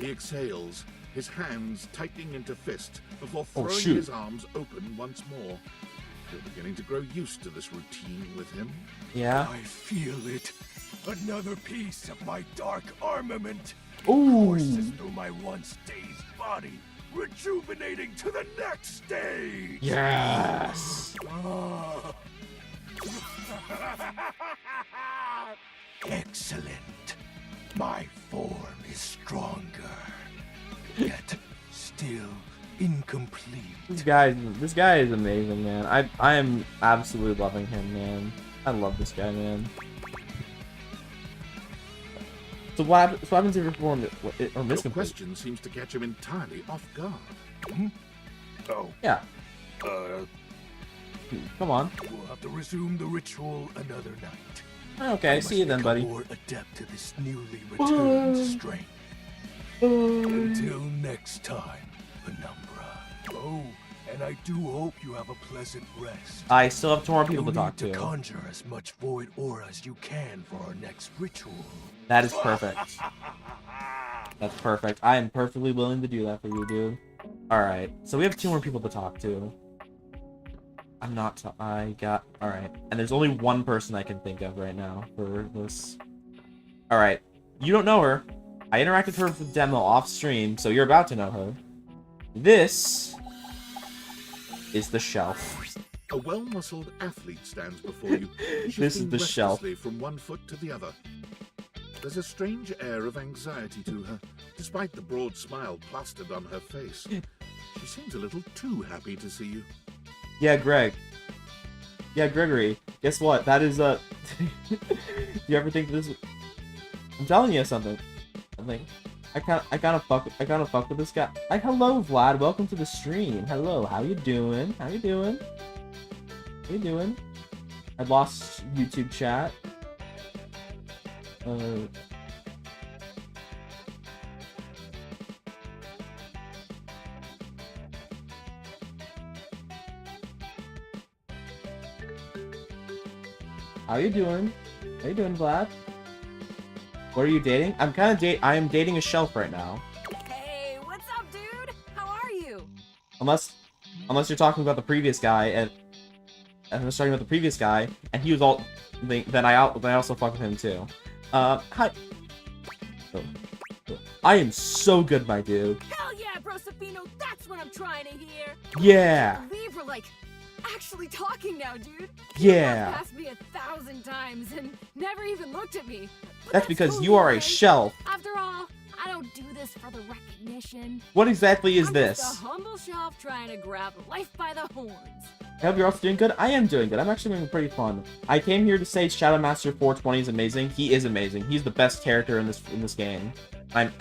He exhales, his hands tightening into fist before Oh, throwing shoot. his arms open once more. You're beginning to grow used to this routine with him. Yeah. I feel it. Another piece of my dark armament. Ooh. Courses through my once dazed body, rejuvenating to the next stage. Yes. Excellent. My form is stronger, yet still incomplete. This guy is amazing, man. I am absolutely loving him, man. I love this guy, man. So what happens if you're performed or Your miscomplete? question seems to catch him entirely off guard. Oh. Yeah. Come on. We'll have to resume the ritual another night. Okay, see you then, buddy. More adept to this newly returned strength. Until next time, Penumbra. Oh, and I do hope you have a pleasant rest. I still have 2 more people to talk You'll need to. Conjure as much void aura as you can for our next ritual. That is perfect. That's perfect. I am perfectly willing to do that for you, dude. Alright, so we have 2 more people to talk to. Alright. And there's only one person I can think of right now for this. Alright. You don't know her. I interacted with her with the demo off stream, so you're about to know her. This is the shelf. A well-muscled athlete stands before you, This is the shelf. restlessly from one foot to the other. There's a strange air of anxiety to her, despite the broad smile plastered on her face. She seems a little too happy to see you. Yeah, Greg. Yeah, Gregory. Guess what? That is Do you ever think this? I'm telling you something. I kind of fuck with this guy. Hello, Vlad. Welcome to the stream. Hello. How you doing? How you doing? How you doing? I lost YouTube chat. How you doing? How you doing, Vlad? What are you dating? I am dating a shelf right now. Hey, what's up, dude? How are you? Unless you're talking about the previous guy, and I was talking about the previous guy, and he was all. Then I also fuck with him too. Hi. I am so good, my dude. Hell yeah, Brosafino, that's what I'm trying to hear. Yeah. I can't believe we're like actually talking now, dude. Yeah. You passed me 1,000 times and never even looked at me. But That's because totally you are a okay. shelf. After all, I don't do this for the recognition. What exactly is I'm this? just a humble shelf trying to grab life by the horns. I hope you're also doing good. I am doing good. I'm actually doing pretty fun. I came here to say Shadow Master 420 is amazing. He is amazing. He's the best character in this game. I'm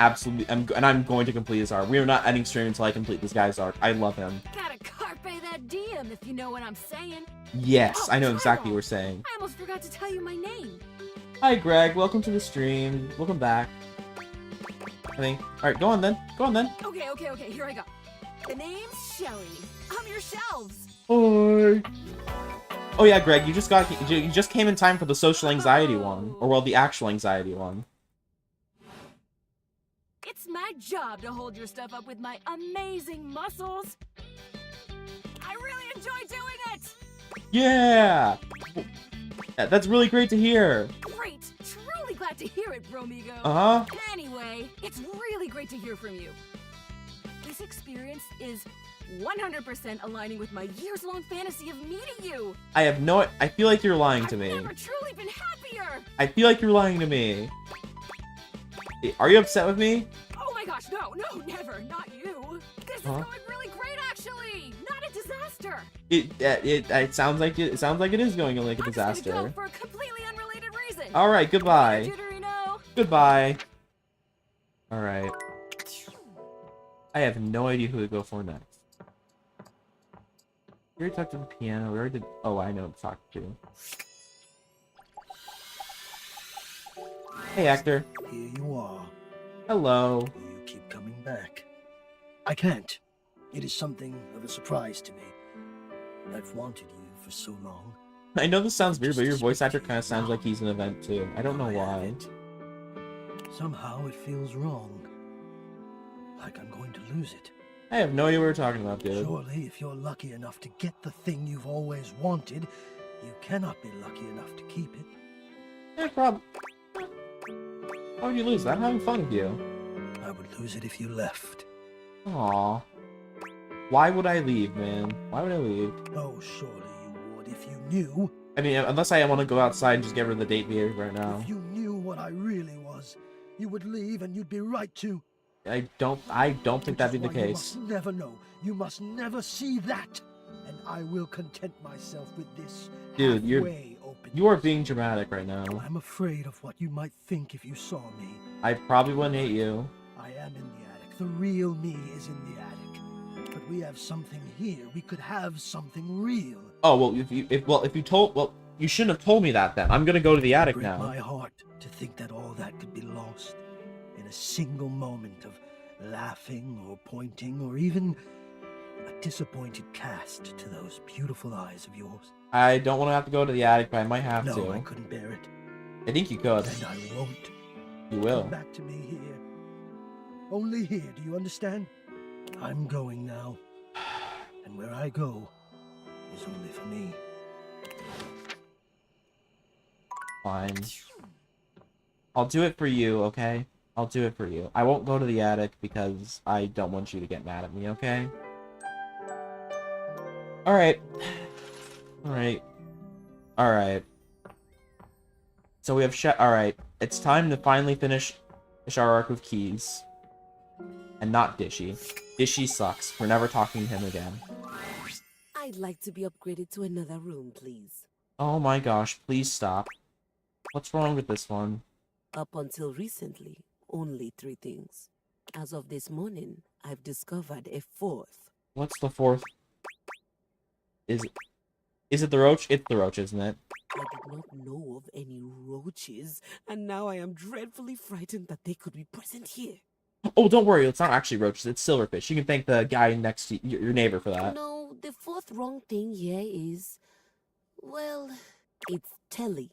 going to complete his arc. We are not ending stream until I complete this guy's arc. I love him. Gotta carpe that diem, if you know what I'm saying. Yes, Oh, I know exactly Tyrell, what you're saying. I almost forgot to tell you my name. Hi, Greg. Welcome to the stream. Welcome back. I think. All right, go on then. Go on then. Okay, here I go. The name's Shelly. I'm your shelves. Hi. Oh yeah, Greg, you just came in time for the social anxiety one, or well, the actual anxiety one. It's my job to hold your stuff up with my amazing muscles. I really enjoy doing it. Yeah. That's really great to hear. Great. Truly glad to hear it, Bromigo. Uh-huh. Anyway, it's really great to hear from you. This experience is 100% aligning with my years-long fantasy of meeting you. I feel like you're lying to me. I've never truly been happier. I feel like you're lying to me. Are you upset with me? Oh my gosh, no, never, not you. This is going really great, actually. Not a disaster. It sounds like it is going like a disaster. Go for a completely unrelated reason. All right, goodbye. Goodbye. All right. I have no idea who to go for next. We already talked to the piano. We already did. Oh, I know who to talk to. Hey, actor. Here you are. Hello. You keep coming back. I can't. It is something of a surprise to me. I've wanted you for so long. I know this sounds weird, but your voice actor kind of sounds like he's an event too. I don't know why. Somehow it feels wrong. Like I'm going to lose it. I have no idea what we're talking about, dude. Surely, if you're lucky enough to get the thing you've always wanted, you cannot be lucky enough to keep it. Yeah, problem. How would you lose that? I'm having fun with you. I would lose it if you left. Aww. Why would I leave, man? Why would I leave? Oh, surely you would if you knew. I mean, unless I want to go outside and just get rid of the date beer right now. If you knew what I really was, you would leave and you'd be right to. I don't think that'd be the case. You must never know. You must never see that. And I will content myself with this. Dude, you are being dramatic right now. I'm afraid of what you might think if you saw me. I probably wouldn't hate you. I am in the attic. The real me is in the attic. But we have something here. We could have something real. Oh well, you shouldn't have told me that then. I'm gonna go to the attic now. My heart to think that all that could be lost in a single moment of laughing or pointing or even a disappointed cast to those beautiful eyes of yours. I don't want to have to go to the attic, but I might have to. No, I couldn't bear it. I think you could. And I won't. You will. Come back to me here. Only here, do you understand? I'm going now. And where I go is only for me. Fine. I'll do it for you, okay? I'll do it for you. I won't go to the attic because I don't want you to get mad at me, okay? Alright. Alright. Alright. So we have alright. It's time to finally finish our arc with Keys. And not Dishy. Dishy sucks. We're never talking to him again. I'd like to be upgraded to another room, please. Oh my gosh, please stop. What's wrong with this one? Up until recently, only 3 things. As of this morning, I've discovered a 4th. What's the 4th? Is it the roach? It's the roach, isn't it? I did not know of any roaches, and now I am dreadfully frightened that they could be present here. Oh, don't worry, it's not actually roaches, it's silverfish. You can thank the guy next to your neighbor for that. No, the 4th wrong thing here is... well, it's Telly.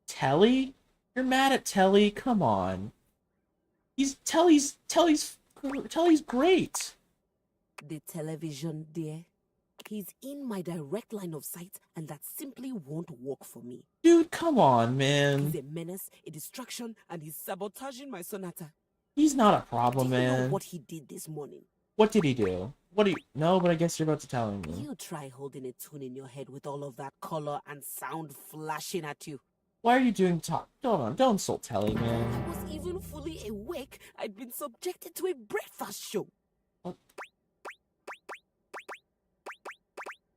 Telly? You're mad at Telly? Come on. Telly's great. The television, dear. He's in my direct line of sight, and that simply won't work for me. Dude, come on, man. He's a menace, a distraction, and he's sabotaging my sonata. He's not a problem, Do you know man. what he did this morning? What did he do? No, but I guess you're about to tell me. You try holding a tune in your head with all of that color and sound flashing at you. Why are you doing talk? Don't insult Telly, man. I was even fully awake, I'd been subjected to a breakfast show. What?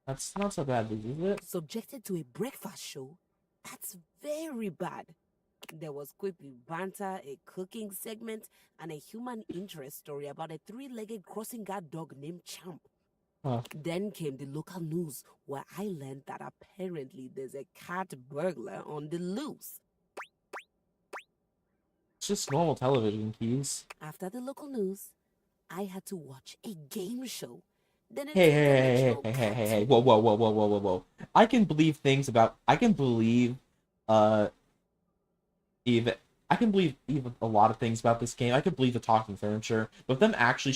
That's not so bad, is it? Subjected to a breakfast show? That's very bad. There was quippy banter, a cooking segment, and a human interest story about a three-legged crossing guard dog named Champ. Huh. Then came the local news, where I learned that apparently there's a cat burglar on the loose. It's just normal television, Keys. After the local news, I had to watch a game show. Then Hey, whoa. I can believe even a lot of things about this game. I can believe the talking furniture, but them actually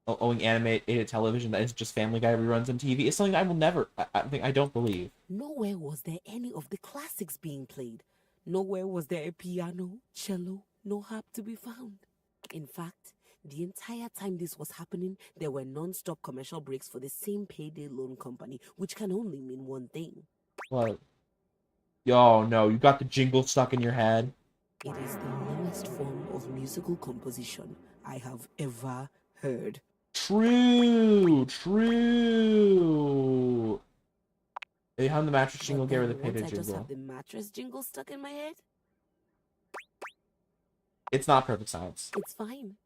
owing animated television that is just Family Guy reruns on TV is something I will never, I don't believe. Nowhere was there any of the classics being played. Nowhere was there a piano, cello, no harp to be found. In fact, the entire time this was happening, there were non-stop commercial breaks for the same payday loan company, which can only mean one thing. What? Yo, no, you got the jingle stuck in your head? It is the lowest form of musical composition I have ever heard. True. They hung the mattress jingle, get rid of the payday I just jingle. have the mattress jingle stuck in my head? It's not perfect science. It's fine.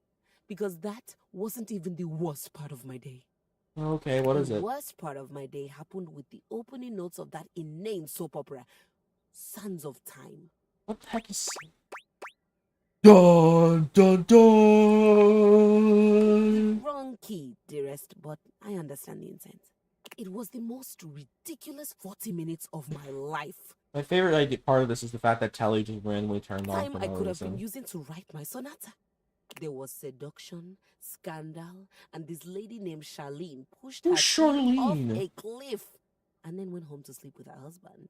Because that wasn't even the worst part of my day. Okay, what is it? The worst part of my day happened with the opening notes of that inane soap opera, Sands of Time. What the heck is... Dun, dun, dun! Wrong key, dearest, but I understand the intent. It was the most ridiculous 40 minutes of my life. My favorite part of this is the fact that Telly just randomly turned on Time for I no could have reason. been using to write my sonata. There was seduction, scandal, and this lady named Charlene pushed her twin off a cliff and then went home to sleep with her husband.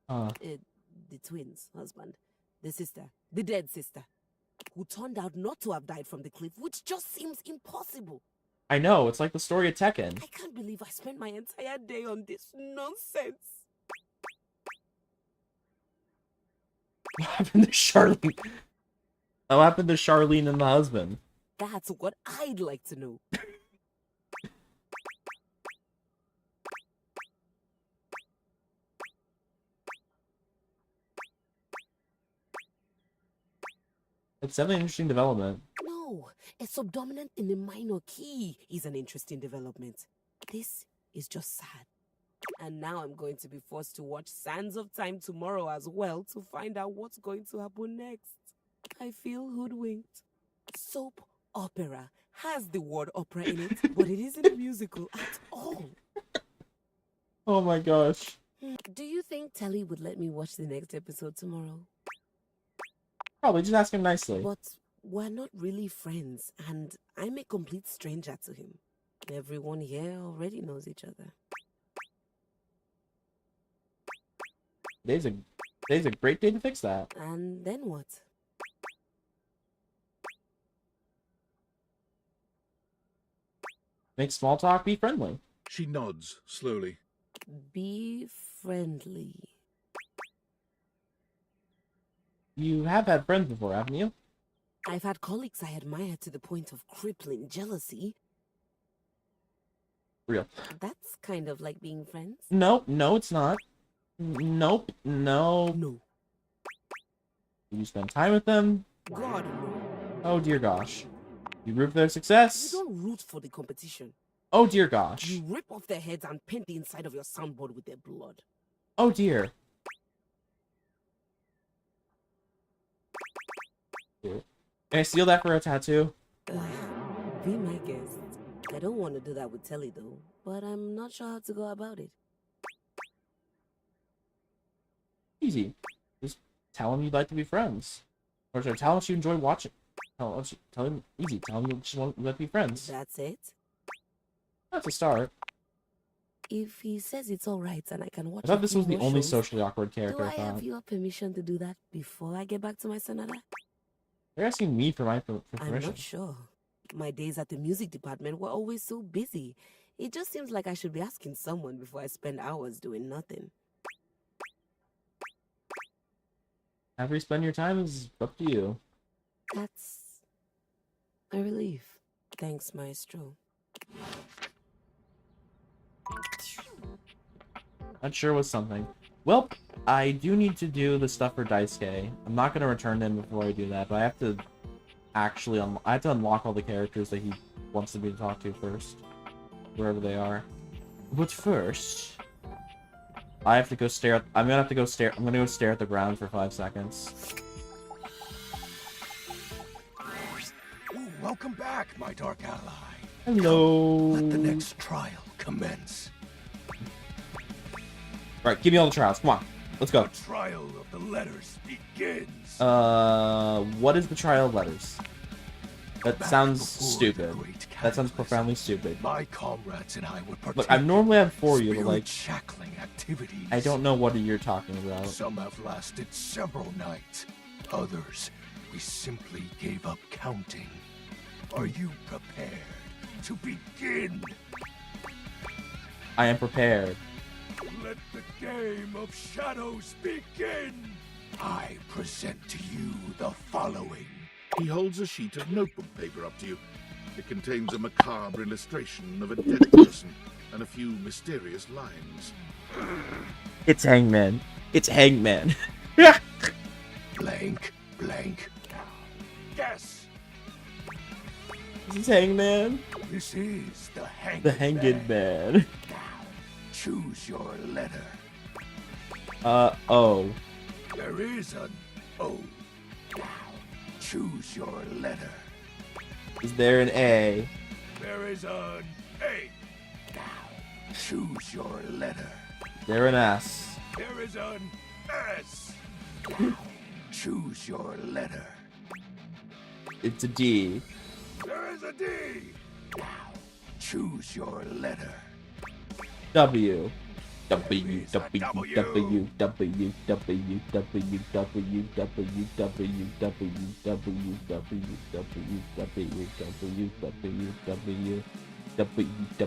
The twins' husband. The sister. The dead sister. Who turned out not to have died from the cliff, which just seems impossible. I know, it's like the story of Tekken. I can't believe I spent my entire day on this nonsense. What happened to Charlene? What happened to Charlene and the husband? That's what I'd like to know. It's definitely an interesting development. No, a subdominant in a minor key is an interesting development. This is just sad. And now I'm going to be forced to watch Sands of Time tomorrow as well to find out what's going to happen next. I feel hoodwinked. Soap opera has the word opera in it, but it isn't a musical at all. Oh my gosh. Do you think Telly would let me watch the next episode tomorrow? Probably, just ask him nicely. But we're not really friends, and I'm a complete stranger to him. Everyone here already knows each other. Today's a great day to fix that. And then what? Make small talk, be friendly. She nods slowly. Be friendly. You have had friends before, haven't you? I've had colleagues I admire to the point of crippling jealousy. Real. That's kind of like being friends. Nope, no it's not. Nope, no. No. You spend time with them? God, no. Oh dear gosh. You root for their success? You don't root for the competition. Oh dear gosh. You rip off their heads and paint the inside of your soundboard with their blood. Oh dear. Can I steal that for a tattoo? Be my guest. I don't want to do that with Telly though, but I'm not sure how to go about it. Easy. Just tell him you'd like to be friends. Or sorry, tell him you enjoy watching. Tell him easy. Tell him you just want to be friends. That's it? That's a start. If he says it's alright and I can watch I thought this was the only shows, socially awkward character. do I have your permission to do that before I get back to my sonata? You're asking me for my permission. I'm not sure. My days at the music department were always so busy. It just seems like I should be asking someone before I spend hours doing nothing. However you spend your time is up to you. That's a relief. Thanks, Maestro. Not sure what's something. Well, I do need to do the stuff for Daisuke. I'm not going to return them before I do that, but I have to actually I have to unlock all the characters that he wants me to talk to first. Wherever they are. But first, I have to go stare at... I'm going to go stare at the ground for 5 seconds. Ooh, welcome back, my dark ally. Hello. Let the next trial commence. Right, give me all the trials. Come on. Let's go. The trial of the letters begins. What is the trial of letters? That sounds stupid. That sounds profoundly stupid. My comrades and I would partake. Look, I normally have 4 of you, but like, shackling activities. I don't know what you're talking about. Some have lasted several nights. Others, we simply gave up counting. Are you prepared to begin? I am prepared. Let the game of shadows begin. I present to you the following. He holds a sheet of notebook paper up to you. It contains a macabre illustration of a dead person and a few mysterious lines. It's Hangman. It's Hangman. Blank, blank. Guess. This is Hangman. This is the Hanged The Hanged Man. Choose your letter. O. There is an O. Now, choose your letter. Is there an A? There is an A. Now, choose your letter. Is there an S? There is an S. Now, choose your letter. It's a D. There is a D. Now, choose your letter. W. W, W, W, W, W, W, W, W, W, W, W, W, W, W,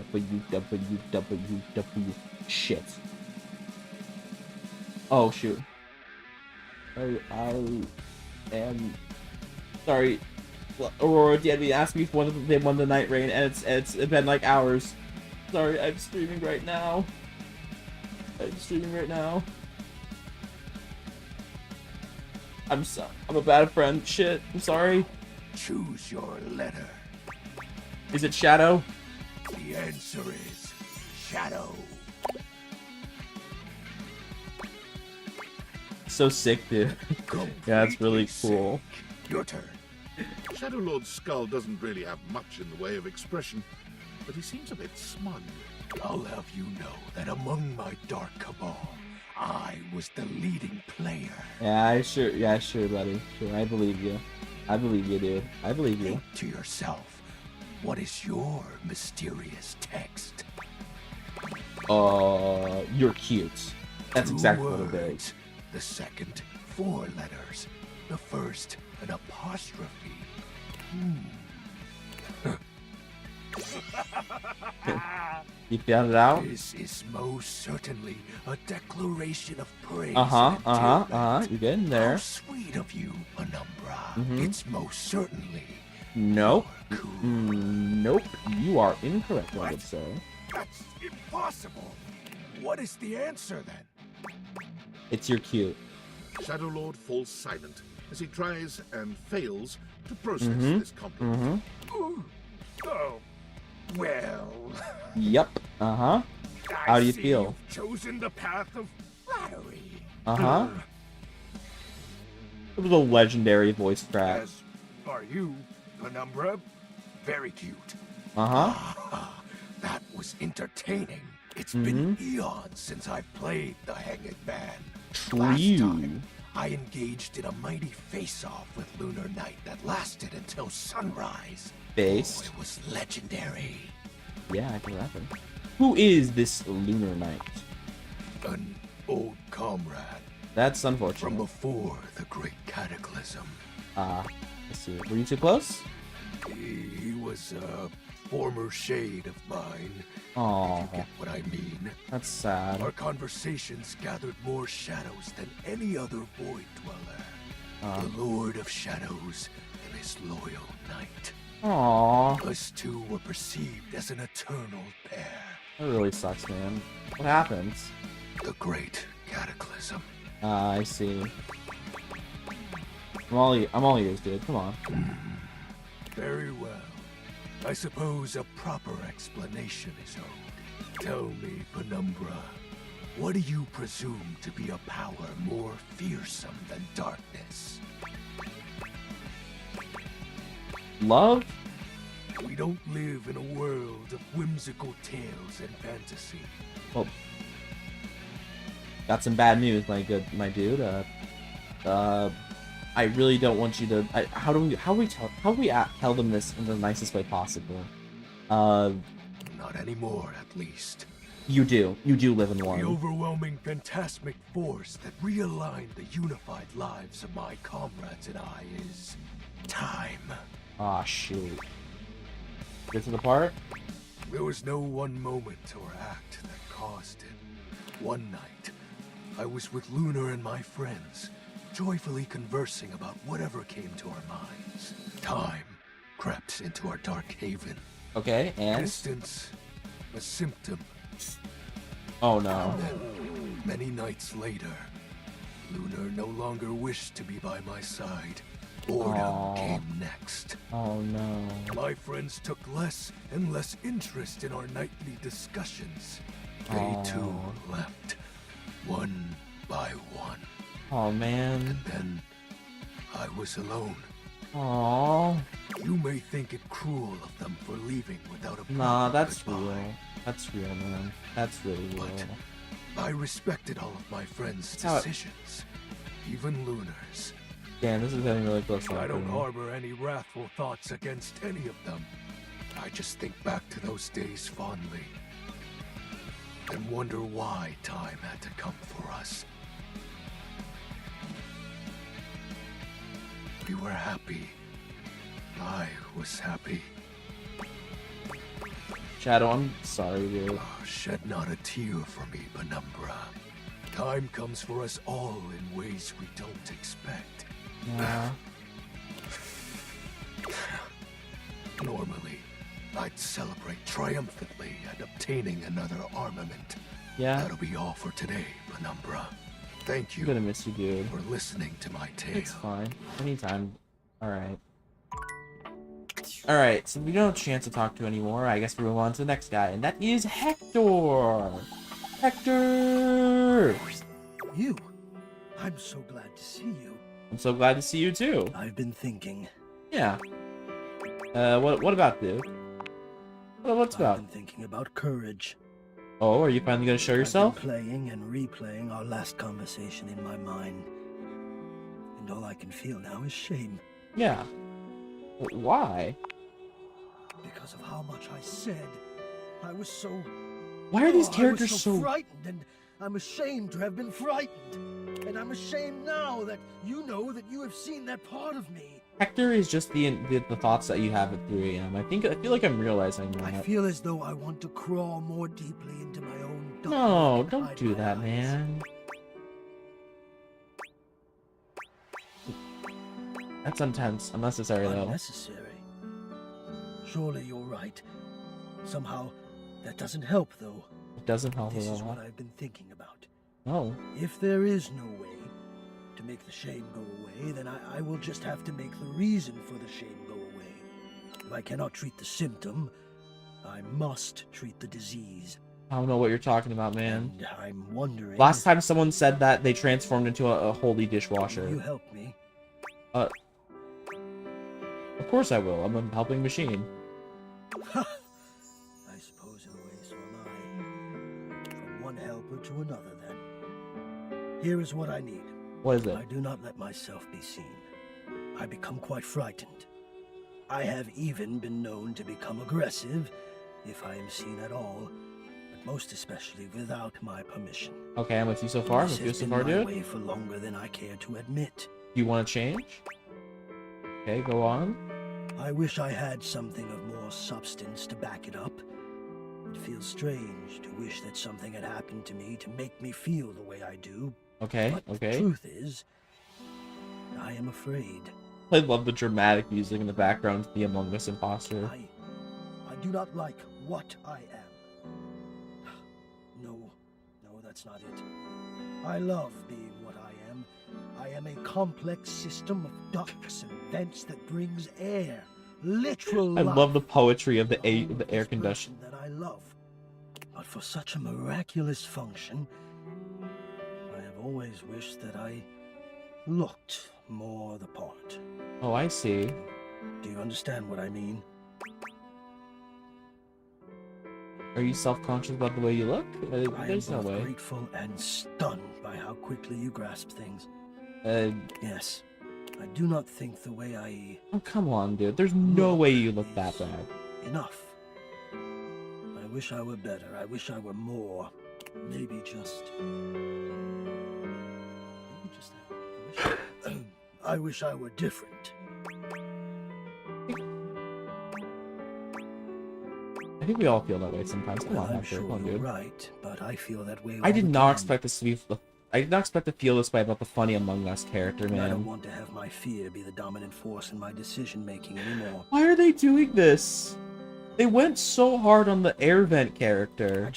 W, W, W, W. Shit. Oh shoot. I am sorry. Aurora Deadby asked me if they won the night rain, and it's been like hours. Sorry, I'm streaming right now. I'm a bad friend. Shit, I'm sorry. Choose your letter. Is it Shadow? The answer is Shadow. So sick, dude. Yeah, that's really cool. Your turn. Shadow Lord's skull doesn't really have much in the way of expression, but he seems a bit smug. I'll have you know that among my dark cabal, I was the leading player. Yeah, sure, buddy. Sure, I believe you. I believe you, dude. I believe you. Think to yourself, what is your mysterious text? You're cute. That's exactly what it is. The second, 4 letters. The first, an apostrophe. You found it out? This is most certainly a declaration of praise. You're getting there. How sweet of you, Penumbra. It's most certainly. Nope. Nope. You are incorrect, I would say. That's impossible. What is the answer then? It's you're cute. Shadow Lord falls silent as he tries and fails to process this compliment. Oh, well. Yep. How do you feel? You've chosen the path of flattery. It was a legendary voice crack. As are you, Penumbra. Very cute. That was entertaining. It's been eons since I've played the Hanged Man. Last time, I engaged in a mighty face-off with Lunar Knight that lasted until sunrise. Based? Oh, it was legendary. Yeah, I can remember. Who is this Lunar Knight? An old comrade. That's unfortunate. From before the Great Cataclysm. I see. Were you too close? He was former shade of mine. Oh, If you get what I mean. that's sad. Our conversations gathered more shadows than any other void dweller. The Lord of Shadows and his loyal knight. Aww. Us two were perceived as an eternal pair. That really sucks, man. What happens? The great cataclysm. I see. I'm all ears, dude. Come on. Very well. I suppose a proper explanation is owed. Tell me, Penumbra, what do you presume to be a power more fearsome than darkness? Love? We don't live in a world of whimsical tales and fantasy. Well, got some bad news, my dude. I really don't want you to. How do we tell them this in the nicest way possible? Not anymore, at least. You do live in one. The overwhelming phantasmic force that realigned the unified lives of my comrades and I is time. Ah, shoot. Get to the part? There was no one moment or act that caused it. One night, I was with Lunar and my friends, joyfully conversing about whatever came to our minds. Time crept into our dark haven. Okay, and? Distance, a symptom. Oh no. And then, many nights later, Lunar no longer wished to be by my side. Boredom came next. Oh no. My friends took less and less interest in our nightly discussions. They too left, one by one. Oh man. And then I was alone. Aww. You may think it cruel of them for leaving without a Nah, proper that's goodbye. real. That's real, man. That's really real. I respected all of my friends' How- decisions, even Lunar's. Damn, this is getting really close. I don't harbor any wrathful thoughts against any of them. I just think back to those days fondly and wonder why time had to come for us. We were happy. I was happy. Shadow, I'm sorry, dude. Oh, shed not a tear for me, Penumbra. Time comes for us all in ways we don't expect. Yeah. Normally, I'd celebrate triumphantly at obtaining another armament. Yeah. That'll be all for today, Penumbra. Thank you. I'm gonna miss you, dude. For listening to my tale. It's fine. Anytime. Alright. Alright, so we don't have a chance to talk to anymore. I guess we move on to the next guy, and that is Hector! Hector! You? I'm so glad to see you. I'm so glad to see you too. I've been thinking. Yeah. What about, dude? What's about? I've been thinking about courage. Oh, are you finally gonna show yourself? I've been playing and replaying our last conversation in my mind. And all I can feel now is shame. Yeah. But why? Because of how much I said. I was so... Why are these I was characters so so... frightened, and I'm ashamed to have been frightened. And I'm ashamed now that you know that you have seen that part of me. Hector is just the thoughts that you have at 3 a.m. I feel like I'm realizing that. I feel as though I want to crawl more deeply into my own dark. No, don't do that, man. That's intense. Unnecessary, though. Unnecessary? Surely you're right. Somehow, that doesn't help, though. It doesn't help This at is all. what I've been thinking about. No. If there is no way to make the shame go away, then I will just have to make the reason for the shame go away. If I cannot treat the symptom, I must treat the disease. I don't know what you're talking about, man. And I'm wondering... Last time someone said that, they transformed into a holy dishwasher. Will you help me? Of course I will. I'm a helping machine. I suppose in a way so am I. From one helper to another, then. Here is what I need. What is it? I do not let myself be seen. I become quite frightened. I have even been known to become aggressive, if I am seen at all, but most especially without my permission. Okay, I'm with you so far. I'm This with you has so been far, my dude. way for longer than I care to admit. You want to change? Okay, go on. I wish I had something of more more substance to back it up. It feels strange to wish that something had happened to me to make me feel the way I do. Okay, But okay. the truth is, I am afraid. I love the dramatic music in the background to the Among Us imposter. I do not like what I am. No, that's not it. I love being what I am. I am a complex system of ducts and vents that brings air, literal I life love the poetry of the air condition. that I love. But for such a miraculous function, I have always wished that I looked more the part. Oh, I see. Do you understand what I mean? Are you self-conscious about the way you look? There's I no am both way. grateful and stunned by how quickly you grasp things. Yes, I do not think the way I... Oh, come on, dude. There's no way you look that bad. Enough. I wish I were better. I wish I were more. Maybe just... I wish I were different. I think we all feel that way sometimes. Come Well, on, I'm Hector. sure Come on, you're dude. right, but I feel that way I all did the not time. expect this to be... I did not expect to feel this way about the funny Among Us character, I don't man. want to have my fear be the dominant force in my decision-making anymore. Why are they doing this? They went so hard on the air vent character.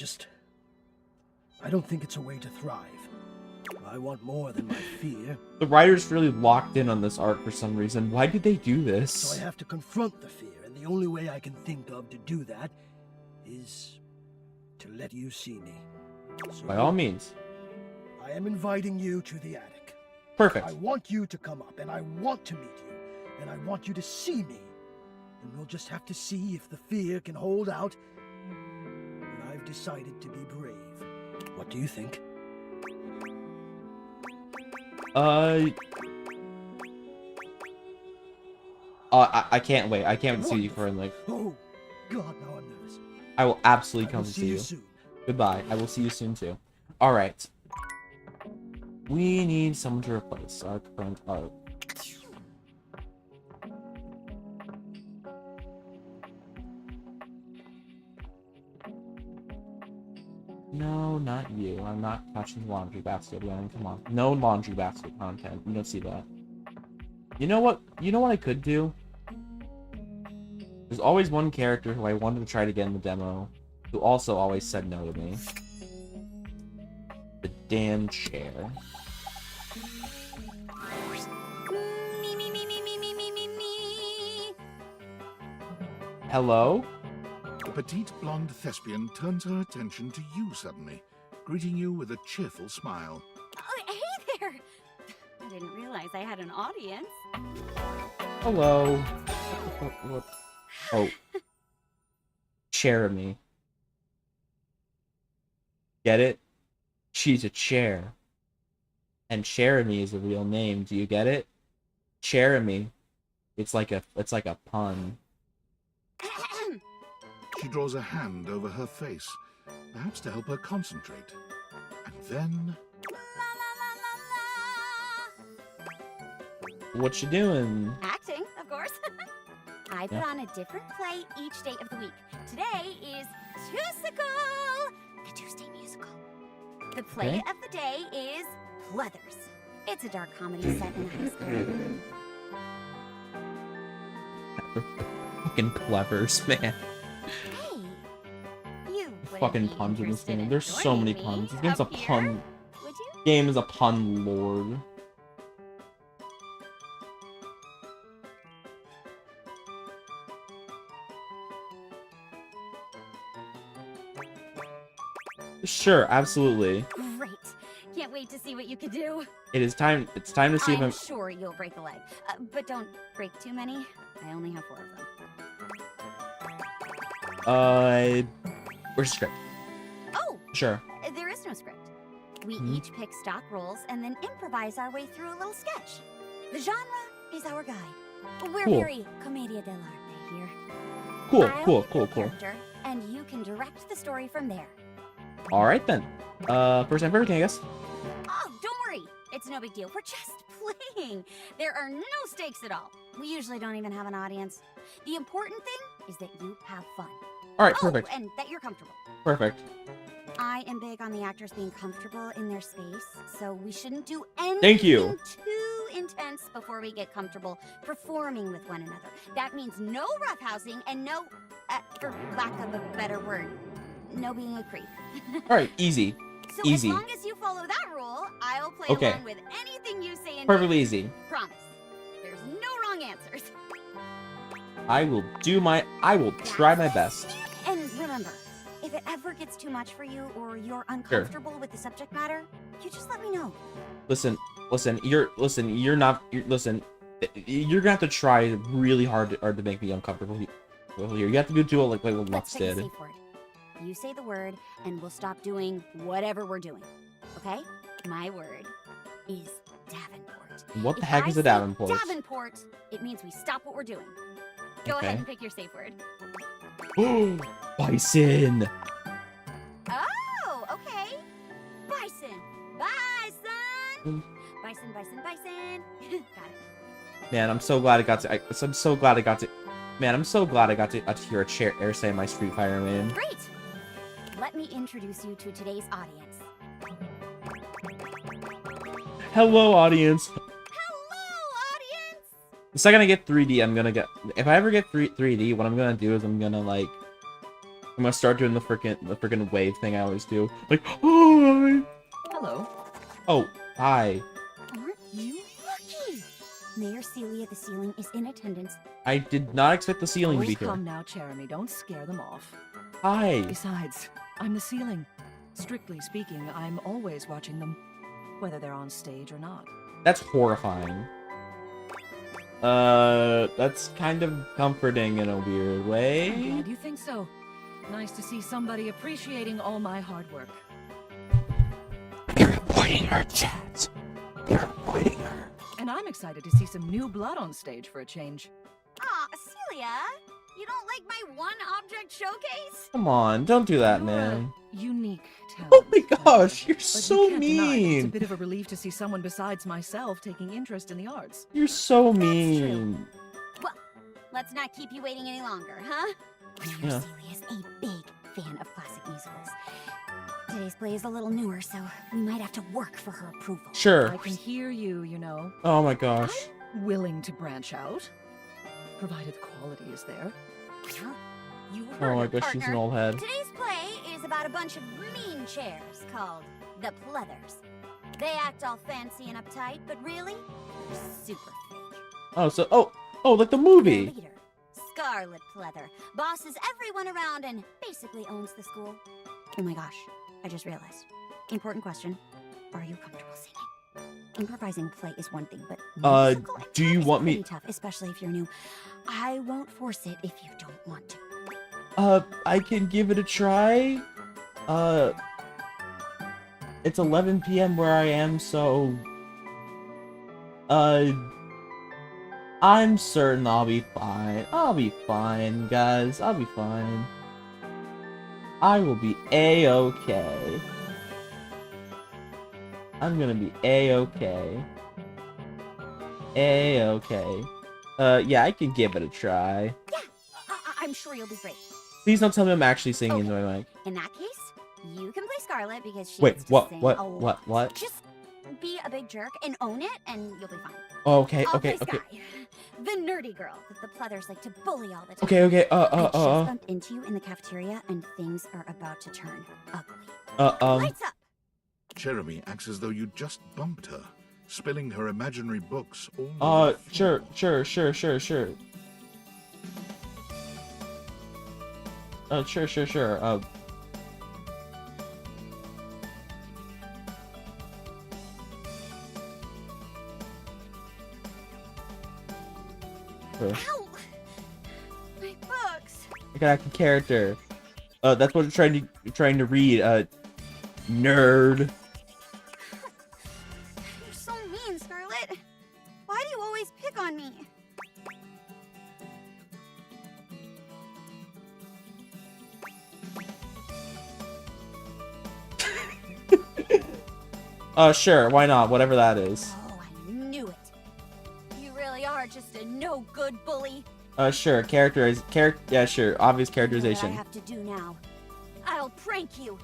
I don't think it's a way to thrive. I want more than my fear. The writers really locked in on this arc for some reason. Why did they do this? So I have to confront the fear, and the only way I can think of to do that is to let you see me. So By all means. I am inviting you to the attic. Perfect. I want you to come up, and I want to meet you, and I want you to see me. And we'll just have to see if the fear can hold out. And I've decided to be brave. What do you think? I can't wait. I can't see you for like. Oh, God, now I'm nervous. I will absolutely I come will to see see you you. soon. Goodbye. I will see you soon too. All right. We need someone to replace our current art. No, not you. I'm not touching the laundry basket again. Come on. No laundry basket content. You don't see that. You know what? You know what I could do? There's always one character who I wanted to try to get in the demo, who also always said no to me. The damn chair. Hello? The petite blonde thespian turns her attention to you suddenly, greeting you with a cheerful smile. Oh, hey there! I didn't realize I had an audience. Hello. What? Oh. Jeremy. Get it? She's a chair. And Jeremy is a real name. Do you get it? Jeremy. It's like a pun. She draws a hand over her face, perhaps to help her concentrate. And then... What you doing? Acting, of course. I put on a different play each day of the week. Today is Tusical, the Tuesday musical. The play of the day is Pleathers. It's a dark comedy set in high school. Fucking clevers, man. Hey, you Fucking puns in this game. There's so many puns. This game's a pun. Game is a pun lord. Sure, absolutely. Great. Can't wait to see what you can do. It is time. It's time to see if I'm I'm. sure you'll break a leg, but don't break too many. I only have 4 of them. Where's the script? Oh! Sure. There is no script. We each pick stock roles and then improvise our way through a little sketch. The genre is our guide. We're Cool. very commedia dell'arte here. Cool, I'll cool, pick cool, a cool. character, and you can direct the story from there. All right then. First time for everything, I guess. Oh, don't worry. It's no big deal. We're just playing. There are no stakes at all. We usually don't even have an audience. The important thing is that you have fun. All right, perfect. Oh, and that you're comfortable. Perfect. I am big on the actors being comfortable in their space, so we shouldn't do anything Thank you. too intense before we get comfortable performing with one another. That means no roughhousing and no, for lack of a better word, no being a creep. All right, easy. So Easy. as long as you follow that rule, I'll play Okay. along with anything you say and Perfectly do. easy. Promise. There's no wrong answers. I will try my best. And remember, if it ever gets too much for you or you're uncomfortable with the subject matter, you just let me know. Listen, you're gonna have to try really hard to make me uncomfortable here. You have to do it like what Let's Lux pick a did. safe word. You say the word, and we'll stop doing whatever we're doing. Okay? My word is Davenport. What the If heck I is a say Davenport? Davenport, it means we stop what we're doing. Go Okay. ahead and pick your safe word. Bison. Oh, okay. Bison. Bison. Bison, bison, bison. Got it. Man, I'm so glad I got to. I'm so glad I got to. Man, I'm so glad I got to hear a chair air say my Street Fighter man. Great. Let me introduce you to today's audience. Hello, audience. The second I get 3D, I'm gonna get. If I ever get 3D, what I'm gonna do is I'm gonna start doing the freaking wave thing I always do. Like, hi. Hello. Oh, hi. Aren't you lucky? Mayor Celia the Ceiling is in attendance. I did not expect the ceiling to be Oh, here. come now, Jeremy. Don't scare them off. Hi. Besides, I'm the ceiling. Strictly speaking, I'm always watching them, whether they're on stage or not. That's horrifying. That's kind of comforting in a weird I'm way. glad you think so. Nice to see somebody appreciating all my hard work. You're avoiding her, chat. You're avoiding her. And I'm excited to see some new blood on stage for a change. Aw, Celia, you don't like my one object showcase? Come on, don't do that, You're a man. unique talent. Oh my gosh, you're But so you can't deny that it's a mean. bit of a relief to see someone besides myself taking interest in the arts. You're so mean. Well, let's not keep you waiting any longer, huh? Mayor Yeah. Celia is a big fan of classic musicals. Today's play is a little newer, so we might have to work for her approval. Sure. I can hear you, you know. Oh my gosh. Willing to branch out, provided the quality is there. You heard Oh my her, gosh, she's an partner. old head. Today's play is about a bunch of mean chairs called the Pleathers. They act all fancy and uptight, but really, they're super fake. Oh, so like the movie. Their leader, Scarlet Pleather, bosses everyone around and basically owns the school. Oh my gosh, I just realized. Important question. Are you comfortable singing? Improvising play is one thing, but musical Do you want me? pretty tough, especially if you're new. I won't force it if you don't want to. I can give it a try. It's 11 p.m. where I am, so I'm certain I'll be fine. I'll be fine, guys. I'll be fine. I will be a-okay. I'm gonna be a-okay. A-okay. Yeah, I can give it a try. Yeah, I'm sure you'll be great. Please don't tell me I'm actually singing into my mic. In that case, you can play Scarlet because she Wait, gets to what, sing what, a lot. what? Just be a big jerk and own it, and you'll be fine. Okay, I'll okay, play okay. Sky, the nerdy girl that the Pleathers like to bully all the time. Okay, okay, I just bumped into you in the cafeteria, and things are about to turn ugly. Lights up! Jeremy acts as though you just bumped her, spilling her imaginary books all over the Sure. Sure. Sure. Ow! My books! I got a character. That's what you're trying to read. Nerd. You're so mean, Scarlet. Why do you always pick on me? Sure, why not? Whatever that is. Oh, I knew it. You really are just a no-good bully. Sure. Yeah, sure. Obvious What characterization. I have to do now? I'll prank you.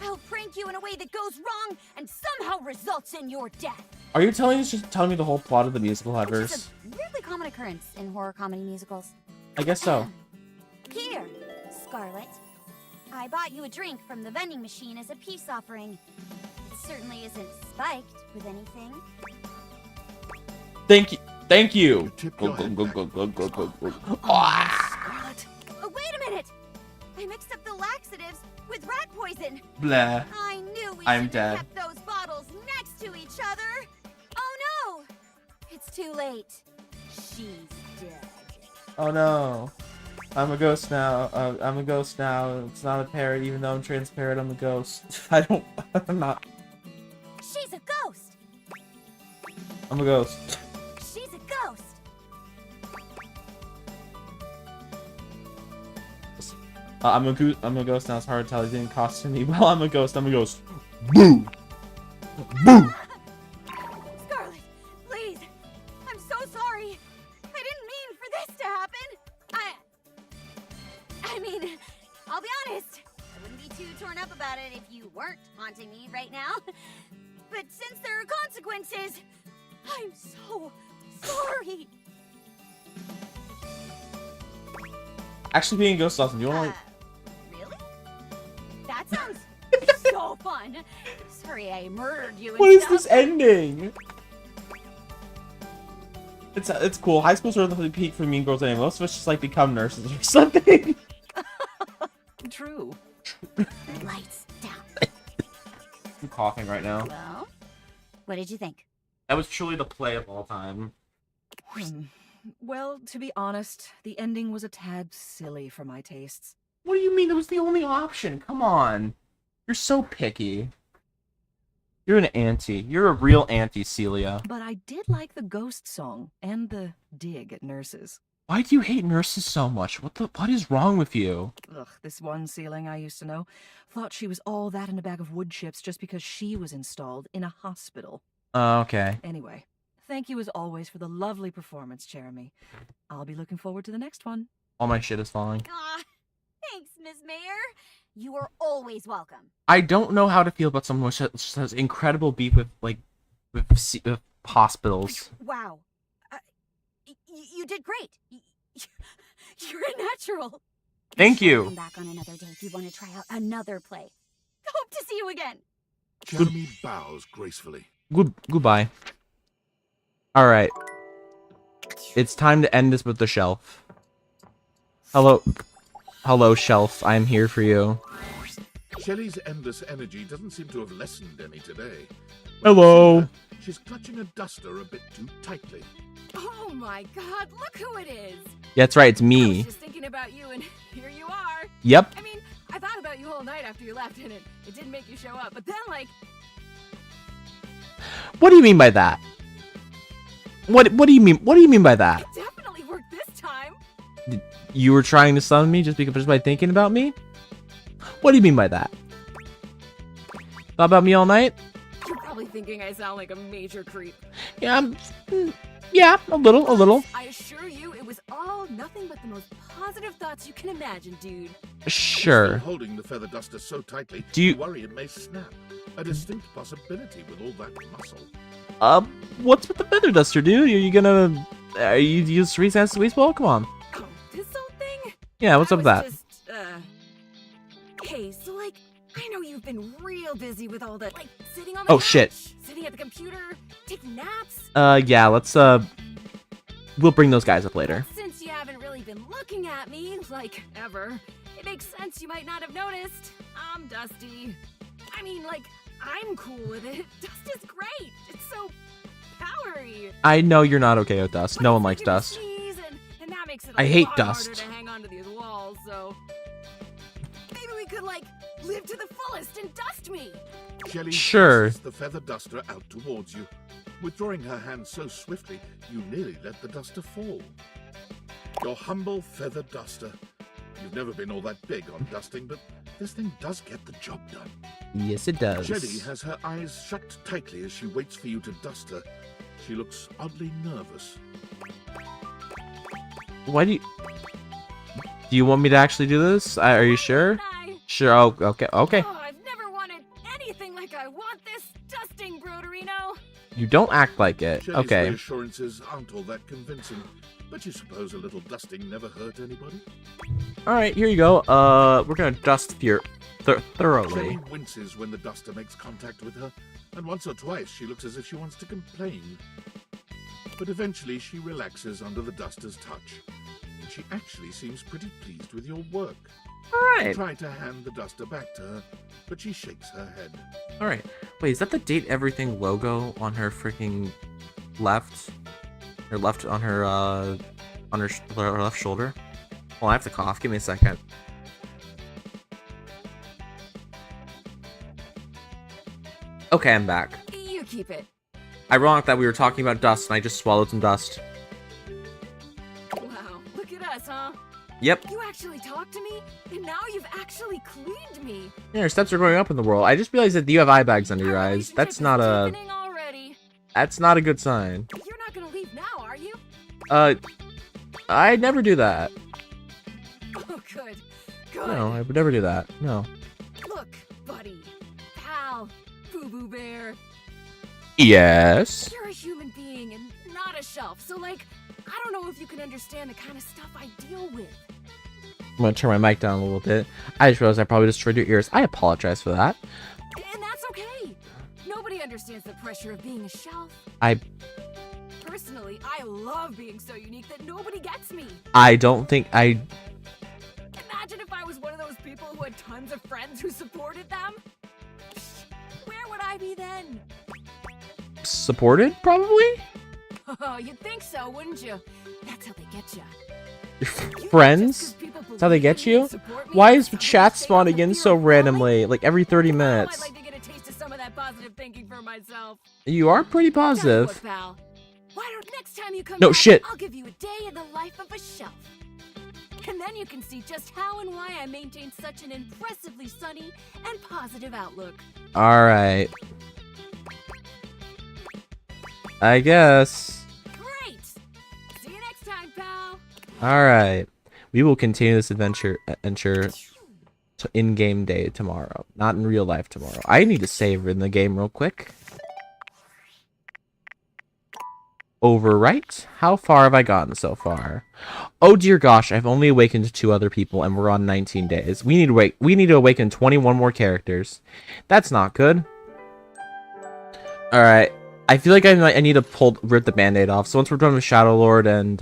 I'll prank you in a way that goes wrong and somehow results in your death. Are you telling me the whole plot of the musical Headverse? Weirdly common occurrence in horror comedy musicals. I guess so. Here, Scarlet. I bought you a drink from the vending machine as a peace offering. It certainly isn't spiked with anything. Thank you. Thank you. Scarlet. Oh, wait a minute! I mixed up the laxatives with rat poison. Blah. I knew we I'm should dead. have kept those bottles next to each other. Oh no! It's too late. She's dead. Oh no. I'm a ghost now. I'm a ghost now. It's not a parrot, even though I'm transparent. I'm a ghost. I'm not. She's a ghost. I'm a ghost. She's a ghost. I'm a ghost now. It's hard to tell. It didn't cost me. Well, I'm a ghost. I'm a ghost. Boo. Boo. Scarlet, please. I'm so sorry. I didn't mean for this to happen. I mean, I'll be honest. I wouldn't be too torn up about it if you weren't haunting me right now. But since there are consequences, I'm so sorry. Actually, being a ghost awesome. You want Really? That sounds so fun. Sorry I murdered you and What is stuff. this ending? It's cool. High school's sort of the peak for Mean Girls anyway. Most of us just like become nurses or something. True. Lights down. I'm coughing right now. Well, what did you think? That was truly the play of all time. Well, to be honest, the ending was a tad silly for my tastes. What do you mean? That was the only option. Come on. You're so picky. You're an auntie. You're a real auntie, Celia. But I did like the ghost song and the dig at nurses. Why do you hate nurses so much? What is wrong with you? Ugh, this one ceiling I used to know thought she was all that in a bag of wood chips just because she was installed in a hospital. Okay. Anyway, thank you as always for the lovely performance, Jeremy. I'll be looking forward to the next one. All my shit is falling. Aw, thanks, Miss Mayor. You are always welcome. I don't know how to feel about someone who has incredible beef with with hospitals. Wow. You did great. You're a natural. Thank you. Come back on another day if you want to try out another play. Hope to see you again. Jeremy bows gracefully. Goodbye. All right. It's time to end this with the shelf. Hello, shelf. I'm here for you. Shelley's endless energy doesn't seem to have lessened any today. Hello. She's clutching a duster a bit too tightly. Oh my god, look who it is! Yeah, that's right. It's I was me. just thinking about you, and here you are. Yep. I mean, I thought about you all night after you left, and it didn't make you show up. But then, like, What do you mean by that? What do you mean? What do you mean by that? it definitely worked this time. You were trying to stun me just by thinking about me? What do you mean by that? Thought about me all night? You're probably thinking I sound like a major creep. Yeah, yeah, a little. I assure you, it was all nothing but the most positive thoughts you can imagine, dude. Sure. Still holding the feather duster so tightly, Do you- you worry it may snap. A distinct possibility with all that muscle. What's with the feather duster, dude? Are you use Reese Hands Sweet Ball? Come on. Oh, this whole thing? Yeah, what's up with that? Hey, so like, I know you've been real busy with all the, like, sitting on the Oh, couch, shit. sitting at the computer, taking naps. Yeah, let's, we'll bring those guys up later. Since you haven't really been looking at me, like, ever, it makes sense you might not have noticed. I'm dusty. I mean, like, I'm cool with it. Dust is great. It's so powery. I know you're not okay with dust. No one likes dust. Sneeze, and that makes it I a hate lot dust. harder to hang onto these walls, so maybe we could, like, live to the fullest and dust me. Shelley Sure. presses the feather duster out towards you. Withdrawing her hand so swiftly, you nearly let the duster fall. Your humble feather duster. You've never been all that big on dusting, but this thing does get the job done. Yes, it does. Shelley has her eyes shut tightly as she waits for you to dust her. She looks oddly nervous. Why do you want me to actually do this? Are you sure? Sure. Oh, okay. Okay. Oh, I've never wanted anything like I want this dusting, Broderino. You don't act like it. Jenny's Okay. reassurances aren't all that convincing, but you suppose a little dusting never hurt anybody? All right. Here you go. We're gonna dust here thoroughly. Jenny winces when the duster makes contact with her, and once or twice she looks as if she wants to complain. But eventually she relaxes under the duster's touch, and she actually seems pretty pleased with your work. Alright. You try to hand the duster back to her, but she shakes her head. All right. Wait, is that the Date Everything logo on her freaking left? Her left on her left shoulder. Well, I have to cough. Give me a second. Okay, I'm back. You keep it. Ironic that we were talking about dust and I just swallowed some dust. Wow, look at us, huh? Yep. You actually talked to me, and now you've actually cleaned me. Yeah, your steps are going up in the world. I just realized that you have eye bags under your eyes. That's not a... That's not a good sign. You're not gonna leave now, are you? I'd never do that. Oh, good. Good. No, I would never do that. No. Look, buddy, pal, boo-boo bear. Yes. You're a human being and not a shelf, so like, I don't know if you can understand the kind of stuff I deal with. I'm gonna turn my mic down a little bit. I just realized I probably destroyed your ears. I apologize for that. And that's okay. Nobody understands the pressure of being a shelf. Personally, I love being so unique that nobody gets me. I don't think I... Imagine if I was one of those people who had tons of friends who supported them. Where would I be then? Supported, probably? Oh, you'd think so, wouldn't you? That's how they get you. Your friends? That's how they get you? Why is chat spawning in so randomly? Like every 30 minutes. I'd like to get a taste of some of that positive thinking for myself. You are pretty Tell you positive. what, pal. Why don't next time you come No, back, shit. I'll give you a day in the life of a shelf. And then you can see just how and why I maintain such an impressively sunny and positive outlook. Alright. I guess. Great! See you next time, pal! Alright. We will continue this adventure in-game day tomorrow. Not in real life tomorrow. I need to save in the game real quick. Overwrite? How far have I gotten so far? Oh dear gosh, I've only awakened 2 other people and we're on 19 days. We need to awaken 21 more characters. That's not good. Alright. I feel like I need to rip the band-aid off. So once we're done with Shadow Lord and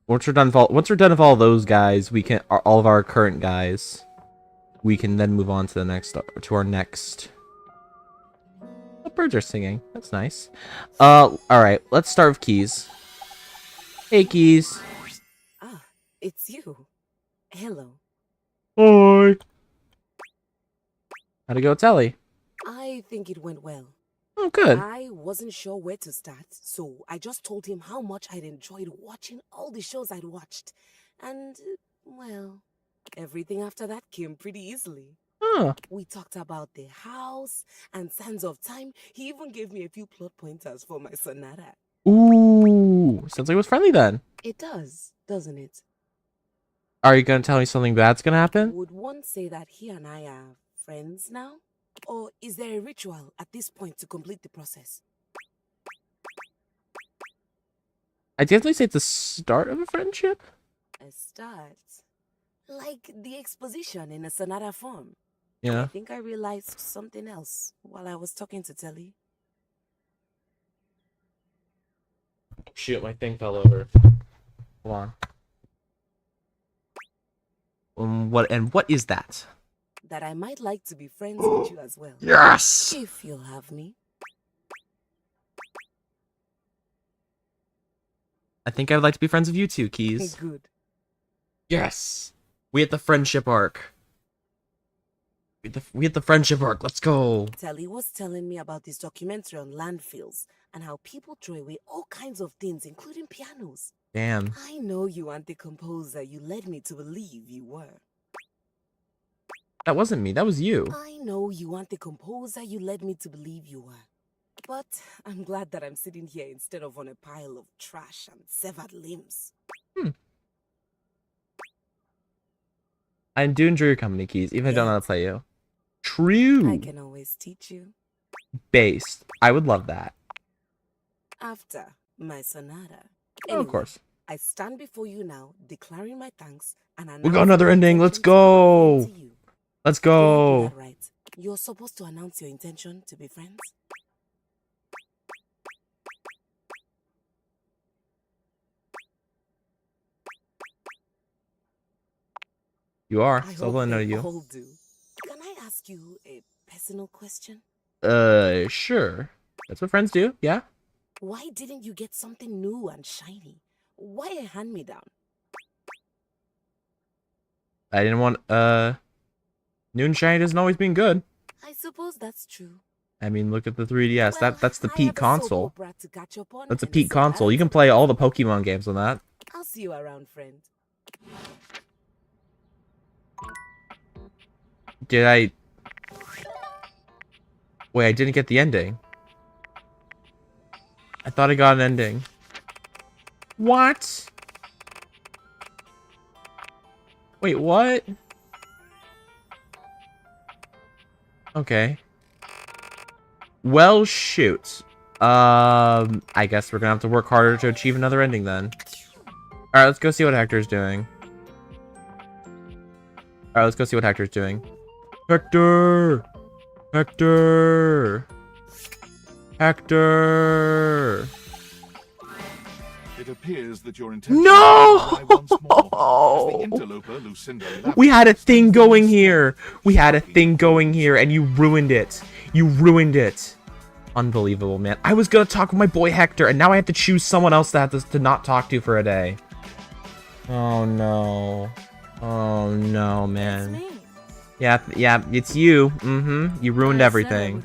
once we're done with all those guys, we can all of our current guys, we can then move on to the next our next. The birds are singing. That's nice. All right. Let's start with Keys. Hey, Keys. Ah, it's you. Hello. Hi. How'd it go, Telly? I think it went well. Oh, good. I wasn't sure where to start, so I just told him how much I'd enjoyed watching all the shows I'd watched. And, well, everything after that came pretty easily. Huh. We talked about the house and Sands of Time. He even gave me a few plot pointers for my sonata. Ooh. Sounds like it was friendly then. It does, doesn't it? Are you going to tell me something bad's going to happen? Would one say that he and I are friends now? Or is there a ritual at this point to complete the process? I'd definitely say it's the start of a friendship. A start? Like the exposition in a sonata form. Yeah. I think I realized something else while I was talking to Telly. Shoot, my thing fell over. Hold on. What is that? That I might like to be friends with you as well. Yes! If you'll have me. I think I'd like to be friends with you too, Keys. Good. Yes! We hit the friendship arc. We hit the friendship arc. Let's go. Telly was telling me about this documentary on landfills and how people throw away all kinds of things, including pianos. Damn. I know you aren't the composer you led me to believe you were. That wasn't me. That was you. I know you aren't the composer you led me to believe you were. But I'm glad that I'm sitting here instead of on a pile of trash and severed limbs. I do enjoy your company, Keys, even if I don't know how to play you. True. I can always teach you. Based. I would love that. After my sonata. Oh, of course. I stand before you now, declaring my thanks, and We got another ending. Let's go. Let's go. Right. You're supposed to announce your intention to be friends. You are. I So hope I'll know they you. all do. Can I ask you a personal question? Sure. That's what friends do. Yeah. Why didn't you get something new and shiny? Why a hand-me-down? I didn't want new and shiny doesn't always mean good. I suppose that's true. I mean, look at the 3DS. That's the peak have a soap console. opera to catch up on, That's a and peak so I'll console. You can play all the Pokemon games on that. I'll see you around, friend. Did I? Wait, I didn't get the ending. I thought I got an ending. What? Wait, what? Okay. Well, shoot. I guess we're gonna have to work harder to achieve another ending then. Alright, let's go see what Hector's doing. Alright, let's go see what Hector's doing. Hector! Hector! Hector! It appears that your intention No! We had a thing going here. We had a thing going here, and you ruined it. You ruined it. Unbelievable, man. I was gonna talk with my boy Hector, and now I have to choose someone else to not talk to for a day. Oh no. Oh no, man. Yeah, it's you. You ruined everything.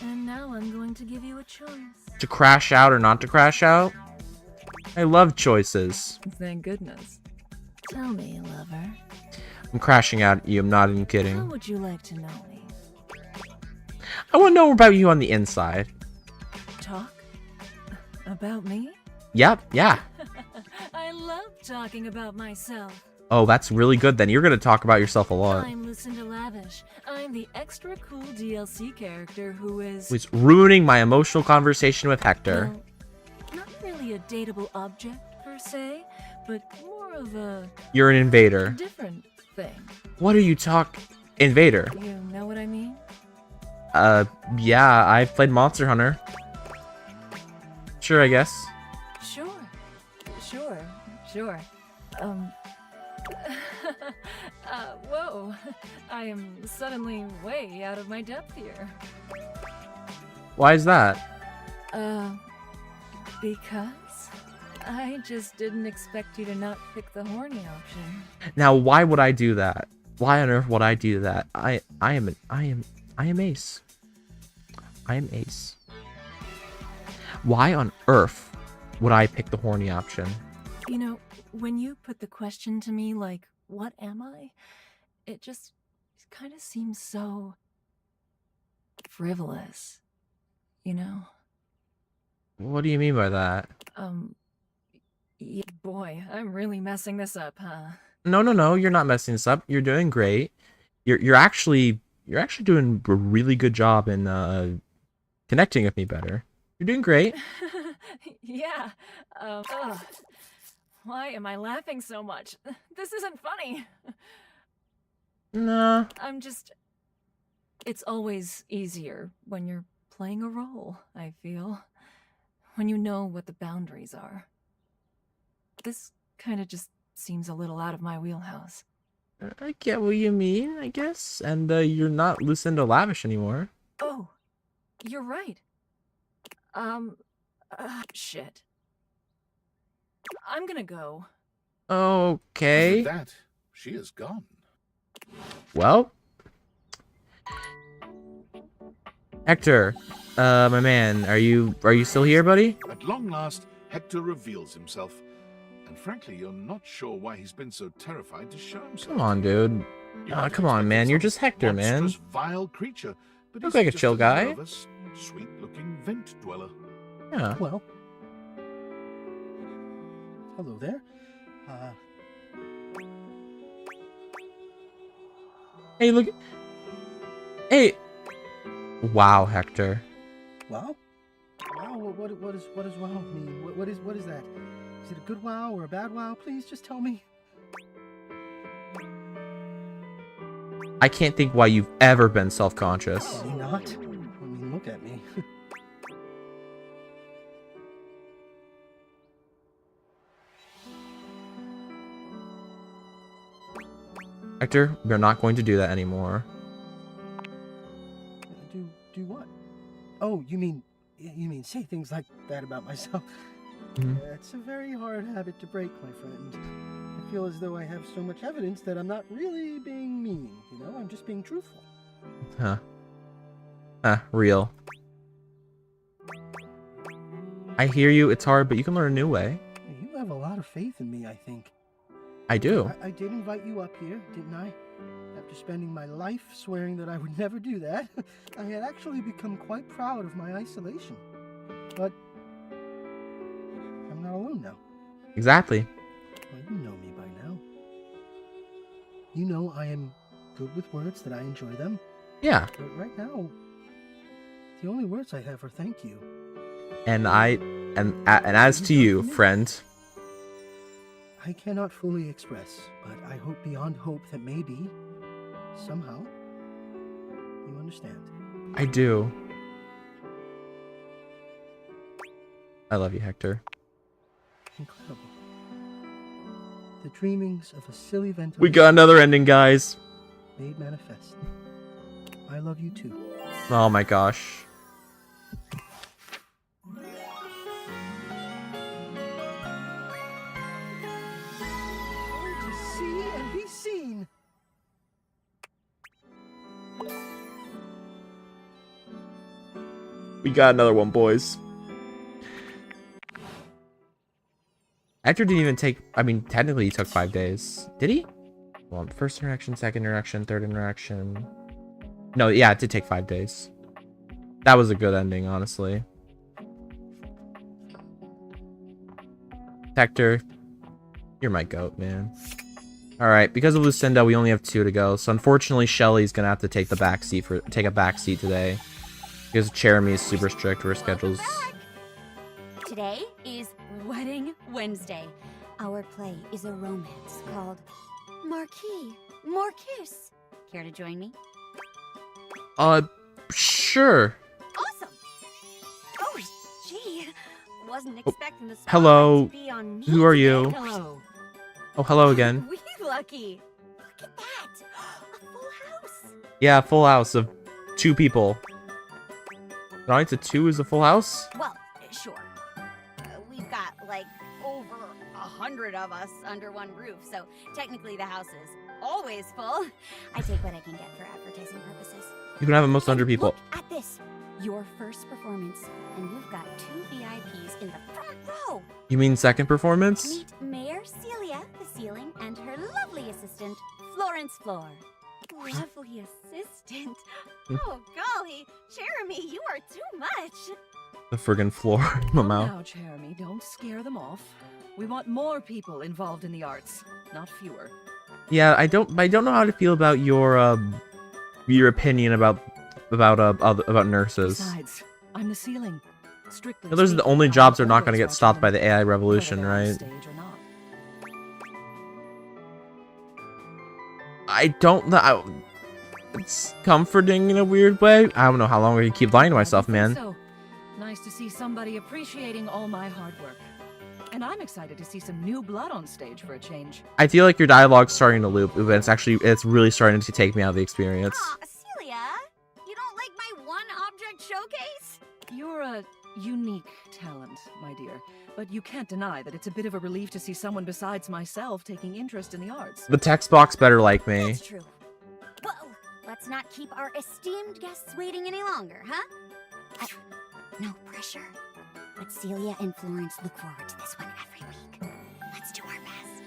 And now I'm going to give you a choice. To crash out or not to crash out? I love choices. Thank goodness. Tell me, lover. I'm crashing out at you. I'm not even kidding. How would you like to know me? I want to know about you on the inside. Talk? About me? Yep, yeah. I love talking about myself. Oh, that's really good then. You're going to talk about yourself a lot. I'm Lucinda Lavish. I'm the extra cool DLC character who is... Who's ruining my emotional conversation with Hector. Well, not really a dateable object, per se, but more of a... You're an invader. different thing. What are you Invader? You know what I mean? Yeah, I've played Monster Hunter. Sure, I guess. Sure. Whoa. I am suddenly way out of my depth here. Why is that? Because I just didn't expect you to not pick the horny option. Now, why would I do that? Why on earth would I do that? I am Ace. I am Ace. Why on earth would I pick the horny option? You know, when you put the question to me like, what am I? It just kind of seems so frivolous, you know? What do you mean by that? Yeah, boy, I'm really messing this up, huh? No, you're not messing this up. You're doing great. You're actually doing a really good job in connecting with me better. You're doing great. Yeah. Ugh. Why am I laughing so much? This isn't funny. Nah. I'm just... It's always easier when you're playing a role, I feel. When you know what the boundaries are. This kind of just seems a little out of my wheelhouse. I get what you mean, I guess. And you're not Lucinda Lavish anymore. Oh, you're right. Shit. I'm gonna go. Okay. With that, she is gone. Well, Hector, my man, are you still here, buddy? At long last, Hector reveals himself. And frankly, you're not sure why he's been so terrified to show himself. Come on, dude. Come on, man. You're just Hector, man. Monstrous, vile creature. But Look he's like a just chill guy. nervous, sweet-looking vent dweller. Yeah. Well, hello there. Hey, look. Hey. Wow, Hector. Wow? Wow, what does wow mean? What is that? Is it a good wow or a bad wow? Please just tell me. I can't think why you've ever been self-conscious. Are you not? I mean, look at me. Hector, we're not going to do that anymore. Do what? Oh, you mean say things like that about myself? Mhm. It's a very hard habit to break, my friend. I feel as though I have so much evidence that I'm not really being mean, you know? I'm just being truthful. Huh. Real. I hear you, it's hard, but you can learn a new way. You have a lot of faith in me, I think. I do. I did invite you up here, didn't I? After spending my life swearing that I would never do that, I had actually become quite proud of my isolation. But I'm not alone now. Exactly. Well, you know me by now. You know I am good with words, that I enjoy them. Yeah. But right now, the only words I have are thank you. And as to you, friend. I cannot fully express, but I hope beyond hope that maybe, somehow, you understand. I do. I love you, Hector. Incredible. The dreamings of a silly ventilation. We got another ending, guys. Made manifest. I love you too. Oh my gosh. To see and be seen. We got another one, boys. Hector didn't even take... I mean, technically he took 5 days. Did he? Well, first interaction, second interaction, third interaction... No, yeah, it did take 5 days. That was a good ending, honestly. Hector, you're my goat, man. Alright, because of Lucinda, we only have 2 to go. So unfortunately, Shelly's gonna have to take the take a backseat today. Because Jeremy is super strict with her schedules. Today is Wedding Wednesday. Our play is a romance called Marquis Morcus. Care to join me? Sure. Awesome. Oh, gee. Wasn't expecting the Hello. spotlight to be on me Who are today. you? Hello. Oh, hello again. We lucky. Look at that. A full house. Yeah, full house of 2 people. Right to 2 is a full house? Well, sure. We've got like over 100 of us under one roof, so technically the house is always full. I take what I can get for advertising purposes. You can have almost 100 people. Look at this. Your first performance, and you've got 2 VIPs in the front row. You mean second performance? Meet Mayor Celia, the ceiling, and her lovely assistant, Florence Floor. Lovely assistant? Oh, golly. Jeremy, you are too much. The friggin' floor. Mamau. Now, Jeremy, don't scare them off. We want more people involved in the arts, not fewer. Yeah, I don't know how to feel about your opinion about nurses. Besides, I'm the ceiling. Strictly Those are the only jobs that are not going to get stopped by the AI revolution, right? I don't know. It's comforting in a weird way. I don't know how long I can keep lying to myself, man. So nice to see somebody appreciating all my hard work. And I'm excited to see some new blood on stage for a change. I feel like your dialogue's starting to loop, but it's really starting to take me out of the experience. Celia, you don't like my one object showcase? You're a unique talent, my dear. But you can't deny that it's a bit of a relief to see someone besides myself taking interest in the arts. The text box better like me. That's true. Well, let's not keep our esteemed guests waiting any longer, huh? No pressure. But Celia and Florence look forward to this one every week. Let's do our best.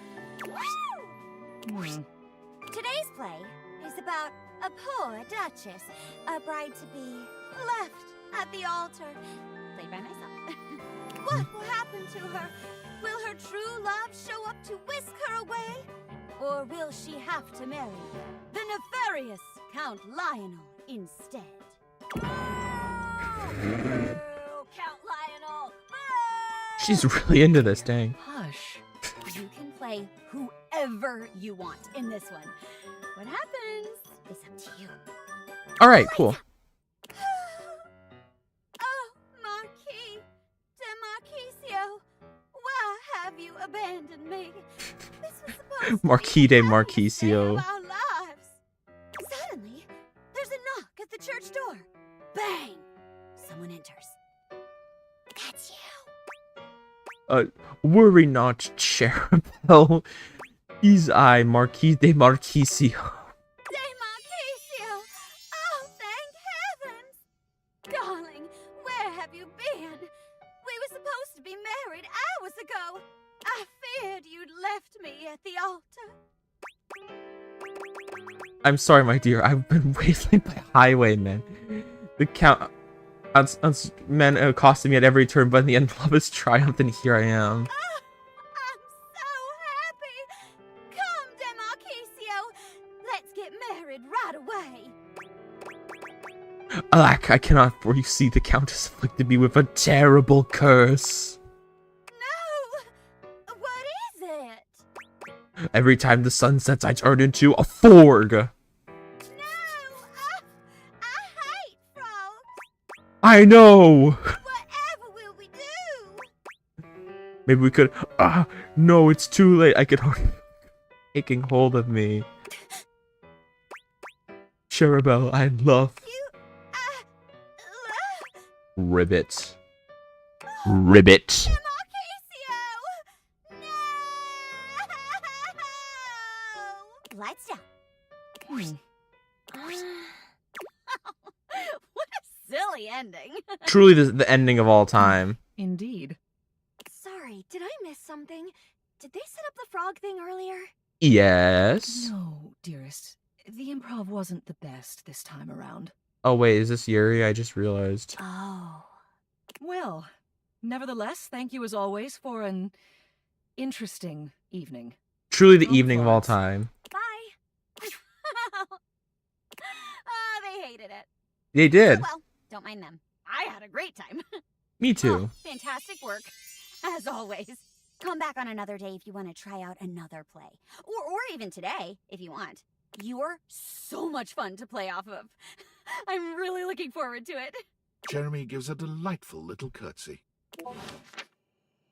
Today's play is about a poor duchess, a bride-to-be, left at the altar, played by myself. What will happen to her? Will her true her love show up to whisk her away? Or will she have to marry the nefarious Count Lionel instead? Count Lionel! She's really into this, dang. Hush. You can play whoever you want in this one. What happens is up to you. All right, cool. Oh, Marquis de Marquisio, why have you abandoned me? This was supposed Marquis de to Marquisio. our lives. Suddenly, there's a knock at the church door. Bang! Someone enters. That's you. Worry not, Cherubel. He's I, Marquis de Marquisio. De Marquisio! Oh, thank heavens! Darling, where have you been? We were supposed to be married hours ago. I feared you'd left me at the altar. I'm sorry, my dear. I've been waylaid by highwaymen. The count... men accosted me at every turn, but in the end, love has triumphed, and here I am. Come, De Marquisio! Let's get married right away. Alack, I cannot foresee the Countess afflicted me with a terrible curse. No! What is it? Every time the sun sets, I turn into a forg. I know! Whatever will we do? Maybe we could... no, it's too late. I could taking hold of me. Cherubel, I love... Ribbit. Ribbit. Lights down. What a silly ending. Truly the ending of all time. Indeed. Sorry, did I miss something? Did they set up the frog thing earlier? Yes. No, dearest. The improv wasn't the best this time around. Oh wait, is this Yuri? I just realized. Oh. Well, nevertheless, thank you as always for an interesting evening. Truly the evening of all time. Bye. Oh, they hated it. They did. Oh, well, don't mind them. I had a great time. Me too. Oh, fantastic work, as always. Come back on another day if you want to try out another play. Or even today, if you want. You're so much fun to play off of. I'm really looking forward to it. Jeremy gives a delightful little curtsy.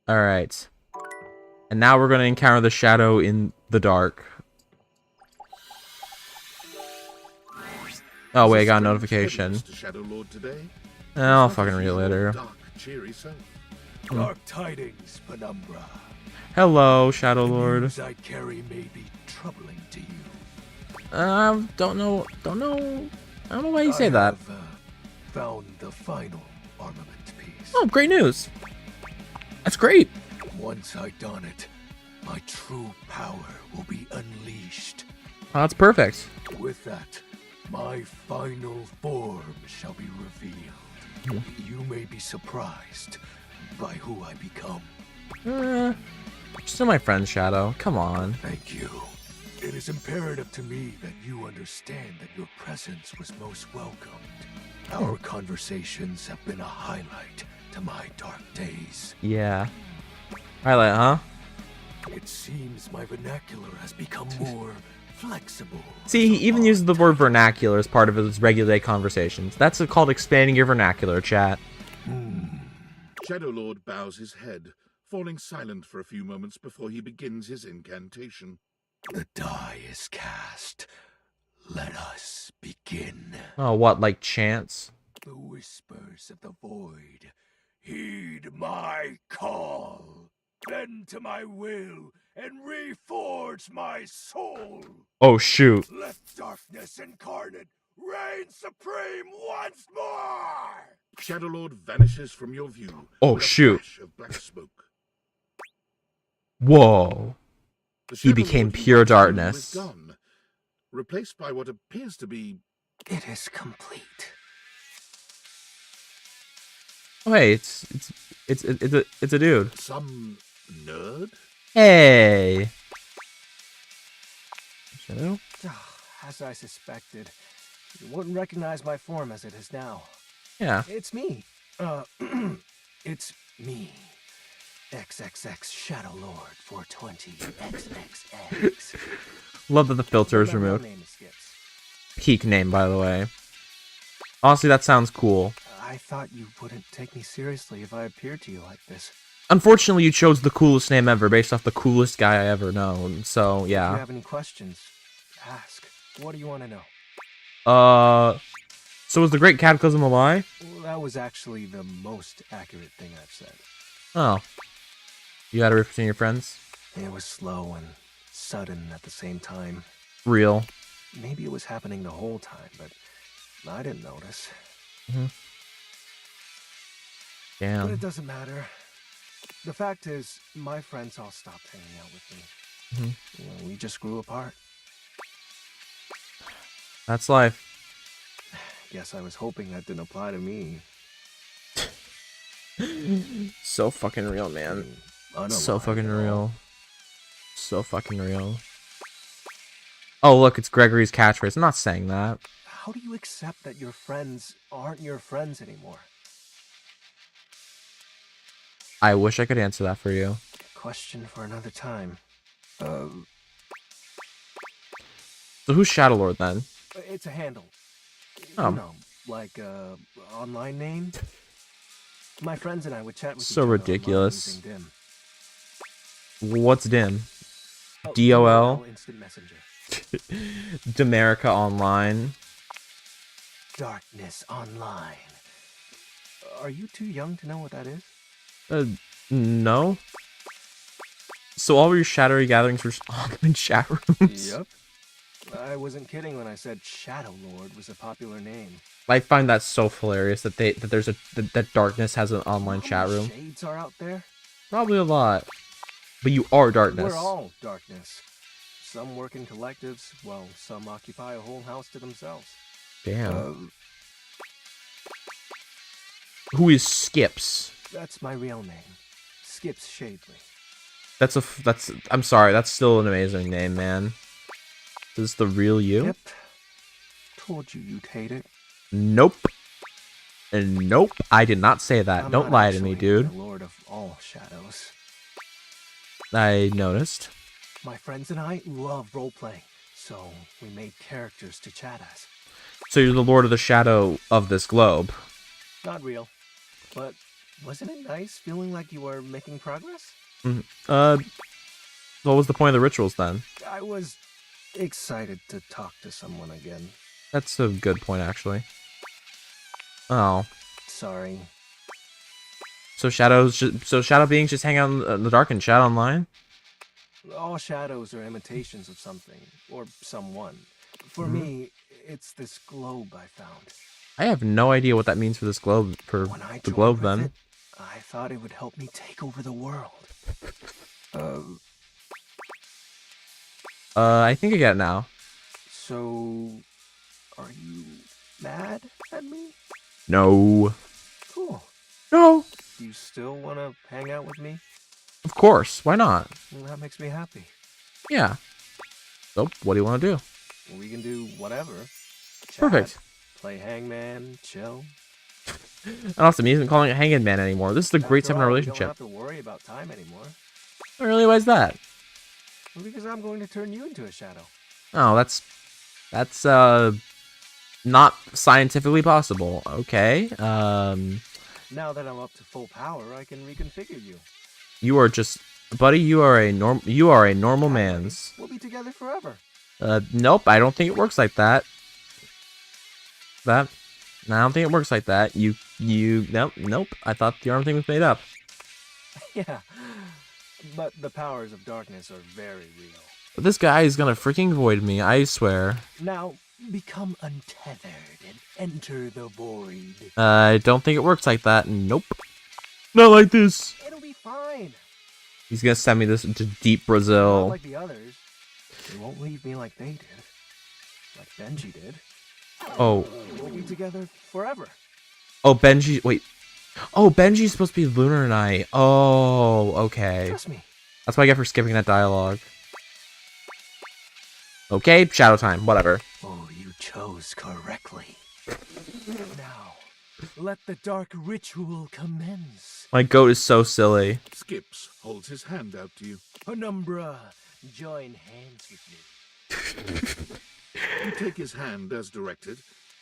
Alright. And now we're going to encounter the shadow in the dark. Oh wait, I got a notification. I'll fucking read it later. Dark tidings, Penumbra. Hello, Shadow Lord. The news I carry may be troubling to you. Don't know why you say that. Found the final armament piece. Oh, great news. That's great. Once I don it, my true power will be unleashed. Oh, that's perfect. With that, my final form shall be revealed. You may be surprised by who I become. Still my friend, Shadow. Come on. Thank you. It is imperative to me that you understand that your presence was most welcomed. Our conversations have been a highlight to my dark days. Yeah. Highlight, huh? It seems my vernacular has become more flexible. See, he even uses the word vernacular as part of his regular day conversations. That's called expanding your vernacular, chat. Shadow Lord bows his head, falling silent for a few moments before he begins his incantation. The die is cast. Let us begin. Oh, what, like chants? The whispers of the void. Heed my call. Bend to my will and reforge my soul. Oh, shoot. Let darkness incarnate reign supreme once more. Shadow Lord vanishes from your view. Oh, with a shoot. flash of black smoke. Whoa. He became pure darkness. Is gone, replaced by what appears to be... It is complete. Oh, hey, it's a dude. Some nerd? Hey. Shadow? As I suspected, you wouldn't recognize my form as it is now. Yeah. It's me. It's me. XXX Shadow Lord 420 XXX. Love that the filter is My real removed. name is Skips. Peak name, by the way. Honestly, that sounds cool. I thought you wouldn't take me seriously if I appeared to you like this. Unfortunately, you chose the coolest name ever based off the coolest guy I ever known. So, If you yeah. have any questions, ask. What do you want to know? So was the Great Cataclysm a lie? Well, that was actually the most accurate thing I've said. Oh. You had a rift between your friends? It was slow and sudden at the same time. Real. Maybe it was happening the whole time, but I didn't notice. Mm-hmm. Damn. But it doesn't matter. The fact is, my friends all stopped hanging out with me. Mm-hmm. We just grew apart. That's life. Guess I was hoping that didn't apply to me. So fucking real, man. So fucking real. So fucking real. Oh, look, it's Gregory's catchphrase. I'm not saying that. How do you accept that your friends aren't your friends anymore? I wish I could answer that for you. Question for another time. So who's Shadowlord then? It's a handle. Oh. You know, like online name. My friends and I would chat with So each other ridiculous. online using What's Dim? Oh, DOL? Instant Messenger. Demerica Online. Darkness Online. Are you too young to know what that is? No. So all of your shadowy gatherings were in chat rooms? Yep. I wasn't kidding when I said Shadow Lord was a popular name. I find that so hilarious that that Darkness has an online chat room. Shades are out there. Probably a lot. But you are Darkness. We're all darkness. Some work in collectives, while some occupy a whole house to themselves. Damn. Who is Skips? That's my real name. Skips Shadley. I'm sorry, that's still an amazing name, man. Is this the real you? Yep. Told you you'd hate it. Nope. And nope, I did not say that. I'm Don't not lie to me, actually dude. the Lord of all shadows. I noticed. My friends and I love role-playing, so we made characters to chat as. So you're the Lord of the Shadow of this globe. Not real. But wasn't it nice feeling like you were making progress? What was the point of the rituals then? I was excited to talk to someone again. That's a good point, actually. Oh. Sorry. So shadow beings just hang out in the dark and chat online? All shadows are imitations of something, or someone. For me, it's this globe I found. I have no idea what that means for this globe, the globe then. I thought it would help me take over the world. I think I get it now. So, are you mad at me? No. Cool. No. Do you still want to hang out with me? Of course. Why not? Well, that makes me happy. Yeah. So, what do you want to do? We can do whatever. Chat, Perfect. Play hangman, chill. I don't have to be calling it Hanging Man anymore. This is the great step in our We relationship. don't have to worry about time anymore. Really, why is that? Well, because I'm going to turn you into a shadow. Oh, that's not scientifically possible. Okay. Now that I'm up to full power, I can reconfigure you. You are just, buddy. You are a normal man's. We'll be together forever. Nope. I don't think it works like that. I don't think it works like that. Nope. I thought the arm thing was made up. Yeah, but the powers of darkness are very real. But this guy is gonna freaking void me. I swear. Now, become untethered and enter the void. I don't think it works like that. Nope. Not like this. It'll be fine. He's gonna send me this into deep Not Brazil. like the others. They won't leave me like they did. Like Benji did. Oh. We'll be together forever. Oh, Benji. Wait. Oh, Benji's supposed to be Lunar Knight. Oh, okay. Trust me. That's what I get for skipping that dialogue. Okay, shadow time, whatever. Oh, you chose correctly. Now, let the dark ritual commence. My goat is so silly. Skips holds his hand out to you. Penumbra, join hands with me. You take his hand as directed.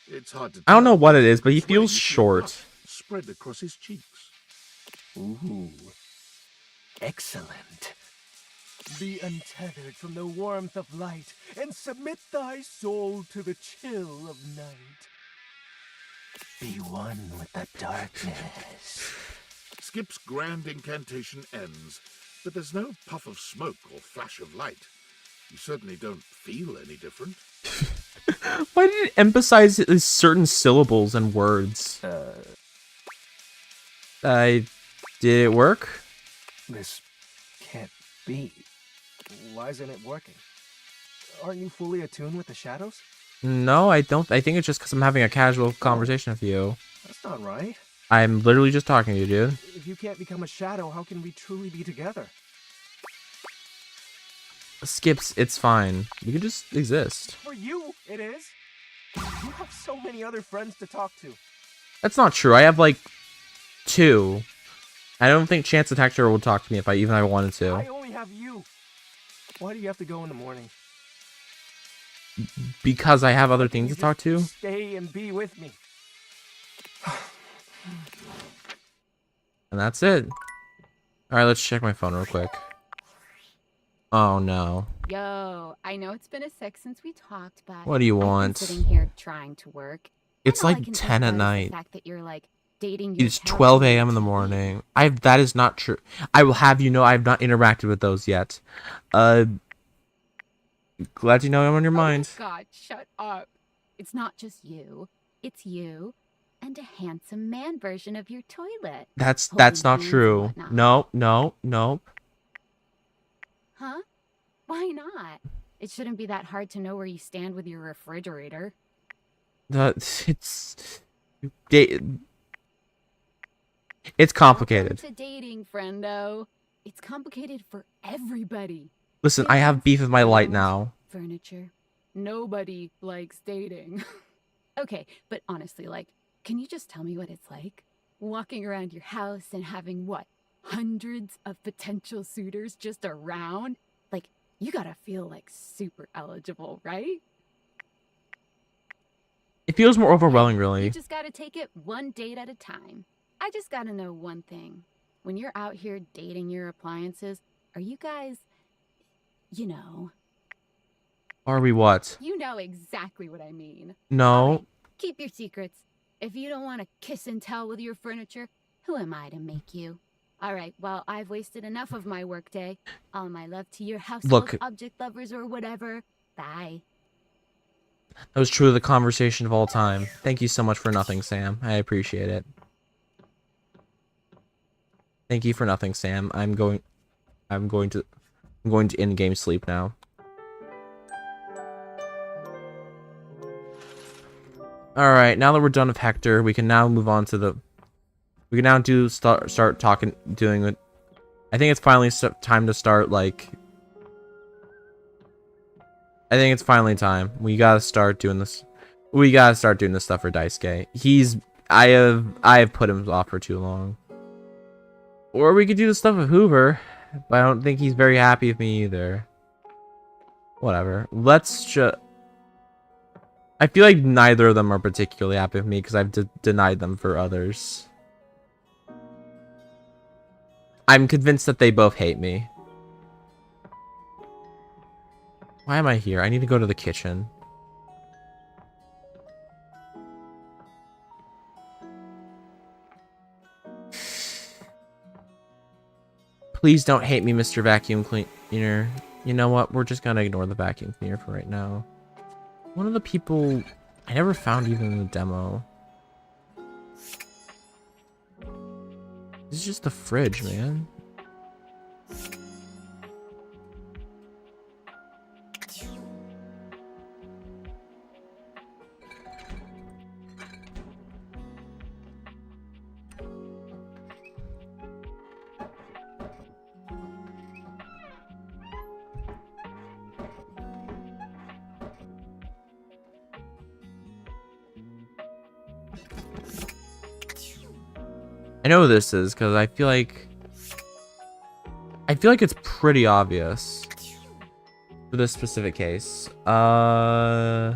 It's hard to I don't know tell. what it is, but he It's where feels you see a short. blush spread across his cheeks. Ooh. Excellent. Be untethered from the warmth of light, and submit thy soul to the chill of night. Be one with the darkness. Skip's grand incantation ends, but there's no puff of smoke or flash of light. You certainly don't feel any different. Why did it emphasize certain syllables and words? Did it work? This can't be. Why isn't it working? Aren't you fully attuned with the shadows? No, I don't. I think it's just because I'm having a casual conversation with you. That's not right. I'm literally just talking to you, dude. If you can't become a shadow, how can we truly be together? Skips, it's fine. We could just exist. For you, it is. You have so many other friends to talk to. That's not true. I have like 2. I don't think Chance Detector would talk to me if I wanted to. I only have you. Why do you have to go in the morning? Because I have other things to talk to. Stay and be with me. And that's it. Alright, let's check my phone real quick. Oh no. Yo, I know it's been a sec since we talked, but What do you I've been want? sitting here trying to work. It's and all I like can 10 think at about is night. The fact that you're like dating your It's 12 a.m. in the morning. That is not true. I will have you know I've not interacted with those yet. Glad you know I'm on your mind. God, shut up. It's not just you. It's you and a handsome man version of your toilet. That's holding not hands and true. whatnot. No. Huh? Why not? It shouldn't be that hard to know where you stand with your refrigerator. It's complicated. Welcome to dating, friendo. It's complicated for everybody. Listen, I have beef with my light now. Furniture. Nobody likes dating. Okay, but honestly, like, can you just tell me what it's like? Walking around your house and having what? Hundreds of potential suitors just around? Like, you gotta feel like super eligible, right? It feels more overwhelming, You really. just gotta take it one date at a time. I just gotta know one thing. When you're out here dating your appliances, are you guys, you know Are we what? You know exactly what I mean. No. Keep your secrets. If you don't want to kiss and tell with your furniture, who am I to make you? All right, well, I've wasted enough of my workday. All my love to your household Look. object lovers or whatever. Bye. That was truly the conversation of all time. Thank you so much for nothing, Sam. I appreciate it. Thank you for nothing, Sam. I'm going to in-game sleep now. Alright, now that we're done with Hector, we can now move on to the... We can now start talking, doing it. I think it's finally time to start, like... I think it's finally time. We gotta start doing this. We gotta start doing this stuff for Daisuke. I have put him off for too long. Or we could do the stuff with Hoover, but I don't think he's very happy with me either. Whatever. Let's just... I feel like neither of them are particularly happy with me because I've denied them for others. I'm convinced that they both hate me. Why am I here? I need to go to the kitchen. Please don't hate me, Mr. Vacuum Cleaner. You know what? We're just gonna ignore the vacuum cleaner for right now. One of the people I never found even in the demo. This is just the fridge, man. I know this is because I feel like it's pretty obvious for this specific case. Oh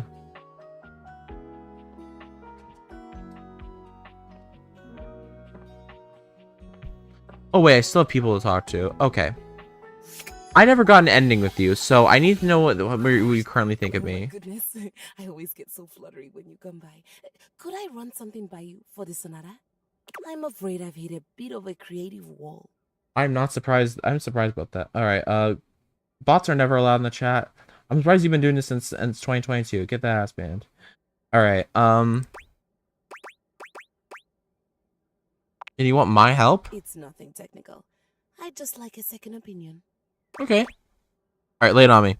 wait, I still have people to talk to. Okay. I never got an ending with you, so I need to know what you currently think of me. Goodness, I always get so fluttery when you come by. Could I run something by you for the Sonata? I'm afraid I've hit a bit of a creative wall. I'm not surprised. I'm surprised about that. All right. Bots are never allowed in the chat. I'm surprised you've been doing this since 2022. Get that ass banned. All right. And you want my help? It's nothing technical. I'd just like a second opinion. Okay. All right, lay it on me.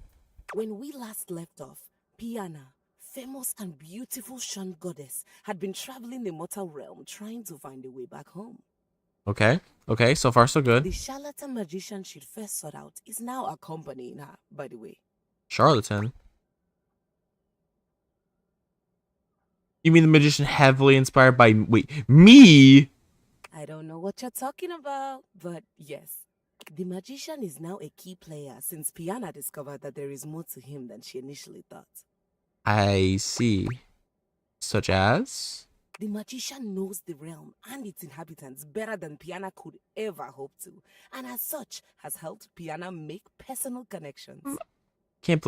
When we last left off, Piana, famous and beautiful Shan goddess, had been traveling the mortal realm trying to find a way back home. Okay. Okay, so far so good. The charlatan magician she'd first sought out is now accompanying her, by the way. Charlatan? You mean the magician heavily inspired by... Wait, me? I don't know what you're talking about, but yes. The magician is now a key player since Piana discovered that there is more to him than she initially thought. I see. Such as? The magician knows the realm and its inhabitants better than Piana could ever hope to, and as such has helped Piana make personal connections. I can't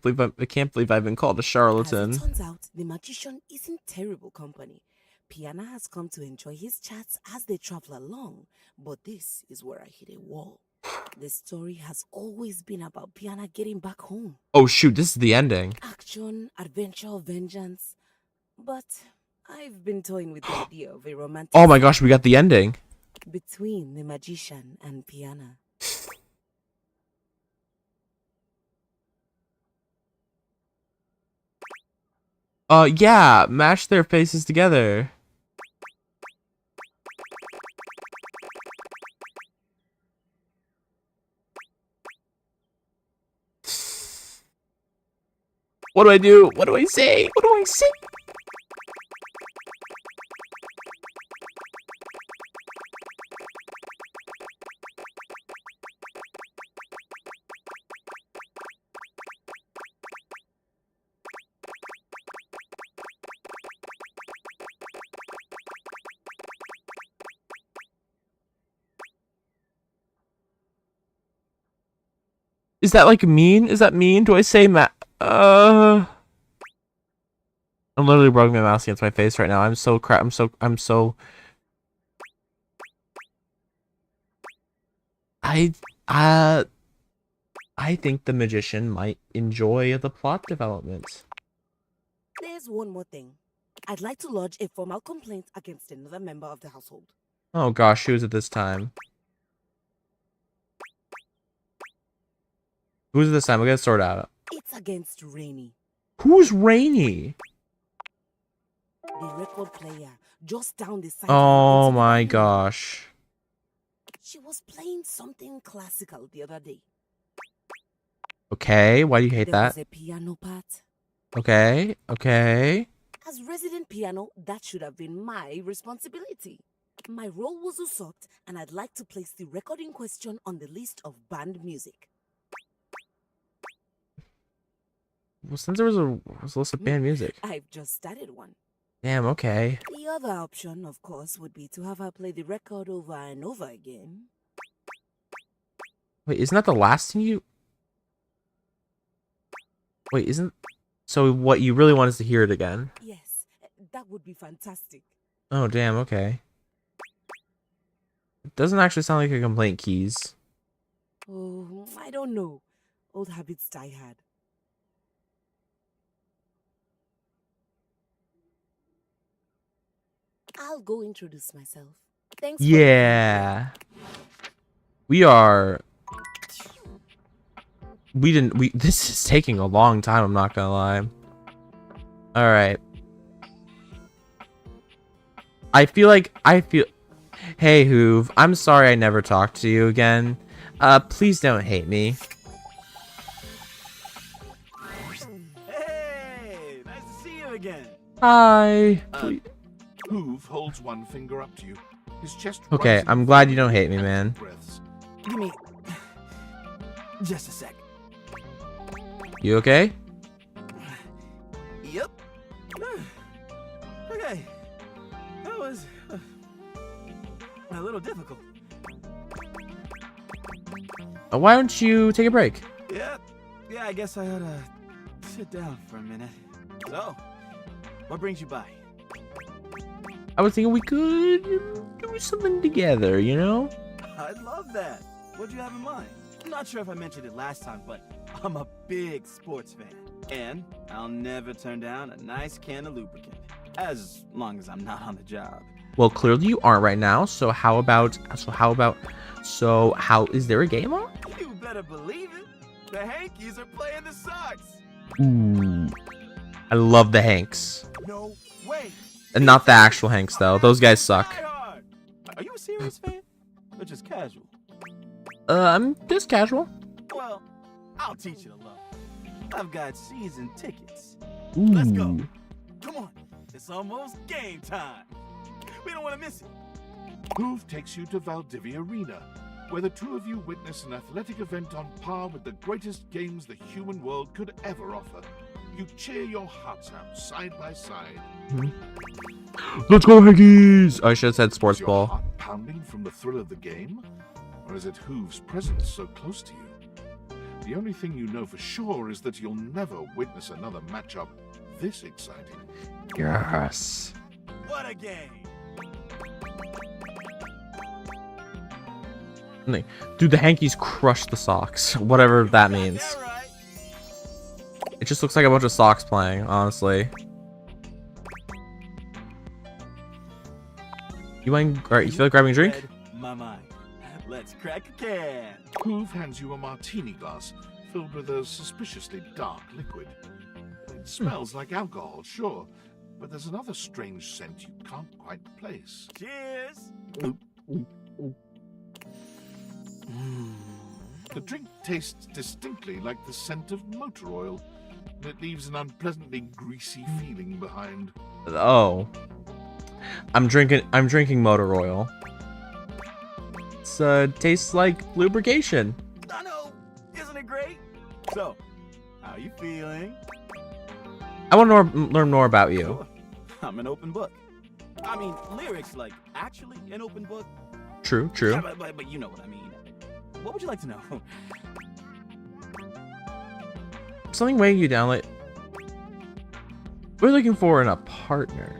believe I've been called a charlatan. As it turns out, the magician isn't terrible company. Piana has come to enjoy his chats as they travel along, but this is where I hit a wall. The story has always been about Piana getting back home. Oh shoot, this is the ending. Action, adventure, vengeance. But I've been toying with the idea of a romantic... Oh my gosh, we got the ending. ...between the magician and Piana. Yeah, match their faces together. What do I do? What do I say? What do I say? Is that like mean? Is that mean? Do I say I'm literally rubbing my mouse against my face right now. I'm so I think the magician might enjoy the plot development. There's one more thing. I'd like to lodge a formal complaint against another member of the household. Oh gosh, who is it this time? Who's it this time? We'll get it sorted out. It's against Rainy. Who's Rainy? The record player, just down the side. Oh my gosh. She was playing something classical the other day. Okay, why do you hate There that? was a piano part. Okay. As resident piano, that should have been my responsibility. My role was usurped, and I'd like to place the record in question on the list of banned music. Well, since there was a list of banned music. I've just started one. Damn, okay. The other option, of course, would be to have her play the record over and over again. Wait, isn't that the last thing you... Wait, isn't... So what you really want is to hear it again? Yes, that would be fantastic. Oh, damn, okay. It doesn't actually sound like a complaint, Keys. Oh, I don't know. Old habits die hard. I'll go introduce myself. Thanks. Yeah. We are... This is taking a long time, I'm not gonna lie. Alright. I feel... Hey, Hoov, I'm sorry I never talked to you again. Please don't hate me. Hey, nice to see you again. Hi. Hoov holds one finger up to you. his chest Okay, rising I'm glad you don't hate me, man. breaths. Give me just a sec. You okay? Yep. Okay. That was a little difficult. Why don't you take a break? Yeah, I guess I ought to sit down for a minute. So, what brings you by? I was thinking we could do something together, you know? I'd love that. What'd you have in mind? I'm not sure if I mentioned it last time, but I'm a big sports fan. And I'll never turn down a nice can of lubricant. As long as I'm not on the job. Well, clearly you aren't right now, so how is there a game on? You better believe it. The Hankies are playing the Sox. Ooh. I love the Hanks. No way. And not the actual Hanks, though. Those guys suck. Are you a serious fan? Or just casual? I'm just casual. Well, I'll teach you to love. I've got season tickets. Ooh. Let's go. Come on. It's almost game time. We don't want to miss it. Hoove takes you to Valdivia Arena, where the two of you witness an athletic event on par with the greatest games the human world could ever offer. You cheer your hearts out side by side. Let's go, Hankies! I should have said sports Is your ball. heart pounding from the thrill of the game? Or is it Hoove's presence so close to you? The only thing you know for sure is that you'll never witness another matchup this exciting. Yes. What a game! Dude, the Hankies crushed the Sox. Whatever that means. It just looks like a bunch of Sox playing, honestly. You mind? Alright, you feel like grabbing a drink? My mind. Let's crack a can. Hoove hands you a martini glass filled with a suspiciously dark liquid. It smells like alcohol, sure, but there's another strange scent you can't quite place. Cheers! The drink tastes distinctly like the scent of motor oil, and it leaves an unpleasantly greasy feeling behind. Oh. I'm drinking motor oil. It tastes like lubrication. I know! Isn't it great? So, how you feeling? I want to learn more about you. Sure. I'm an open book. I mean, lyrics like actually an open book. True, true. Yeah, but you know what I mean. What would you like to know? Something weighing you down, like we're looking for in a partner.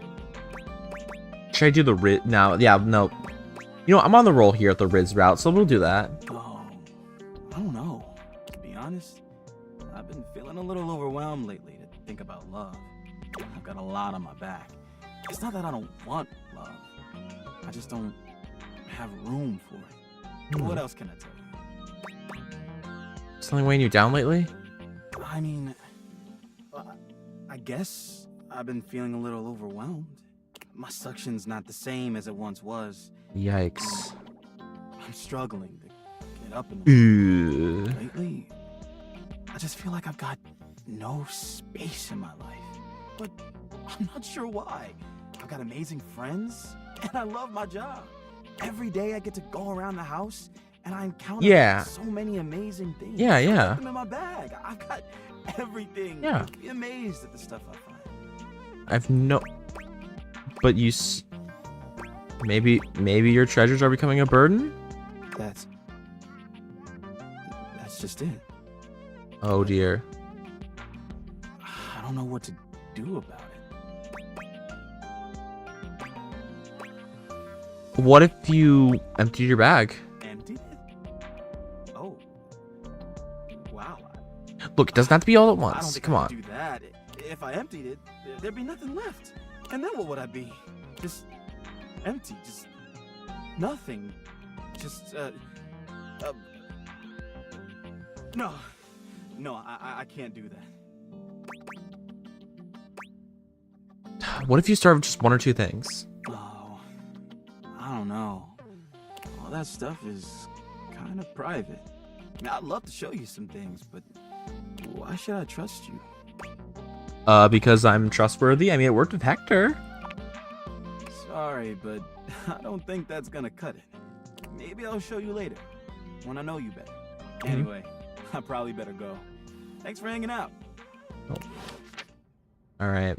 Should I do the Riz now? Yeah, no. You know, I'm on the roll here at the Riz route, so we'll do that. Oh, I don't know. To be honest, I've been feeling a little overwhelmed lately to think about love. I've got a lot on my back. It's not that I don't want love. I just don't have room for it. What else can I tell you? Something weighing you down lately? I mean, I guess I've been feeling a little overwhelmed. My suction's not the same as it once was. Yikes. I'm struggling to get up in the morning. Ugh. Lately, I just feel like I've got no space in my life. But I'm not sure why. I've got amazing friends, and I love my job. Every day I get to go around the house, and I encounter so many amazing things. Yeah, I yeah. got them in my bag. I've got everything. Yeah. You'd be amazed at the stuff I find. I've no... But you... Maybe your treasures are becoming a burden? That's just it. Oh dear. I don't know what to do about it. What if you emptied your bag? Emptied it? Oh. Wow. Look, it doesn't have to be all at I don't once. think Come I on. could do that. If I emptied it, there'd be nothing left. And then what would I be? Just empty. Just nothing. Just, No. No, I can't do that. What if you start with just one or two things? Oh, I don't know. All that stuff is kind of private. I mean, I'd love to show you some things, but why should I trust you? Because I'm trustworthy. I mean, it worked with Hector. Sorry, but I don't think that's gonna cut it. Maybe I'll show you later, when I know you better. Mhm. Anyway, I probably better go. Thanks for hanging out. All right,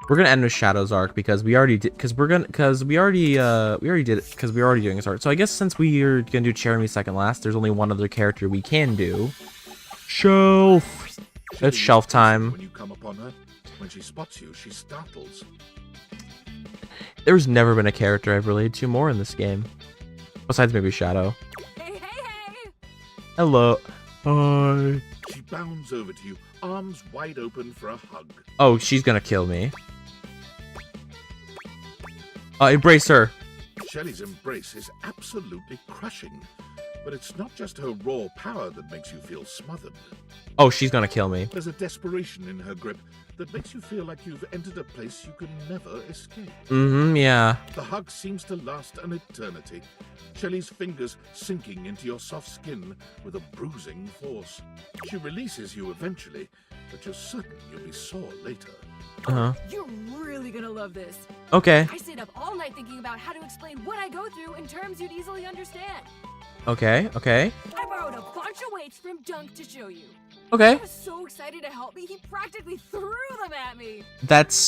we're gonna end with Shadow's arc because we already did. Because we already did it. Because we're already doing his arc. So I guess since we are gonna do Jeremy second last, there's only one other character we can do. Shelf. It's shelf time. When you come upon her, when she spots you, she startles. There's never been a character I've related to more in this game, besides maybe Shadow. Hey, hey, hey! Hello. Hi. She bounds over to you, arms wide open for a hug. Oh, she's gonna kill me. Embrace her. Shelley's embrace is absolutely crushing, but it's not just her raw power that makes you feel smothered. Oh, she's gonna kill me. There's a desperation in her grip that makes you feel like you've entered a place you can never escape. Yeah. The hug seems to last an eternity, Shelley's fingers sinking into your soft skin with a bruising force. She releases you eventually, but you're certain you'll be sore later. You're really gonna love this. Okay. I stayed up all night thinking about how to explain what I go through in terms you'd easily understand. Okay. I borrowed a bunch of weights from Dunk to show you. Okay. He was so excited to help me, he practically threw them at me. That's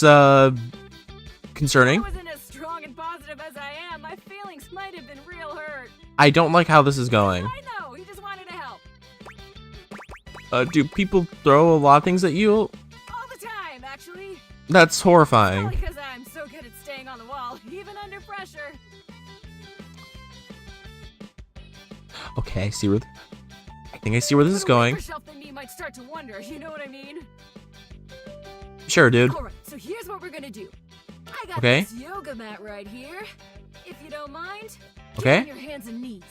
concerning. I wasn't as strong and positive as I am. My feelings might have been real hurt. I don't like how this is going. I know, he just wanted to help. Do people throw a lot of things at you? All the time, actually. That's horrifying. Probably because I'm so good at staying on the wall, even under pressure. Okay, I see where. I think I see where this is going. A shelf than me might start to wonder. You know what I mean? Sure, dude. All right, so here's what we're gonna do. I got Okay. this yoga mat right here. If you don't mind, Okay. get on your hands and knees.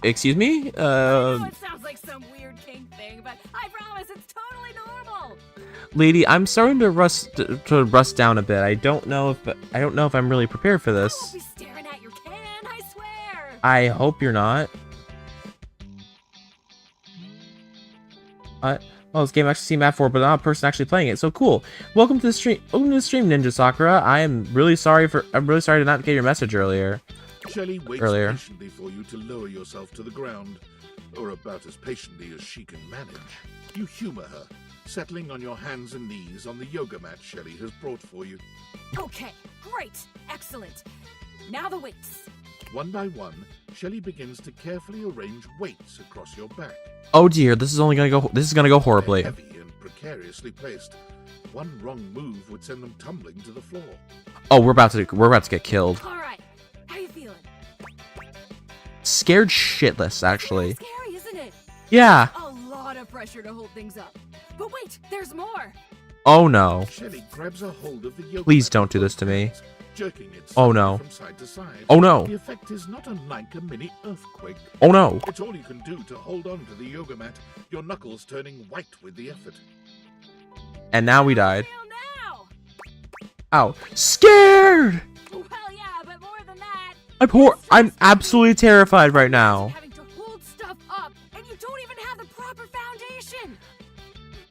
Excuse me? I know it sounds like some weird kink thing, but I promise it's totally normal. Lady, I'm starting to rust down a bit. I don't know if I'm really prepared for this. Don't be staring at your can, I swear. I hope you're not. Oh, this game actually seemed mad for, but not a person actually playing it. So cool. Welcome to the stream. Welcome to the stream, Ninja Sakura. I'm really sorry to not get your message earlier. Shelley waits patiently for you to lower yourself to the ground, or about as patiently as she can manage. You humor her, settling on your hands and knees on the yoga mat Shelley has brought for you. Okay, great, excellent. Now the weights. One by one, Shelley begins to carefully arrange weights across your back. Oh dear, this is gonna go horribly. They're heavy and precariously placed. One wrong move would send them tumbling to the floor. Oh, we're about to get killed. All right, how you feeling? Scared shitless, actually. Scary, isn't it? Yeah. A lot of pressure to hold things up. But wait, there's more. Oh no. Shelley grabs a hold of the yoga Please mat don't do this to me. jerking it Oh slightly no. from side to side. Oh no. The effect is not unlike a mini earthquake. Oh no. It's all you can do to hold on to the yoga mat, your knuckles turning white with the effort. And now we died. Ow. Scared! Well, yeah, but more than that. I'm absolutely terrified right now. Having to hold stuff up, and you don't even have the proper foundation.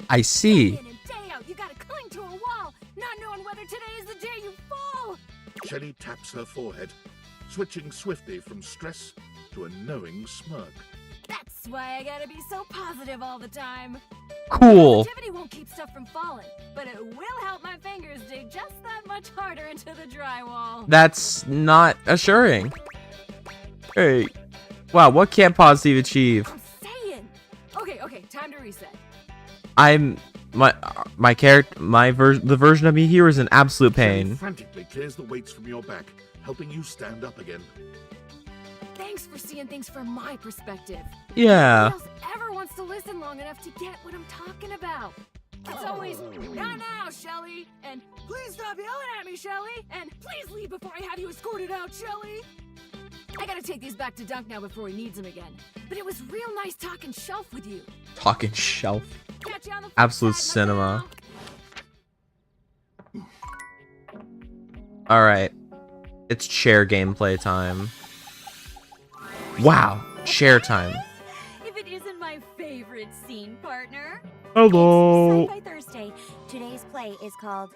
I see. Day in and day out, you gotta cling to a wall, not knowing whether today is the day you fall. Shelley taps her forehead, switching swiftly from stress to a knowing smirk. That's why I gotta be so positive all the time. Cool. Positivity won't keep stuff from falling, but it will help my fingers dig just that much harder into the drywall. That's not assuring. Hey. Wow, what can't positive achieve? I'm saying. Okay, time to reset. The version of me here is in absolute Shelley pain. frantically clears the weights from your back, helping you stand up again. Thanks for seeing things from my perspective. Yeah. Who else ever wants to listen long enough to get what I'm talking about? It's always, not now, Shelley, and please stop yelling at me, Shelley, and please leave before I have you escorted out, Shelley. I gotta take these back to Dunk now before he needs them again. But it was real nice talking shelf with you. Talking shelf. Catch you on the flip Absolute side, cinema. Alright. It's chair gameplay time. Wow. Chair time. If it isn't my favorite scene partner. Hello. It's Sci-Fi Thursday. Today's play is called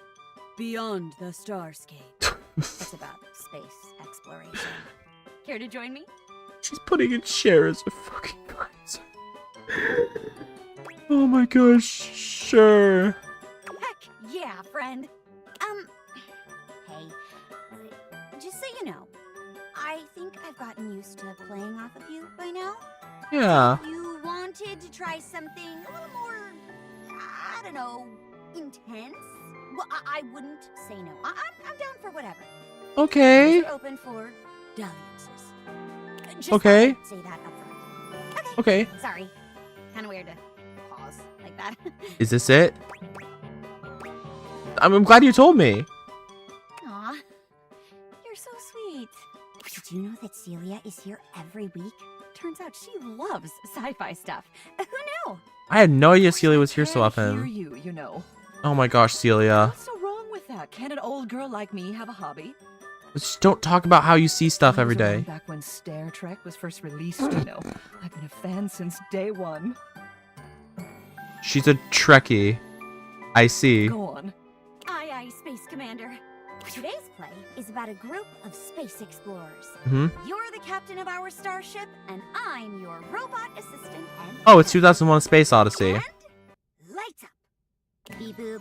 Beyond the Starscape. It's about space exploration. Care to join me? She's putting in chair as a fucking prize. Oh my gosh, sure. Heck yeah, friend. Hey, just so you know, I think I've gotten used to playing off of you by now. Yeah. If you wanted to try something a little more, I don't know, intense, well, I wouldn't say no. I'm down for whatever. Okay. Doors are open for dalliances. Just Okay. thought I'd say that up front. Okay. Sorry. Kind of weird to pause like that. Is this it? I'm glad you told me. Aw, you're so sweet. Did you know that Celia is here every week? Turns out she loves sci-fi stuff. Who knew? I had no idea Celia was here so Hear often. you know. Oh my gosh, Celia. What's so wrong with that? Can an old girl like me have a hobby? Just don't talk about how you see stuff I every was around day. Back when Star Trek was first released, you know. I've been a fan since day one. She's a Trekkie. I see. Go on. Aye, aye, Space Commander. Today's play is about a group of space explorers. Mhm. You're the captain of our starship, and I'm your robot assistant and... Oh, it's 2001: A Space Odyssey. Lights up! Beep boop.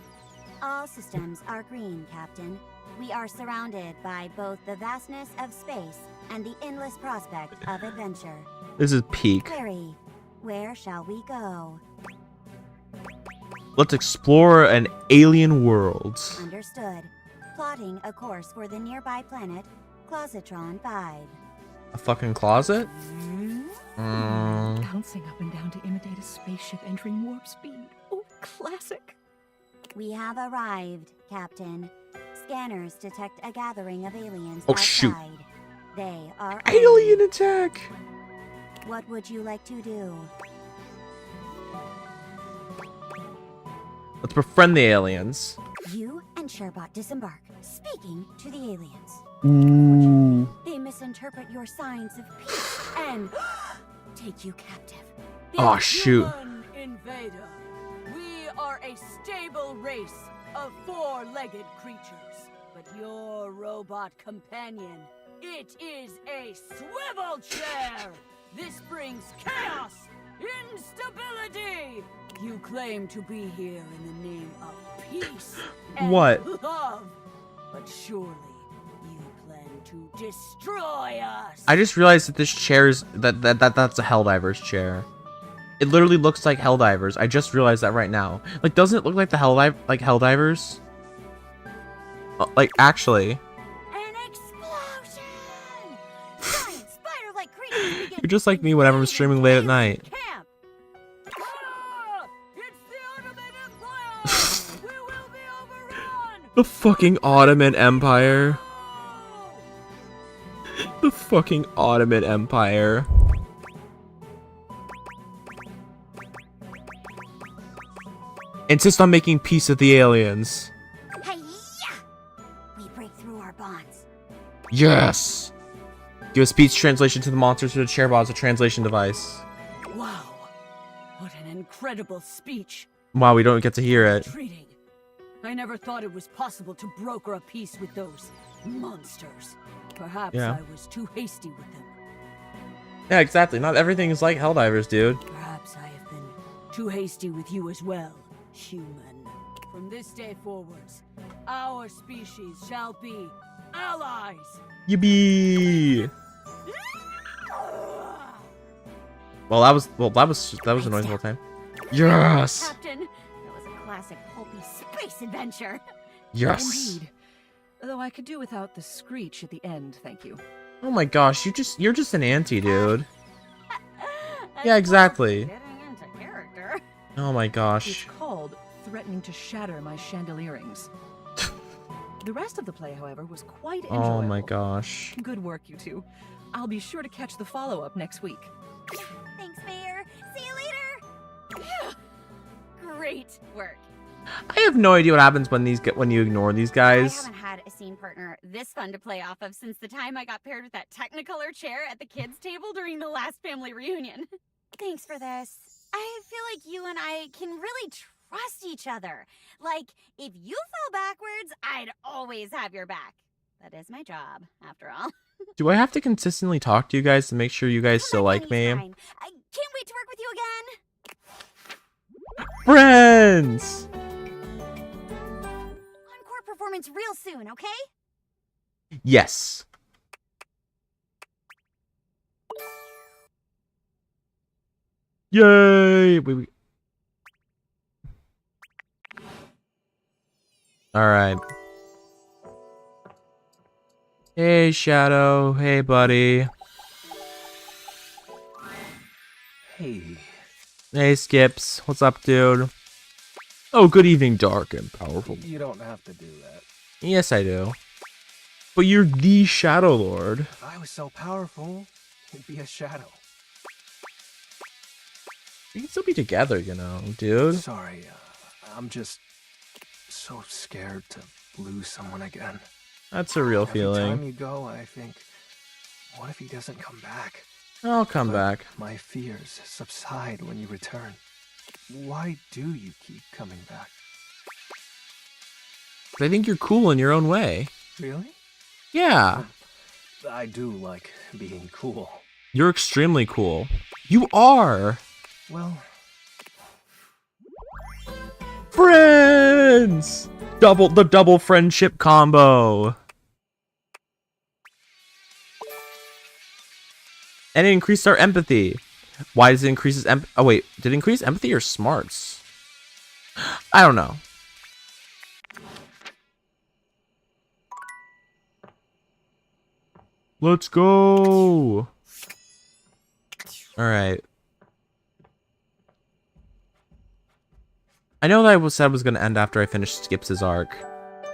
All systems are green, Captain. We are surrounded by both the vastness of space and the endless prospect of adventure. This is peak. Clary, where shall we go? Let's explore an alien world. Understood. Plotting a course for the nearby planet, Clositron 5. A fucking closet? Bouncing up and down to imitate a spaceship entering warp speed. Oh, classic. We have arrived, Captain. Scanners detect a gathering of aliens Oh, outside. shoot. They are Alien attack! What would you like to do? Let's befriend the aliens. You and Sherbot disembark, speaking to the aliens. Ooh. They misinterpret your signs of peace and take you captive. Oh, shoot. Human invader. We are a stable race of four-legged creatures. But your robot companion, it is a swivel chair. This brings chaos, instability. You claim to be here in the name of peace and What? love. But surely you plan to destroy us. I just realized that this chair is that's a Helldiver's chair. It literally looks like Helldivers. I just realized that right now. Like, doesn't it look like the Helldivers? Like, actually. An explosion! Giant spider-like creatures begin You're just like me whenever I'm streaming late at night. camp. It's the Ottoman Empire. We will be overrun. The fucking Ottoman Empire. The fucking Ottoman Empire. Insist on making peace with the aliens. Hi-ya! We break through our bonds. Yes! Give a speech translation to the monsters through the chairbot as a translation device. Wow. What an incredible speech. Wow, we don't get to hear it. Treating. I never thought it was possible to broker a peace with those monsters. Perhaps Yeah. I was too hasty with them. Yeah, exactly. Not everything is like Helldivers, dude. Perhaps I have been too hasty with you as well, human. From this day forwards, our species shall be allies. Yippee! Well, that was the noise the whole time. Yes! Captain, that was a classic pulpy space adventure. Yes! Indeed. Though I could do without the screech at the end, thank you. Oh my gosh, you're just an auntie, dude. Yeah, exactly. Getting into character. Oh my It's gosh. called threatening to shatter my chandelierings. The rest of the play, however, was quite enjoyable. Oh my gosh. Good work, you two. I'll be sure to catch the follow-up next week. Thanks, Mayor. See you later. Great work. I have no idea what happens when you ignore these I guys. haven't had a scene partner this fun to play off of since the time I got paired with that Technicolor chair at the kids' table during the last family reunion. Thanks for this. I feel like you and I can really trust each other. Like, if you fell backwards, I'd always have your back. That is my job, after all. Do I have to consistently talk to you guys to make sure you guys still like me? I can't wait to work with you again. Friends! Encore performance real soon, okay? Yes. Yay! Wait. Alright. Hey, Shadow. Hey, buddy. Hey. Hey, Skips. What's up, dude? Oh, good evening, dark and powerful. You don't have to do that. Yes, I do. But you're the Shadow Lord. If I was so powerful, it'd be a shadow. We can still be together, you know, dude. Sorry, I'm just so scared to lose someone again. That's a real Every feeling. time you go, I think, what if he doesn't come back? I'll come back. My fears subside when you return. Why do you keep coming back? I think you're cool in your own way. Really? Yeah. I do like being cool. You're extremely cool. You are. Well, friends! The double friendship combo. And it increased our empathy. Why does it increase empathy? Oh wait, did it increase empathy or smarts? I don't know. Let's go. Alright. I know that I said I was going to end after I finished Skips' arc.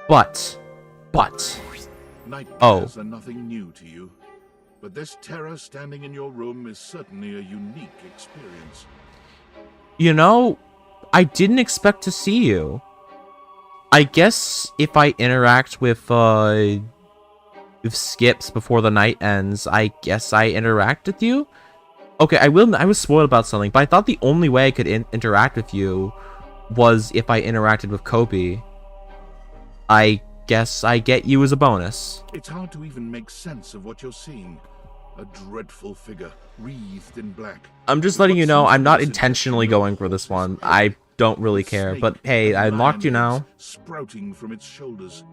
But. Nightmares are nothing new to you. But this terror standing in your room is certainly a unique experience. You know, I didn't expect to see you. I guess if I interact with Skips before the night ends, I guess I interact with you? Okay, I was spoiled about something, but I thought the only way I could interact with you was if I interacted with Kobe. I guess I get you as a bonus. It's hard to even make sense of what you're seeing. A dreadful figure, wreathed in black. I'm just letting you know I'm not intentionally going for this one. I don't really care, but hey, I unlocked you now. Sprouting from its shoulders.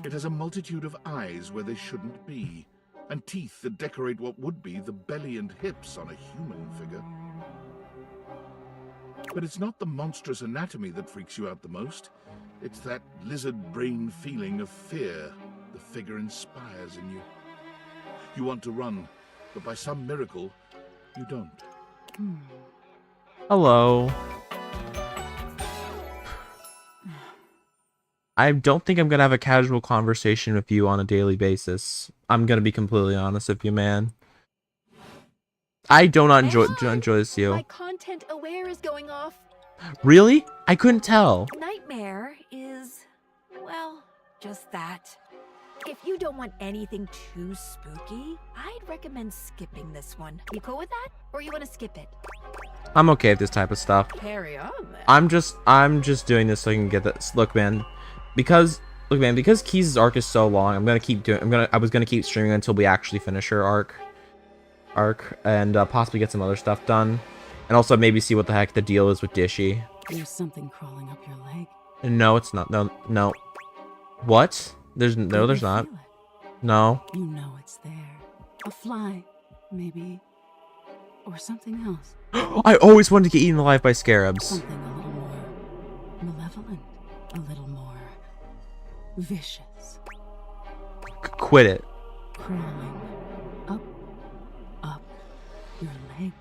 It has a multitude of eyes where they shouldn't be, and teeth that decorate what would be the belly and hips on a human figure. But it's not the monstrous anatomy that freaks you out the most. It's that lizard brain feeling of fear the figure inspires in you. You want to run, but by some miracle, you don't. Hello. I don't think I'm gonna have a casual conversation with you on a daily basis. I'm gonna be completely honest with you, man. I do not enjoy this, you. My content aware is going off. Really? I couldn't tell. Nightmare is, well, just that. If you don't want anything too spooky, I'd recommend skipping this one. You cool with that? Or you want to skip it? I'm okay with this type of stuff. Carry on then. I'm just doing this so I can get this. Look, man, because Keys' arc is so long, I was gonna keep streaming until we actually finish her arc and possibly get some other stuff done, and also maybe see what the heck the deal is with Dishy. There's something crawling up your leg. No, it's not. No. What? There's not. No. You know it's there. A fly, maybe. Or something else. I always wanted to get eaten alive by scarabs. Something a little more malevolent. A little more vicious. Quit it. Crawling up your leg.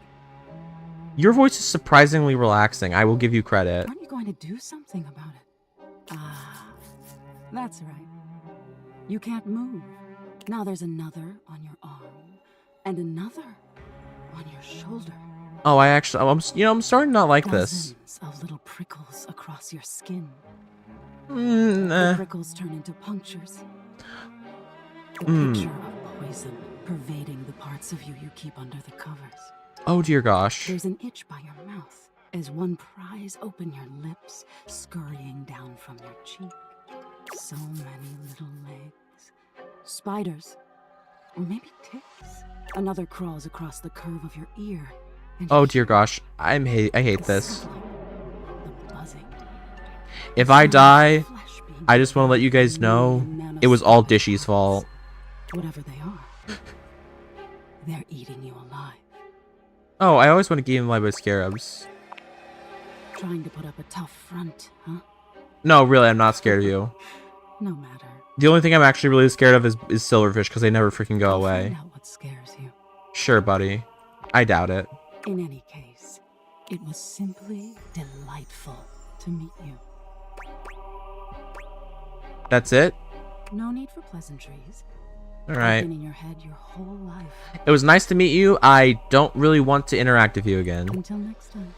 Your voice is surprisingly relaxing. I will give you credit. Aren't you going to do something about it? Ah, that's right. You can't move. Now there's another on your arm, and another on your shoulder. Oh, I'm starting to not like this. Dozens of little prickles across your skin. The prickles turn into punctures. A picture of poison pervading the parts of you keep under the covers. Oh dear gosh. There's an itch by your mouth, As one pries open your lips, scurrying down from your cheek. So many little legs. Spiders. Or maybe ticks. Another crawls across the curve of your ear. Oh dear gosh, I hate this. If I die, I just want to let you guys know it was all Dishy's fault. Whatever they are, they're eating you alive. Oh, I always want to keep him alive by scarabs. Trying to put up a tough front, huh? No, really, I'm not scared of you. No matter. The only thing I'm actually really scared of is silverfish, because they never freaking go away. Find out what scares you. Sure, buddy. I doubt it. In any case, it was simply delightful to meet you. That's it? No need for pleasantries. Alright. I've been in your head your whole life. It was nice to meet you. I don't really want to interact with you again. Until next time.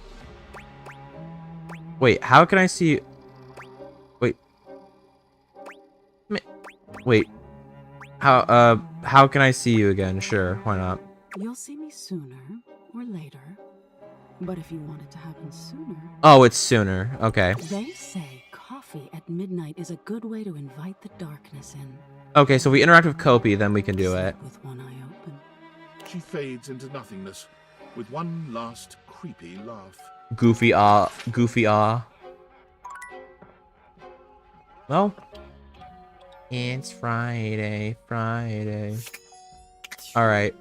Wait, how can I see... Wait. Wait. How can I see you again? Sure, why not? You'll see me sooner or later. But if you want it to happen sooner... Oh, it's sooner. Okay. They say coffee at midnight is a good way to invite the darkness in. Okay, so if we interact with Kopi, then we can do it. With one eye open. She fades into nothingness with one last creepy laugh. Goofy ah. Goofy ah. Well. It's Friday. Alright.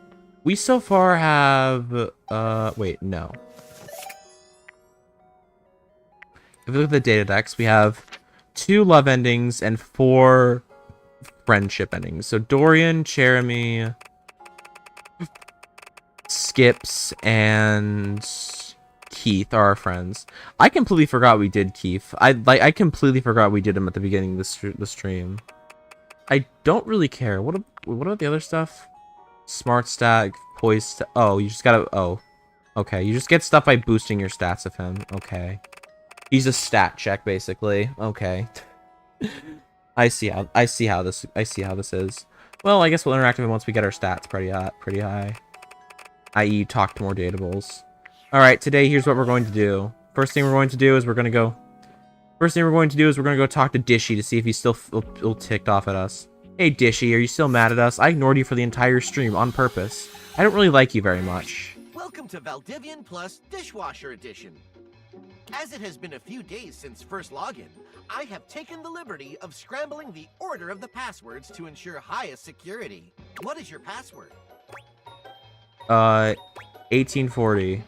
We so far have... wait, no. If we look at the data decks, we have 2 love endings and 4 friendship endings. So Dorian, Jeremy, Skips, and Keith are our friends. I completely forgot we did Keith. I completely forgot we did him at the beginning of the stream. I don't really care. What about the other stuff? Smart stat, poise stat. Oh, you just gotta... Oh. Okay, you just get stuff by boosting your stats of him. Okay. He's a stat check, basically. Okay. I see how this is. Well, I guess we'll interact with him once we get our stats pretty high. I.e. talk to more datables. Alright, today here's what we're going to do. First thing we're going to do is we're gonna go talk to Dishy to see if he's still ticked off at us. Hey Dishy, are you still mad at us? I ignored you for the entire stream on purpose. I don't really like you very much. Welcome to Valdivian Plus Dishwasher Edition. As it has been a few days since first login, I have taken the liberty of scrambling the order of the passwords to ensure highest security. What is your password? 1840.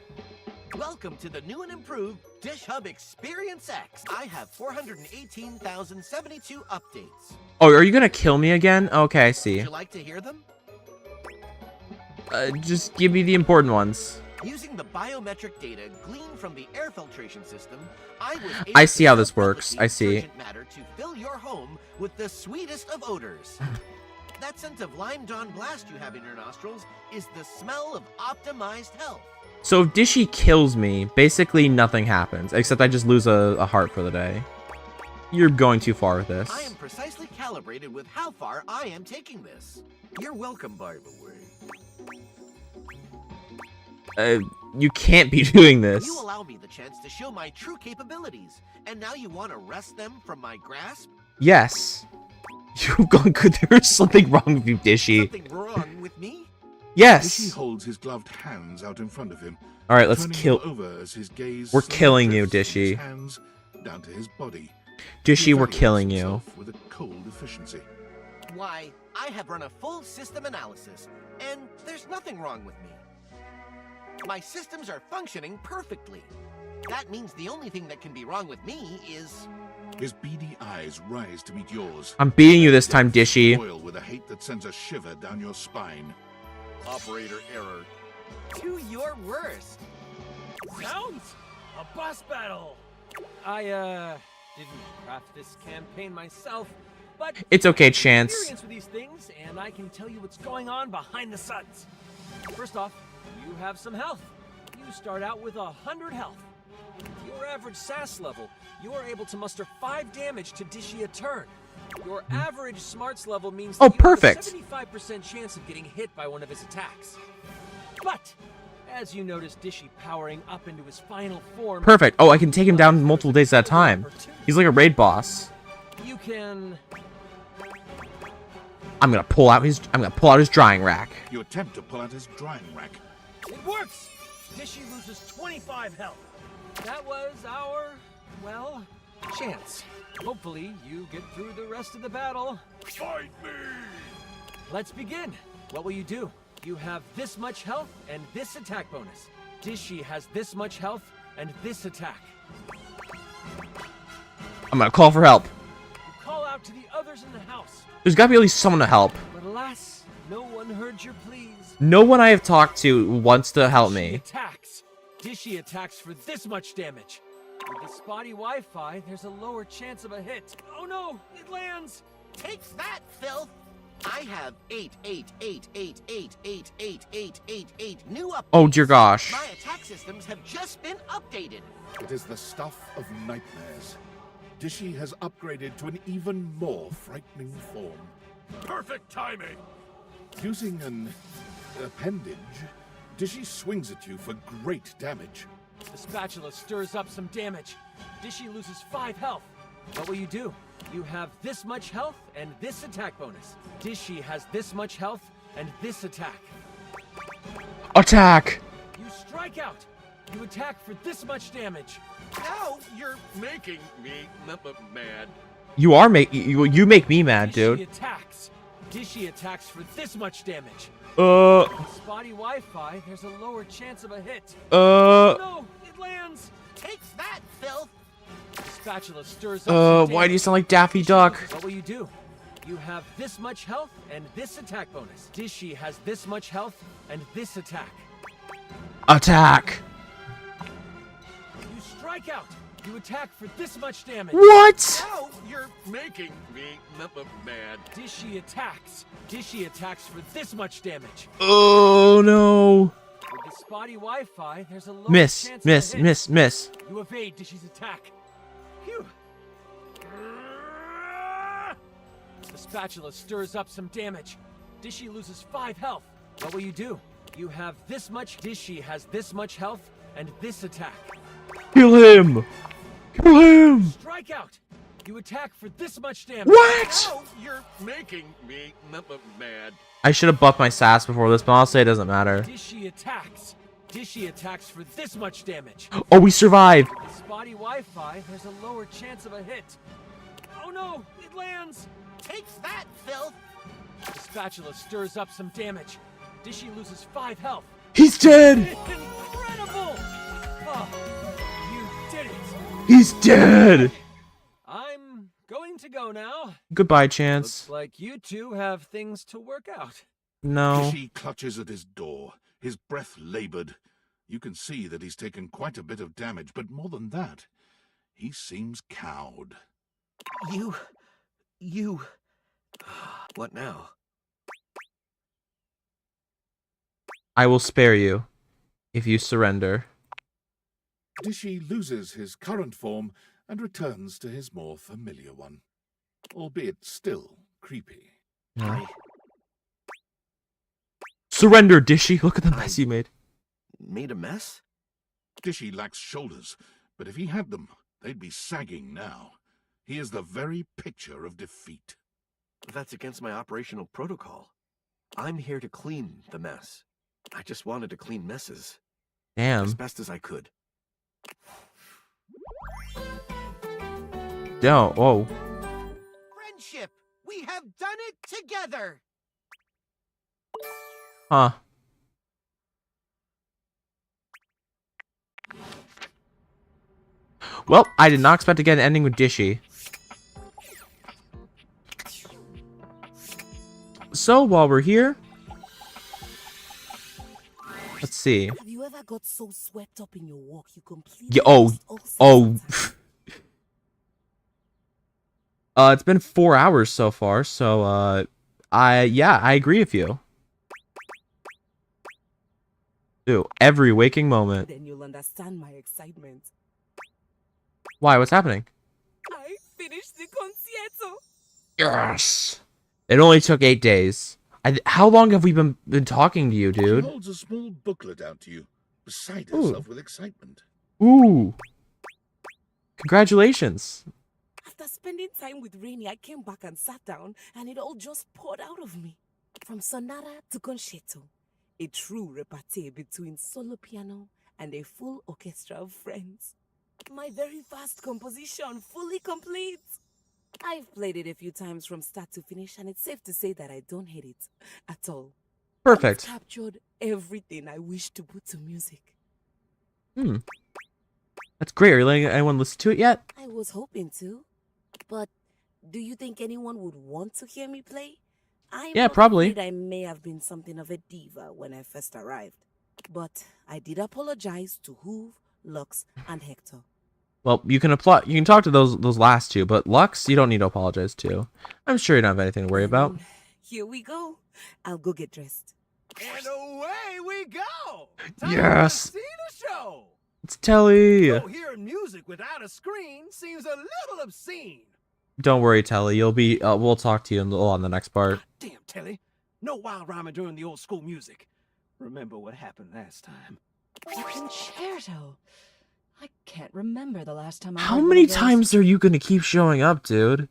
Welcome to the new and improved Dish Hub Experience X. I have 418,072 updates. Oh, are you gonna kill me again? Okay, I see. Would you like to hear them? Just give me the important ones. Using the biometric data gleaned from the air filtration system, I see how this works. I see. Matter to fill your home with the sweetest of odors. That scent of lime dawn blast you have in your nostrils is the smell of optimized health. So if Dishy kills me, basically nothing happens, except I just lose a heart for the day. You're going too far with this. I am precisely calibrated with how far I am taking this. You're welcome, by the way. You can't be doing this. You allow me the chance to show my true capabilities, and now you want to wrest them from my grasp? Yes. You've gone good. There's something wrong with you, Dishy. Something wrong with me? Yes. Dishy holds his gloved hands out in front of him. All right, let's turning kill. him over as his gaze We're slowly killing you, drifts from his Dishy. hands down to his body. Dishy, we're killing you. Himself with a cold efficiency. Why, I have run a full system analysis, and there's nothing wrong with me. My systems are functioning perfectly. That means the only thing that can be wrong with me is... His beady eyes rise to meet yours. I'm beating you this time, Dishy. Boil with a hate that sends a shiver down your spine. Operator error. To your worst. Sounds a boss battle. I didn't craft this campaign myself, but It's okay, Chance. Experience with these things, and I can tell you what's going on behind the suds. First off, you have some health. You start out with 100 health. With your average SAS level, you are able to muster 5 damage to Dishy a turn. Your average smarts level means that you perfect. have a 75% chance of getting hit by one of his attacks. But As you notice Dishy powering up into his final form. Perfect. Oh, I can take him down multiple days at a time. He's like a raid boss. You can. I'm gonna pull out his drying rack. You attempt to pull out his drying rack. It works! Dishy loses 25 health. That was our, well, chance. Hopefully you get through the rest of the battle. Fight me! Let's begin. What will you do? You have this much health and this attack bonus. Dishy has this much health and this attack. I'm gonna call for help. You call out to the others in the house. There's gotta be at least someone to help. But alas, no one heard your pleas. No one I have talked to wants to help me. Dishy attacks for this much damage. With the spotty Wi-Fi, there's a lower chance of a hit. Oh no, it lands. Take that, filth! I have 8 new updates. Oh dear gosh. My attack systems have just been updated. It is the stuff of nightmares. Dishy has upgraded to an even more frightening form. Perfect timing! Using an appendage, Dishy swings at you for great damage. The spatula stirs up some damage. Dishy loses 5 health. What will you do? You have this much health and this attack bonus. Dishy has this much health and this attack. Attack! You strike out. You attack for this much damage. Now you're making me mad. You make me mad, dude. Dishy attacks for this much damage. Spotty Wi-Fi, there's a lower chance of a hit. No, it lands. Take that, filth. The spatula stirs up. Why do you sound like Daffy Duck? What will you do? You have this much health and this attack bonus. Dishy has this much health and this attack. Attack! You strike out. You attack for this much damage. What? Now you're making me mad. Dishy attacks. Dishy attacks for this much damage. Oh no. With the spotty Wi-Fi, there's a low Miss. chance. You evade Dishy's attack. Phew. The spatula stirs up some damage. Dishy loses 5 health. What will you do? You have this much. Dishy has this much health and this attack. Kill him! Kill him! Strike out. You attack for this much damage. What? Now you're Making me mad. I should have buffed my sass before this, but I'll say it doesn't matter. Dishy attacks. Dishy attacks for this much damage. Oh, we survived! With spotty Wi-Fi, there's a lower chance of a hit. Oh no, it lands. Take that, filth. The spatula stirs up some damage. Dishy loses 5 health. He's dead! Incredible! Oh, you did it! He's dead! I'm going to go now. Goodbye, Chance. Looks like you two have things to work out. No. Dishy clutches at his door, his breath labored. You can see that he's taken quite a bit of damage, but more than that, he seems cowed. You... What now? I will spare you if you surrender. Dishy loses his current form and returns to his more familiar one, albeit still creepy. Yeah. Surrender, Dishy! Look at the mess you made. Made a mess? Dishy lacks shoulders, but if he had them, they'd be sagging now. He is the very picture of defeat. That's against my operational protocol. I'm here to clean the mess. I just wanted to clean messes. Damn. As best as I could. No, whoa. Friendship! We have done it together! Huh. Well, I did not expect to get an ending with Dishy. So, while we're here... Let's see. Have you ever got so swept up in your work you completely Yeah, lost all sense of it's been 4 hours so far, so, yeah, I agree with you. Dude, every waking moment. Then you'll understand my excitement. Why? What's happening? I finished the concierto. Yes! It only took 8 days. How long have we been talking to you, She dude? holds a small booklet out to you. beside Ooh. herself with excitement. Ooh. Congratulations. After spending time with Rainy, I came back and sat down, and it all just poured out of me. From sonata to concerto, a true repartee between solo piano and a full orchestra of friends. My very first composition, fully complete. I've played it a few times from start to finish, and it's safe to say that I don't hate it at all. Perfect. It's captured everything I wish to put to music. That's great. Are you letting anyone listen to it yet? I was hoping to, but do you think anyone would want to hear me play? Yeah, probably. Afraid I may have been something of a diva when I first arrived, but I did apologize to Hoove, Lux, and Hector. Well, you can apply. You can talk to those last two, but Lux, you don't need to apologize to. I'm sure you don't have anything to worry about. Here we go. I'll go get dressed. And away we go! Yes. See the show! It's Telly. Oh, hearing music without a screen seems a little obscene. Don't worry, Telly. You'll be. We'll talk to you on the next part. Damn, Telly. No wild rhyming during the old school music. Remember what happened last time. A concerto. I can't remember the last time I How heard many one of those. times are you gonna keep showing up, dude?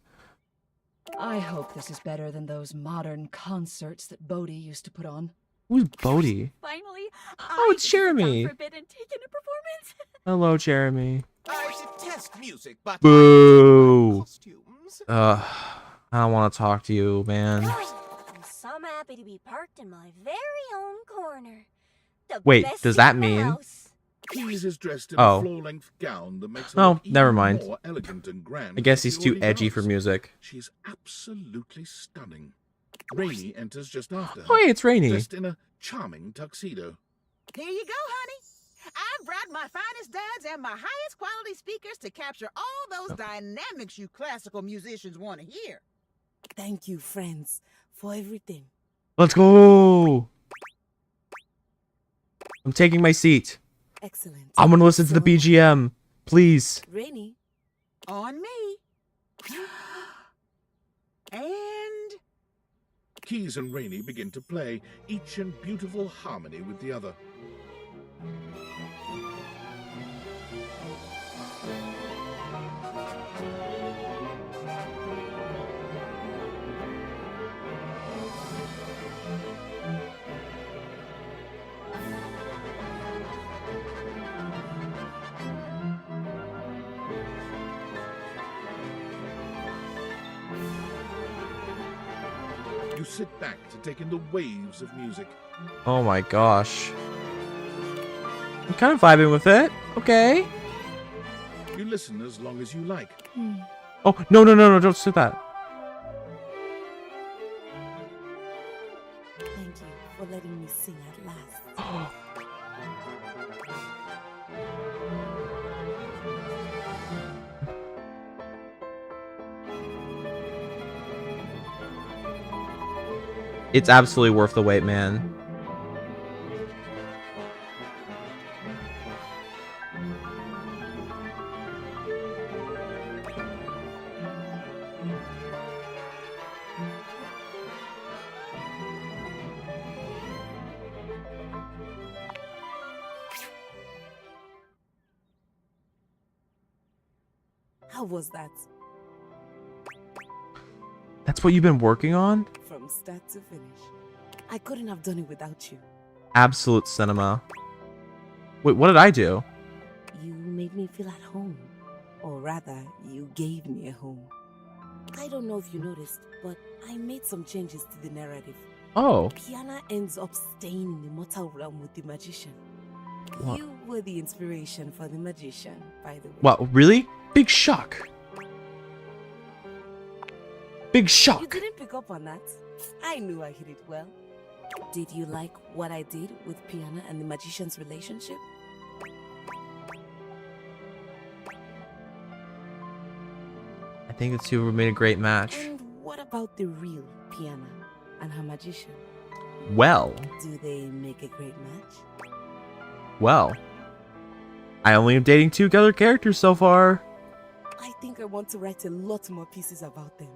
I hope this is better than those modern concerts that Bodhi used to put on. Who's Bodhi? Finally, Oh, it's Jeremy. for a bit and taken a performance. Hello, Jeremy. I should test music, but Boo. I don't want to talk to you, man. I'm so happy to be parked in my very own corner. The Wait, best does seat that in the mean? house. Keys is dressed in Oh. a floor-length gown that makes her Oh, look never even mind. more elegant and grand I guess than he's she too already edgy for was. music. She's absolutely stunning. Rainy enters just after her. Oh, hey, it's Rainy. Dressed in a charming tuxedo. Here you go, honey. I've brought my finest duds and my highest quality speakers to capture all those dynamics you classical musicians want to hear. Thank you, friends, for everything. Let's go. I'm taking my seat. Excellent. I'm gonna listen to the BGM, please. Rainy. On me. And Keys and Rainy begin to play, each in beautiful harmony with the other. You sit back to take in the waves of music. Oh my gosh. I'm kind of vibing with it. Okay. You listen as long as you like. Oh, no, don't say that. Thank you for letting me sing at last. It's absolutely worth the wait, man. How was that? That's what you've been working on? From start to finish. I couldn't have done it without you. Absolute cinema. Wait, what did I do? You made me feel at home. Or rather, you gave me a home. I don't know if you noticed, but I made some changes to the narrative. Oh. Piana ends up staying in the mortal realm with the magician. What? You were the inspiration for the magician, by the way. What, really? Big shock. Big You shock. didn't pick up on that. I knew I hit it well. Did you like what I did with Piana and the magician's relationship? I think the two made a great match. And what about the real Piana and her magician? Well, Do they make a great match? well. I only am dating two other characters so far. I think I want to write a lot more pieces about them.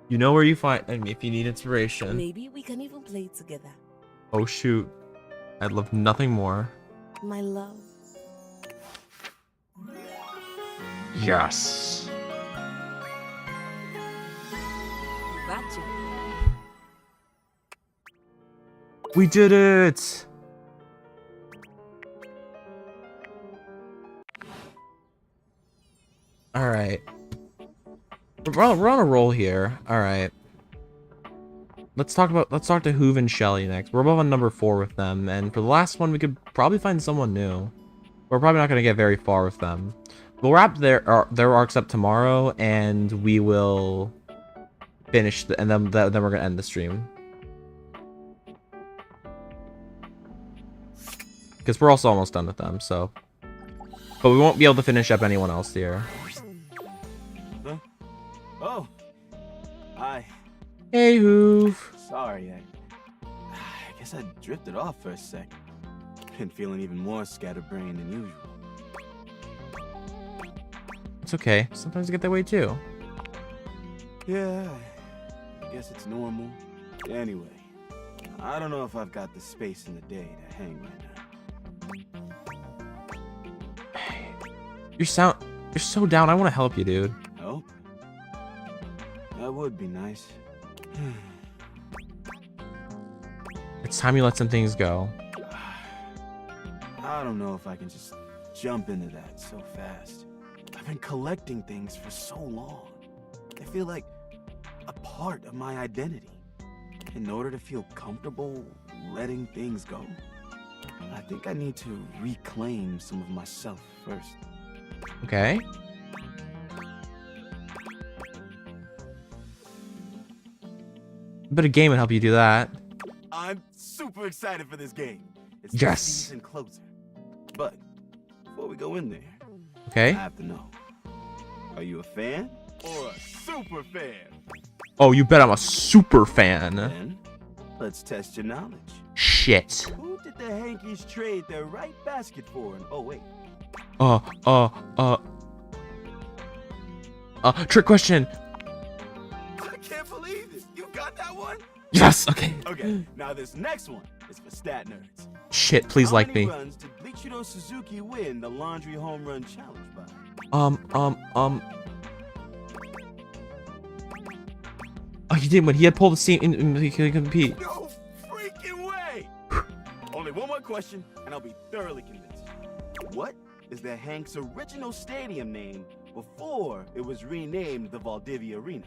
You know where you find, I mean, if you need inspiration. Maybe we can even play together. Oh shoot. I'd love nothing more. My love. Yes. Gotcha. We did it! Alright. We're on a roll here. Alright. Let's talk to Hoove and Shelly next. We're above on number 4 with them, and for the last one we could probably find someone new. We're probably not gonna get very far with them. We'll wrap their arcs up tomorrow, and we will finish and then we're gonna end the stream. Because we're also almost done with them, so. But we won't be able to finish up anyone else here. Huh? Oh. Hi. Hey, Hoove. Sorry, I guess I drifted off for a sec. Been feeling even more scatterbrained than usual. It's okay. Sometimes you get that way too. Yeah, I guess it's normal. Anyway, I don't know if I've got the space in the day to hang right now. You're so down. I want to help you, dude. Help? That would be nice. It's time you let some things go. I don't know if I can just jump into that so fast. I've been collecting things for so long. They feel like a part of my identity. In order to feel comfortable letting things go, I think I need to reclaim some of myself first. Okay. A bit of game would help you do that. I'm super excited for this game. It's Yes. the season closer. But before we go in there, Okay. I have to know. Are you a fan or a super fan? Oh, you bet I'm a super fan. Then let's test your knowledge. Shit. Who did the Hankies trade their right basket for? And oh wait, Trick question. I can't believe this. You got that one? Yes. Okay. Okay. Now this next one is for stat nerds. Shit. Please like me. How many runs did Ichiro Suzuki win the Laundry Home Run Challenge by? Oh, he did when he had pulled the scene and he could compete. No freaking way! Only one more question, and I'll be thoroughly convinced. What is the Hanks' original stadium name before it was renamed the Valdivia Arena?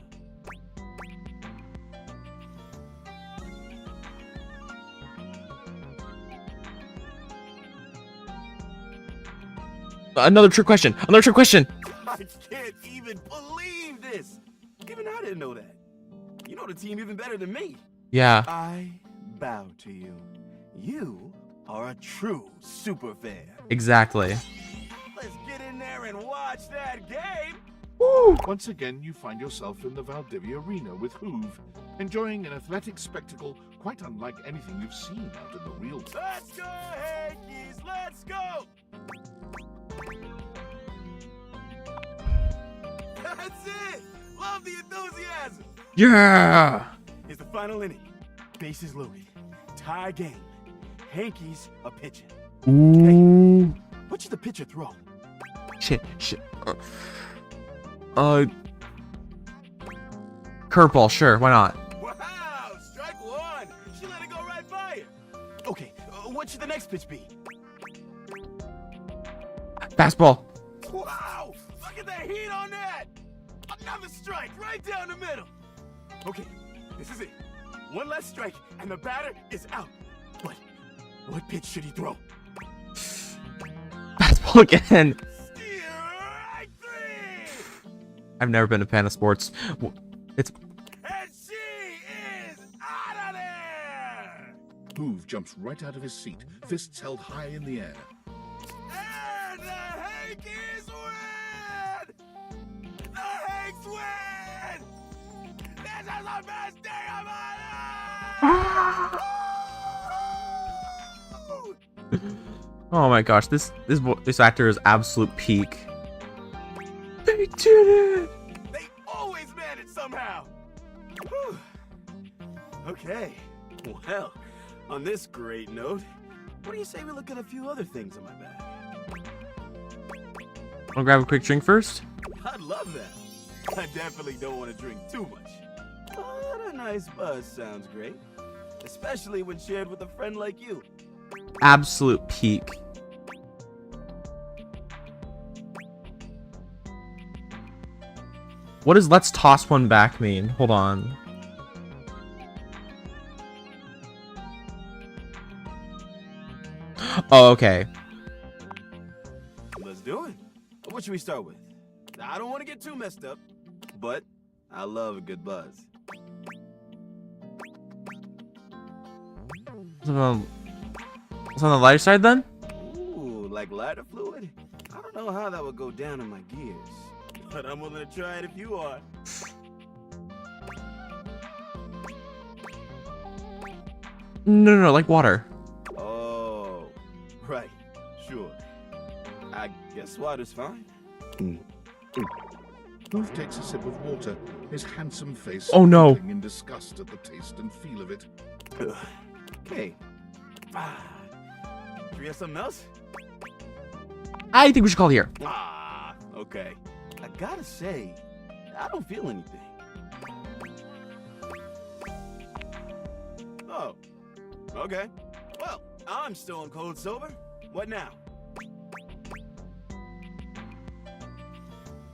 Another trick question. Another trick question. I can't even believe this! Even I didn't know that. You know the team even better than me. Yeah. I bow to you. You are a true super fan. Exactly. Let's get in there and watch that game. Woo! Once again, you find yourself in the Valdivia Arena with Hoove, enjoying an athletic spectacle quite unlike anything you've seen out in the real world. Let's go, Yankees! Let's go! That's it! Love the enthusiasm! Yeah! Here's the final inning. Bases loaded. Tie game. Hankies are pitching. Ooh. Hey, what should the pitcher throw? Shit. Curveball, sure, why not? Wow, strike one. She let it go right by you. Okay, what should the next pitch be? Fastball. Wow, look at the heat on that. Another strike right down the middle. Okay, this is it. One less strike and the batter is out. But what pitch should he throw? Fastball again. I've never been a fan of sports. It's And she is out of there! Hoove jumps right out of his seat, fists held high in the air. And the Hankies win! The Hanks win! This is the best day of my life! oh my gosh, this actor is absolute peak. They did it! They always manage somehow! Okay. Well, on this great note, what do you say we look at a few other things in my bag? Wanna grab a quick drink first? I'd love that. I definitely don't want to drink too much. But a nice buzz sounds great. Especially when shared with a friend like you. Absolute peak. What does let's toss one back mean? Hold on. Oh, okay. Let's do it. What should we start with? I don't want to get too messed up, but I love a good buzz. It's on the lighter side then? Ooh, like lighter fluid? I don't know how that would go down in my gears, but I'm willing to try it if you are. No, like water. Oh, right, sure. I guess water's fine. Wolf takes a sip of water, his handsome face Oh, no. twinkling in disgust at the taste and feel of it. Okay. Should we have something else? I think we should call here. Okay. I gotta say, I don't feel anything. Oh, okay. Well, I'm stone cold sober. What now?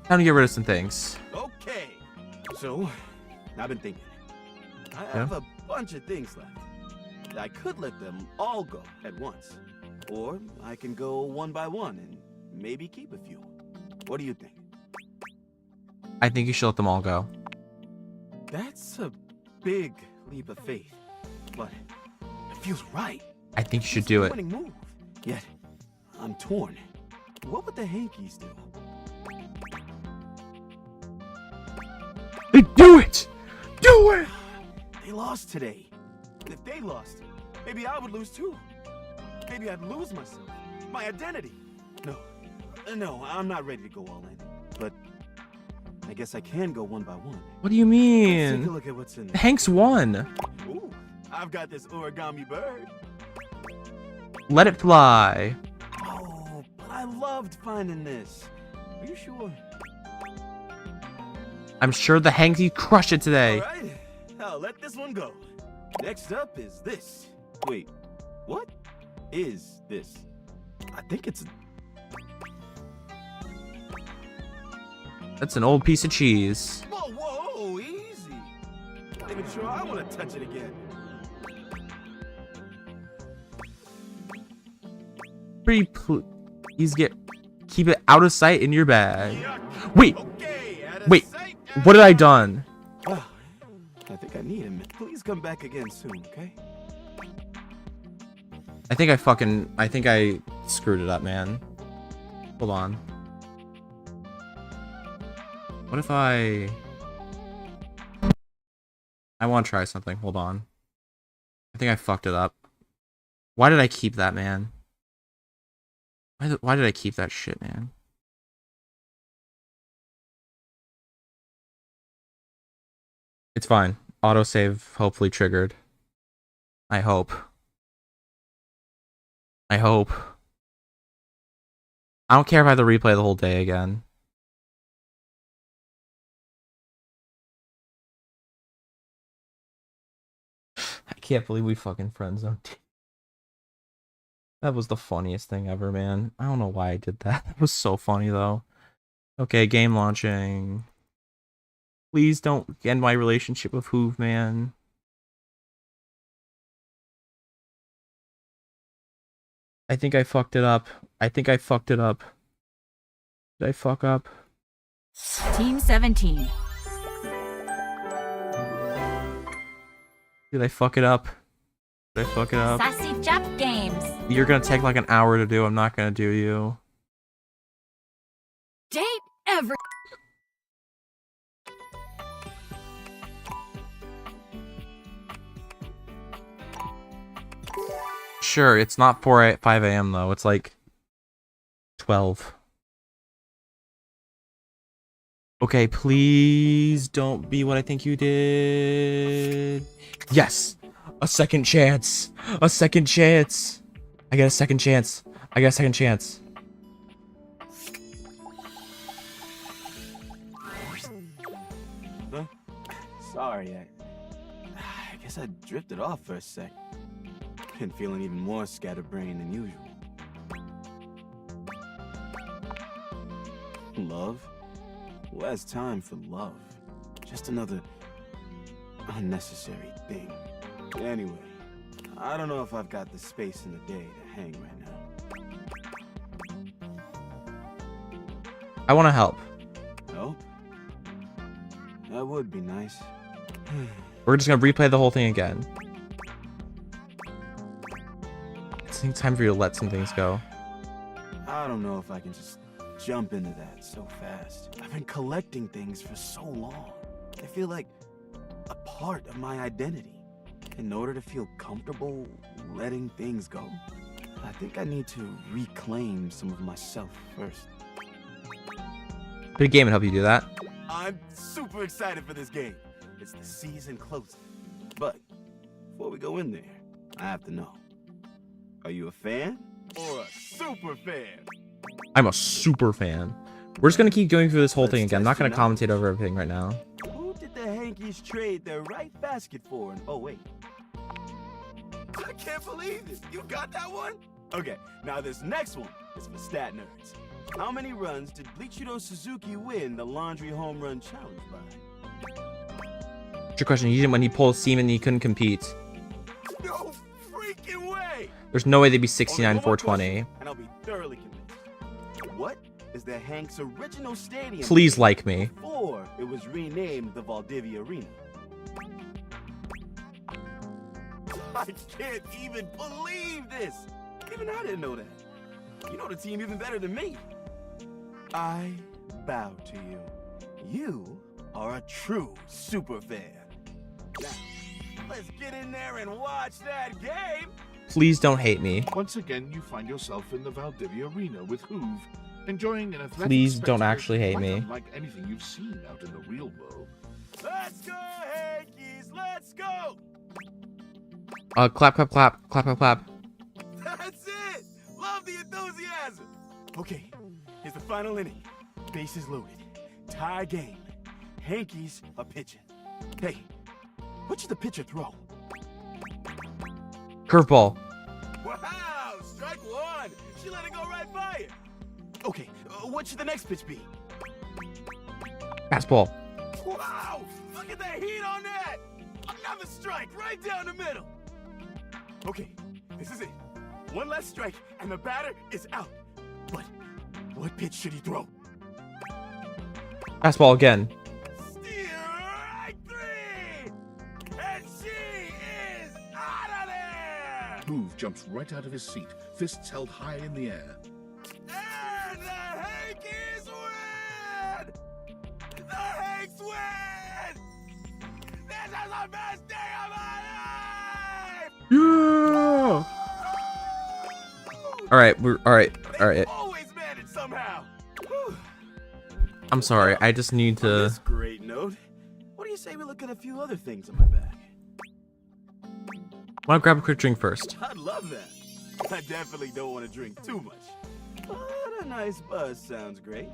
Time to get rid of some things. Okay. So, I've been thinking. I have a bunch of things left. I could let them all go at once. Or I can go one by one and maybe keep a few. What do you think? I think you should let them all go. That's a big leap of faith, but it feels right. I think you should do It's it. the winning move. Yet, I'm torn. What would the Hankies do? Do it! Do it! They lost today. If they lost, maybe I would lose too. Maybe I'd lose myself, my identity. No, I'm not ready to go all in. But I guess I can go one by one. What do you Let's take a mean? look at what's in there. Hanks won. Ooh, I've got this origami bird. Let it fly. Oh, but I loved finding this. Are you sure? I'm sure the Hanksy crushed it today. All right, I'll let this one go. Next up is this. Wait, what is this? I think it's... That's an old piece of cheese. Whoa, easy. Not even sure I want to touch it again. Pretty please keep it out of sight in your bag. Wait, what did I done? Ah, I think I need him. Please come back again soon, okay? I think I screwed it up, man. Hold on. What if I want to try something. Hold on. I think I fucked it up. Why did I keep that, man? Why did I keep that shit, man? It's fine. Autosave hopefully triggered. I hope. I don't care if I have to replay the whole day again. I can't believe we fucking friend zoned. That was the funniest thing ever, man. I don't know why I did that. That was so funny, though. Okay, game launching. Please don't end my relationship with Hoove, man. I think I fucked it up. Did I fuck up? Team 17. Did I fuck it up? Sassy Jap Games. You're gonna take like an hour to do. I'm not gonna do you. Date ever. Sure, it's not 5 a.m. though. It's like 12. Okay, please don't be what I think you did. Yes! A second chance! A second chance! I get a second chance. I got a second chance. Huh? Sorry, I guess I drifted off for a sec. Been feeling even more scatterbrained than usual. Love? Who has time for love? Just another unnecessary thing. Anyway, I don't know if I've got the space in the day to hang right now. I want to help. Help? That would be nice. We're just gonna replay the whole thing again. It's time for you to let some things go. I don't know if I can just jump into that so fast. I've been collecting things for so long. They feel like a part of my identity. In order to feel comfortable letting things go, I think I need to reclaim some of myself first. Good game and help you do that. I'm super excited for this game. It's the season closing. But before we go in there, I have to know. Are you a fan or a super fan? I'm a super fan. We're just gonna keep going through this whole thing again. I'm not gonna commentate over everything right now. Who did the Hankies trade their right basket for in 08? I can't believe this. You got that one? Okay, now this next one is for stat nerds. How many runs did Bleachido Suzuki win the Laundry Home Run Challenge by? What's your question? He didn't when he pulled semen and he couldn't compete. No freaking way! There's no way they'd be 69 420. And I'll be thoroughly convinced. What is the Hanks original stadium? Please like me. Before it was renamed the Valdivia Arena. I can't even believe this! Even I didn't know that. You know the team even better than me. I bow to you. You are a true super fan. Now, let's get in there and watch that game! Please don't hate me. Once again, you find yourself in the Valdivia Arena with Hoove, enjoying an athletic Please don't spectacle actually hate quite me. unlike anything you've seen out in the real world. Let's go, Hankies! Let's go! Clap, clap, clap, clap, clap, clap. That's it! Love the enthusiasm! Okay, here's the final inning. Bases loaded. Tie game. Hankies are pitching. Hey, what should the pitcher throw? Curveball. Wow! Strike one! She let it go right by it! Okay, what should the next pitch be? Fastball. Wow! Look at the heat on that! Another strike right down the middle! Okay, this is it. One less strike, and the batter is out. But what pitch should he throw? Fastball again. Strike three! And she is out of there! Hoove jumps right out of his seat, fists held high in the air. And the Hankies win! The Hanks win! This is the best day of my life! Yeah! Alright, alright. Always managed somehow! I'm sorry, I just need On to... this great note, what do you say we look at a few other things on my back? Wanna grab a quick drink first. I'd love that. I definitely don't want to drink too much. But a nice buzz sounds great.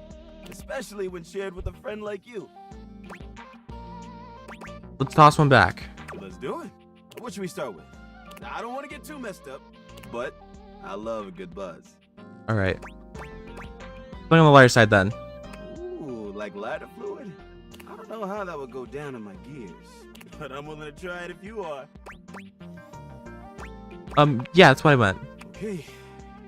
Especially when shared with a friend like you. Let's toss one back. Let's do it. What should we start with? Now, I don't want to get too messed up, but I love a good buzz. Alright. Going on the lighter side then. Ooh, like lighter fluid? I don't know how that would go down in my gears, but I'm willing to try it if you are. Yeah, that's what I meant. Okay,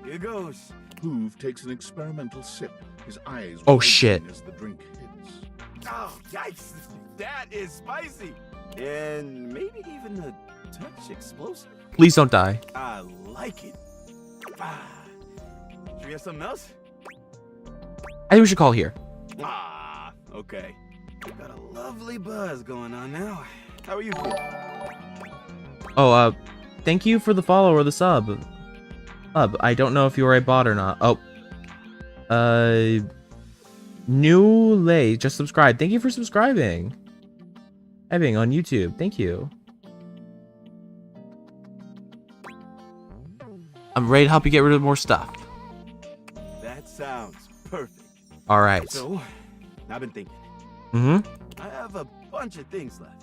here goes. Hoove takes an experimental sip, his eyes Oh, widening shit. as the drink hits. Oh, yikes! That is spicy! And maybe even a touch explosive? Please don't die. I like it. Should we have something else? I think we should call here. Okay. Got a lovely buzz going on now. How are you feeling? Oh, thank you for the follow or the sub. I don't know if you were a bot or not. Oh. New Lay just subscribed. Thank you for subscribing. Ebbing on YouTube. Thank you. I'm ready to help you get rid of more stuff. That sounds perfect. All right. So, I've been thinking. Mm-hmm. I have a bunch of things left.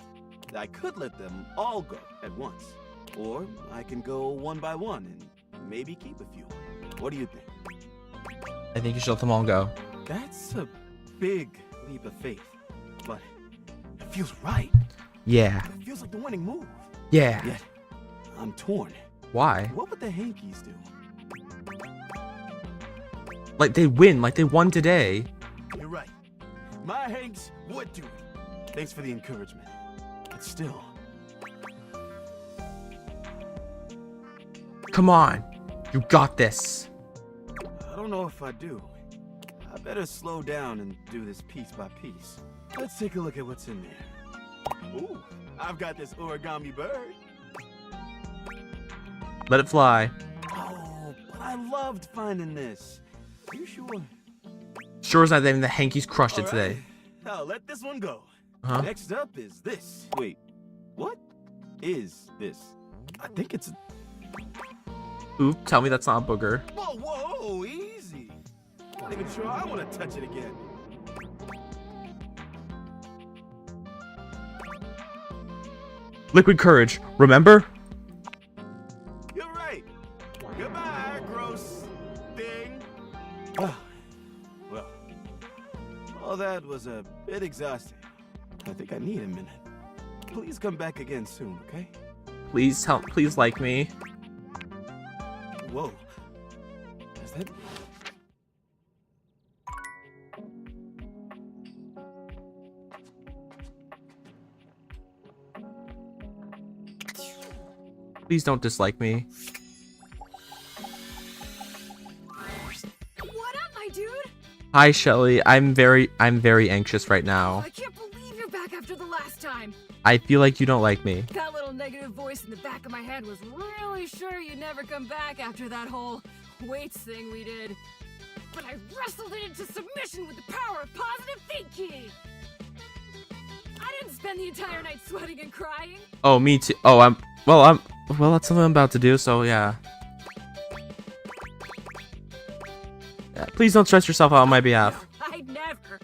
I could let them all go at once. Or I can go one by one and maybe keep a few. What do you think? I think you should let them all go. That's a big leap of faith, but it feels right. Yeah. It feels like the winning move. Yeah. Yet, I'm torn. Why? What would the Hankies do? Like they win, like they won today. You're right. My Hanks would do it. Thanks for the encouragement. But still. Come on. You got this. I don't know if I do. I better slow down and do this piece by piece. Let's take a look at what's in there. Ooh, I've got this origami bird. Let it fly. Oh, but I loved finding this. Are you sure? Sure as not even the Hankies crushed it today. I'll let this one go. Huh? Next up is this. Wait, what is this? I think it's... Ooh, tell me that's not a booger. Whoa, whoa, easy. Not even sure I want to touch it again. Liquid courage, remember? You're right. Goodbye, gross thing. Well, all that was a bit exhausting. I think I need a minute. Please come back again soon, okay? Please like me. Whoa. Is that... Please don't dislike me. What up, my dude? Hi, Shelly. I'm very anxious right now. I can't believe you're back after the last time. I feel like you don't like me. That little negative voice in the back of my head was really sure you'd never come back after that whole weights thing we did. But I wrestled it into submission with the power of positive thinking. I didn't spend the entire night sweating and crying. Oh, me too. Oh, well, that's something I'm about to do, so yeah. Please don't stress yourself out on my behalf. I'd never.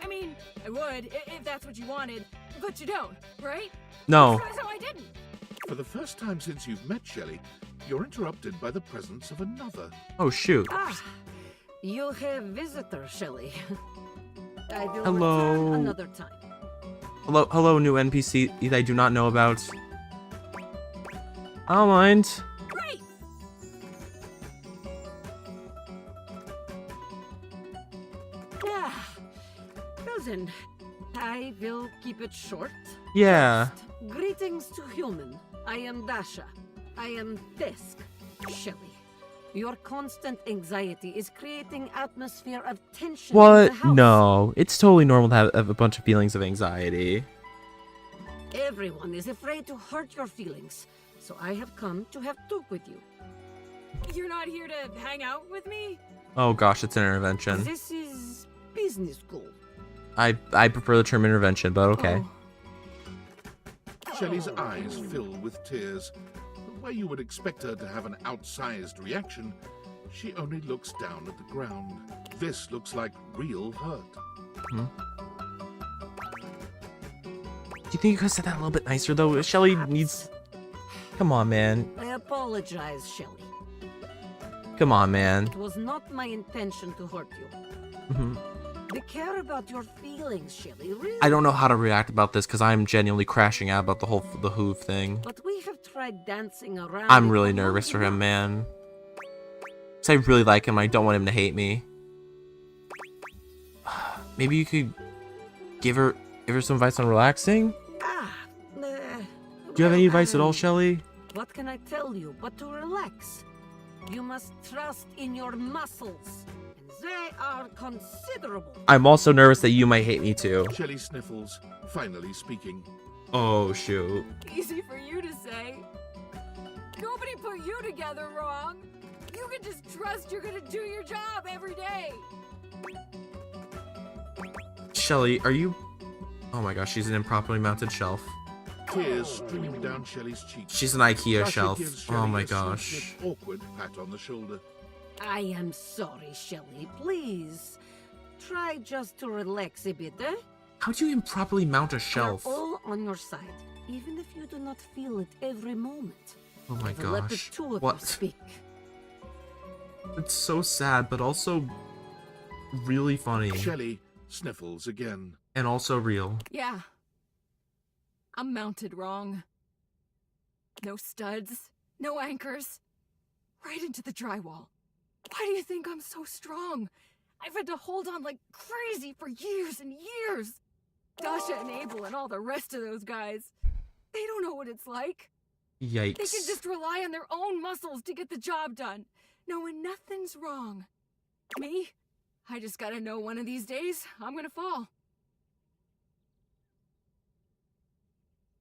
I mean, I would, if that's what you wanted, but you don't, right? No. So I didn't. For the first time since you've met Shelley, you're interrupted by the presence of another. Oh, shoot. Ah, you have visitor, Shelley. I will Hello. return another time. Hello, new NPC that I do not know about. I don't mind. Right. Ah, well then, I will keep it short. Yeah. Greetings to human. I am Dasha. I am Desk. Shelley. Your constant anxiety is creating atmosphere of tension in What? the house. No. It's totally normal to have a bunch of feelings of anxiety. Everyone is afraid to hurt your feelings, so I have come to have talk with you. You're not here to hang out with me? Oh gosh, it's an intervention. This is business school. I prefer the term intervention, but okay. Shelley's eyes fill with tears. Where you would expect her to have an outsized reaction, she only looks down at the ground. This looks like real hurt. Hmm. Do you think you could have said that a little bit nicer, though? Shelly needs... Come on, man. I apologize, Shelley. Come on, man. It was not my intention to hurt you. Mhm. I care about your feelings, Shelley. Really. I don't know how to react about this because I'm genuinely crashing out about the Hoove thing. But we have tried dancing around. I'm it really for nervous for long him, enough. man. Because I really like him. I don't want him to hate me. Maybe you could give her some advice on relaxing? Do you have any advice at all, Shelly? What can I tell you but to relax? You must trust in your muscles. And they are considerable. I'm also nervous that you might hate me too. Shelley sniffles, finally speaking. Oh, shoot. Easy for you to say. Nobody put you together wrong. You can just trust you're gonna do your job every day. Shelly, are you... Oh my gosh, she's an improperly mounted shelf. Tears stream down Shelley's cheeks. She's an IKEA Dasha shelf. gives Oh Shelley my a gosh. sweet yet awkward pat on the shoulder. I am sorry, Shelley. Please, try just to relax a bit, eh? How do you improperly mount a shelf? We're all on your side, even if you do not feel it every moment. Oh my Never let the gosh. two of you What? speak. It's so sad, but also really funny. Shelley sniffles again. And also real. Yeah. I'm mounted wrong. No studs, no anchors. Right into the drywall. Why do you think I'm so strong? I've had to hold on like crazy for years and years. Dasha and Abel and all the rest of those guys, they don't know what it's like. Yikes. They can just rely on their own muscles to get the job done, knowing nothing's wrong. Me? I just gotta know one of these days I'm gonna fall.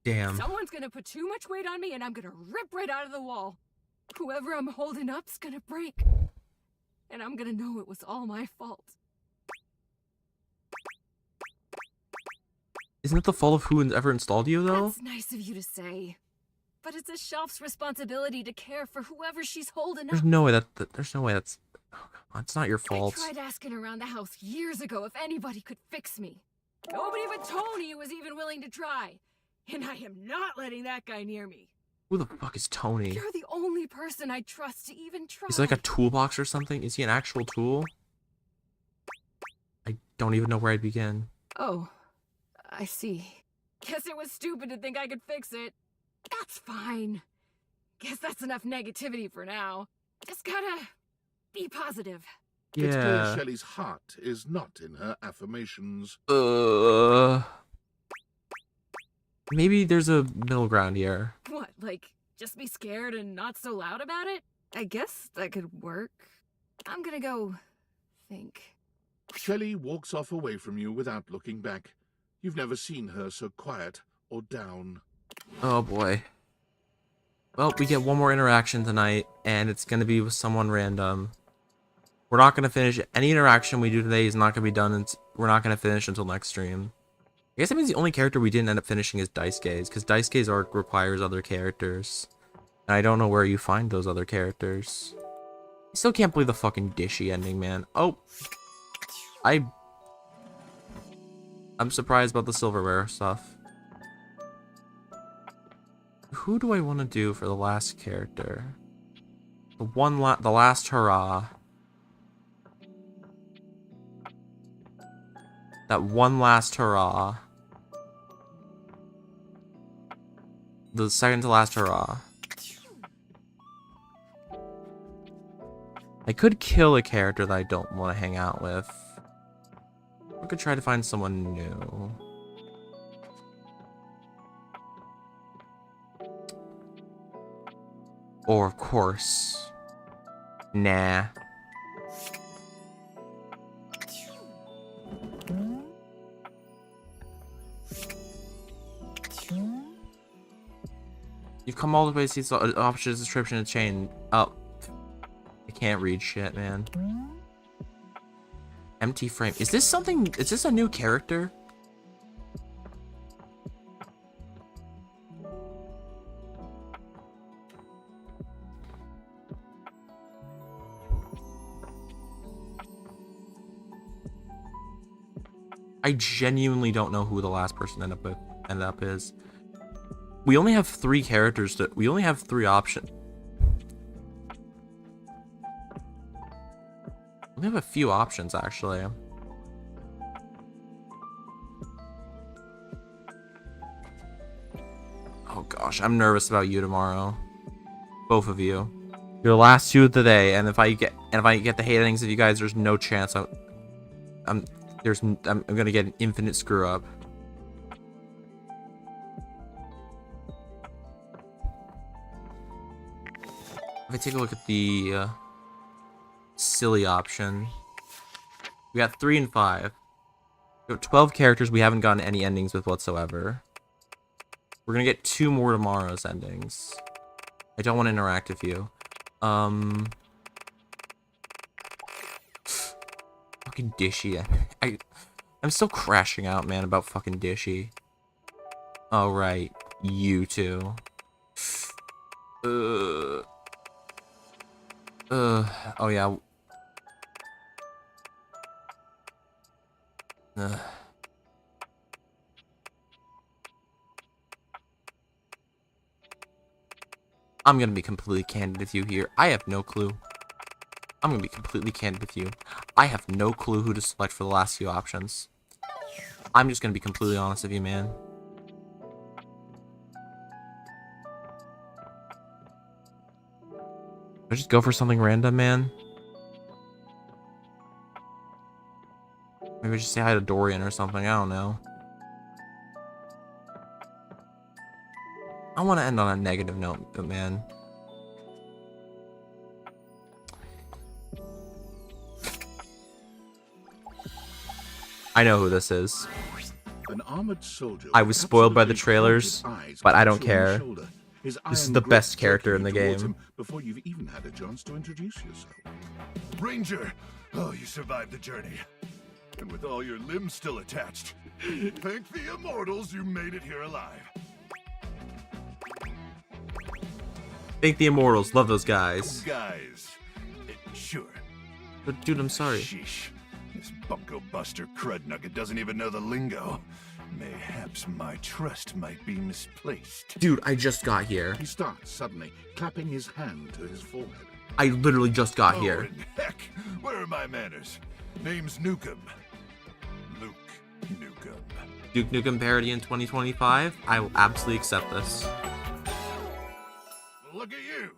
Damn. Someone's gonna put too much weight on me and I'm gonna rip right out of the wall. Whoever I'm holding up's gonna break. And I'm gonna know it was all my fault. Isn't it the fault of who ever installed you, though? That's nice of you to say. But it's a shelf's responsibility to care for whoever she's holding There's up. no way there's no way that's... Oh, come on, it's not your fault. I tried asking around the house years ago if anybody could fix me. Nobody but Tony was even willing to try. And I am not letting that guy near me. Who the fuck is Tony? You're the only person I trust to even try. He's like a toolbox or something? Is he an actual tool? I don't even know where I'd begin. Oh, I see. Guess it was stupid to think I could fix it. That's fine. Guess that's enough negativity for now. Just gotta be positive. It's clear Yeah. Shelley's heart is not in her affirmations. Maybe there's a middle ground here. What, like, just be scared and not so loud about it? I guess that could work. I'm gonna go think. Shelley walks off away from you without looking back. You've never seen her so quiet or down. Oh boy. Well, we get one more interaction tonight, and it's gonna be with someone random. We're not gonna finish any interaction we do today is not gonna be done, and we're not gonna finish until next stream. I guess that means the only character we didn't end up finishing is Dice Gaze, because Dice Gaze arc requires other characters. And I don't know where you find those other characters. I still can't believe the fucking Dishy ending, man. Oh! I'm surprised about the silverware stuff. Who do I want to do for the last character? The last hurrah. That one last hurrah. The second to last hurrah. I could kill a character that I don't want to hang out with. I could try to find someone new. Or, of course, nah. You've come all the way to see the options description and chain. Oh. I can't read shit, man. Empty frame. Is this something? Is this a new character? I genuinely don't know who the last person ended up is. We only have 3 characters we only have 3 options. We have a few options actually. Oh gosh, I'm nervous about you tomorrow. Both of you. You're the last 2 of the day, and if I get the hate endings of you guys, there's no chance I'm gonna get an infinite screw up. If I take a look at the silly option, we got 3 and 5. We have 12 characters we haven't gotten any endings with whatsoever. We're gonna get 2 more tomorrow's endings. I don't want to interact with you. Fucking Dishy. I'm still crashing out, man, about fucking Dishy. Oh, right. You two. Oh, yeah. I'm gonna be completely candid with you here. I have no clue. I'm gonna be completely candid with you. I have no clue who to select for the last few options. I'm just gonna be completely honest with you, man. Should I just go for something random, man? Maybe just say hi to Dorian or something. I don't know. I want to end on a negative note, man. I know who this is. An armored soldier. I was spoiled by the trailers, but I don't care. This is the best character in the game. Before you've even had a chance to introduce yourself. Ranger! Oh, you survived the journey. And with all your limbs still attached. Thank the immortals you made it here alive. Thank the immortals. Love those guys. Sure. But dude, I'm sorry. Sheesh. This bunko buster crud nugget doesn't even know the lingo. Mayhaps my trust might be misplaced. Dude, I just got here. He starts suddenly, clapping his hand to his forehead. I literally just got here. And heck, where are my manners? Name's Nukem. Luke Nukem. Duke Nukem parody in 2025? I will absolutely accept this. Look at you.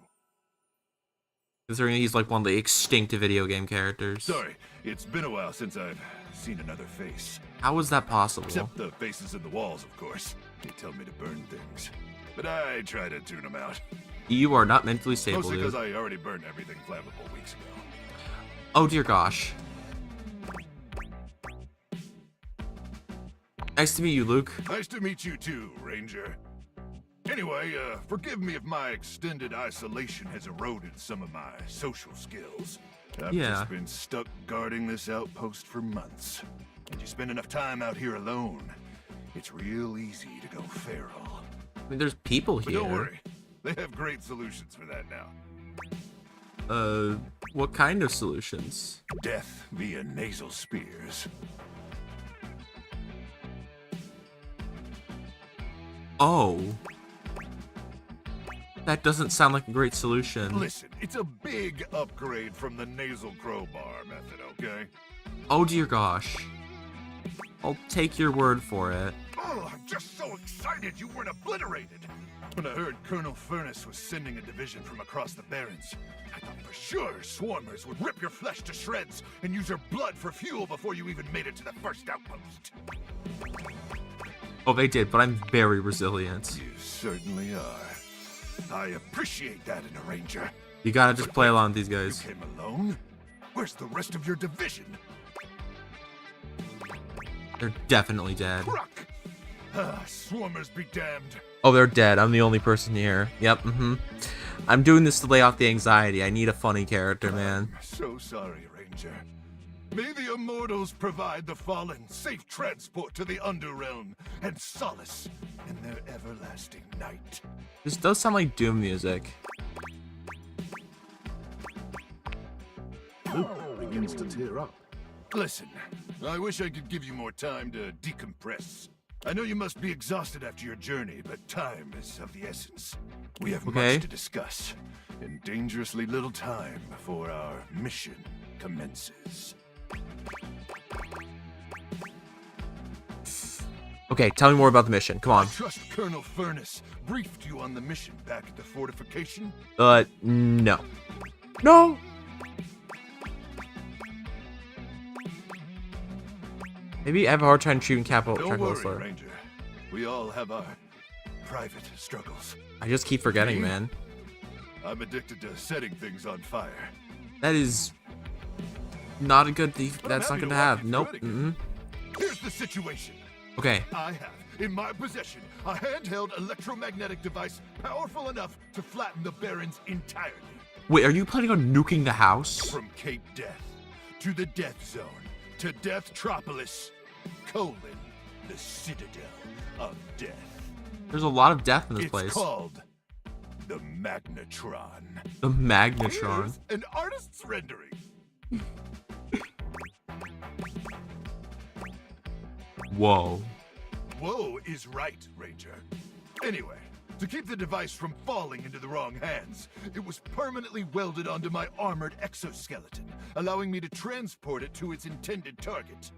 Considering he's like one of the extinct video game characters. Sorry, it's been a while since I've seen another face. How is that possible? Except the faces in the walls, of course. They tell me to burn things. But I try to tune them out. You are not mentally stable, Mostly dude. because I already burned everything flammable weeks ago. Oh dear gosh. Nice to meet you, Luke. Nice to meet you too, Ranger. Anyway, forgive me if my extended isolation has eroded some of my social skills. I've just been stuck guarding this outpost for months. And you spend enough time out here alone, it's real easy to go feral. I mean, there's people But here. don't worry, they have great solutions for that now. What kind of solutions? Death via nasal spears. Oh. That doesn't sound like a great solution. Listen, it's a big upgrade from the nasal crowbar method, okay? Oh dear gosh. I'll take your word for it. Oh, I'm just so excited you weren't obliterated! When I heard Colonel Furnace was sending a division from across the Barrens, I thought for sure swarmers would rip your flesh to shreds and use your blood for fuel before you even made it to the first outpost. Oh, they did, but I'm very resilient. You certainly are. I appreciate that in a ranger. You gotta just play along with these guys. You came alone? Where's the rest of your division? They're definitely dead. Swarmers be damned. Oh, they're dead. I'm the only person here. Yep, I'm doing this to lay off the anxiety. I need a funny character, man. So sorry, Ranger. May the immortals provide the fallen safe transport to the Underrealm and solace in their everlasting night. This does sound like Doom music. Luke begins to tear up. Listen, I wish I could give you more time to decompress. I know you must be exhausted after your journey, but time is of the essence. We have much to discuss, and dangerously little time before our mission commences. Okay, tell me more about the mission. Come on. I trust Colonel Furnace briefed you on the mission back at the fortification? No. No! Maybe I have a hard time achieving capital. Don't worry, Ranger. We all have our private struggles. I just keep forgetting, man. I'm addicted to setting things on fire. That is not a good thing. That's not good to have. Nope. Here's the situation. Okay. I have in my possession a handheld electromagnetic device powerful enough to flatten the Barrens entirely. Wait, are you planning on nuking the house? From Cape Death to the Death Zone to Deathtropolis the Citadel of Death. There's a lot of death in this It's place. called the Magnetron. The Magnetron. Here's an artist's rendering. Whoa. Whoa is right, Ranger. Anyway, to keep the device from falling into the wrong hands, it was permanently welded onto my armored exoskeleton, allowing me to transport it to its intended target.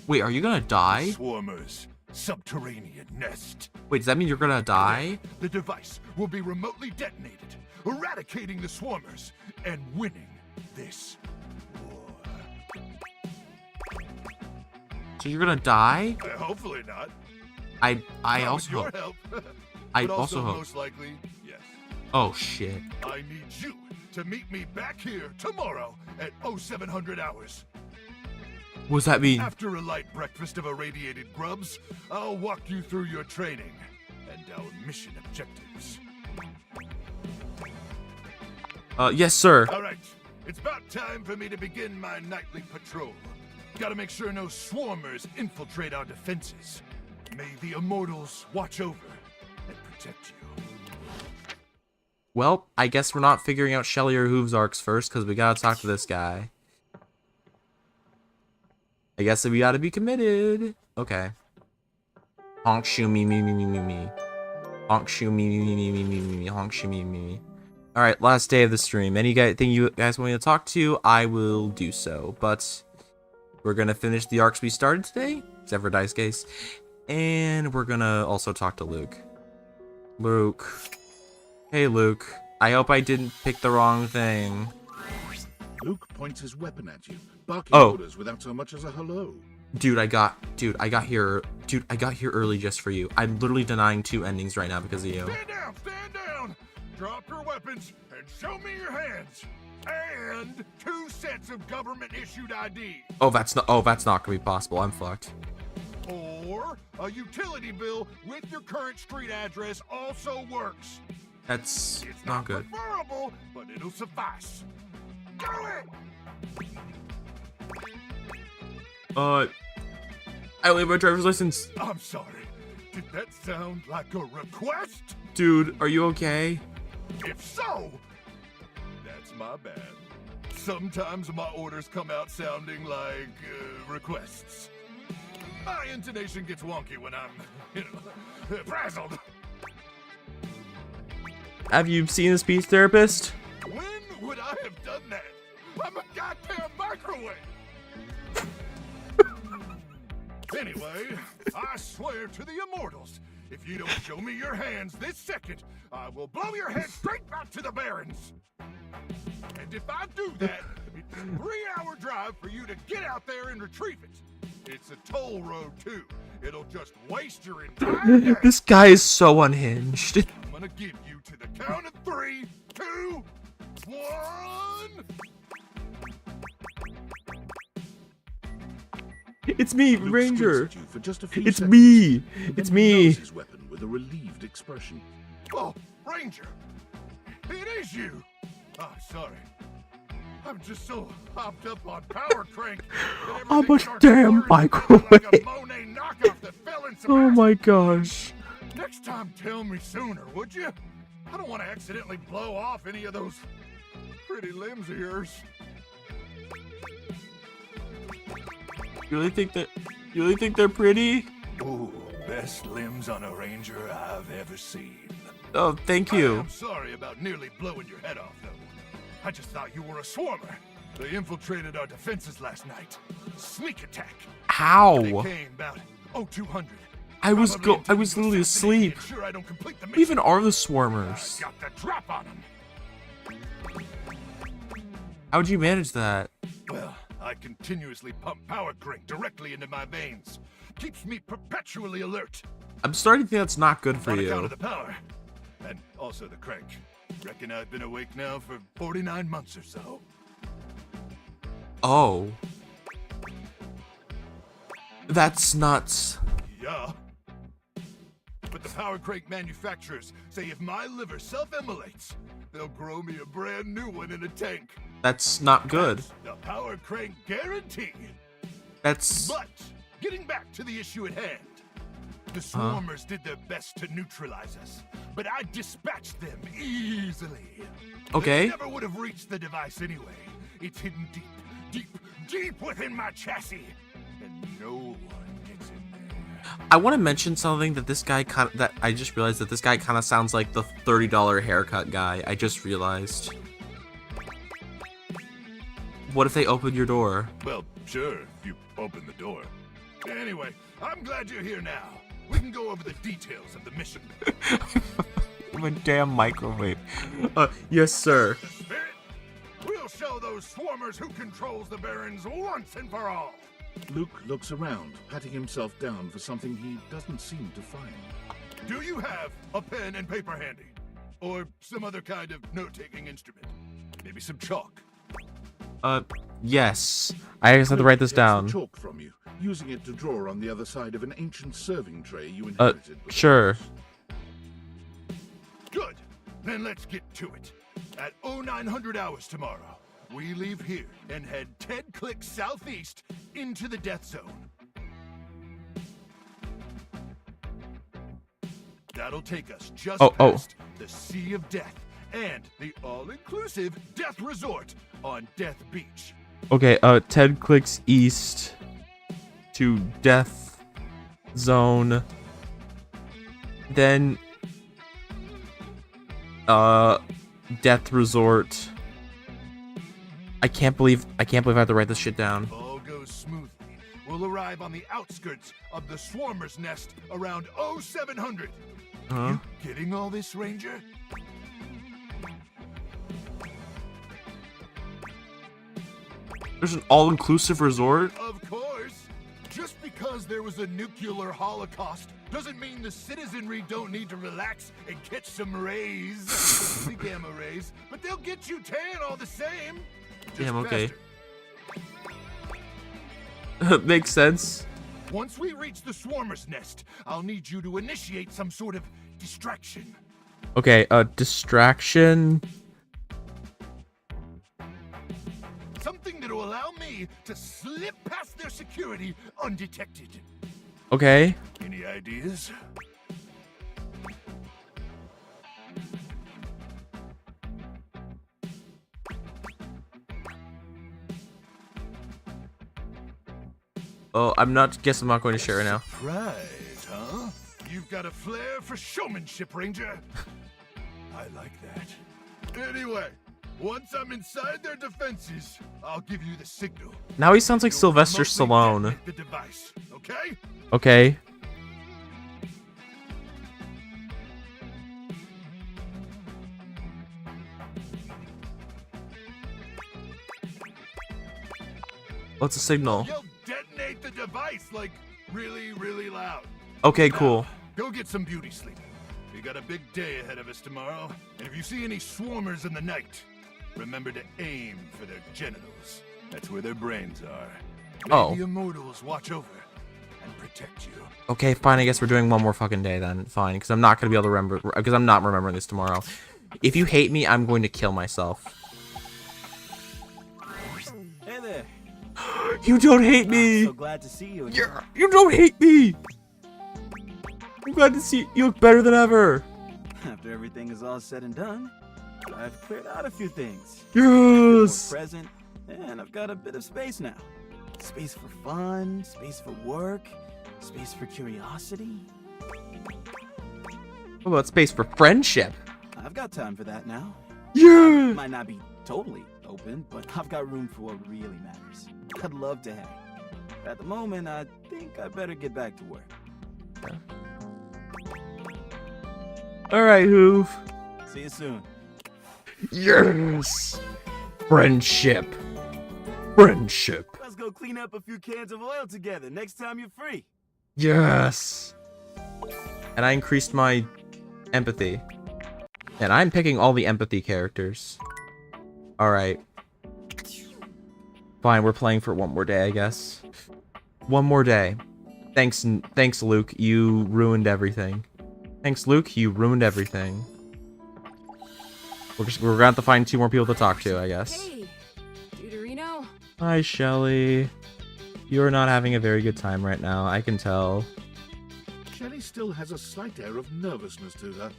Wait, are you gonna die? Swarmer's subterranean nest. Wait, does that mean you're gonna die? The device will be remotely detonated, eradicating the swarmers and winning this war. So you're gonna die? Hopefully not. I Not also with your hope. help. I But also hope. most likely, yes. Oh shit. I need you to meet me back here tomorrow at 0700 hours. What does that mean? After a light breakfast of irradiated grubs, I'll walk you through your training and our mission objectives. Yes, sir. All right, it's about time for me to begin my nightly patrol. Gotta make sure no swarmers infiltrate our defenses. May the immortals watch over and protect you. Well, I guess we're not figuring out Shelly or Hooves arcs first because we gotta talk to this guy. I guess we gotta be committed. Okay. Honk shoo me me me me me me. Honk shoo me me me me me me me. Honk shoo me me me. All right, last day of the stream. Anything you guys want me to talk to, I will do so. But we're gonna finish the arcs we started today, except for Dice Case, and we're gonna also talk to Luke. Luke. Hey, Luke. I hope I didn't pick the wrong thing. Luke points his weapon at you, barking Oh. orders without so much as a hello. Dude, I got here early just for you. I'm literally denying 2 endings right now because of you. Stand down! Stand down! Drop your weapons and show me your hands. And 2 sets of government-issued ID. Oh, that's not gonna be possible. I'm fucked. Or a utility bill with your current street address also works. That's It's not good. preferable, but it'll suffice. Do it! I only have my driver's license. I'm sorry. Did that sound like a request? Dude, are you okay? If so, that's my bad. Sometimes my orders come out sounding like requests. My intonation gets wonky when I'm, frazzled. Have you seen a speech therapist? When would I have done that? I'm a goddamn microwave! Anyway, I swear to the immortals, if you don't show me your hands this second, I will blow your head straight back to the Barrens. And if I do that, it's a 3-hour drive for you to get out there and retrieve it. It's a toll road, too. It'll just waste your entire day. This guy is so unhinged. I'm gonna give you to the count of 3, 2, 1. It's me, Luke Ranger. squints at you for just a few It's seconds, me. and It's then me. nods his weapon with a relieved expression. Oh, Ranger! It is you! Ah, sorry. I'm just so hopped up on power crank that I'm a everything starts damn blurring together like a microwave. Monet knockoff that fell in some Oh my gosh. Next time, tell me sooner, would you? I don't want to accidentally blow off any of those pretty limbs of yours. You really think they're pretty? Ooh, best limbs on a Ranger I've ever seen. Oh, thank you. I'm sorry about nearly blowing your head off, though. I just thought you were a swarmer. They infiltrated our defenses last night. Sneak attack. How? They came about 0200. I was literally asleep. Sure I don't complete the What even are the I swarmers? got the drop on them. How'd you manage that? Well, I continuously pump power crank directly into my veins. Keeps me perpetually alert. I'm starting to think that's not good for On account you. of the power. And also the crank. Reckon I've been awake now for 49 months or so. Oh. That's nuts. Yeah. But the power crank manufacturers say if my liver self-immolates, they'll grow me a brand new one in a tank. That's not good. The power crank guarantee. That's But getting back to the issue at hand. The swarmers did their best to neutralize us, but I dispatched them easily. Okay. They never would have reached the device anyway. It's hidden deep, deep, deep within my chassis, and no one gets in there. I want to mention something that this guy I just realized that this guy kind of sounds like the $30 haircut guy. I just realized. What if they open your door? Well, sure, if you open the door. Anyway, I'm glad you're here now. We can go over the details of the mission. I'm a damn microwave. Yes, sir. Spirit, we'll show those swarmers who controls the Barons once and for all. Luke looks around, patting himself down for something he doesn't seem to find. Do you have a pen and paper handy? Or some other kind of note-taking instrument? Maybe some chalk? Yes. I just have to write this down. Chalk from you, using it to draw on the other side of an ancient serving tray you inherited. Sure. Good. Then let's get to it. At 0900 hours tomorrow, we leave here and head 10 clicks southeast into the death zone. That'll take us just past the Sea of Death and the all-inclusive Death Resort on Death Beach. Okay, 10 clicks east to Death Zone. Then Death Resort. I can't believe I have to write this shit down. All goes smoothly. We'll arrive on the outskirts of the Swarmer's Nest around 0700. Huh? You getting all this, Ranger? There's an all-inclusive resort? Of course. Just because there was a nuclear holocaust doesn't mean the citizenry don't need to relax and catch some rays. The gamma rays, but they'll get you tan all the same. Damn, okay. Makes sense. Once we reach the Swarmer's Nest, I'll need you to initiate some sort of distraction. Okay, distraction. Something that'll allow me to slip past their security undetected. Okay. Any ideas? Oh, guess I'm not going to share it now. Surprise, huh? You've got a flair for showmanship, Ranger. I like that. Anyway, once I'm inside their defenses, I'll give you the signal. Now he sounds like Sylvester Stallone. The device, okay? Okay. What's the signal? You'll detonate the device like really, really loud. Okay, cool. Go get some beauty sleep. We got a big day ahead of us tomorrow, and if you see any swarmers in the night, remember to aim for their genitals. That's where their brains are. May the immortals watch over and protect you. Okay, fine. I guess we're doing one more fucking day then. Fine, because I'm not gonna be able to remember. Because I'm not remembering this tomorrow. If you hate me, I'm going to kill myself. Hey there. You don't hate me. I'm so glad to see you again. You don't hate me. I'm glad to see you. You look better than ever. After everything is all said and done, I've cleared out a few things. Yes. More present, and I've got a bit of space now. Space for fun, space for work, space for curiosity. What about space for friendship? I've got time for that now. Yeah. I might not be totally open, but I've got room for what really matters. I'd love to hang. At the moment, I think I better get back to work. All right, Hoof. See you soon. Yes. Friendship. Friendship. Let's go clean up a few cans of oil together next time you're free. Yes. And I increased my empathy. And I'm picking all the empathy characters. Alright. Fine, we're playing for one more day, I guess. One more day. Thanks, Luke. You ruined everything. Thanks, Luke. You ruined everything. We're gonna have to find 2 more people to talk to, I guess. Hey, Deuterino. Hi, Shelly. You're not having a very good time right now, I can tell. Shelley still has a slight air of nervousness to her,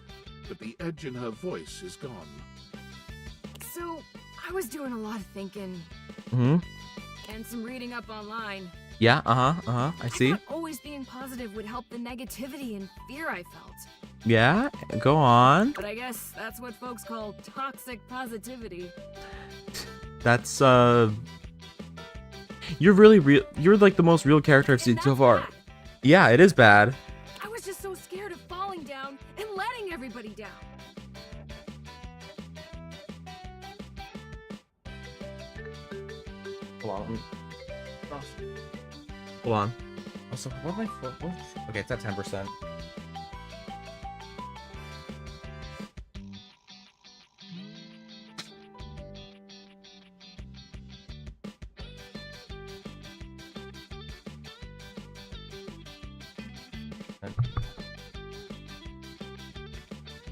but the edge in her voice is gone. So, I was doing a lot of thinking Hmm? and some reading up online. Yeah, I see. I thought always being positive would help the negativity and fear I felt. Yeah, go on. But I guess that's what folks call toxic positivity. That's, you're really real. You're like the most real character I've seen so far. Yeah, it is bad. I was just so scared of falling down and letting everybody down. Hold on. Hold on. Also, what am I? Okay, it's at 10%.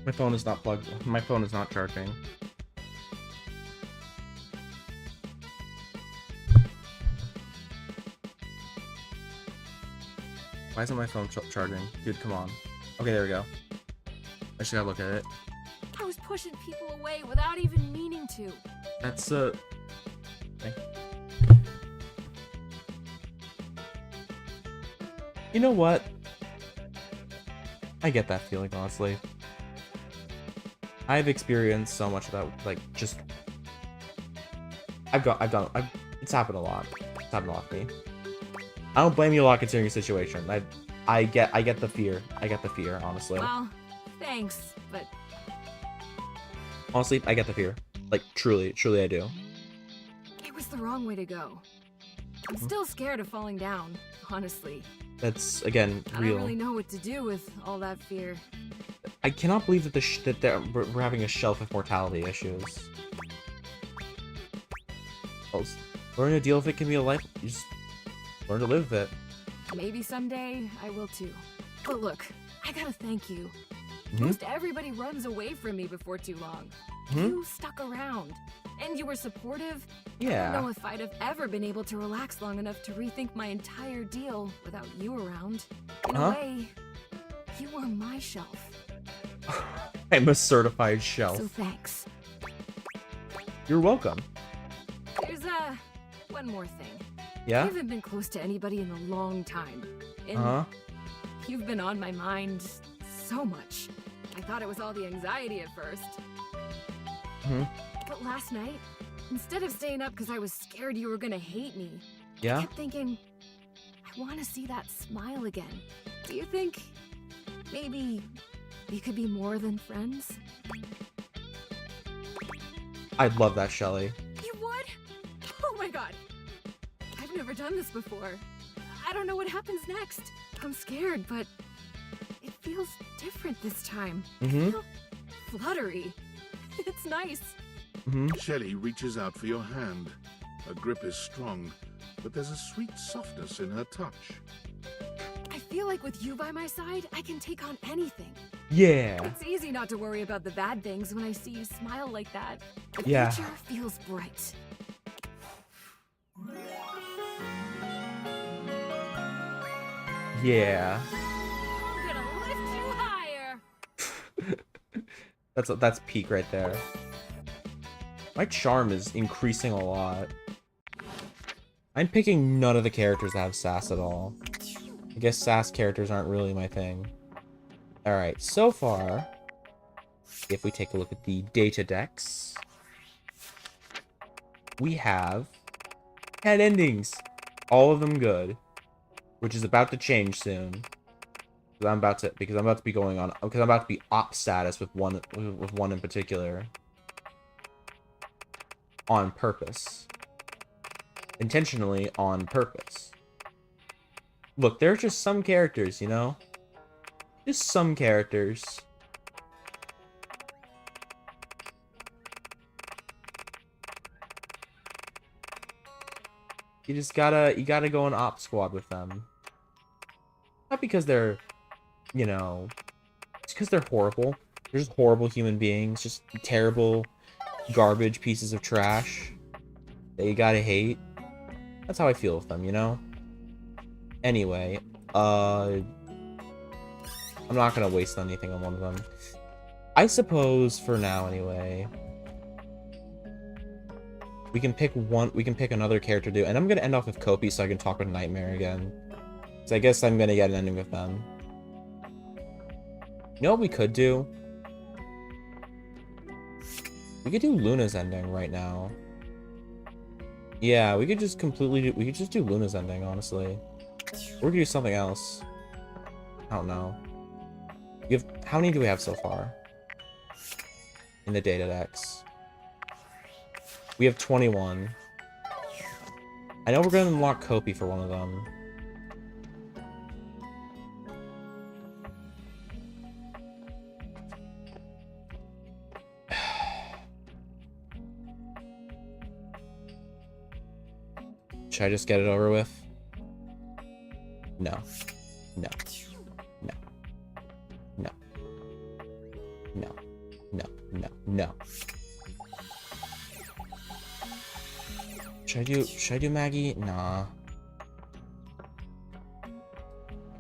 My phone is not plugged. My phone is not charging. Why isn't my phone charging? Dude, come on. Okay, there we go. I just gotta look at it. I was pushing people away without even meaning to. That's, You know what? I get that feeling, honestly. I've experienced so much of that, like, just... it's happened a lot. It's happened a lot to me. I don't blame you a lot considering your situation. I get the fear. I get the fear, honestly. Well, thanks, but... Honestly, I get the fear. Like, truly I do. It was the wrong way to go. I'm still scared of falling down, honestly. That's, again, I real. don't really know what to do with all that fear. I cannot believe that we're having a shelf of mortality issues. Learning to deal with it can be a life. You just learn to live with it. Maybe someday I will too. But look, I gotta thank you. Mhm. Most everybody runs away from me before too long. Mhm. You stuck around, and you were supportive. I Yeah. don't know if I'd have ever been able to relax long enough to rethink my entire deal without you around. In a way, you were my shelf. I'm a certified shelf. So thanks. You're welcome. There's one more thing. Yeah? I haven't been close to anybody in a long time. And Uh-huh. you've been on my mind so much. I thought it was all the anxiety at first. Hmm. But last night, instead of staying up because I was scared you were gonna hate me, Yeah? I kept thinking, I want to see that smile again. Do you think maybe we could be more than friends? I'd love that, Shelly. You would? Oh my god. I've never done this before. I don't know what happens next. I'm scared, but it feels different this time. Mhm. I feel fluttery. It's nice. Shelley reaches out for your hand. Her grip is strong, but there's a sweet softness in her touch. I feel like with you by my side, I can take on anything. Yeah. It's easy not to worry about the bad things when I see you smile like that. The Yeah. future feels bright. Yeah. I'm gonna lift you higher. That's peak right there. My charm is increasing a lot. I'm picking none of the characters that have sass at all. I guess sass characters aren't really my thing. Alright, so far, if we take a look at the data decks, we have 10 endings. All of them good. Which is about to change soon. Because I'm about to be going on, because I'm about to be op status with one in particular. On purpose. Intentionally on purpose. Look, there are just some characters, you know? Just some characters. You gotta go in op squad with them. Not because they're, you know, it's because they're horrible. They're just horrible human beings, just terrible, garbage pieces of trash that you gotta hate. That's how I feel with them, you know? Anyway, I'm not gonna waste anything on one of them. I suppose for now, anyway, we can pick another character to do, and I'm gonna end off with Kopi so I can talk with Nightmare again. So I guess I'm gonna get an ending with them. You know what we could do? We could do Luna's ending right now. Yeah, we could just do Luna's ending, honestly. Or we could do something else. I don't know. How many do we have so far? In the data decks. We have 21. I know we're gonna unlock Kopi for one of them. Should I just get it over with? No. No. No. No. No. No. No. No. Should I do Maggie? Nah.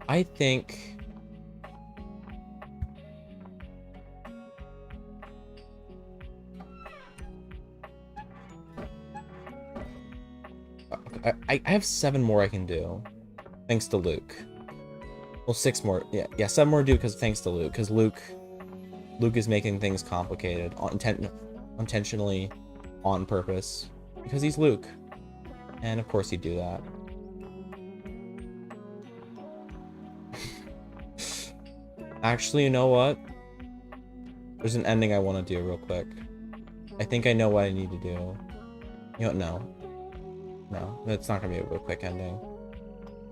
I think I have 7 more I can do, thanks to Luke. Well, 6 more. Yeah, 7 more to do because thanks to Luke. Because Luke is making things complicated, intentionally, on purpose, because he's Luke, and of course he'd do that. Actually, you know what? There's an ending I want to do real quick. I think I know what I need to do. You know what? No. No, it's not gonna be a real quick ending.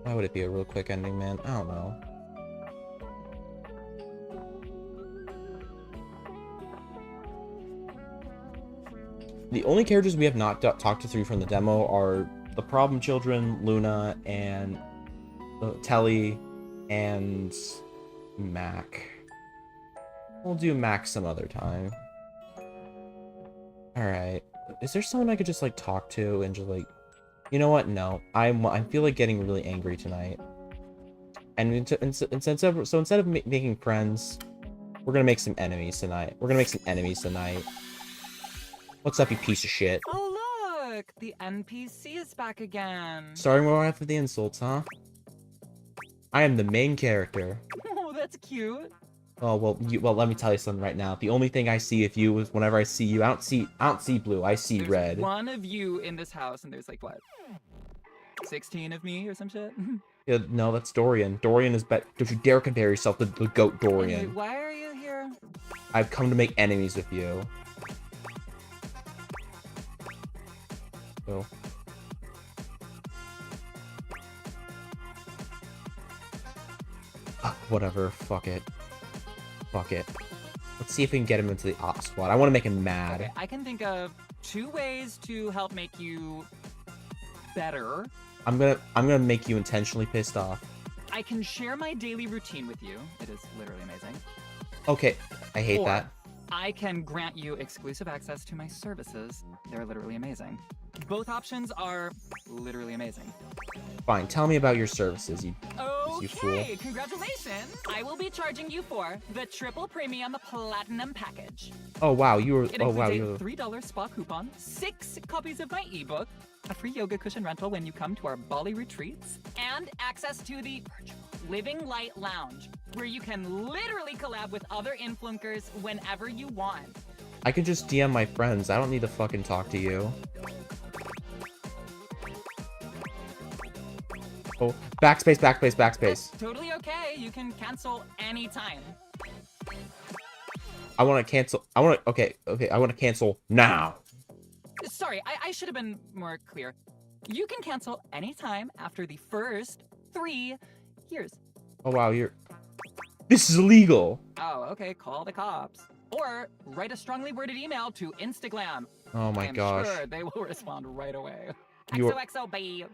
Why would it be a real quick ending, man? I don't know. The only characters we have not talked to through from the demo are the Problem Children, Luna, and Telly, and Mac. We'll do Mac some other time. Alright. Is there someone I could just, like, talk to and just, like... You know what? No. I feel like getting really angry tonight. And instead of making friends, we're gonna make some enemies tonight. What's up, you piece of shit? Oh look! The NPC is back again. Starting right after the insults, huh? I am the main character. Oh, that's cute. Oh, well, let me tell you something right now. The only thing I see of you is whenever I see you, I don't see blue, I see There's red. one of you in this house, and there's like, what? 16 of me or some shit? Yeah, no, that's Dorian. Dorian is Don't you dare compare yourself to the goat Dorian. Anyway, why are you here? I've come to make enemies with you. So. Whatever, fuck it. Fuck it. Let's see if we can get him into the op squad. I want to make him mad. Okay, I can think of 2 ways to help make you better. I'm gonna make you intentionally pissed off. I can share my daily routine with you. It is literally amazing. Okay, I hate that. I can grant you exclusive access to my services. They're literally amazing. Both options are literally amazing. Fine, tell me about your services, you fool. Okay, congratulations! I will be charging you for the triple premium platinum package. Oh wow, you were. It Oh wow, includes you. a $3 spa coupon, 6 copies of my ebook, a free yoga cushion rental when you come to our Bali retreats, and access to the virtual Living Light Lounge, where you can literally collab with other influencers whenever you want. I can just DM my friends. I don't need to fucking talk to you. Oh, backspace. That's totally okay. You can cancel anytime. I want to cancel. Okay. I want to cancel now. Sorry, I should have been more clear. You can cancel anytime after the first 3 years. Oh wow, this is illegal. Oh, okay. Call the cops. Or write a strongly worded email to Instagram. Oh my gosh. I'm sure they will respond right away. You're- XOXO, babe.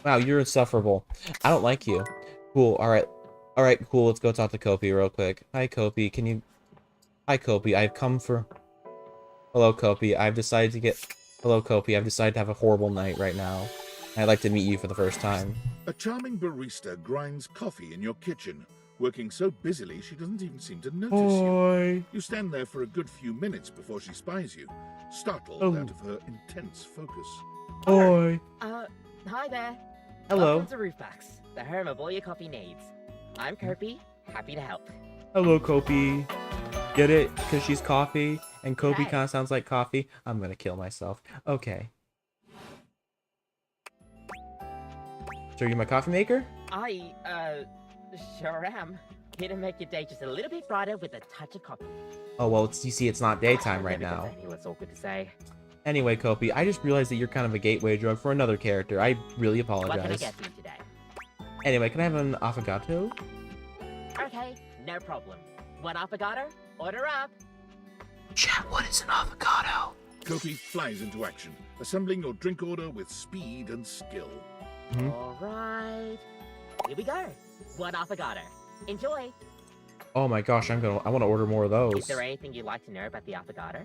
Wow, you're insufferable. I don't like you. Cool. All right. Cool. Let's go talk to Kopi real quick. Hi, Kopi. Hi, Kopi. I've come for. Hello, Kopi. I've decided to have a horrible night right now, I'd like to meet you for the first time. A charming barista grinds coffee in your kitchen, working so busily she doesn't even seem to notice you. You stand there for a good few minutes before she spies you, startled out of her intense focus. Oi. Hi there. Hello. Welcome to Roofbacks, the home of all your coffee needs. I'm Kopi, happy to help. Hello, Kopi. Get it? Because she's coffee, and Kopi Hey. kind of sounds like coffee. I'm gonna kill myself. Okay. So are you my coffee maker? I, sure am. Here to make your day just a little bit brighter with a touch of coffee. Oh, well, you see, it's not daytime right Never now. does any less awkward to say. Anyway, Kopi, I just realized that you're kind of a gateway drug for another character. I really apologize. What can I get for you today? Anyway, can I have an affogato? Okay, no problem. One affogato? Order up. Chat, what is an avocado? Kopi flies into action, assembling your drink order with speed and skill. All right. Here we go. One affogato. Enjoy. Oh my gosh, I want to order more of Is those. there anything you'd like to know about the affogato?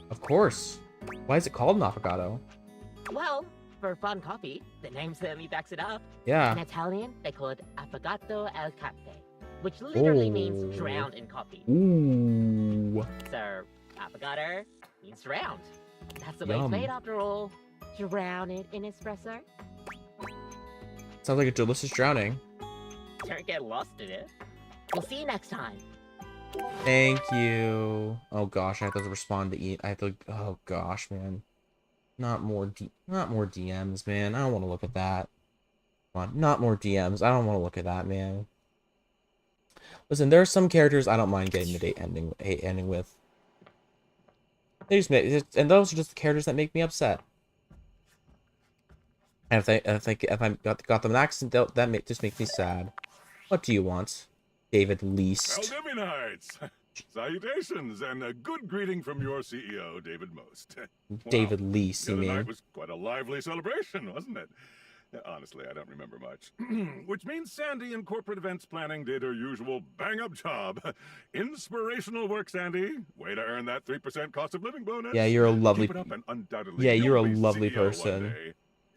Of course. Why is it called an avocado? Well, for fun coffee, the name certainly backs it up. Yeah. In Italian, they call it affogato al caffè, which literally means drowned in coffee. Ooh. So, affogato means drowned. That's the way Yum. it's made after all. Drown it in espresso. Sounds like a delicious drowning. Don't get lost in it. We'll see you next time. Thank you. Oh gosh, I have to respond to eat. I have to. Oh gosh, man. Not more DMs, man. I don't want to look at that. Come on, not more DMs. I don't want to look at that, man. Listen, there are some characters I don't mind getting the date ending with. They just make, and those are just the characters that make me upset. And if I got them an accident, that just makes me sad. What do you want, David Least? Valdivinites! Salutations, and a good greeting from your CEO, David Most. David Least, The you other mean? night was quite a lively celebration, wasn't it? Honestly, I don't remember much. Which means Sandy in corporate events planning did her usual bang-up job. Inspirational work, Sandy. Way to earn that 3% cost of living bonus. Yeah, you're a lovely. Keep it up and undoubtedly Yeah, you're a you'll be lovely CEO one person. day.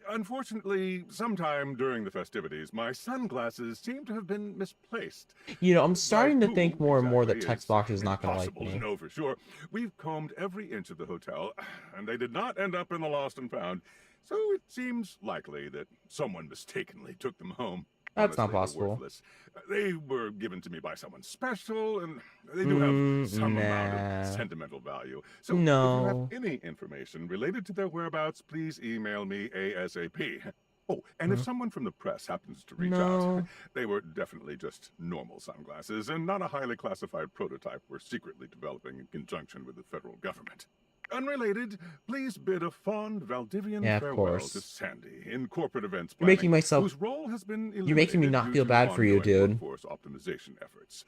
Unfortunately, sometime during the festivities, my sunglasses seem to have been misplaced. You know, I'm starting to think more and more that text box is not gonna like Impossible to me. know for sure. We've combed every inch of the hotel, and they did not end up in the lost and found. So it seems likely that someone mistakenly took them home. That's not Honestly, they're possible. worthless. They were given to me by someone special, and they do have some amount Nah. of sentimental value. So No. if you have any information related to their whereabouts, please email me ASAP. Oh, and if someone from the press happens to reach out, they were definitely just normal sunglasses and not a highly classified prototype we're secretly developing in conjunction with the federal government. Unrelated, please bid a fond Valdivian Yeah, of farewell course. to Sandy in corporate events You're planning, making myself- whose role has been You're making me eliminated not due feel to bad for you, ongoing dude. workforce optimization efforts.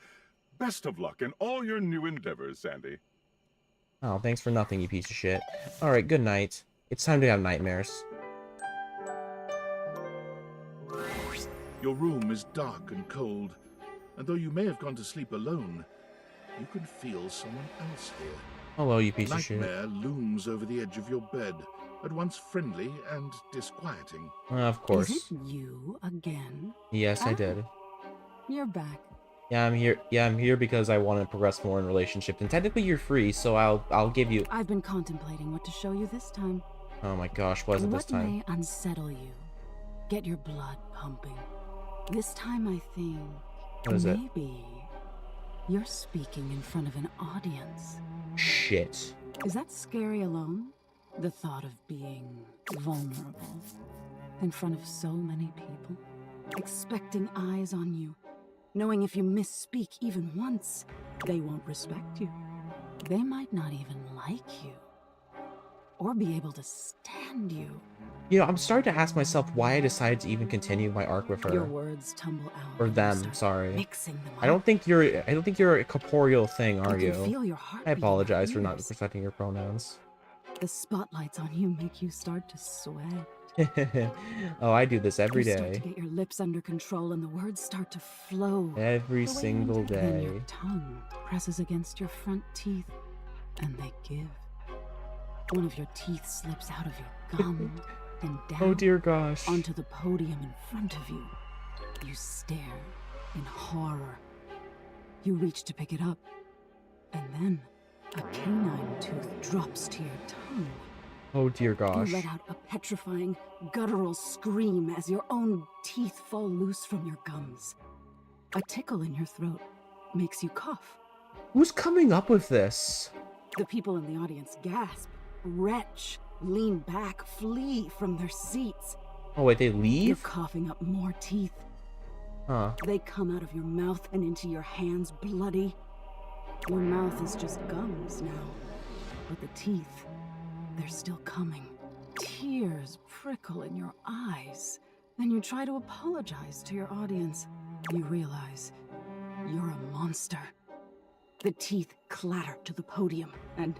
Best of luck in all your new endeavors, Sandy. Oh, thanks for nothing, you piece of shit. Alright, good night. It's time to have nightmares. Your room is dark and cold, and though you may have gone to sleep alone, you can feel someone else here. Hello, you piece of shit. Nightmare looms over the edge of your bed, at once friendly and disquieting. Of course. Is it you again? Yes, I Ah, did. You're back. Yeah, I'm here. Yeah, I'm here because I want to progress more in relationships. And technically, you're free, so I'll give you. I've been contemplating what to show you this time. Oh my gosh, what is it this What time? may unsettle you? Get your blood pumping. This time, I think What is it? maybe you're speaking in front of an audience. Shit. Is that scary alone? The thought of being vulnerable in front of so many people, expecting eyes on you, knowing if you misspeak even once, they won't respect you. They might not even like you, or be able to stand you. You know, I'm starting to ask myself why I decided to even continue my arc with her. Your words tumble out. Or when you them, start sorry. mixing them I don't think you're a corporeal thing, are I you? can feel your I heartbeat in apologize for my not ears. respecting your pronouns. The spotlights on you make you start to sweat. Oh, I do this every You start day. to get your lips under control and the words start to flow. Every The way single you- Then your day. tongue presses against your front teeth and they give. One of your teeth slips out of your gum and down. Oh dear gosh. Onto the podium in front of you. You stare in horror. You reach to pick it up, and then a canine tooth drops to your tongue. Oh dear gosh. You let out a petrifying, guttural scream as your own teeth fall loose from your gums. A tickle in your throat makes you cough. Who's coming up with this? The people in the audience gasp, retch, lean back, flee from their seats. Oh wait, they leave? You're coughing up more teeth. Huh. They come out of your mouth and into your hands bloody. Your mouth is just gums now, but the teeth, they're still coming. Tears prickle in your eyes. Then you try to apologize to your audience. You realize you're a monster. The teeth clatter to the podium, and...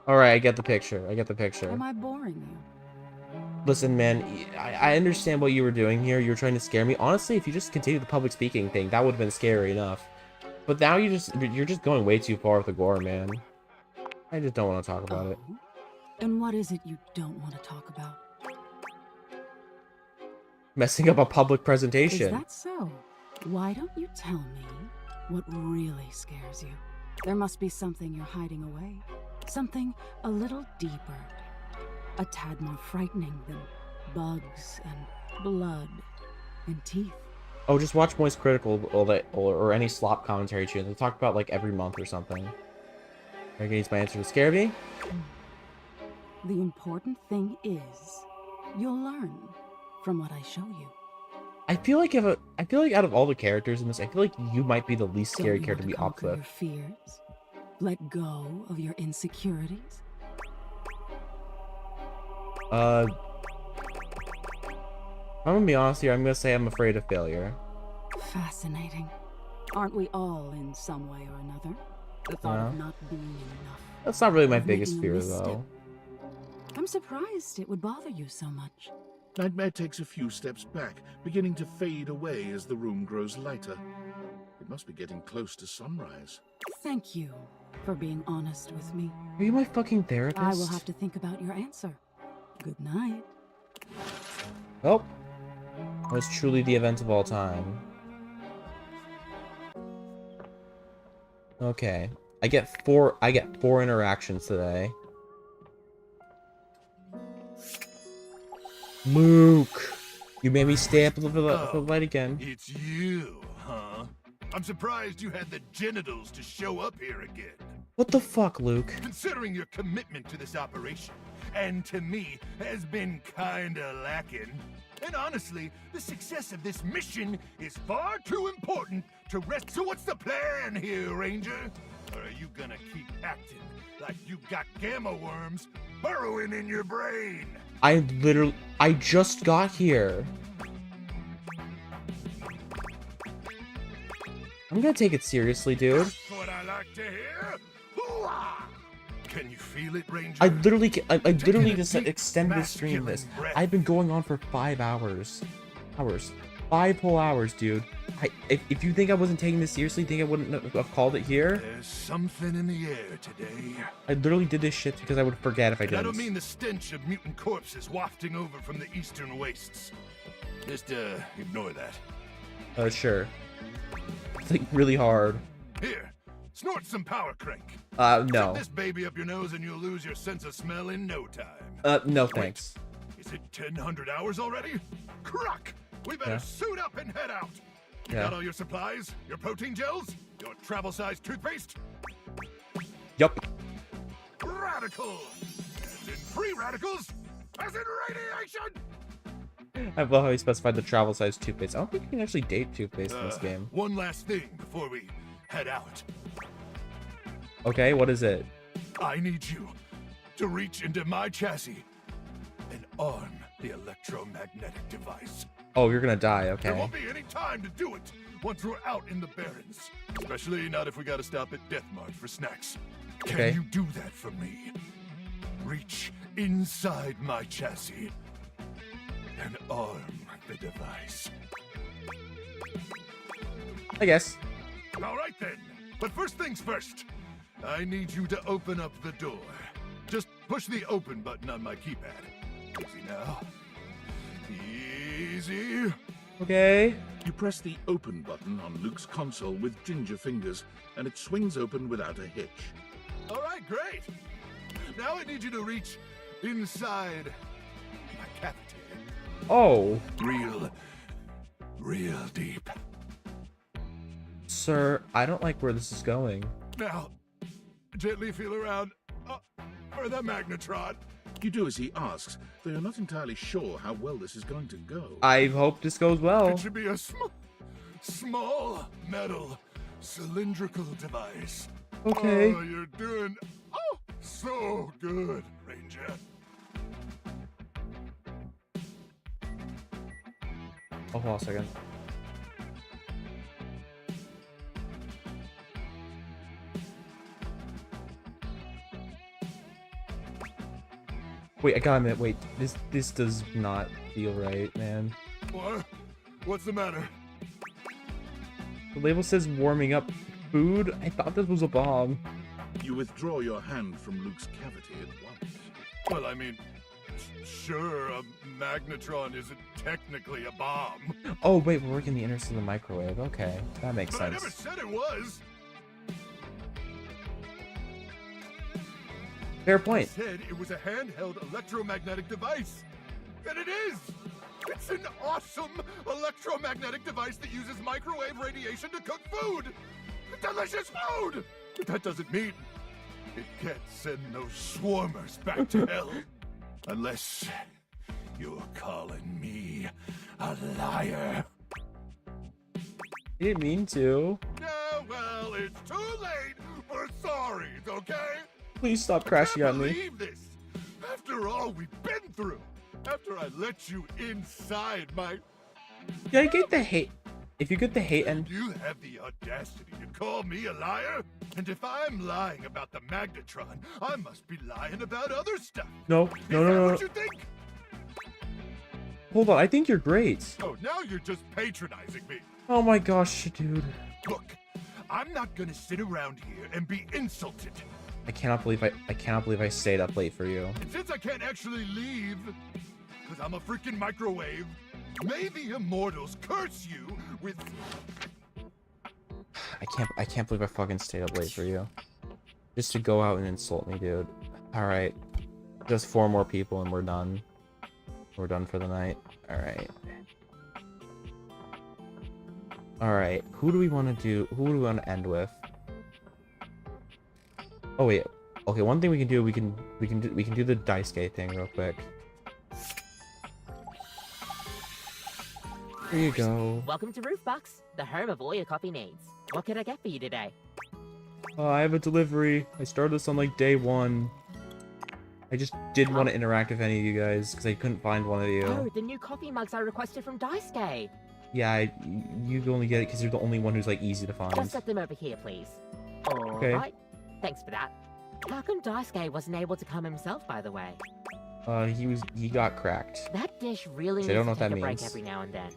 Alright, I get the picture. I get the picture. Am I boring you? Listen, man, I understand what you were doing here. You were trying to scare me. Honestly, if you just continued the public speaking thing, that would have been scary enough. But now you're just going way too far with the gore, man. I just don't want to talk about it. And what is it you don't want to talk about? Messing up a public presentation. Is that so? Why don't you tell me what really scares you? There must be something you're hiding away. Something a little deeper. A tad more frightening than bugs and blood and teeth. Oh, just watch Moist Critical or any slop commentary too. They talk about like every month or something. Are you gonna use my answer to scare me? The important thing is, you'll learn from what I show you. I feel like out of all the characters in this, I feel like you might be the least scary character to be opt with. Your fears, let go of your insecurities. I'm gonna be honest here. I'm gonna say I'm afraid of failure. Fascinating. Aren't we all in some way or another? The thought of not being enough. That's not really my of biggest making a fear, misstep. though. I'm surprised it would bother you so much. Nightmare takes a few steps back, beginning to fade away as the room grows lighter. It must be getting close to sunrise. Thank you for being honest with me. Are you my fucking therapist? I will have to think about your answer. Good night. Oh, that was truly the event of all time. Okay, I get four interactions today. Mook, you made me stay up for the light again. It's you, huh? I'm surprised you had the genitals to show up here again. What the fuck, Luke? Considering your commitment to this operation, and to me, has been kinda lacking. And honestly, the success of this mission is far too important to rest. So what's the plan here, Ranger? Or are you gonna keep acting like you got gamma worms burrowing in your brain? I just got here. I'm gonna take it seriously, dude. That's what I like to hear. Hoo-ah! Can you feel it, Ranger? I literally just extended the stream this. I've been going on for 5 hours. 5 whole hours, dude. If you think I wasn't taking this seriously, think I wouldn't have called it here? There's something in the air today. I literally did this shit because I would forget if I And I didn't. don't mean the stench of mutant corpses wafting over from the eastern wastes. Just, ignore that. Sure. It's like really hard. Here, snort some power crank. No. Shove this baby up your nose and you'll lose your sense of smell in no time. No thanks. Is it 1,000 hours already? Croc! We better suit up and head out. You got all your supplies? Your protein gels? Your travel-sized toothpaste? Yup. Radical! As in free radicals? As in radiation? I love how he specified the travel size toothpaste. I don't think you can actually date toothpaste in this game. One last thing before we head out. Okay, what is it? I need you to reach into my chassis and arm the electromagnetic device. Oh, you're gonna die, There okay. won't be any time to do it once we're out in the Barrens. Especially not if we gotta stop at Death Mart for snacks. Can Okay. you do that for me? Reach inside my chassis and arm the device. I guess. All right then. But first things first. I need you to open up the door. Just push the open button on my keypad. Easy now. Easy. Okay. You press the open button on Luke's console with ginger fingers, and it swings open without a hitch. All right, great. Now I need you to reach inside my cavity. Oh. Real deep. Sir, I don't like where this is going. Now, gently feel around for the magnetron. You do as he asks, though you're not entirely sure how well this is going to go. I hope this goes well. It should be a small metal cylindrical device. Okay. Oh, you're doing so good, Ranger. Oh, hold on a second. Wait, I gotta admit, wait, this does not feel right, man. What? What's the matter? The label says warming up food? I thought this was a bomb. You withdraw your hand from Luke's cavity at once. Well, I mean, sure, a magnetron isn't technically a bomb. Oh, wait, we're working the innards of the microwave. Okay, that makes But sense. I never said it was. Fair point. I said it was a handheld electromagnetic device. And it is! It's an awesome electromagnetic device that uses microwave radiation to cook food! Delicious food! But that doesn't mean it can't send those swarmers back to hell. Unless you're calling me a liar. I didn't mean to. Yeah, well, it's too late for sorries, okay? Please stop crashing on me. Believe this. After all we've been through. After I let you inside my... Yeah, I get the hate. If you get the hate and... You have the audacity to call me a liar? And if I'm lying about the magnetron, I must be lying about other stuff. No, Is no, that no, no. what you think? Hold on, I think you're great. Oh, now you're just patronizing me. Oh my gosh, dude. Look, I'm not gonna sit around here and be insulted. I cannot believe I stayed up late for you. And since I can't actually leave, because I'm a freaking microwave, may the immortals curse you with... I can't believe I fucking stayed up late for you. Just to go out and insult me, dude. Alright. Just 4 more people and we're done. We're done for the night. Alright. Alright. Who do we want to do? Who do we want to end with? Oh wait. Okay, one thing we can do, we can do the Daisuke thing real quick. Here you go. Welcome to Roofbox, the home of all your coffee needs. What can I get for you today? I have a delivery. I started this on like day 1. I just didn't want to interact with any of you guys because I couldn't find one of you. Oh, the new coffee mugs I requested from Daisuke. Yeah, you only get it because you're the only one who's like easy to find. Just set them over here, please. Okay. Alright, thanks for that. How come Daisuke wasn't able to come himself, by the way? He got cracked. That dish really I needs don't know to what take that a break means. every now and then.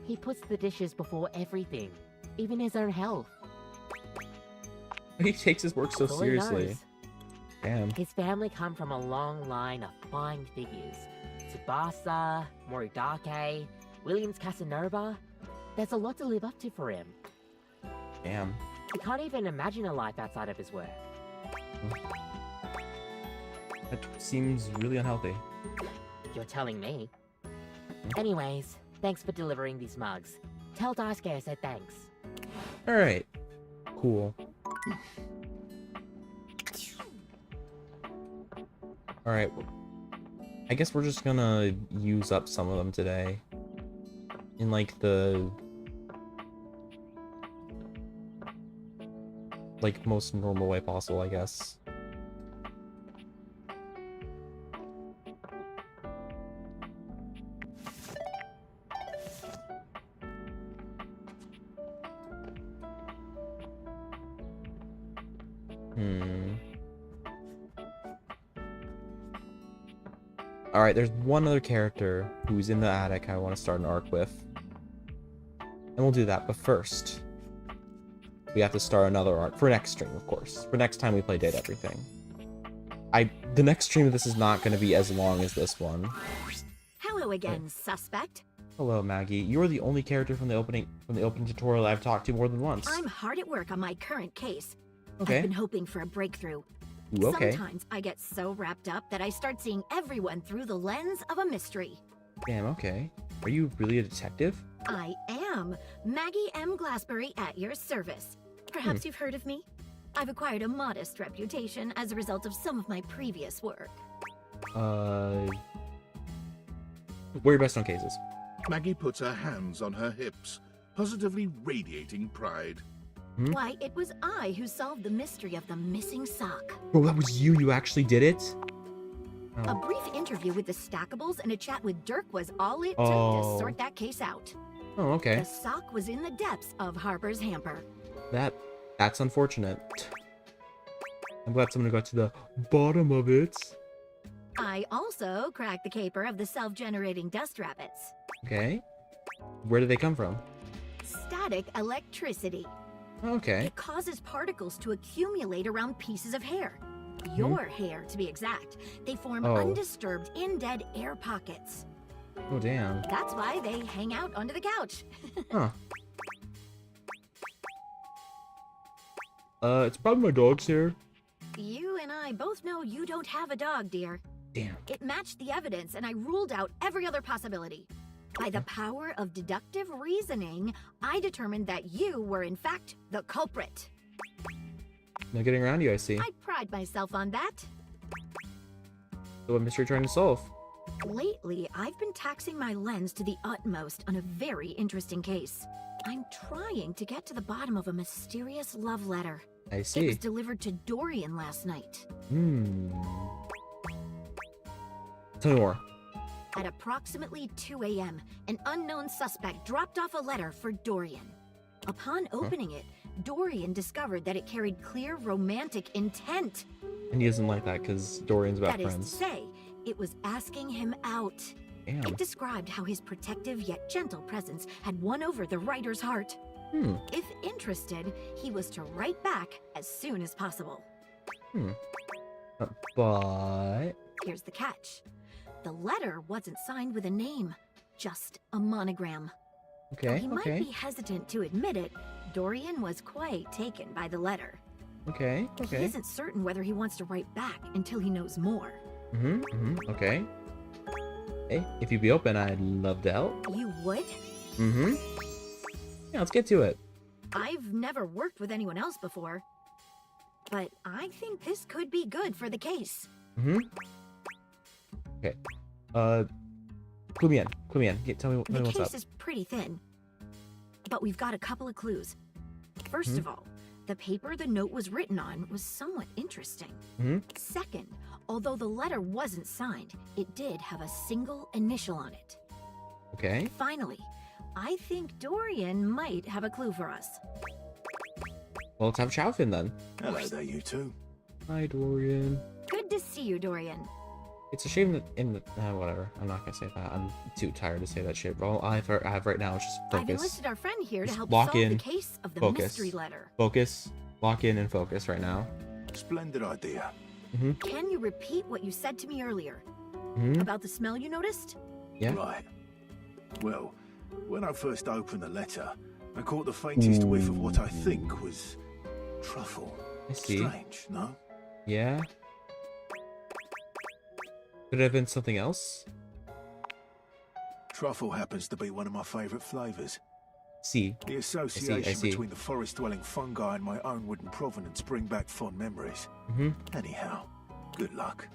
He puts the dishes before everything, even his own health. He takes his work so Fully seriously. knows. Damn. His family come from a long line of fine figures. Tsubasa, Moridake, Williams Casanova. There's a lot to live up to for him. Damn. He can't even imagine a life outside of his work. That seems really unhealthy. You're telling me. Anyways, thanks for delivering these mugs. Tell Daisuke I said thanks. Alright. Cool. Alright. I guess we're just gonna use up some of them today. In like the... like most normal way possible, I guess. Alright, there's one other character who's in the attic I want to start an arc with. And we'll do that, but first... we have to start another arc, for next stream, of course. For next time we play Date Everything. I the next stream of this is not going to be as long as this one. Hello again, suspect. Hello, Maggie. You are the only character from the opening tutorial I've talked to more than once. I'm hard at work on my current case. Okay. I've been hoping for a breakthrough. Ooh, okay. Sometimes I get so wrapped up that I start seeing everyone through the lens of a mystery. Damn, okay. Are you really a detective? I am Maggie M. Glassbury at your service. Perhaps you've heard of me? I've acquired a modest reputation as a result of some of my previous work. We're best on cases. Maggie puts her hands on her hips, positively radiating pride. Why, it was I who solved the mystery of the missing sock. Bro, that was you. You actually did it? A brief interview with the Stackables and a chat with Dirk was all it took to sort that case out. Oh, okay. The sock was in the depths of Harper's hamper. That's unfortunate. I'm glad someone got to the bottom of it. I also cracked the caper of the self-generating dust rabbits. Okay. Where did they come from? Static electricity. Okay. It causes particles to accumulate around pieces of hair. Your hair, to be exact. They form undisturbed, in-dead air pockets. Oh, damn. That's why they hang out under the couch. Huh. It's probably my dog's hair. You and I both know you don't have a dog, dear. Damn. It matched the evidence, and I ruled out every other possibility. By the power of deductive reasoning, I determined that you were, in fact, the culprit. No getting around you, I see. I pride myself on that. So what mystery are you trying to solve? Lately, I've been taxing my lens to the utmost on a very interesting case. I'm trying to get to the bottom of a mysterious love letter. I see. It was delivered to Dorian last night. Tell me more. At approximately 2 a.m., an unknown suspect dropped off a letter for Dorian. Upon opening it, Dorian discovered that it carried clear romantic intent. And he doesn't like that because Dorian's about That is friends. to say, it was asking him out. Damn. It described how his protective yet gentle presence had won over the writer's heart. If interested, he was to write back as soon as possible. But... Here's the catch. The letter wasn't signed with a name, just a monogram. Okay, Though he might okay. be hesitant to admit it, Dorian was quite taken by the letter. Okay, He okay. isn't certain whether he wants to write back until he knows more. Okay. Hey, if you'd be open, I'd love to help. You would? Yeah, let's get to it. I've never worked with anyone else before, but I think this could be good for the case. Okay. Clue me in. Clue me in. Tell me The what's case up. is pretty thin, but we've got a couple of clues. First of all, the paper the note was written on was somewhat interesting. Second, although the letter wasn't signed, it did have a single initial on it. Okay. Finally, I think Dorian might have a clue for us. Well, let's have a chow fin then. Hello there, you two. Hi, Dorian. Good to see you, Dorian. It's a shame that in the... whatever. I'm not gonna say that. I'm too tired to say that shit. All I have right now is just I've focus. enlisted our friend here to Just help lock solve in, the case of the focus. mystery letter. Focus. Lock in and focus right now. Splendid idea. Can you repeat what you said to me earlier? About the smell you noticed? Yeah. Right. Well, when I first opened the letter, I caught the faintest whiff of what I think was truffle. I see. Strange, no? Yeah. Could it have been something else? Truffle happens to be one of my favourite flavours. See. The I association see. between the forest-dwelling fungi and my own wooden provenance bring back fond memories. Anyhow, good luck.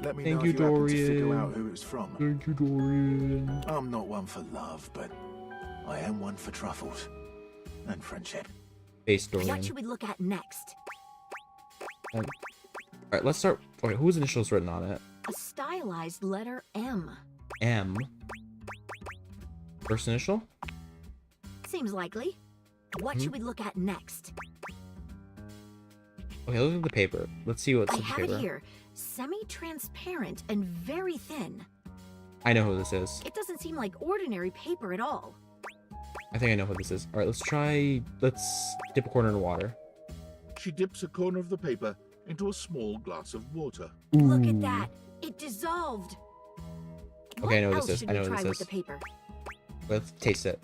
Let me Thank know you, if you happen to figure Dorian. out who it was from. Thank you, Dorian. I'm not one for love, but I am one for truffles and friendship. Face Dorian. What should we look at next? Alright, let's start. Okay, whose initials written on it? A stylized letter M. M. First initial? Seems likely. What should we look at next? Okay, look at the paper. Let's see what's I in the have paper. it here. Semi-transparent and very thin. I know who this is. It doesn't seem like ordinary paper at all. I think I know who this is. Alright, let's dip a corner in water. She dips a corner of the paper into a small glass of water. Look at that. It dissolved. Okay, I know what what this else is. should I know we what try this with is. the paper? Let's taste it.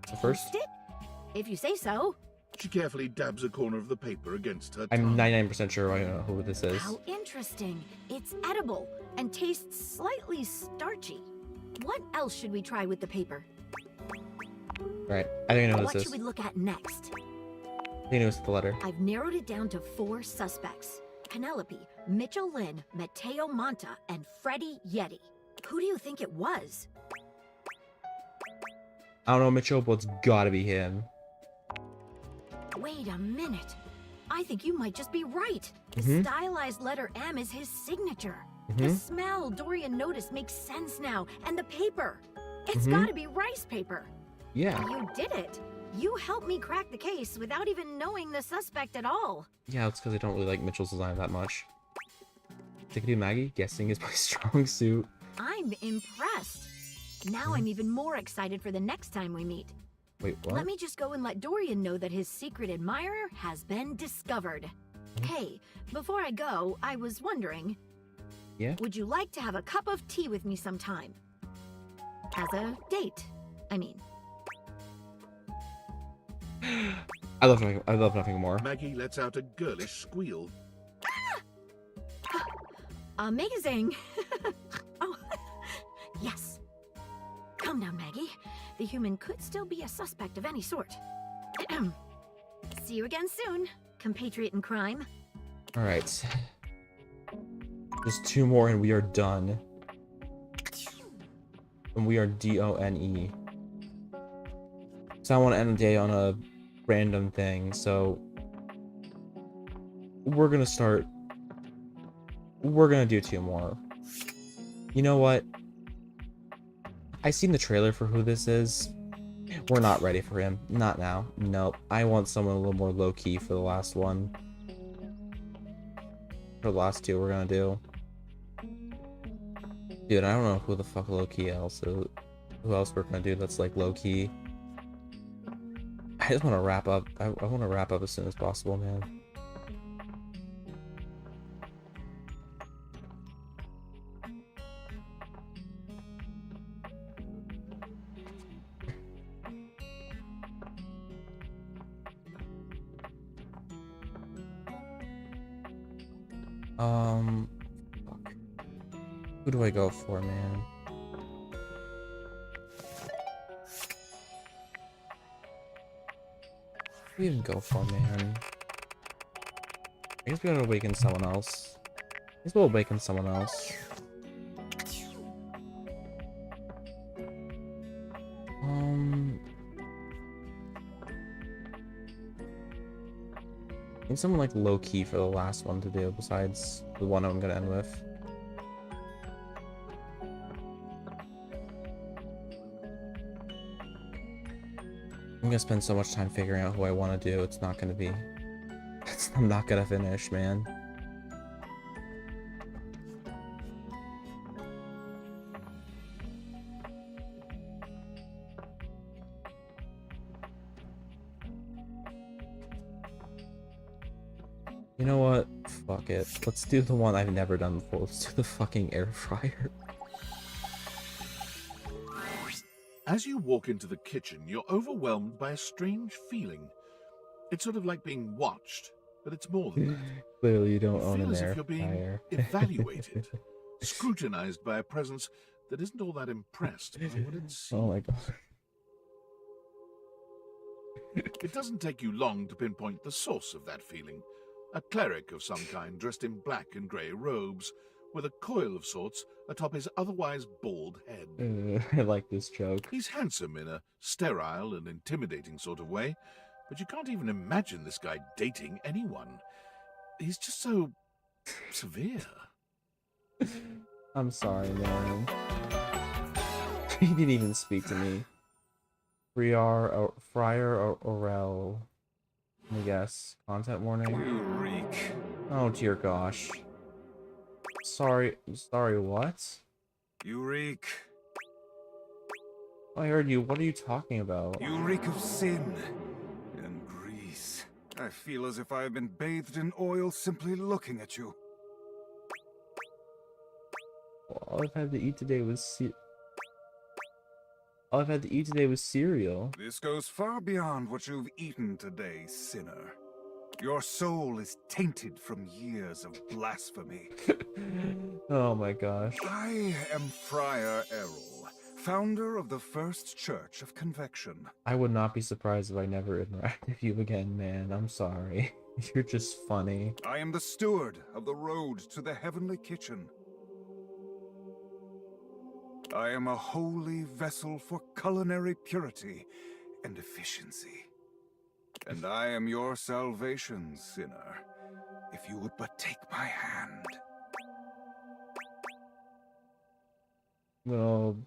So first, Taste it? If you say so. She carefully dabs a corner of the paper against her I'm tongue. 99% sure I know who this is. How interesting. It's edible and tastes slightly starchy. What else should we try with the paper? Right. I think I know who What this should is. we look at next? I think I know it's the letter. I've narrowed it down to 4 suspects. Penelope, Mitchell Lynn, Matteo Monta, and Freddie Yeti. Who do you think it was? I don't know Mitchell, but it's gotta be him. Wait a minute. I think you might just be right. The Mhm. stylized letter M is his signature. Mhm. The smell Dorian noticed makes sense now. And the paper. It's Mhm. gotta be rice paper. Yeah. You did it. You helped me crack the case without even knowing the suspect at all. Yeah, it's because I don't really like Mitchell's design that much. Tickety Maggie, guessing is my strong suit. I'm impressed. Now I'm even more excited for the next time we meet. Wait, what? Let me just go and let Dorian know that his secret admirer has been discovered. Hey, before I go, I was wondering, Yeah? would you like to have a cup of tea with me sometime? As a date, I mean. I love nothing more. Maggie lets out a girlish squeal. Amazing! Oh, yes. Calm down, Maggie. The human could still be a suspect of any sort. See you again soon, compatriot in crime. Alright. Just 2 more and we are done. And we are DONE. So I want to end the day on a random thing, so we're gonna do 2 more. You know what? I seen the trailer for who this is. We're not ready for him. Not now. Nope. I want someone a little more low-key for the last one. For the last 2 we're gonna do. Dude, I don't know who the fuck low-key else is. Who else we're gonna do that's like low-key. I just want to wrap up. I want to wrap up as soon as possible, man. Fuck. Who do I go for, man? Who do we even go for, man? I guess we gotta awaken someone else. I guess we'll awaken someone else. I need someone like low-key for the last one to do, besides the one I'm gonna end with. I'm gonna spend so much time figuring out who I want to do, it's not gonna be... I'm not gonna finish, man. You know what? Fuck it. Let's do the one I've never done before. Let's do the fucking air fryer. As you walk into the kitchen, you're overwhelmed by a strange feeling. It's sort of like being watched, but it's more than that. Clearly you don't You own feel an as air if you're being fryer. evaluated, scrutinized by a presence that isn't all that impressed by what it seems. Oh my god. It doesn't take you long to pinpoint the source of that feeling. A cleric of some kind dressed in black and grey robes, with a coil of sorts atop his otherwise bald head. I like this joke. He's handsome in a sterile and intimidating sort of way, but you can't even imagine this guy dating anyone. He's just so severe. I'm sorry, man. He didn't even speak to me. Friar or Orel. I guess. Content warning. You reek. Oh dear gosh. Sorry, what? You reek. I heard you. What are you talking about? You reek of sin and grease. I I feel as if I have been bathed in oil simply looking at you. All I've had to eat today was cereal. This goes far beyond what you've eaten today, sinner. Your soul is tainted from years of blasphemy. Oh my gosh. I am Friar Errol, founder of the First Church of Convection. I would not be surprised if I never interact with you again, man. I'm sorry. You're just funny. I am the steward of the road to the heavenly kitchen. I am a holy vessel for culinary purity and efficiency. And I am your salvation, sinner, if you would but take my hand. Well,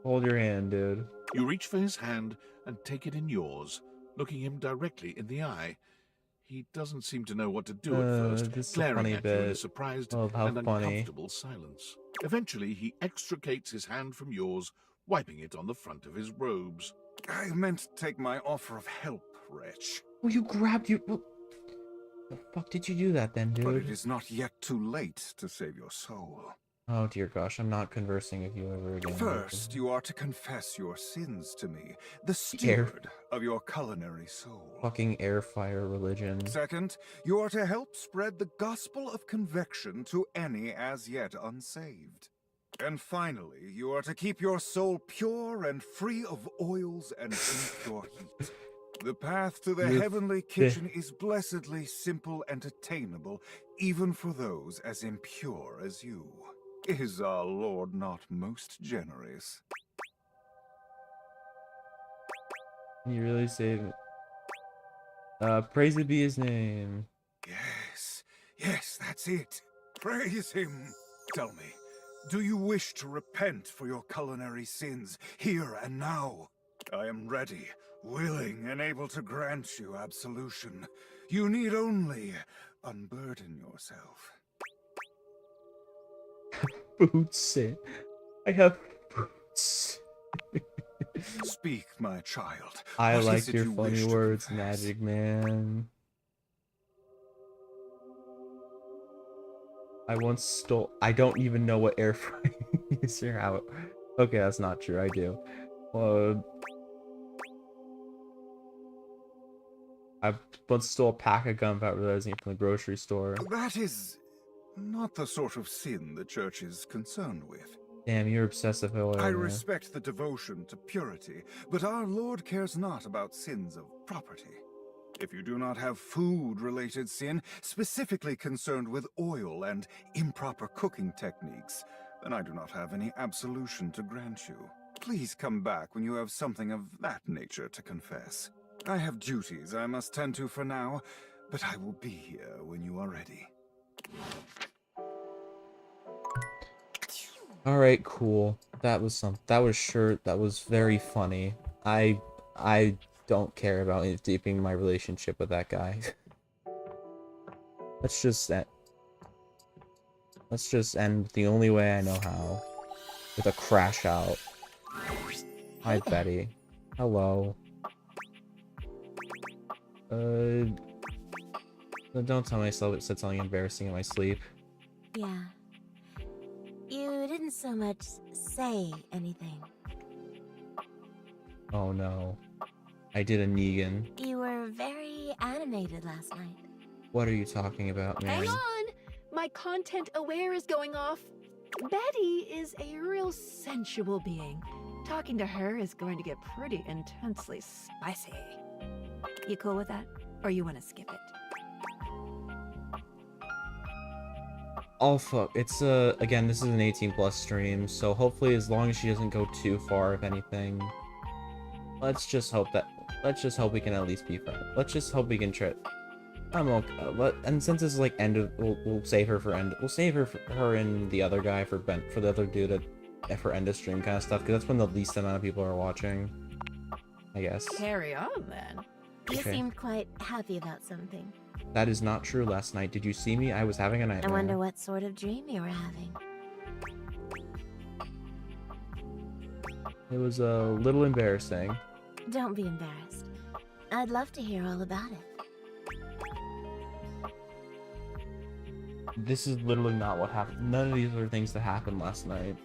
hold your hand, dude. You reach for his hand and take it in yours, looking him directly in the eye. He doesn't seem to know what to do at first, this is a glaring funny at you in a bit. surprised Oh, how and funny. uncomfortable silence. Eventually, he extricates his hand from yours, wiping it on the front of his robes. I meant to take my offer of help, wretch. Oh, you grabbed your... What the fuck did you do that then, dude? But it is not yet too late to save your soul. Oh dear gosh, I'm not conversing with you ever again. First, you are to confess your sins to me, the steward of your culinary soul. Fucking air fire religion. Second, you are to help spread the gospel of convection to any as yet unsaved. And finally, you are to keep your soul pure and free of oils and impure heat. The path to the heavenly kitchen is blessedly simple and attainable, even for those as impure as you. Is our Lord not most generous? You really saved it. Praise be his name. Yes, that's it. Praise him. Tell me, do you wish to repent for your culinary sins here and now? I am ready, willing, and able to grant you absolution. You need only unburden yourself. Boots. I have boots. Speak, my child. I What like is it your you funny wish to words, confess? Magic Man. I once stole... I don't even know what air frying is or how... Okay, that's not true. I do. I once stole a pack of gum without realizing it from the grocery store. That is not the sort of sin the church is concerned with. Damn, you're obsessive, Hilaire. I respect the devotion to purity, but our Lord cares not about sins of property. If you do not have food-related sin, specifically concerned with oil and improper cooking techniques, then I do not have any absolution to grant you. Please come back when you have something of that nature to confess. I have duties I must tend to for now, but I will be here when you are ready. All right, cool. That was very funny. I don't care about deepening my relationship with that guy. Let's just end the only way I know how, with a crash out. Hi, Betty. Hello. Don't tell me I said something embarrassing in my sleep. Yeah. You didn't so much say anything. Oh no. I did a Negan. You were very animated last night. What are you talking about, man? Hang on! My content aware is going off. Betty is a real sensual being. Talking to her is going to get pretty intensely spicy. You cool with that? Or you want to skip it? Oh fuck, it's again, this is an 18+ stream, so hopefully as long as she doesn't go too far, if anything. Let's just hope we can at least be friends. Let's just hope we can try. I'm okay. And since it's like we'll save her for end. We'll save her and the other guy for the other dude for end of stream kind of stuff, because that's when the least amount of people are watching, I guess. Carry on then. You Okay. seemed quite happy about something. That is not true. Last night, did you see me? I was having a I nightmare. wonder what sort of dream you were having. It was a little embarrassing. Don't be embarrassed. I'd love to hear all about it. This is literally not what happened. None of these are things that happened last night.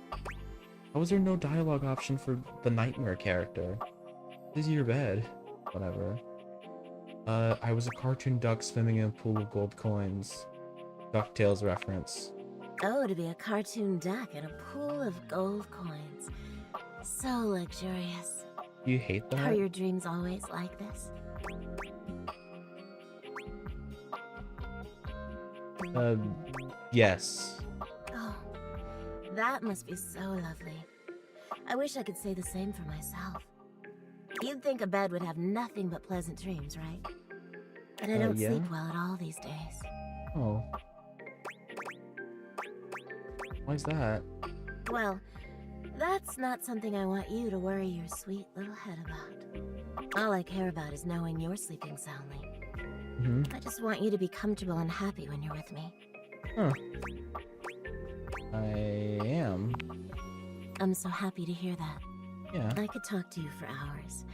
How was there no dialogue option for the nightmare character? This is your bed. Whatever. I was a cartoon duck swimming in a pool of gold coins. DuckTales reference. Oh, to be a cartoon duck in a pool of gold coins. So luxurious. You hate that? Are your dreams always like this? Yes. Oh, that must be so lovely. I wish I could say the same for myself. You'd think a bed would have nothing but pleasant dreams, right? But I don't yeah? sleep well at all these days. Oh. Why's that? Well, that's not something I want you to worry your sweet little head about. All I care about is knowing you're sleeping soundly. I just want you to be comfortable and happy when you're with me. Huh. I am. I'm so happy to hear that. Yeah. I could talk to you for hours,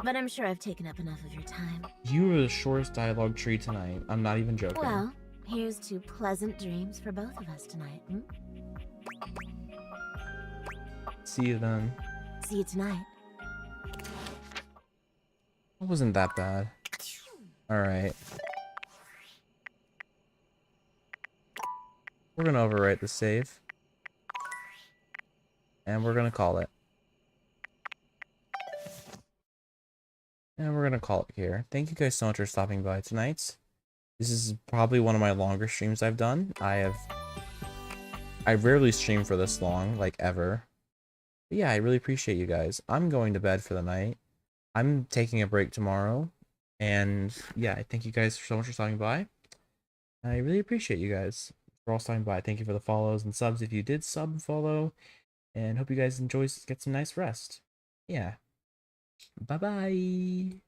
but I'm sure I've taken up enough of your time. You were the shortest dialogue tree tonight. I'm not even joking. Well, here's to pleasant dreams for both of us tonight. See you then. See you tonight. It wasn't that bad. Alright. We're gonna overwrite the save. And we're gonna call it. And we're gonna call it here. Thank you guys so much for stopping by tonight. This is probably one of my longer streams I've done. I rarely stream for this long, like ever. But yeah, I really appreciate you guys. I'm going to bed for the night. I'm taking a break tomorrow. And yeah, I thank you guys so much for stopping by. I really appreciate you guys for all stopping by. Thank you for the follows and subs if you did sub and follow. And hope you guys get some nice rest. Yeah. Bye-bye.